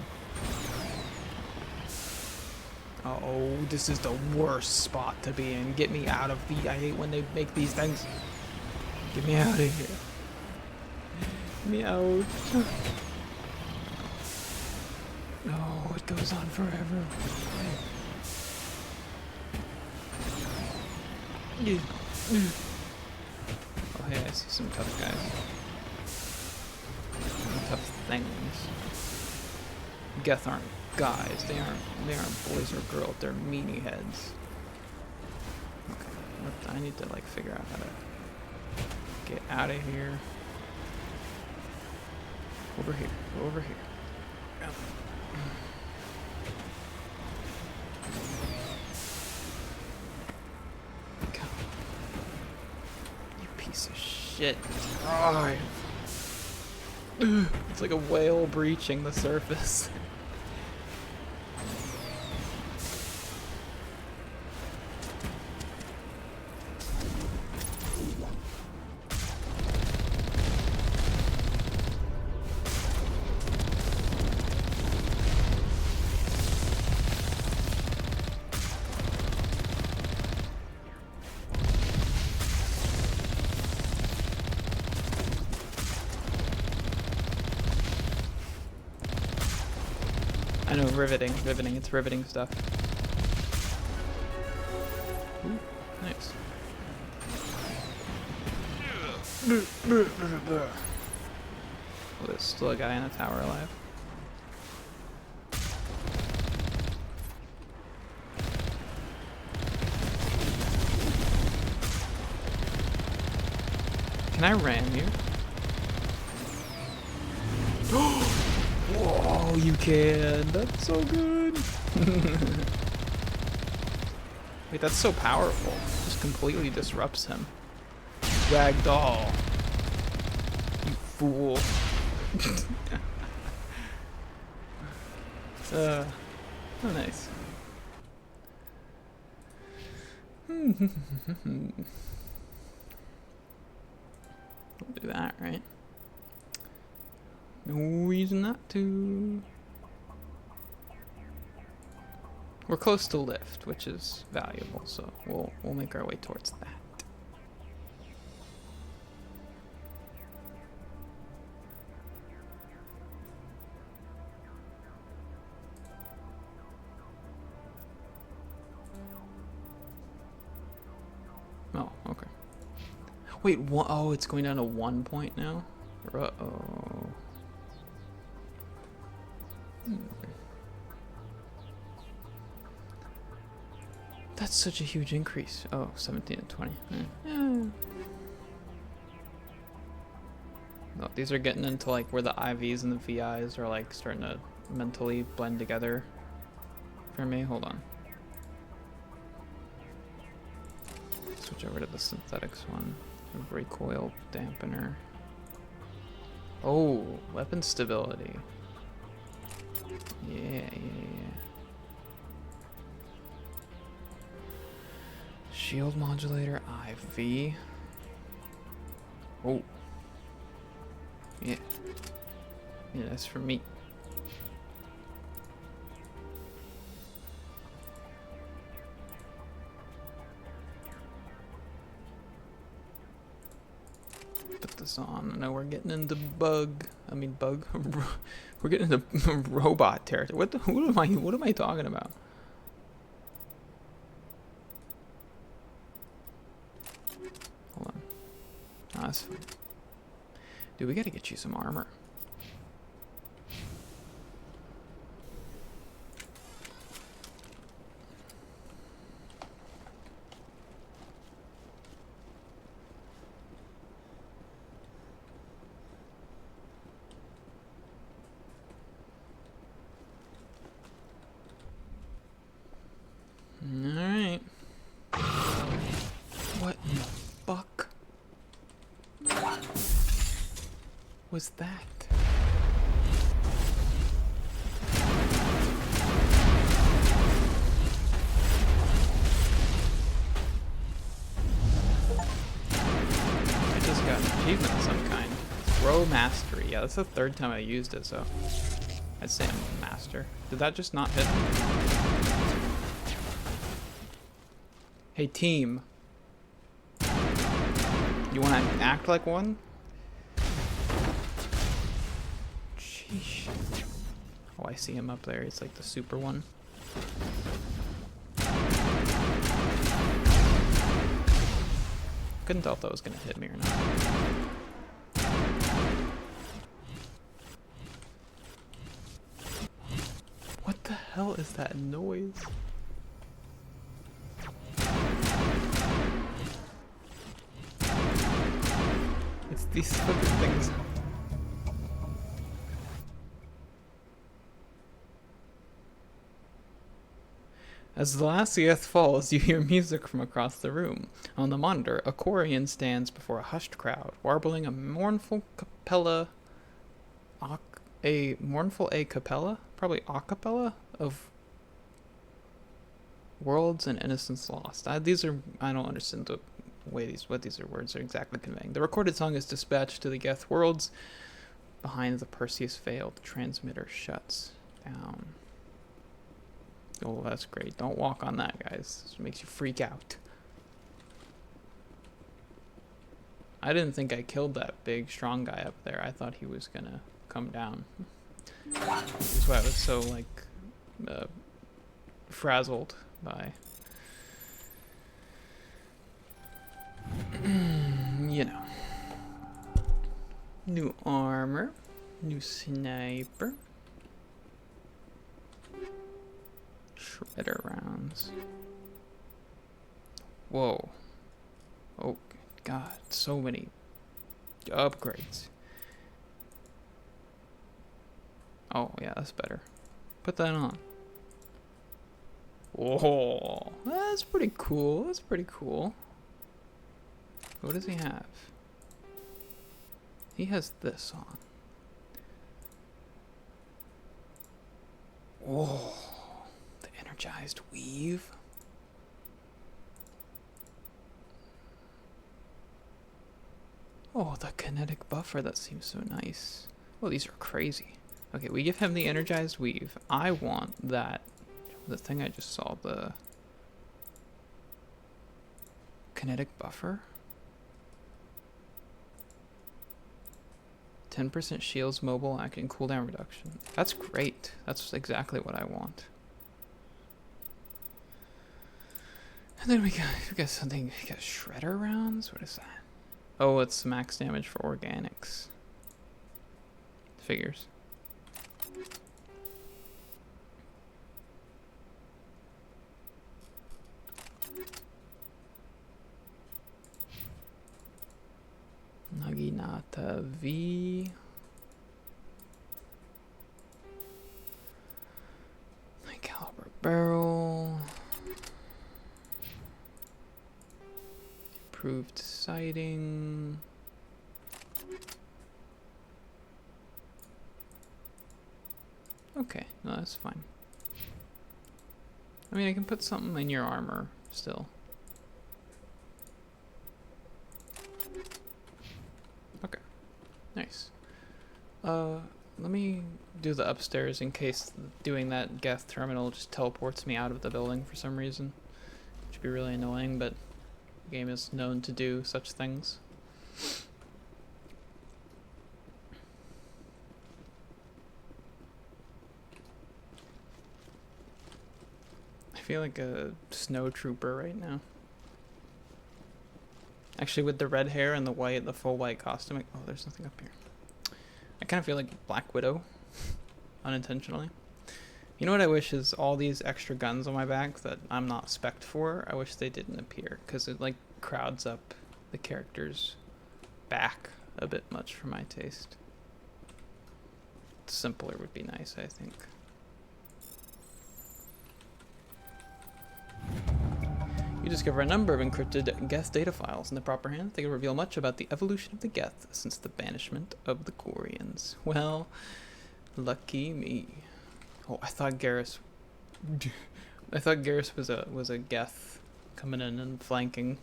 Oh, this is the worst spot to be in. Get me out of the. I hate when they make these things. Get me out of here. Get me out. No, it goes on forever. Oh hey, I see some tough guys. Some tough things. Geth aren't guys. They aren't boys or girls. They're meanie heads. Okay, I need to like figure out how to get out of here. Over here. Over here. You piece of shit. Oh, it's like a whale breaching the surface. I know, riveting, it's riveting stuff. Ooh, nice. Oh, there's still a guy in a tower alive. Can I ram you? Whoa, you can. That's so good. Wait, that's so powerful. Just completely disrupts him. Ragdoll. You fool. Oh, nice. We'll do that, right? No reason not to. We're close to lift, which is valuable, so we'll make our way towards that. Oh, okay. Wait, oh, it's going down to 1 point now? Uh-oh. That's such a huge increase. Oh, 17 and 20. Yeah. Oh, these are getting into like where the IVs and the VIs are like starting to mentally blend together for me. Hold on. Switch over to the synthetics one. Recoil dampener. Oh, weapon stability. Yeah. Shield modulator, IV. Oh. Yeah. Yeah, that's for me. Put this on. I know we're getting into bug. We're getting into robot territory. What am I talking about? Hold on. Oh, that's fine. Dude, we gotta get you some armor. Alright. What in the fuck was that? I just got an achievement of some kind. Throw mastery. Yeah, that's the third time I used it, so I'd say I'm a master. Did that just not hit me? Hey team. You wanna act like one? Sheesh. Oh, I see him up there. He's like the super one. Couldn't tell if that was gonna hit me or not. What the hell is that noise? It's these fucking things. As the last Geth falls, you hear music from across the room. On the monitor, a Quarian stands before a hushed crowd, warbling a mournful capella. Probably a cappella of worlds and innocence lost. I don't understand the way what these words are exactly conveying. The recorded song is dispatched to the Geth worlds. Behind the Perseus veil, the transmitter shuts down. Oh, that's great. Don't walk on that, guys. This makes you freak out. I didn't think I killed that big, strong guy up there. I thought he was gonna come down. That's why I was so, like, frazzled by... you know. New armor. New sniper. Shredder rounds. Whoa. Oh, God. So many upgrades. Oh, yeah, that's better. Put that on. Whoa. That's pretty cool. That's pretty cool. What does he have? He has this on. Whoa. The energized weave. Oh, the kinetic buffer. That seems so nice. Oh, these are crazy. Okay, we give him the energized weave. I want that. The thing I just saw. The kinetic buffer. 10% shields, mobile, acting, cooldown reduction. That's great. That's exactly what I want. And then we got something. We got shredder rounds. What is that? Oh, it's max damage for organics. Figures. Naginata V. High caliber barrel. Improved sighting. Okay, no, that's fine. I mean, I can put something in your armor still. Okay, nice. Let me do the upstairs in case doing that Geth terminal just teleports me out of the building for some reason. Which would be really annoying, but the game is known to do such things. I feel like a snow trooper right now. Actually, with the red hair and the full white costume. Oh, there's nothing up here. I kind of feel like Black Widow, unintentionally. You know what I wish is all these extra guns on my back that I'm not spec'd for, I wish they didn't appear, because it like crowds up the character's back a bit much for my taste. Simpler would be nice, I think. You discover a number of encrypted Geth data files in the proper hands. They can reveal much about the evolution of the Geth since the banishment of the Quarians. Well, lucky me. Oh, I thought Garrus was a Geth coming in and flanking.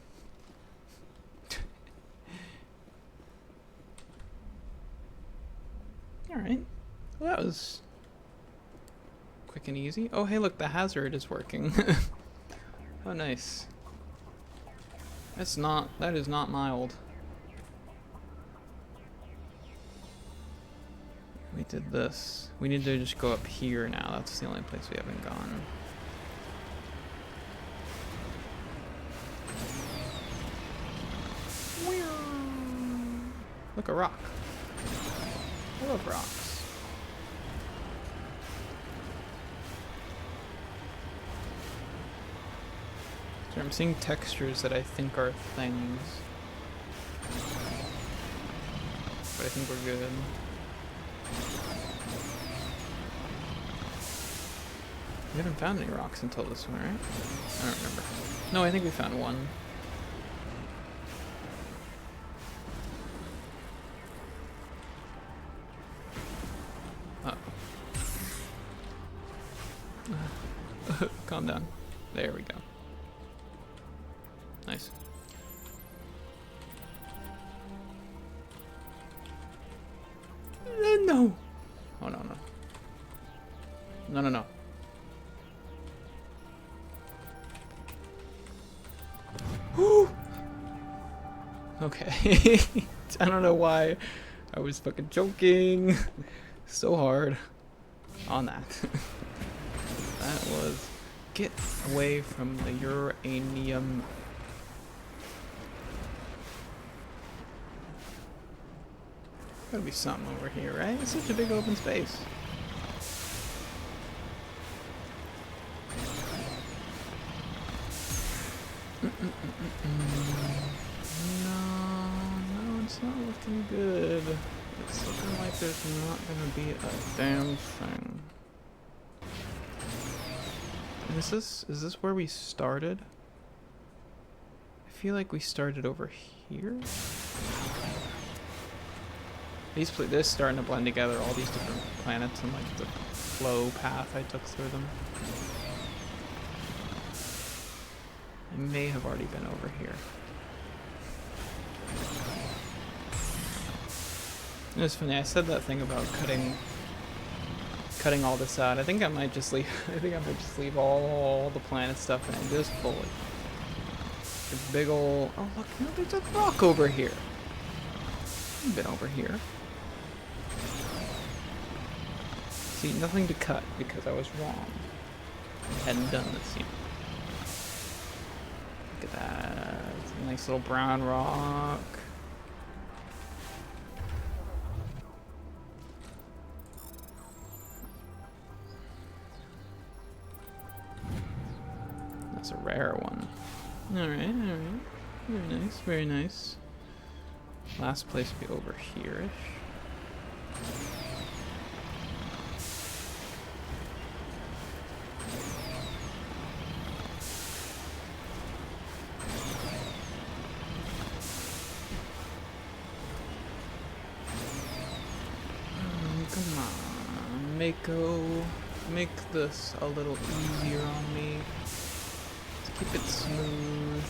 All right. Well, that was quick and easy. Oh, hey, look, the hazard is working. Oh, nice. That is not mild. We did this. We need to just go up here now. That's the only place we haven't gone. Look, a rock. I love rocks. So I'm seeing textures that I think are things. But I think we're good. We haven't found any rocks until this one, right? I don't remember. No, I think we found one. Calm down. There we go. Nice. No! Oh, no, no. No, no, no. Okay. I don't know why I was fucking joking so hard on that. That was get away from the uranium. Gotta be something over here, right? It's such a big open space. No, it's not looking good. It's looking like there's not gonna be a damn thing. Is this where we started? I feel like we started over here. This is starting to blend together, all these different planets and like the flow path I took through them. I may have already been over here. It was funny, I said that thing about cutting all this out. I think I might just leave all the planet stuff and just fully. A big ol', oh look, no, there's a rock over here. I've been over here. See, nothing to cut because I was wrong. I hadn't done this yet. Look at that. It's a nice little brown rock. That's a rare one. Alright, alright. Very nice, very nice. Last place would be over here-ish. Come on, Mako. Make this a little easier on me. Let's keep it smooth.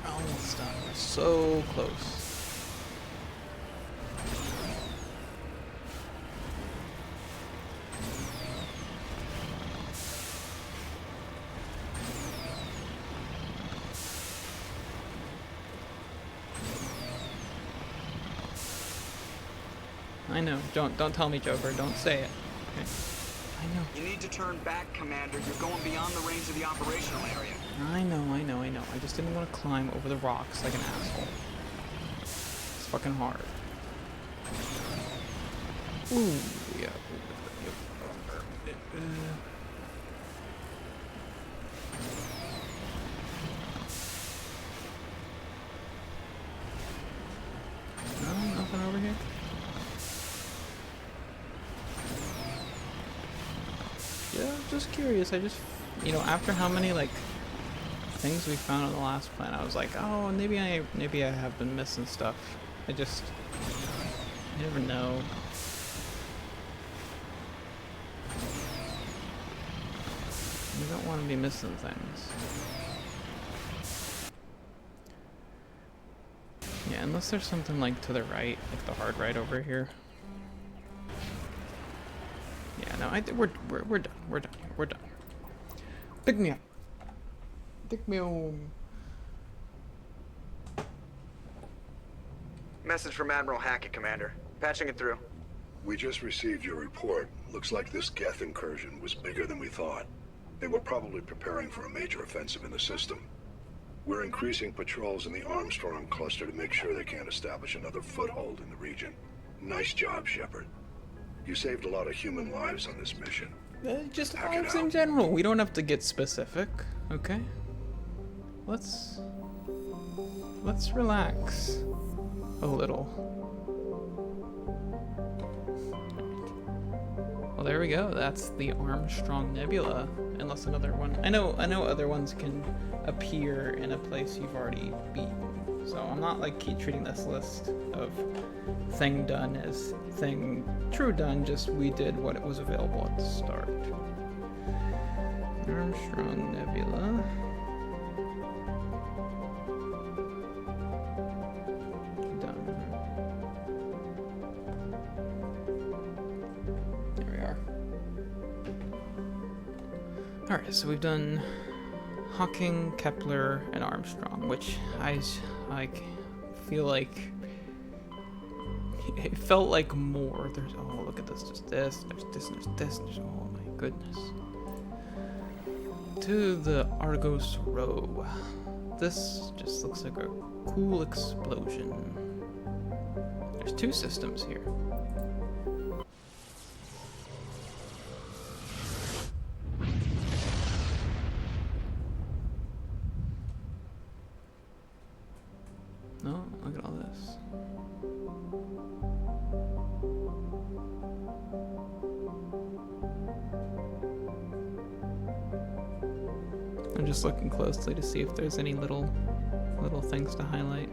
Almost done. We're so close. I know. Don't tell me, Joker. Don't say it. Okay. I know. You need to turn back, Commander. You're going beyond the range of the operational area. I know. I just didn't want to climb over the rocks like an asshole. It's fucking hard. Ooh, yeah. No, nothing over here. just curious. I just, you know, after how many like things we found on the last planet, I was like, oh, maybe I have been missing stuff. You never know. You don't want to be missing things. Yeah, unless there's something like to the right, like the hard right over here. Yeah, no, we're done. We're done. We're done. Pick me up. Pick me home. Message from Admiral Hackett, Commander. Patching it through. We just received your report. Looks like this Geth incursion was bigger than we thought. They were probably preparing for a major offensive in the system. We're increasing patrols in the Armstrong cluster to make sure they can't establish another foothold in the region. Nice job, Shepard. You saved a lot of human lives on this mission. Just lives in general. We don't have to get specific, okay? Let's relax a little. Well, there we go. That's the Armstrong Nebula. Unless another one. I know other ones can appear in a place you've already beaten. So I'm not like keep treating this list of thing done as thing true done, just we did what it was available at the start. Armstrong Nebula. Done. There we are. Alright, so we've done Hawking, Kepler, and Armstrong, which I feel like it felt like more. There's, oh, look at this, there's this, there's this, there's this, there's, oh my goodness. To the Argos Row. This just looks like a cool explosion. There's two systems here. No, look at all this. I'm just looking closely to see if there's any little things to highlight.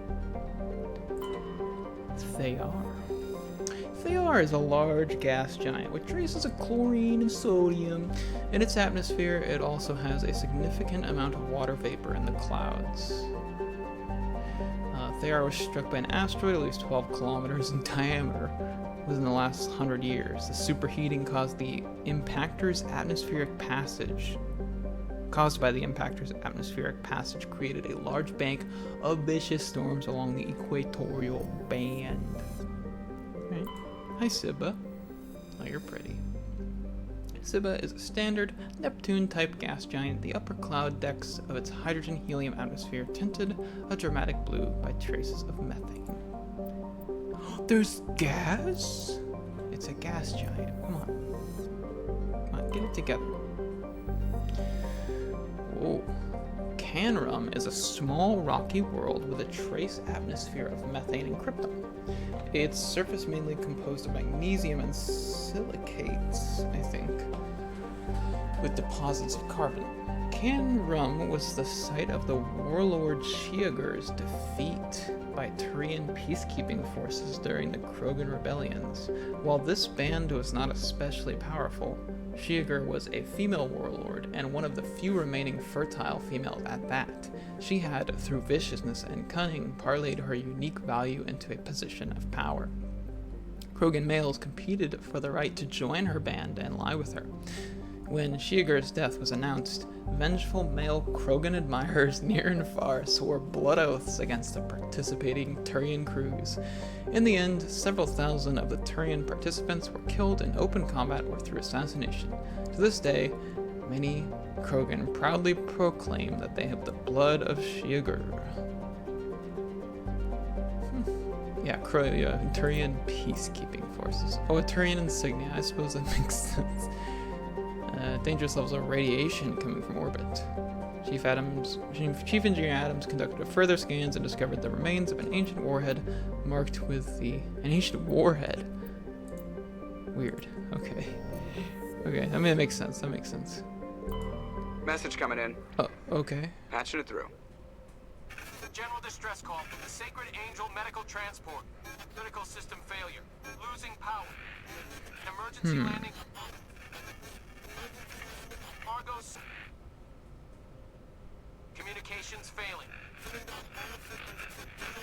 Thayar. Thayar is a large gas giant with traces of chlorine and sodium. In its atmosphere, it also has a significant amount of water vapor in the clouds. Thayar was struck by an asteroid at least 12 kilometers in diameter within the last 100 years. The superheating caused by the impactor's atmospheric passage created a large bank of vicious storms along the equatorial band. Right. Hi, Sibba. Oh, you're pretty. Sibba is a standard Neptune-type gas giant. The upper cloud decks of its hydrogen-helium atmosphere tinted a dramatic blue by traces of methane. There's gas? It's a gas giant. Come on. Come on, get it together. Whoa. Canrum is a small rocky world with a trace atmosphere of methane and krypton. Its surface mainly composed of magnesium and silicates, I think, with deposits of carbon. Canrum was the site of the warlord Shiagur's defeat by Turian peacekeeping forces during the Krogan rebellions. While this band was not especially powerful, Shiagur was a female warlord, and one of the few remaining fertile females at that. She had, through viciousness and cunning, parlayed her unique value into a position of power. Krogan males competed for the right to join her band and lie with her. When Shiagur's death was announced, vengeful male Krogan admirers near and far swore blood oaths against the participating Turian crews. In the end, several thousand of the Turian participants were killed in open combat or through assassination. To this day, many Krogan proudly proclaim that they have the blood of Shiagur. Yeah, Turian peacekeeping forces. Oh, a Turian insignia. I suppose that makes sense. Dangerous levels of radiation coming from orbit. Chief Engineer Adams conducted further scans and discovered the remains of an ancient warhead marked with the... An ancient warhead? Weird. Okay. Okay, I mean, it makes sense. That makes sense. Message coming in. Oh, okay. Patching it through. General distress call. Sacred Angel medical transport. Critical system failure. Losing power. Emergency landing. Argos. Communications failing.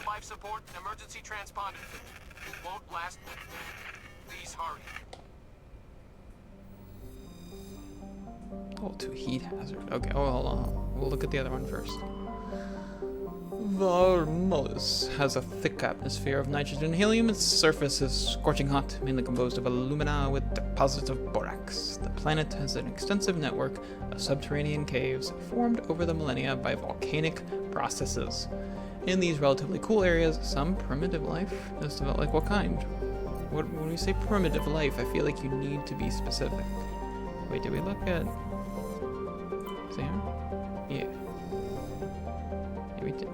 Life support. Emergency transponder. Won't last. Please hurry. Oh, to heat hazard. Okay, oh, hold on. We'll look at the other one first. Varmolus has a thick atmosphere of nitrogen and helium. Its surface is scorching hot, mainly composed of alumina with deposits of borax. The planet has an extensive network of subterranean caves formed over the millennia by volcanic processes. In these relatively cool areas, some primitive life has developed. Like what kind? When we say primitive life, I feel like you need to be specific. Wait, did we look at Sam? Yeah. Yeah, we did.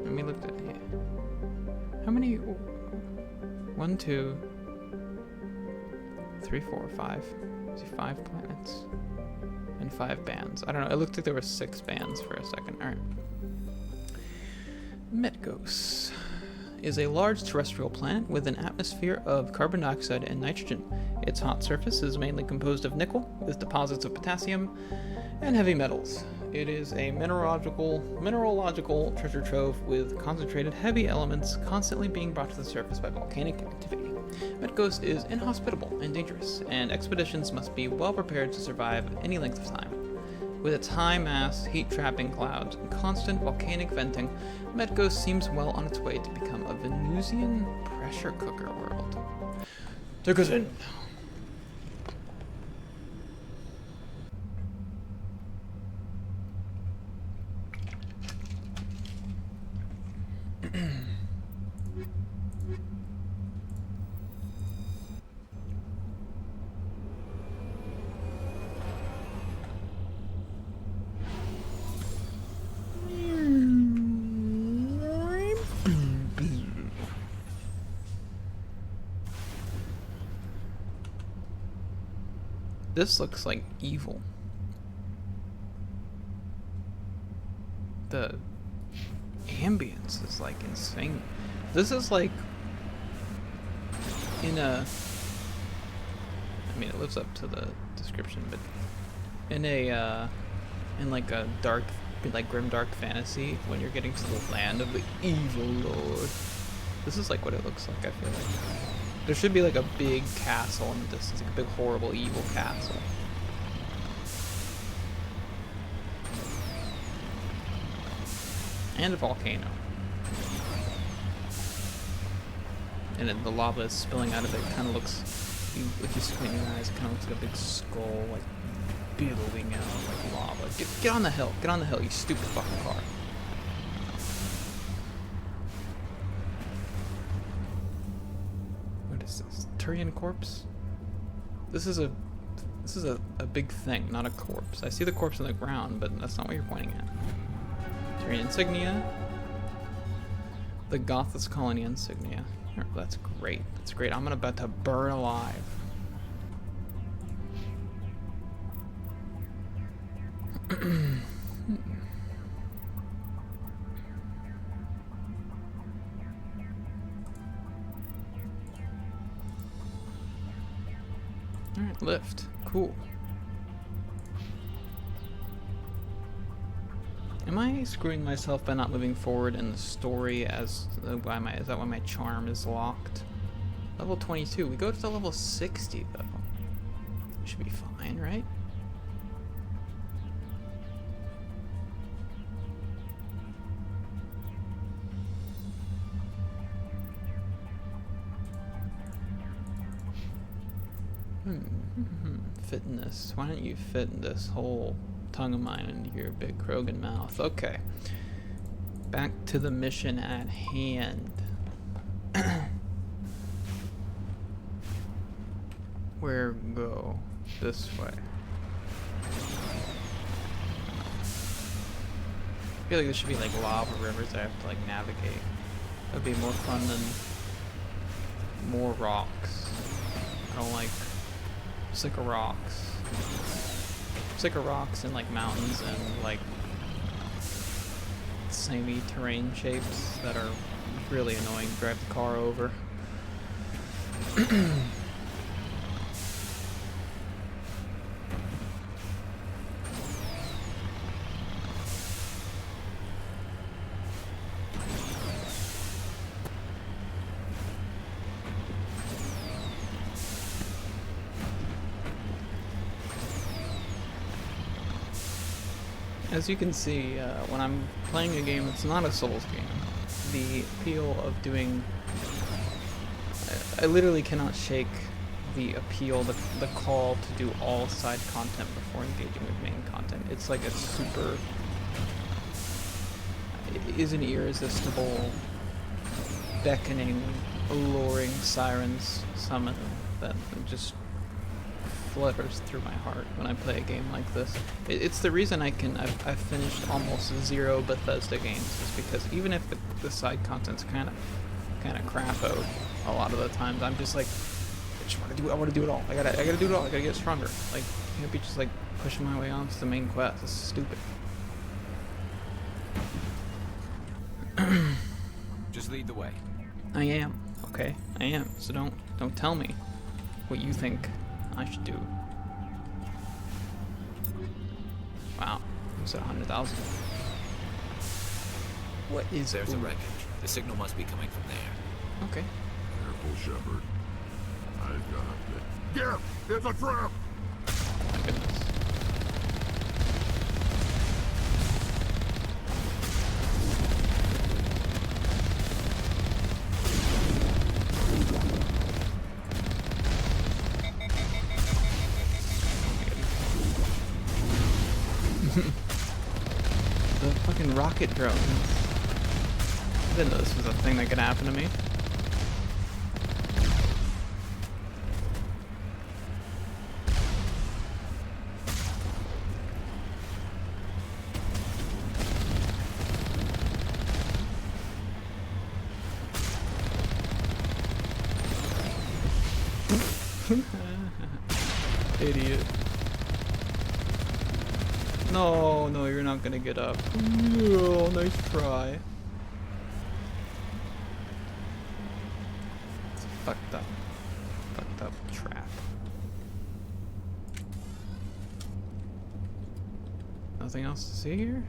And we looked at yeah. How many? 1, 2, 3, 4, 5. See, 5 planets and 5 bands. I don't know. It looked like there were 6 bands for a second. All right. Metgos is a large terrestrial planet with an atmosphere of carbon dioxide and nitrogen. Its hot surface is mainly composed of nickel, with deposits of potassium and heavy metals. It is a mineralogical treasure trove with concentrated heavy elements constantly being brought to the surface by volcanic activity. Metgos is inhospitable and dangerous, and expeditions must be well prepared to survive any length of time. With its high mass, heat-trapping clouds, and constant volcanic venting, Metgos seems well on its way to become a Venusian pressure cooker world. Take us in. This looks like evil. The ambience is like insane. This is like in a, I mean, it lives up to the description, but in a in like a dark, like grimdark fantasy, when you're getting to the land of the evil lord. This is like what it looks like. I feel like there should be like a big castle in the distance, like a big horrible evil castle. And a volcano. And then the lava is spilling out of it. It kind of looks, if you squint your eyes, it kind of looks like a big skull, like billowing out like lava. Get on the hill. Get on the hill, you stupid fucking car. What is this? Turian corpse? This is a big thing, not a corpse. I see the corpse on the ground, but that's not what you're pointing at. Turian insignia. The Gothis colony insignia. That's great. That's great. I'm about to burn alive. Alright, lift. Cool. Am I screwing myself by not moving forward in the story as is that why my charm is locked? Level 22. We go to level 60 though. We should be fine, right? Fit in this. Why don't you fit in this whole tongue of mine into your big Krogan mouth? Okay. Back to the mission at hand. Where go? This way. I feel like there should be like lava rivers I have to like navigate. That'd be more fun than more rocks. I don't like. I'm sick of rocks. I'm sick of rocks and like mountains and like samey terrain shapes that are really annoying to drive the car over. As you can see, when I'm playing a game that's not a Souls game, the appeal of doing... I literally cannot shake the appeal, the call to do all side content before engaging with main content. It's like a super... It is an irresistible, beckoning, alluring sirens summon that just flutters through my heart when I play a game like this. It's the reason I've finished almost 0 Bethesda games, is because even if the side content's kind of crap out a lot of the times, I'm just like, I want to do it all. I gotta do it all. I gotta get stronger. Like, I can't be just like pushing my way on to the main quest. It's stupid. Just lead the way. I am. Okay, I am. So don't tell me what you think I should do. Wow, it's at 100,000. What is There's the wreckage. The signal must be coming from there. Okay. Careful, Shepard. I've got it. Get! It's a trap! Oh my goodness. The fucking rocket drones. I didn't know this was a thing that could happen to me. Idiot. No, no, you're not gonna get up. Oh, nice try. It's a fucked up trap. Nothing else to see here?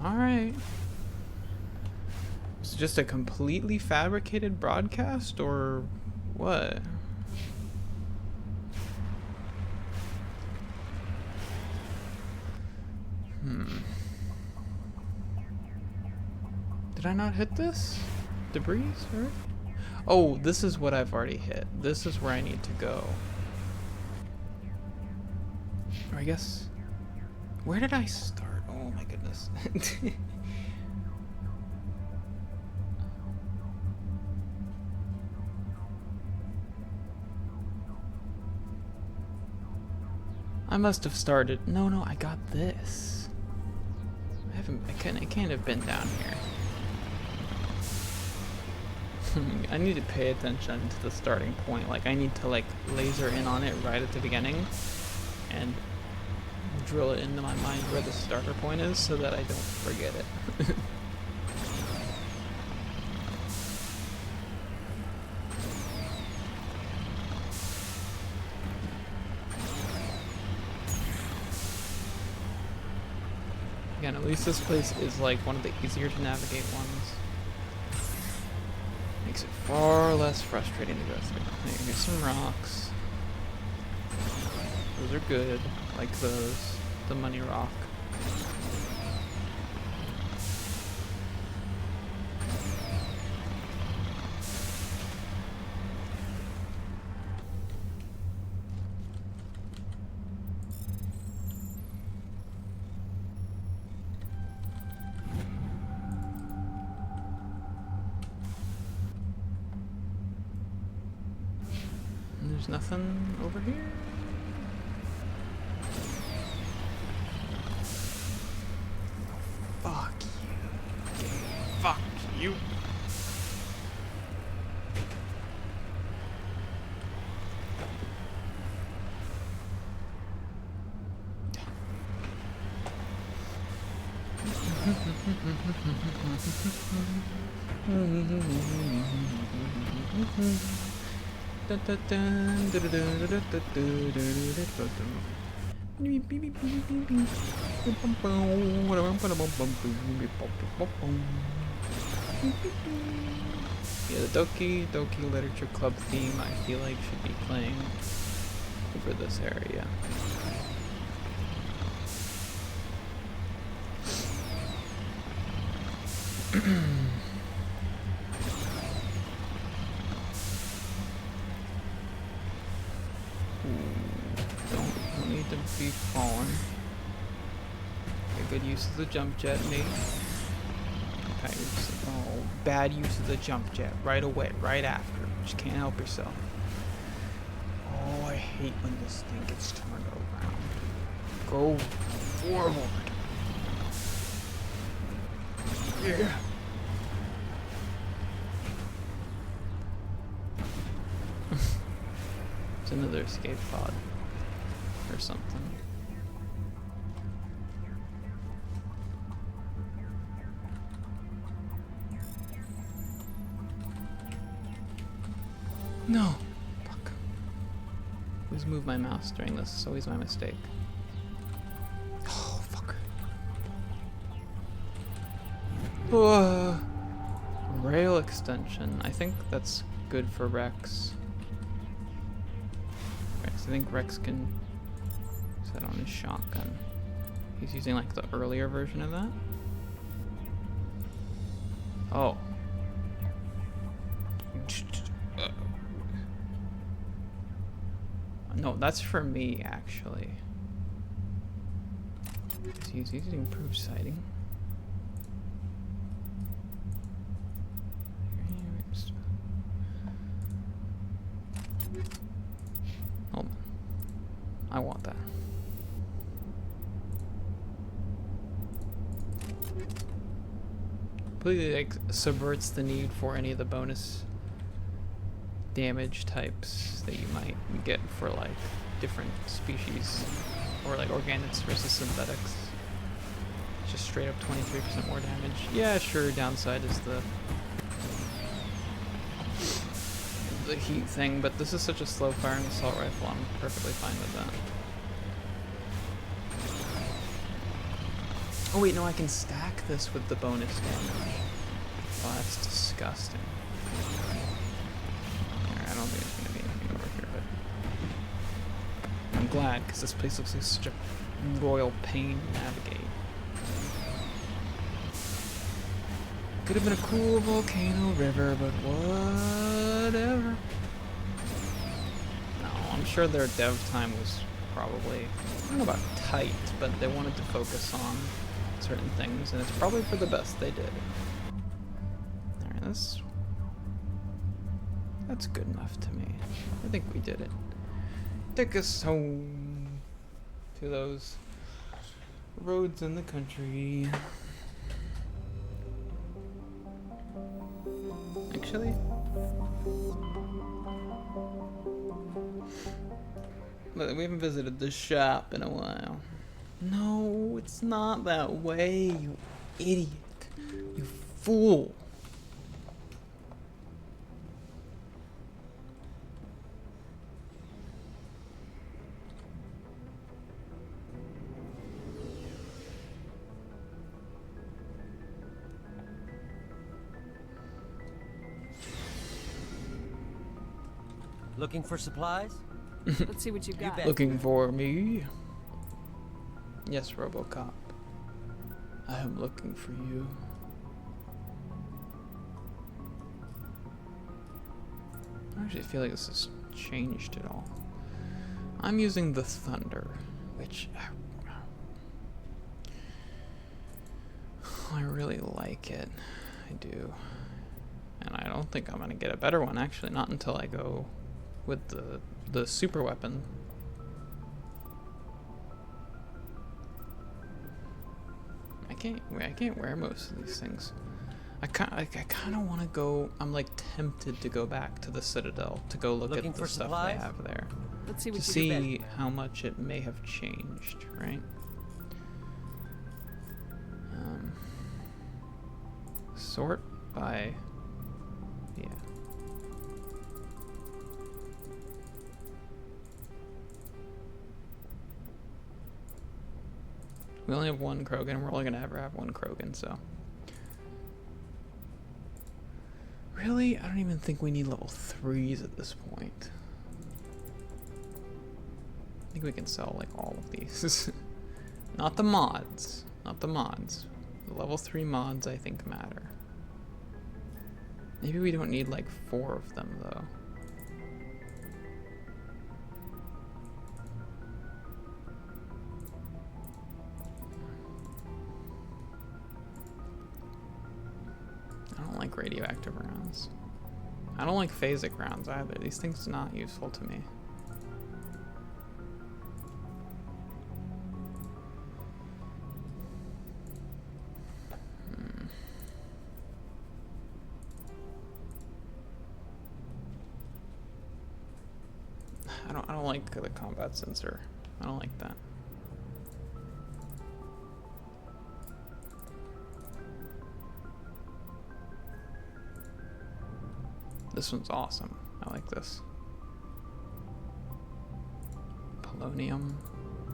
Alright. Is it just a completely fabricated broadcast, or what? Did I not hit this? Debris, right? Oh, this is what I've already hit. This is where I need to go. Or I guess... Where did I start? Oh my goodness. I must have started... No, I got this. I can't have been down here. I need to pay attention to the starting point. Like, I need to like laser in on it right at the beginning and drill it into my mind where the starter point is so that I don't forget it. Again, at least this place is like one of the easier to navigate ones. Makes it far less frustrating to go through. Here's some rocks. Those are good. Like those. The money rock. There's nothing over here? Fuck you. Fuck you. Yeah, the Doki Doki Literature Club theme I feel like should be playing over this area. Don't need to be falling. A good use of the jump jet, Nate. Okay, oh, bad use of the jump jet. Right away, right after. Just can't help yourself. Oh, I hate when this thing gets turned around. Go forward. Yeah. It's another escape pod or something. No. Fuck. Always move my mouse during this. It's always my mistake. Oh, fuck. Rail extension. I think that's good for Rex. I think Rex can use that on his shotgun. He's using like the earlier version of that. Oh. No, that's for me actually. He's using improved sighting. Hold on. I want that. Completely like subverts the need for any of the bonus damage types that you might get for like different species or like organics versus synthetics. It's just straight up 23% more damage. Yeah, sure, downside is the heat thing, but this is such a slow firing assault rifle, I'm perfectly fine with that. Oh wait, no, I can stack this with the bonus damage. Oh, that's disgusting. Alright, I don't think there's gonna be anything over here, but I'm glad, because this place looks like such a royal pain to navigate. Could have been a cool volcano river, but whatever. No, I'm sure their dev time was probably, I don't know about tight, but they wanted to focus on certain things, and it's probably for the best they did. Alright, that's good enough to me. I think we did it. Take us home to those roads in the country. Actually, we haven't visited the shop in a while. No, it's not that way, you idiot. You fool. Looking for supplies? Let's see what you got. Looking for me? Yes, RoboCop. I am looking for you. I actually feel like this has changed at all. I'm using the Thunder, which I really like it. I do. And I don't think I'm gonna get a better one, actually, not until I go with the super weapon. I can't wear most of these things. I kind of want to go. I'm like tempted to go back to the Citadel to go look at the stuff they have there. Let's see what to see how much it may have changed, right? Sort by We only have one Krogan. We're only gonna ever have one Krogan, so. Really? I don't even think we need level 3s at this point. I think we can sell like all of these. Not the mods. Not the mods. The level 3 mods I think matter. Maybe we don't need like 4 of them though. I don't like radioactive rounds. I don't like phasic rounds either. These things are not useful to me. I don't like the combat sensor. I don't like that. This one's awesome. I like this. Polonium.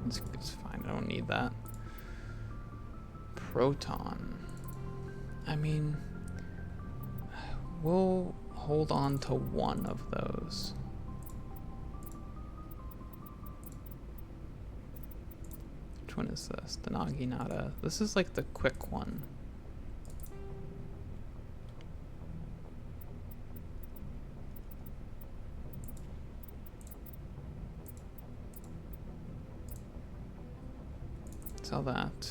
It's fine. I don't need that. Proton. I mean, we'll hold on to one of those. Which one is this? The Naginata. This is like the quick one. Sell that.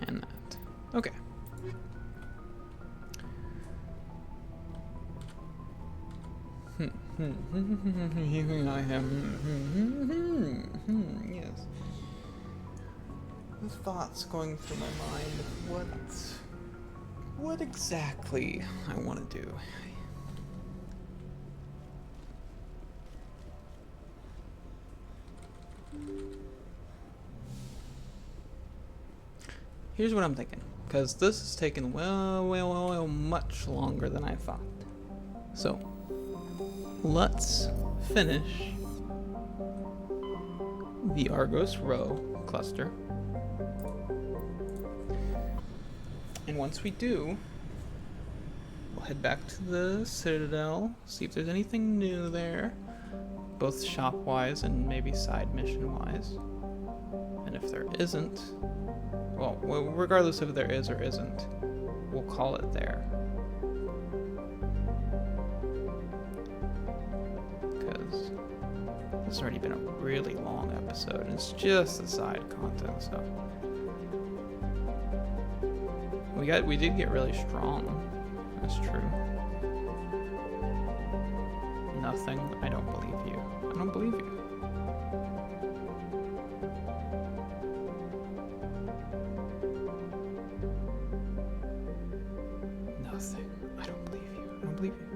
And that. Okay. Here I am. Yes. The thoughts going through my mind. What exactly I want to do. Here's what I'm thinking, because this has taken well, much longer than I thought. So, let's finish the Argos Row cluster. And once we do, we'll head back to the Citadel, see if there's anything new there, both shop-wise and maybe side mission-wise. And if there isn't, well, regardless if there is or isn't, we'll call it there. Because it's already been a really long episode, and it's just the side content stuff. We did get really strong. That's true. Nothing. I don't believe you. I don't believe you. Nothing. I don't believe you. I don't believe you.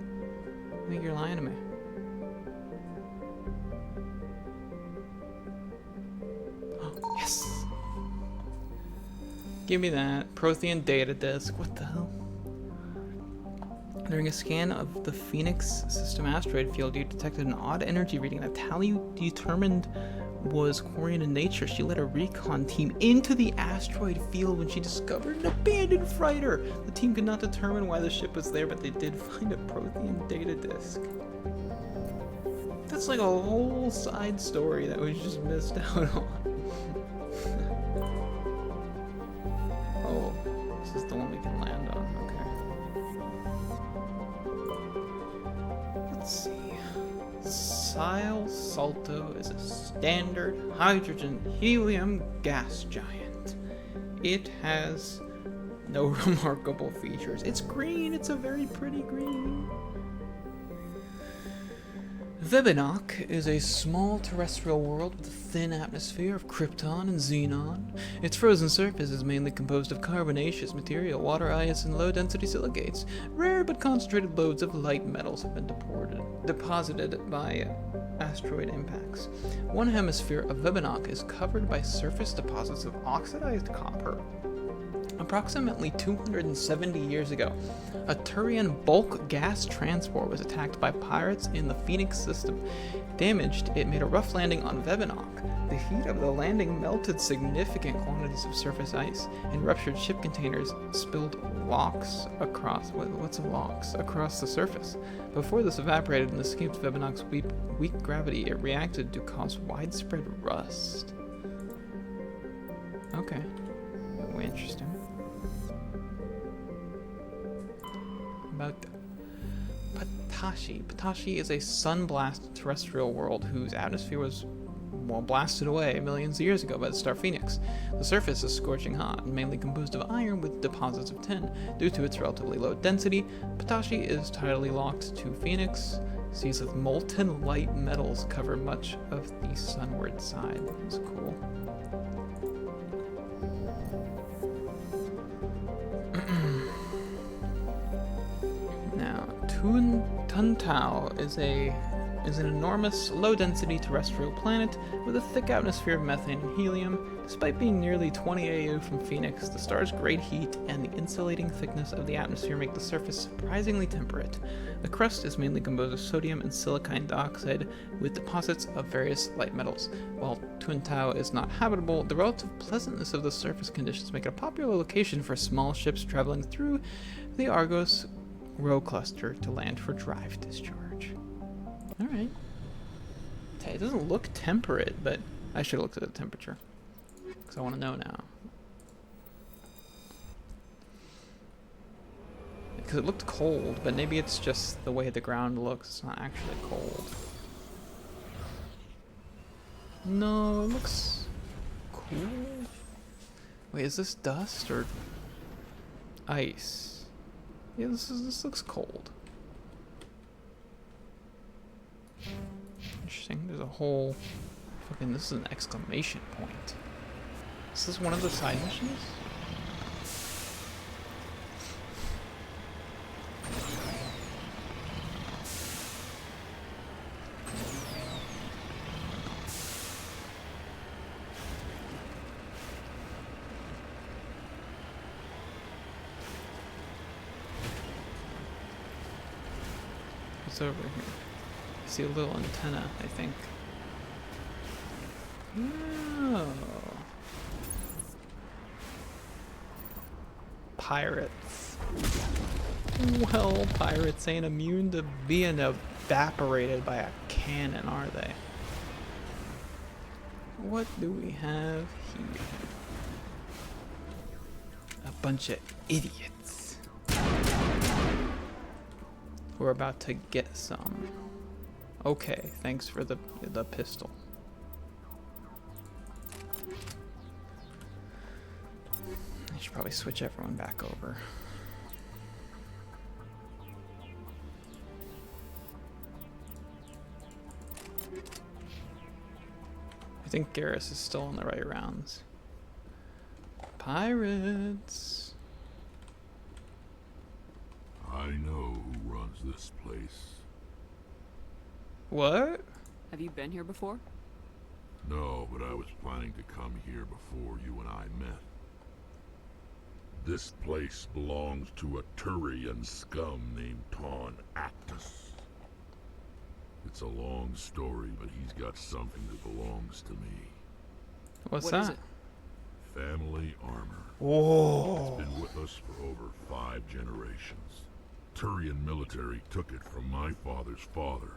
I think you're lying to me. Yes! Give me that. Prothean data disk. What the hell? During a scan of the Phoenix system asteroid field, you detected an odd energy reading that Tally determined was Quarian in nature. She led a recon team into the asteroid field when she discovered an abandoned freighter. The team could not determine why the ship was there, but they did find a Prothean data disk. That's like a whole side story that we just missed out on. Oh, this is the one we can land on. Okay. Let's see. Sile Salto is a standard hydrogen helium gas giant. It has no remarkable features. It's green. It's a very pretty green. Vebinok is a small terrestrial world with a thin atmosphere of krypton and xenon. Its frozen surface is mainly composed of carbonaceous material, water ice, and low-density silicates. Rare but concentrated loads of light metals have been deposited by asteroid impacts. One hemisphere of Vebinok is covered by surface deposits of oxidized copper, Approximately 270 years ago, a Turian bulk gas transport was attacked by pirates in the Phoenix system. Damaged, it made a rough landing on Vebanok. The heat of the landing melted significant quantities of surface ice, and ruptured ship containers spilled lochs across across the surface. Before this evaporated and escaped Vebanok's weak gravity, it reacted to cause widespread rust. Okay. Interesting. About Patashi. Patashi is a sun-blasted terrestrial world whose atmosphere was, well, blasted away millions of years ago by the star Phoenix. The surface is scorching hot and mainly composed of iron with deposits of tin. Due to its relatively low density, Patashi is tidally locked to Phoenix. Seas of molten light metals cover much of the sunward side. That's cool. Now, Tuntao is an enormous, low-density terrestrial planet with a thick atmosphere of methane and helium. Despite being nearly 20 AU from Phoenix, the star's great heat and the insulating thickness of the atmosphere make the surface surprisingly temperate. The crust is mainly composed of sodium and silicon dioxide with deposits of various light metals. While Tuntao is not habitable, the relative pleasantness of the surface conditions make it a popular location for small ships traveling through the Argos Row cluster to land for drive discharge. Alright. It doesn't look temperate, but I should have looked at the temperature. Because I want to know now. Because it looked cold, but maybe it's just the way the ground looks. It's not actually cold. No, it looks cool. Wait, is this dust or ice? Yeah, this looks cold. Interesting. There's a whole fucking. This is an exclamation point. Is this one of the side missions? What's over here? I see a little antenna, I think. Oh. Pirates. Well, pirates ain't immune to being evaporated by a cannon, are they? What do we have here? A bunch of idiots. We're about to get some. Okay, thanks for the pistol. I should probably switch everyone back over. I think Garrus is still on the right rounds. Pirates. I know who runs this place. What? Have you been here before? No, but I was planning to come here before you and I met. This place belongs to a Turian scum named Ton Actus. It's a long story, but he's got something that belongs to me. What's that? Is it? Family armor. Whoa. It's been with us for over 5 generations. Turian military took it from my father's father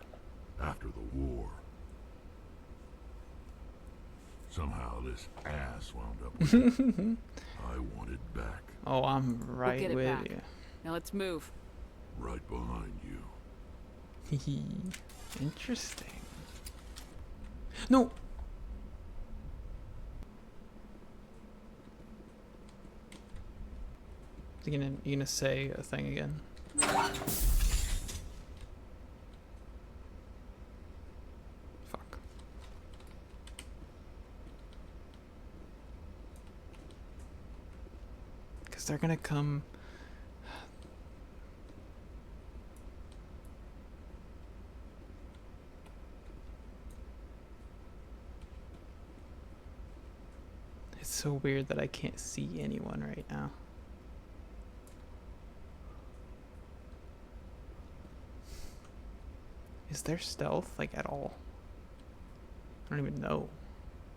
after the war. Somehow this ass wound up with it. I want it back. Oh, I'm right We'll get it with back. you. Now let's move. Right behind you. Interesting. No. You gonna say a thing again? Fuck. Because they're gonna come. It's so weird that I can't see anyone right now. Is there stealth, like, at all? I don't even know.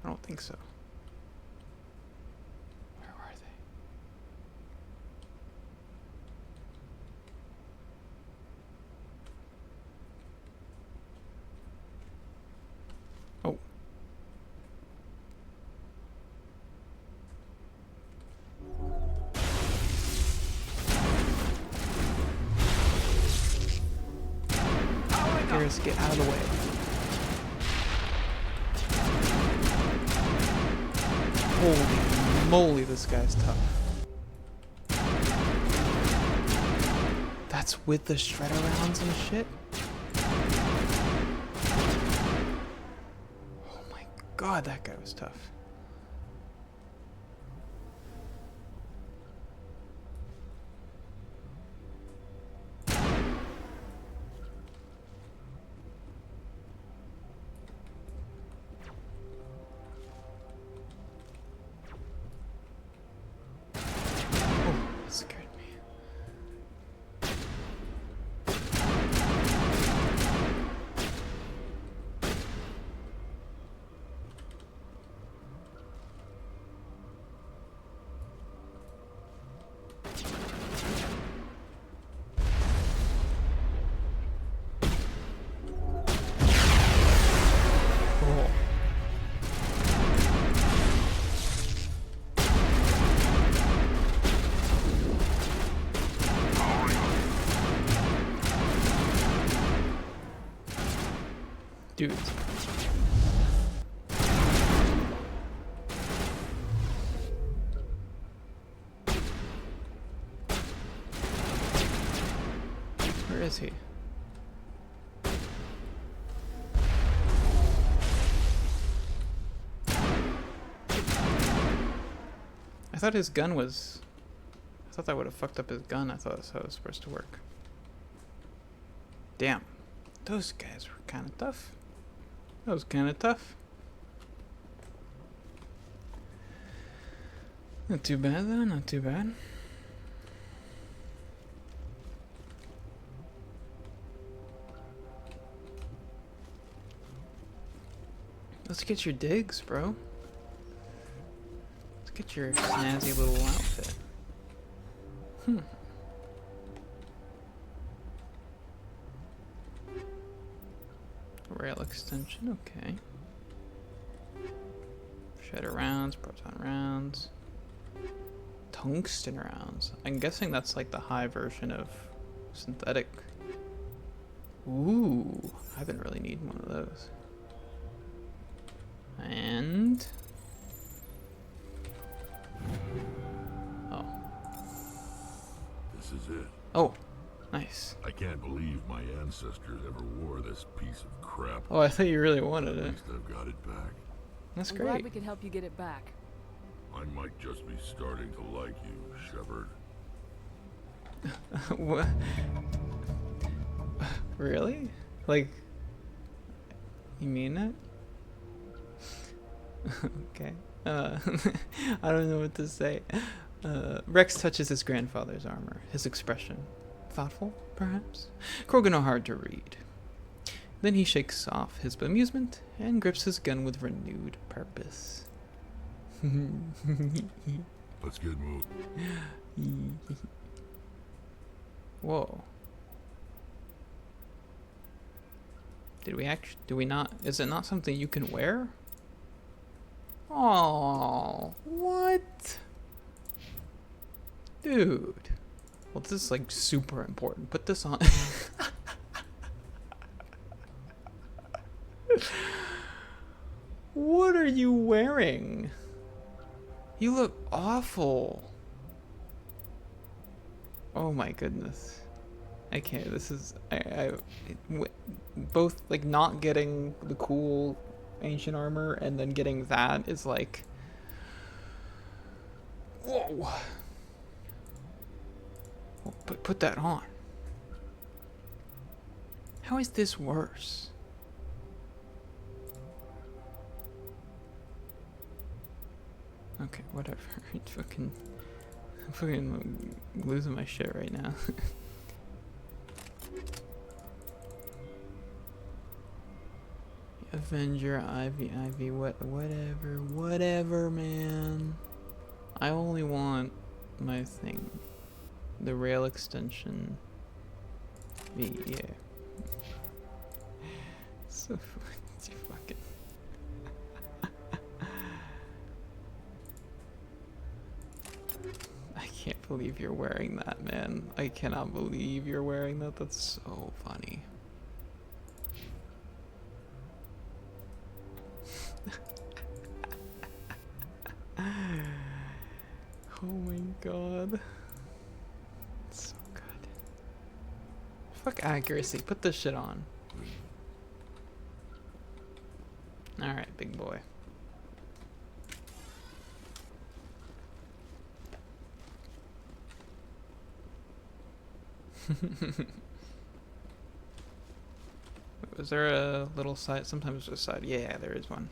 I don't think so. Where are they? Oh. Garrus, get out of the way. Holy moly, this guy's tough. That's with the shredder rounds and shit? Oh my god, that guy was tough. Scared me. Oh. Dude. Where is he? I thought his gun was... I thought that would have fucked up his gun. I thought that's how it was supposed to work. Damn. Those guys were kind of tough. That was kind of tough. Not too bad though, not too bad. Let's get your digs, bro. Let's get your snazzy little outfit. Rail extension, okay. Shredder rounds, proton rounds. Tungsten rounds. I'm guessing that's like the high version of synthetic. Ooh, I've been really needing one of those. And... oh. This is it. Oh, nice. I can't believe my ancestors ever wore this piece of crap. Oh, I thought you really wanted it. At least I've got it back. That's I'm great. glad we could help you get it back. I might just be starting to like you, Shepard. What? Really? Like, you mean that? Okay. I don't know what to say. Rex touches his grandfather's armor. His expression, thoughtful, perhaps? Krogan are hard to read. Then he shakes off his bemusement and grips his gun with renewed purpose. Let's get moving. Whoa. Did we not, is it not something you can wear? Oh, what? Dude. Well, this is like super important. Put this on. What are you wearing? You look awful. Oh my goodness. I can't. This is both like not getting the cool ancient armor and then getting that is like, whoa. Well, put that on. How is this worse? Okay, whatever. I'm fucking losing my shit right now. Avenger, Ivy, whatever, man. I only want my thing. The rail extension. Yeah. So fucking. I can't believe you're wearing that, man. I cannot believe you're wearing that. That's so funny. Oh my god. It's so good. Fuck accuracy. Put this shit on. Alright, big boy. Was there a little side? Sometimes there's a side. Yeah, there is one.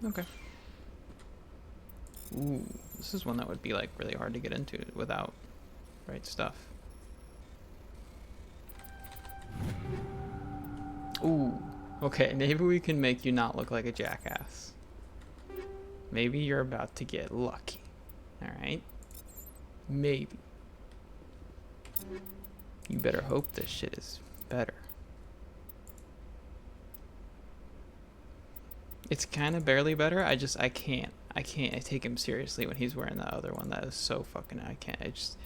Okay. Ooh, this is one that would be like really hard to get into without right stuff. Ooh, okay, maybe we can make you not look like a jackass. Maybe you're about to get lucky. Alright? Maybe. You better hope this shit is better. It's kind of barely better. I can't. I take him seriously when he's wearing the other one. That is so fucking, I can't. It's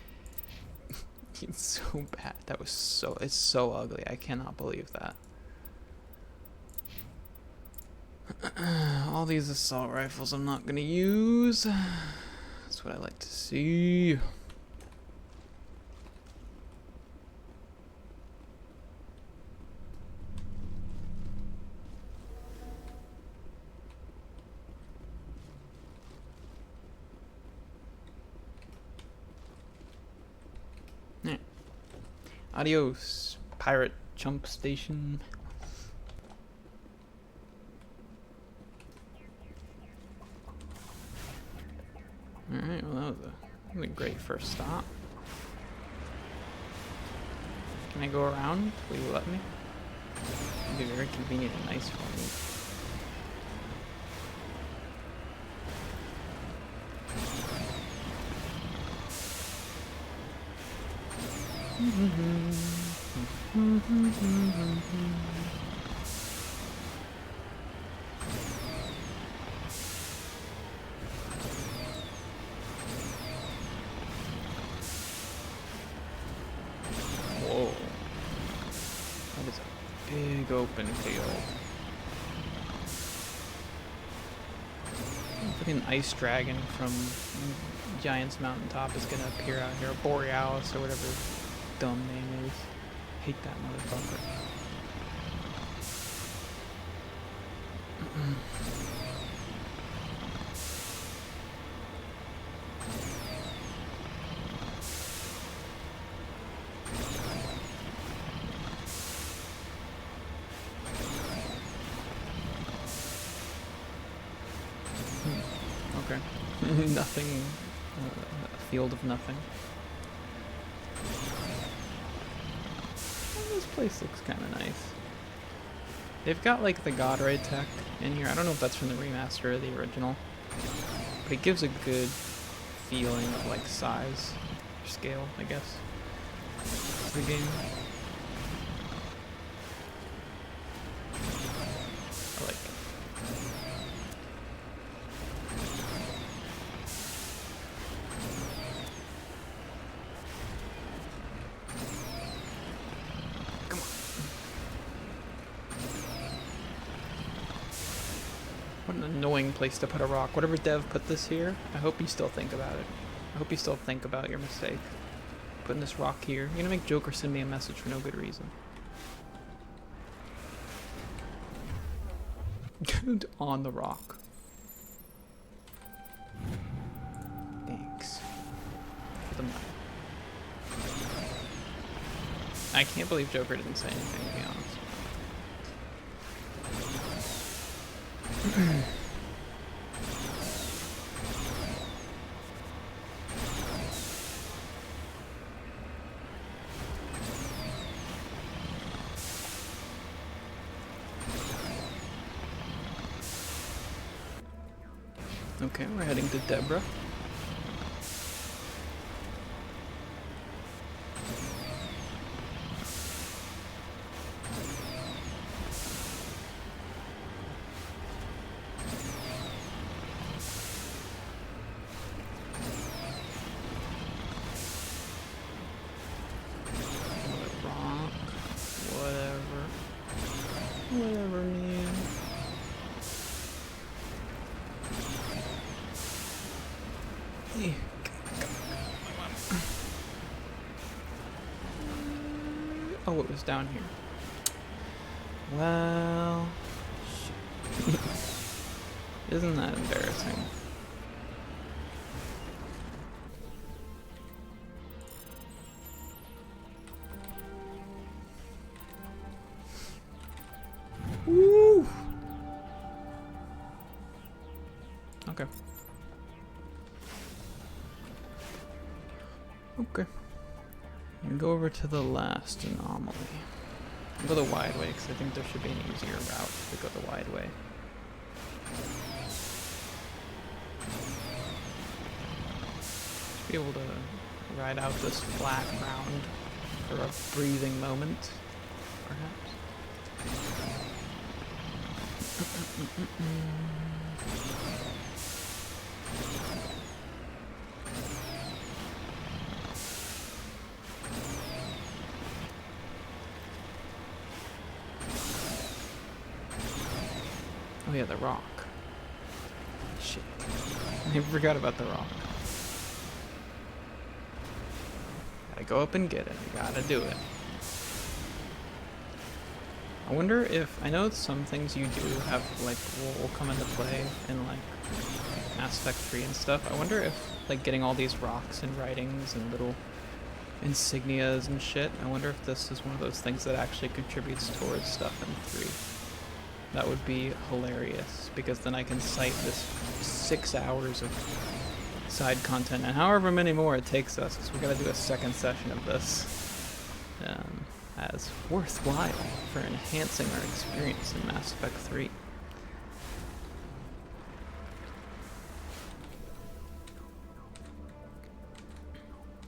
so bad. It's so ugly. I cannot believe that. All these assault rifles I'm not gonna use. That's what I like to see. Yeah. Adios, pirate chump station. Alright, well that was a great first stop. Can I go around? Will you let me? It'd be very convenient and nice for me. Whoa. That is a big open field. Fucking ice dragon from Giant's Mountaintop is gonna appear out here. Borealis or whatever his dumb name is. Hate that motherfucker. Okay. Nothing. A field of nothing. Well, this place looks kind of nice. They've got like the God Ray tech in here. I don't know if that's from the remaster or the original, but it gives a good feeling of like size or scale, I guess, to the game. I like it. What an annoying place to put a rock. Whatever dev put this here, I hope you still think about it. I hope you still think about your mistake. Putting this rock here. You're gonna make Joker send me a message for no good reason. On the rock. Thanks. For the money. I can't believe Joker didn't say anything, to be honest. Okay, we're heading to Deborah. Whatever, man. Hey. Oh, it was down here. Well, shit. Isn't that embarrassing? Woo! Okay. Okay. And go over to the last anomaly. I'll go the wide way because I think there should be an easier route to go the wide way. Should be able to ride out this flat ground for a breathing moment, perhaps. Oh yeah, the rock. Shit. I forgot about the rock. Gotta go up and get it. I gotta do it. I wonder if, I know some things you do have, like, will come into play in, like, Mass Effect 3 and stuff. I wonder if, like, getting all these rocks and writings and little insignias and shit, I wonder if this is one of those things that actually contributes towards stuff in 3. That would be hilarious, because then I can cite this 6 hours of side content, and however many more it takes us, because we gotta do a second session of this. As worthwhile for enhancing our experience in Mass Effect 3.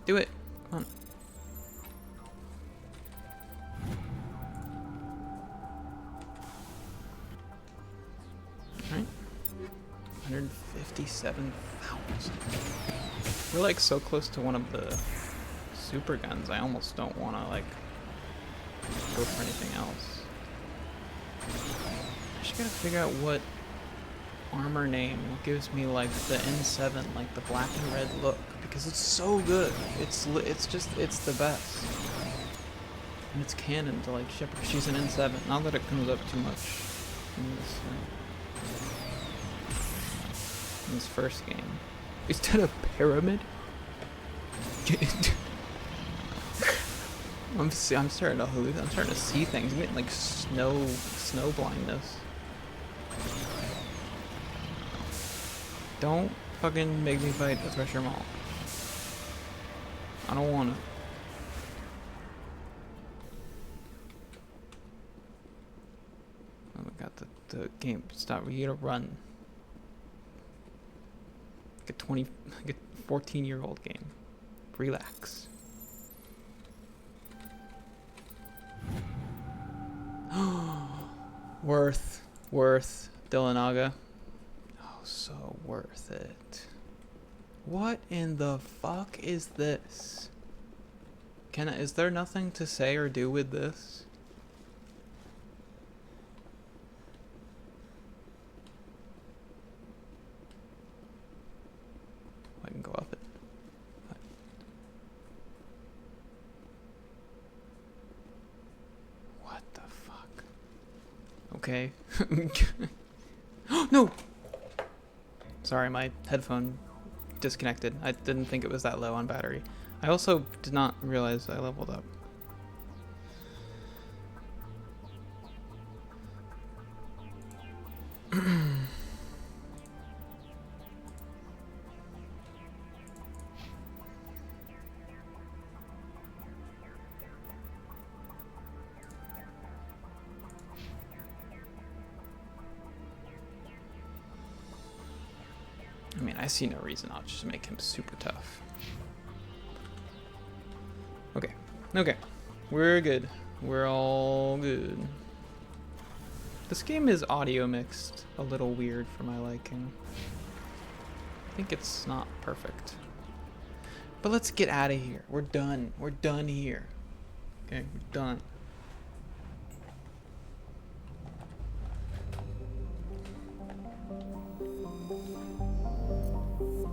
Do it! Come on. Alright. 157,000. We're like so close to one of the super guns, I almost don't want to like go for anything else. I just gotta figure out what armor name gives me like the N7, like the black and red look, because it's so good. It's the best. And it's canon to like Shepard. She's an N7. Not that it comes up too much in this first game. Is that a pyramid? I'm starting to hallucinate. I'm starting to see things. I'm getting like snow blindness. Don't fucking make me fight the Thresher Maul. I don't want to. Oh, we got the game. Stop. We gotta run. Like a 14-year-old game. Relax. worth Dillanaga. Oh, so worth it. What in the fuck is this? Is there nothing to say or do with this? I can go up it. What the fuck? Okay. No! Sorry, my headphone disconnected. I didn't think it was that low on battery. I also did not realize I leveled up. I see no reason. I'll just make him super tough. Okay. Okay. We're good. We're all good. This game is audio mixed a little weird for my liking. I think it's not perfect. But let's get out of here. We're done. We're done here. Okay, we're done.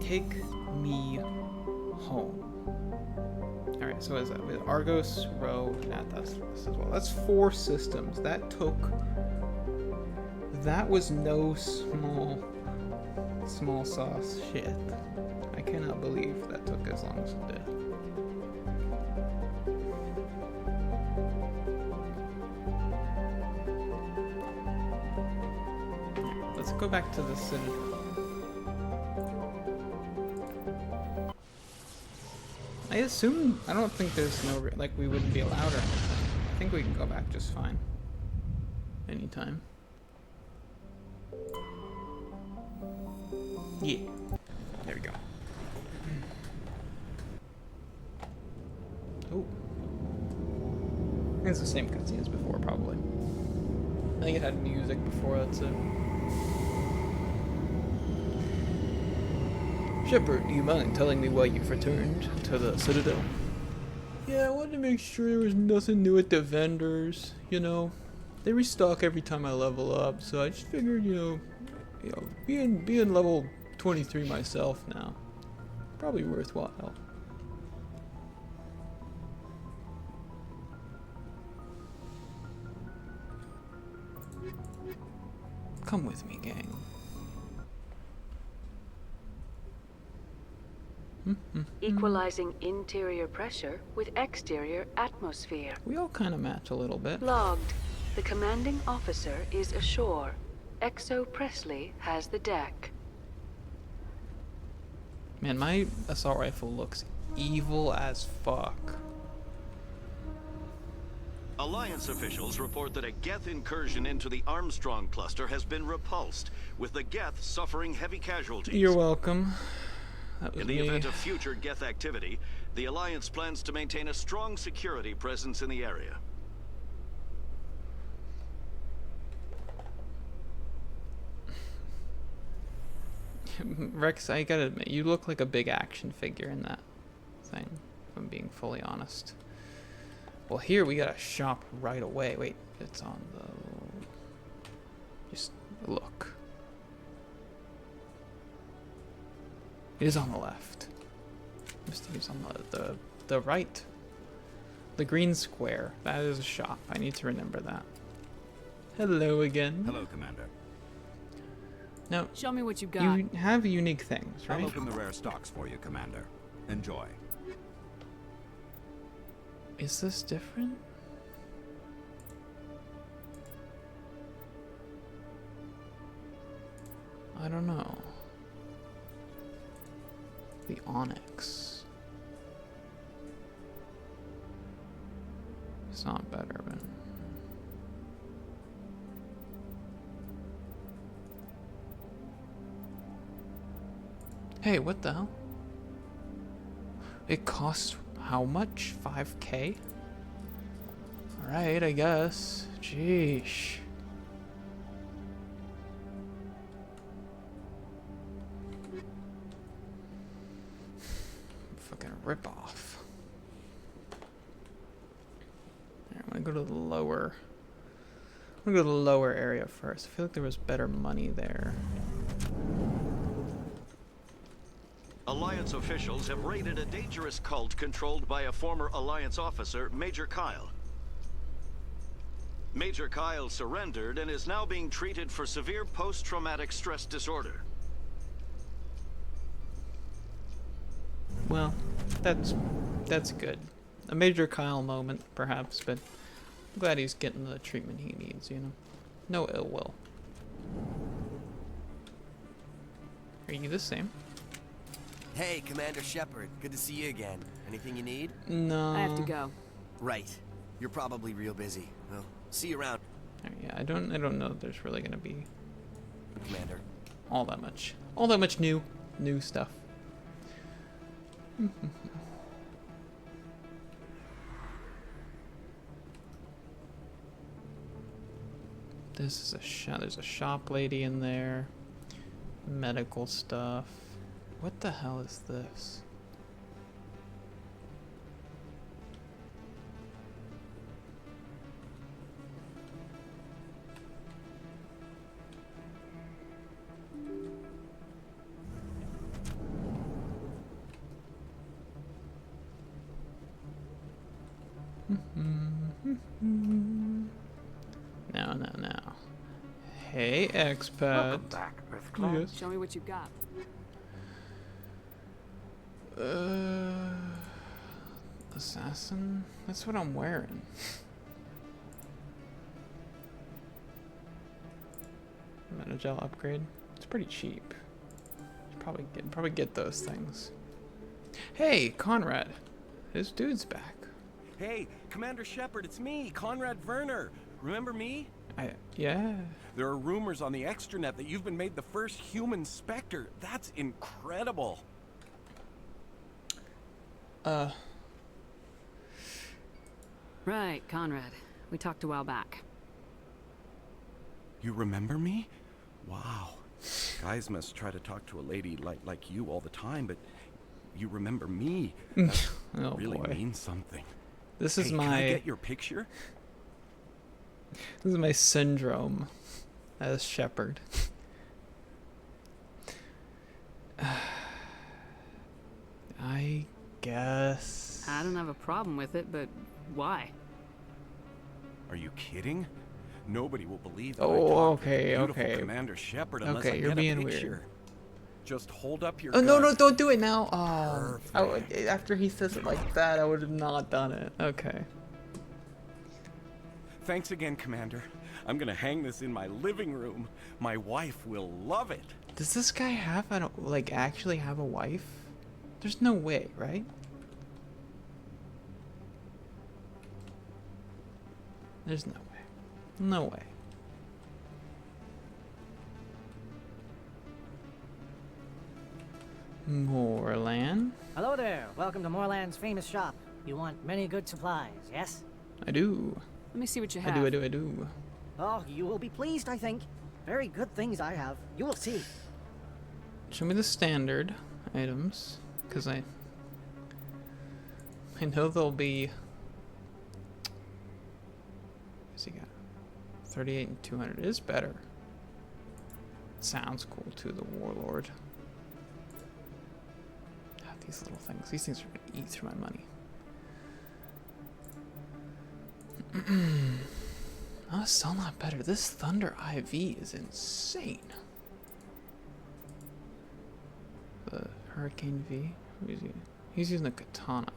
Take me home. Alright, so what is that? With Argos, Row, that's this as well. That's 4 systems. That was no small sauce shit. I cannot believe that took as long as it did. Let's go back to the Citadel. I assume, I don't think there's no, like, we wouldn't be allowed or anything. I think we can go back just fine. Anytime. Yeah. There we go. Oh. It's the same cutscene as before, probably. I think it had music before, that's it. Shepard, do you mind telling me why you've returned to the Citadel? Yeah, I wanted to make sure there was nothing new at the vendors, you know. They restock every time I level up, so I just figured, you know, being level 23 myself now, probably worthwhile. Come with me, gang. Equalizing interior pressure with exterior atmosphere. We all kind of match a little bit. Logged. The commanding officer is ashore. Exo Presley has the deck. Man, my assault rifle looks evil as fuck. Alliance officials report that a Geth incursion into the Armstrong cluster has been repulsed, with the Geth suffering heavy casualties. You're welcome. In the event of future Geth activity, the Alliance plans to maintain a strong security presence in the area. Rex, I gotta admit, you look like a big action figure in that thing, if I'm being fully honest. Well, here we got a shop right away. Wait, it's on the... Just look. It is on the left. It's on the right. The green square. That is a shop. I need to remember that. Hello again. Hello, Commander. Now, show me what you've got. You have unique things, right? I'll open the rare stocks for you, Commander. Enjoy. Is this different? I don't know. The Onyx. It's not better, but... Hey, what the hell? It costs how much? 5K? Alright, I guess. Jeesh. Fucking ripoff. I'm gonna go to the lower... I'm gonna go to the lower area first. I feel like there was better money there. Alliance officials have raided a dangerous cult controlled by a former Alliance officer, Major Kyle. Major Kyle surrendered and is now being treated for severe post-traumatic stress disorder. Well, that's good. A Major Kyle moment, perhaps, but I'm glad he's getting the treatment he needs, you know? No ill will. Are you the same? Hey, Commander Shepard. Good to see you again. Anything you need? No. I have to go. Right. You're probably real busy. Well, see you around. Yeah, I don't know if there's really gonna be Commander. all that much new new stuff. This is a shop. There's a shop lady in there. Medical stuff. What the hell is this? No. Hey, expat. Welcome back, Earthclad. Yes. Show me what you got. Assassin? That's what I'm wearing. Metagel upgrade. It's pretty cheap. Probably get those things. Hey, Conrad. This dude's back. Hey, Commander Shepard, it's me, Conrad Werner. Remember me? Yeah. There are rumors on the extranet that you've been made the first human Spectre. That's incredible. Right, Conrad. We talked a while back. You remember me? Wow. Guys must try to talk to a lady like you all the time, but you remember me. That Oh, really boy. means something. This is Hey, my... Can I get your picture? This is my syndrome as Shepard. I guess... I don't have a problem with it, but why? Are you kidding? Nobody will believe that Oh, I talked okay, with the beautiful okay. Commander Shepard unless Okay, I you're get being a weird. picture. Just hold up your Oh, no, gun. don't do it now. Oh, after he says it like that, I would have not done it. Okay. Thanks again, Commander. I'm gonna hang this in my living room. My wife will love it. Does this guy have actually have a wife? There's no way, right? There's no way. No way. Moorland? Hello there. Welcome to Moorland's famous shop. You want many good supplies, yes? I do. Let me see what you I have. do. Oh, you will be pleased, I think. Very good things I have. You will see. Show me the standard items, because I know there'll be... What's he got? 38 and 200 is better. Sounds cool too, the Warlord. Ah, these little things. These things are gonna eat through my money. Oh, still not better. This Thunder IV is insane. The Hurricane V. Who is he? He's using the katana,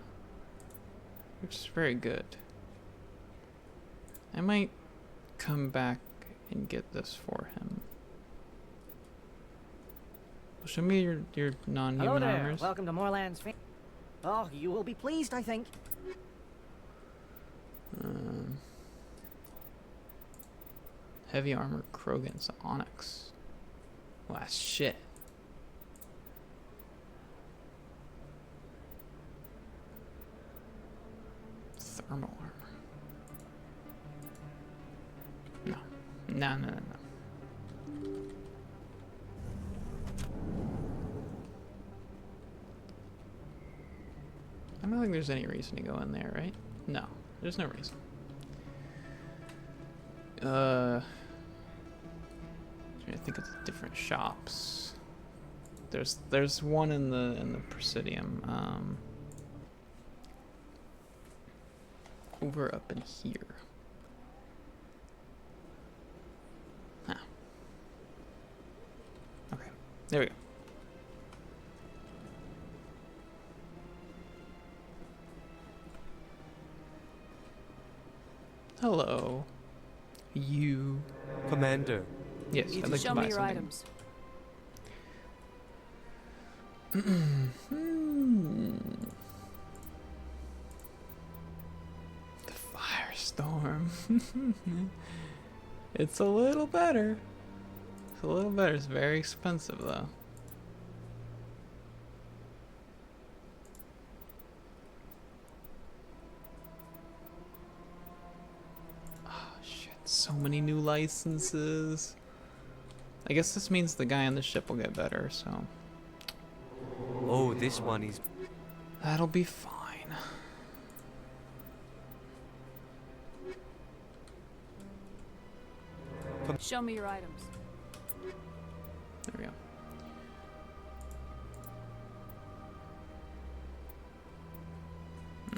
which is very good. I might come back and get this for him. Well, show me your Hello non-human there. armors. Welcome to Moorland's Oh, you will be pleased, I think. Heavy armor Krogan's Onyx. Well, that's shit. Thermal armor. No. I don't think there's any reason to go in there, right? No, there's no reason. I think it's different shops. There's one in the Presidium. Over up in here. Huh. Okay, there we go. Hello. You. Commander. Yes, I'd like to Show buy me your something. items. The Firestorm. It's a little better. It's a little better. It's very expensive though. many new licenses. I guess this means the guy on the ship will get better, so... Oh, this one is... That'll be fine. Show me your items. There we go.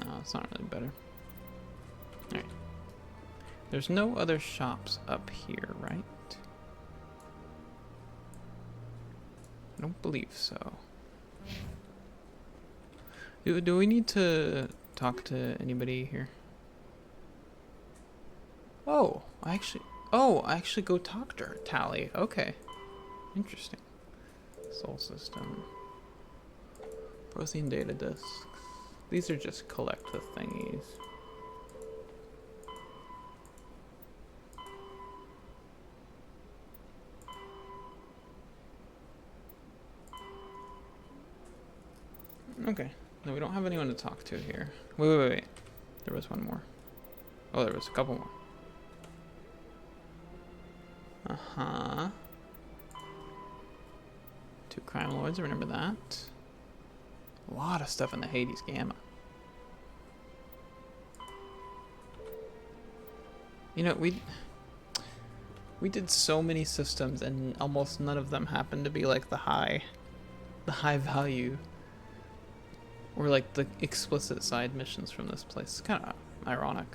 No, it's not really better. Alright. There's no other shops up here, right? I don't believe so. Do we need to talk to anybody here? Oh, I actually go talk to her, Tally. Okay. Interesting. Soul system. Protein data discs. These are just collect the thingies. Okay. No, we don't have anyone to talk to here. Wait. There was one more. Oh, there was a couple more. Uh-huh. 2 crime lords, remember that. A lot of stuff in the Hades Gamma. You know, we did so many systems and almost none of them happened to be like the high value or like the explicit side missions from this place. It's kind of ironic.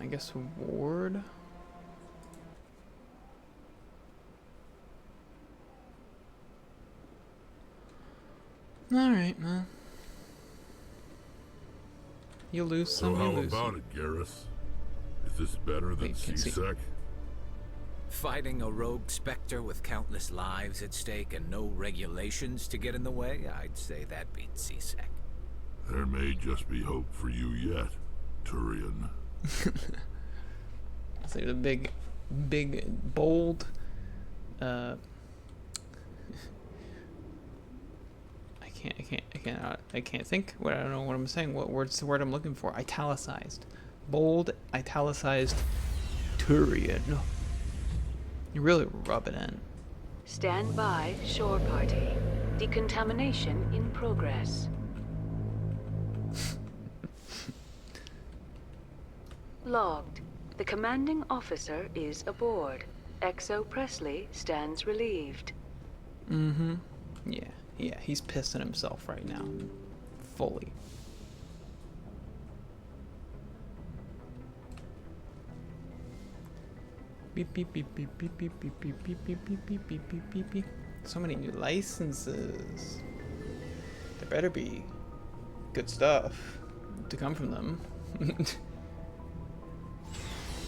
I guess Ward. Alright, man. You lose some, So how you lose about some. it, Garrus? Is this better than C-Sec? Fighting a rogue specter with countless lives at stake and no regulations to get in the way, I'd say that beats C-Sec. There may just be hope for you yet, Turian. Say the big, bold, I can't think. I don't know what I'm saying. What word's the word I'm looking for? Italicized. Bold, italicized Turian. You really rub it in. Stand by, shore party. Decontamination in progress. Logged. The commanding officer is aboard. Exo Presley stands relieved. Mm-hmm. Yeah, he's pissing himself right now. Fully. Beep beep beep beep beep beep beep beep beep beep beep beep beep beep beep beep. So many new licenses. There better be good stuff to come from them.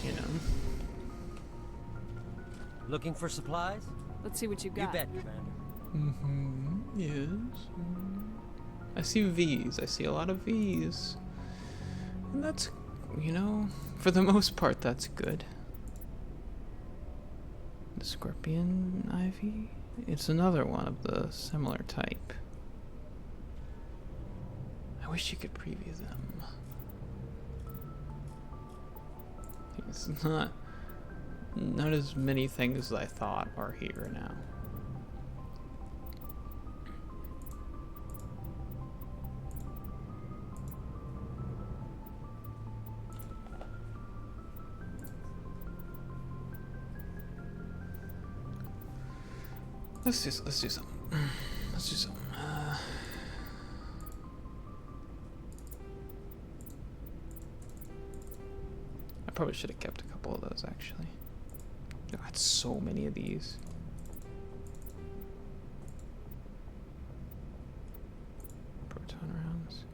You know. Looking for supplies? Let's see what you got. You bet, Commander. Mm-hmm. Yes. I see V's. I see a lot of V's. And that's, you know, for the most part, that's good. The Scorpion Ivy? It's another one of the similar type. I wish you could preview them. It's not as many things as I thought are here now. Let's do something. Let's do something. I probably should have kept a couple of those actually. I had so many of these. Proton rounds.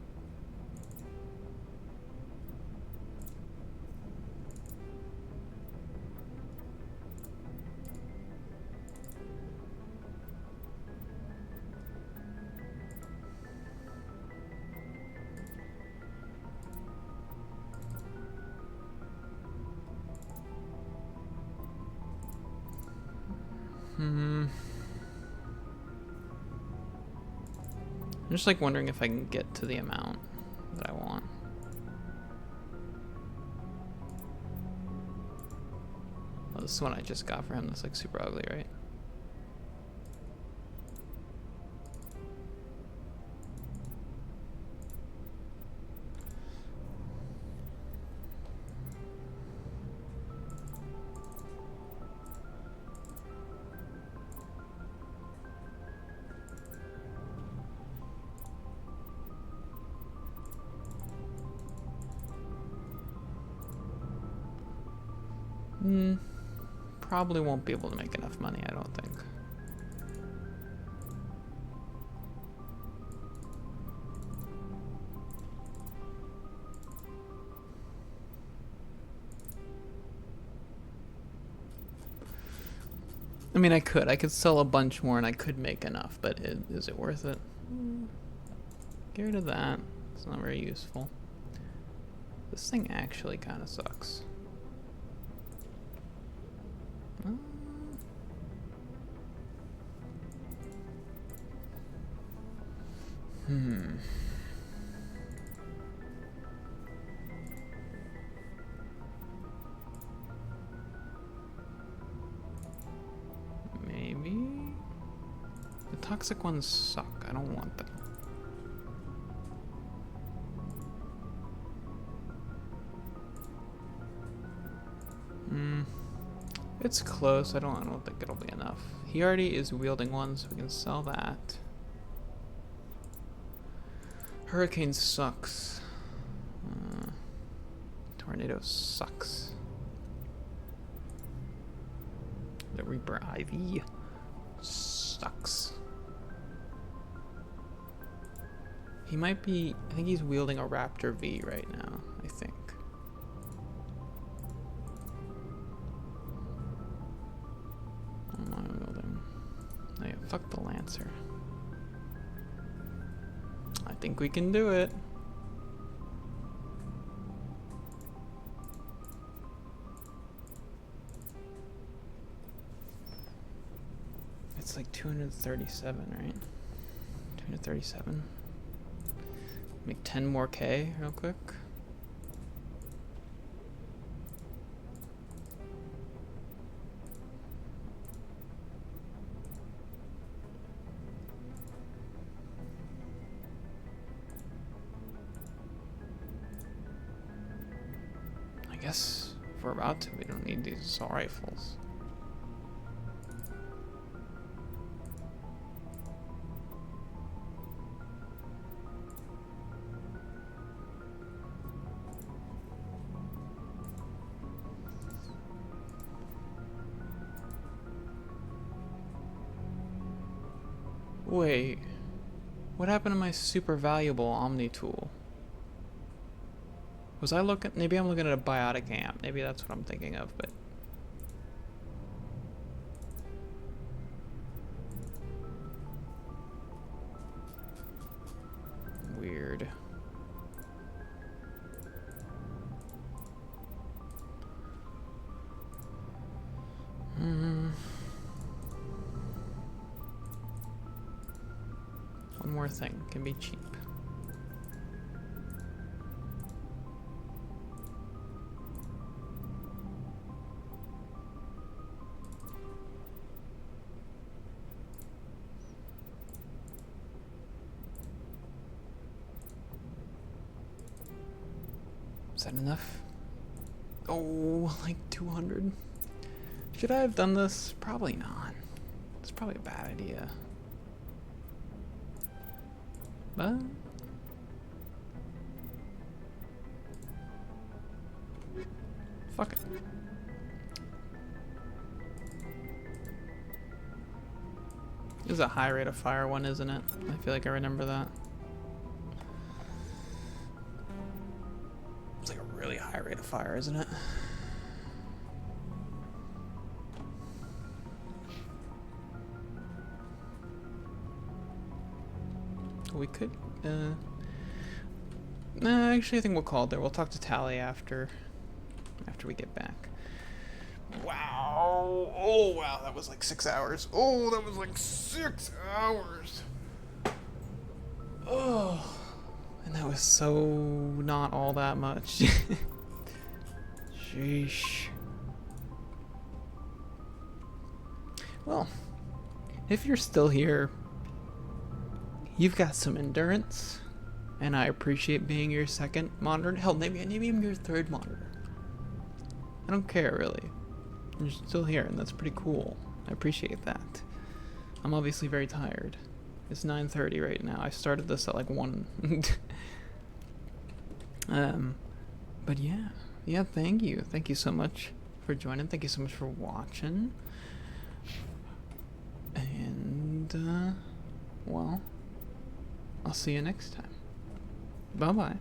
I'm just like wondering if I can get to the amount, that I want. Oh, this is one I just got for him. That's like super ugly, right? Probably won't be able to make enough money, I don't think. I mean, I could sell a bunch more and I could make enough, but is it worth it? Get rid of that. It's not very useful. This thing actually kind of sucks. Maybe? The toxic ones suck. I don't want them. It's close. I don't think it'll be enough. He already is wielding one, so we can sell that. Hurricane sucks. Tornado sucks. The Reaper IV sucks. He might be, I think he's wielding a Raptor V right now, I think. What am I wielding? Oh yeah, fuck the Lancer. I think we can do it. It's like 237, right? 237. Make 10 more K real quick. I guess if we're about to, we don't need these assault rifles. Wait, what happened to my super valuable Omni tool? Was I looking? Maybe I'm looking at a biotic amp. Maybe that's what I'm thinking of, but. Weird. One more thing can be cheap. Is that enough? Oh, like 200. Should I have done this? Probably not. It's probably a bad idea. But fuck it. This is a high rate of fire one, isn't it? I feel like I remember that. It's like a really high rate of fire, isn't it? We could, nah, actually I think we'll call it there. We'll talk to Tally after we get back. Wow. Oh, wow, that was like 6 hours. Oh, that was like 6 hours. Oh, And that was so not all that much. Sheesh. Well, if you're still here, you've got some endurance, and I appreciate being your second monitor. Hell, maybe even your third monitor. I don't care, really. You're still here, and that's pretty cool. I appreciate that. I'm obviously very tired. It's 9:30 right now. I started this at like 1. But yeah, thank you. Thank you so much for joining. Thank you so much for watching. And, well, I'll see you next time. Bye-bye.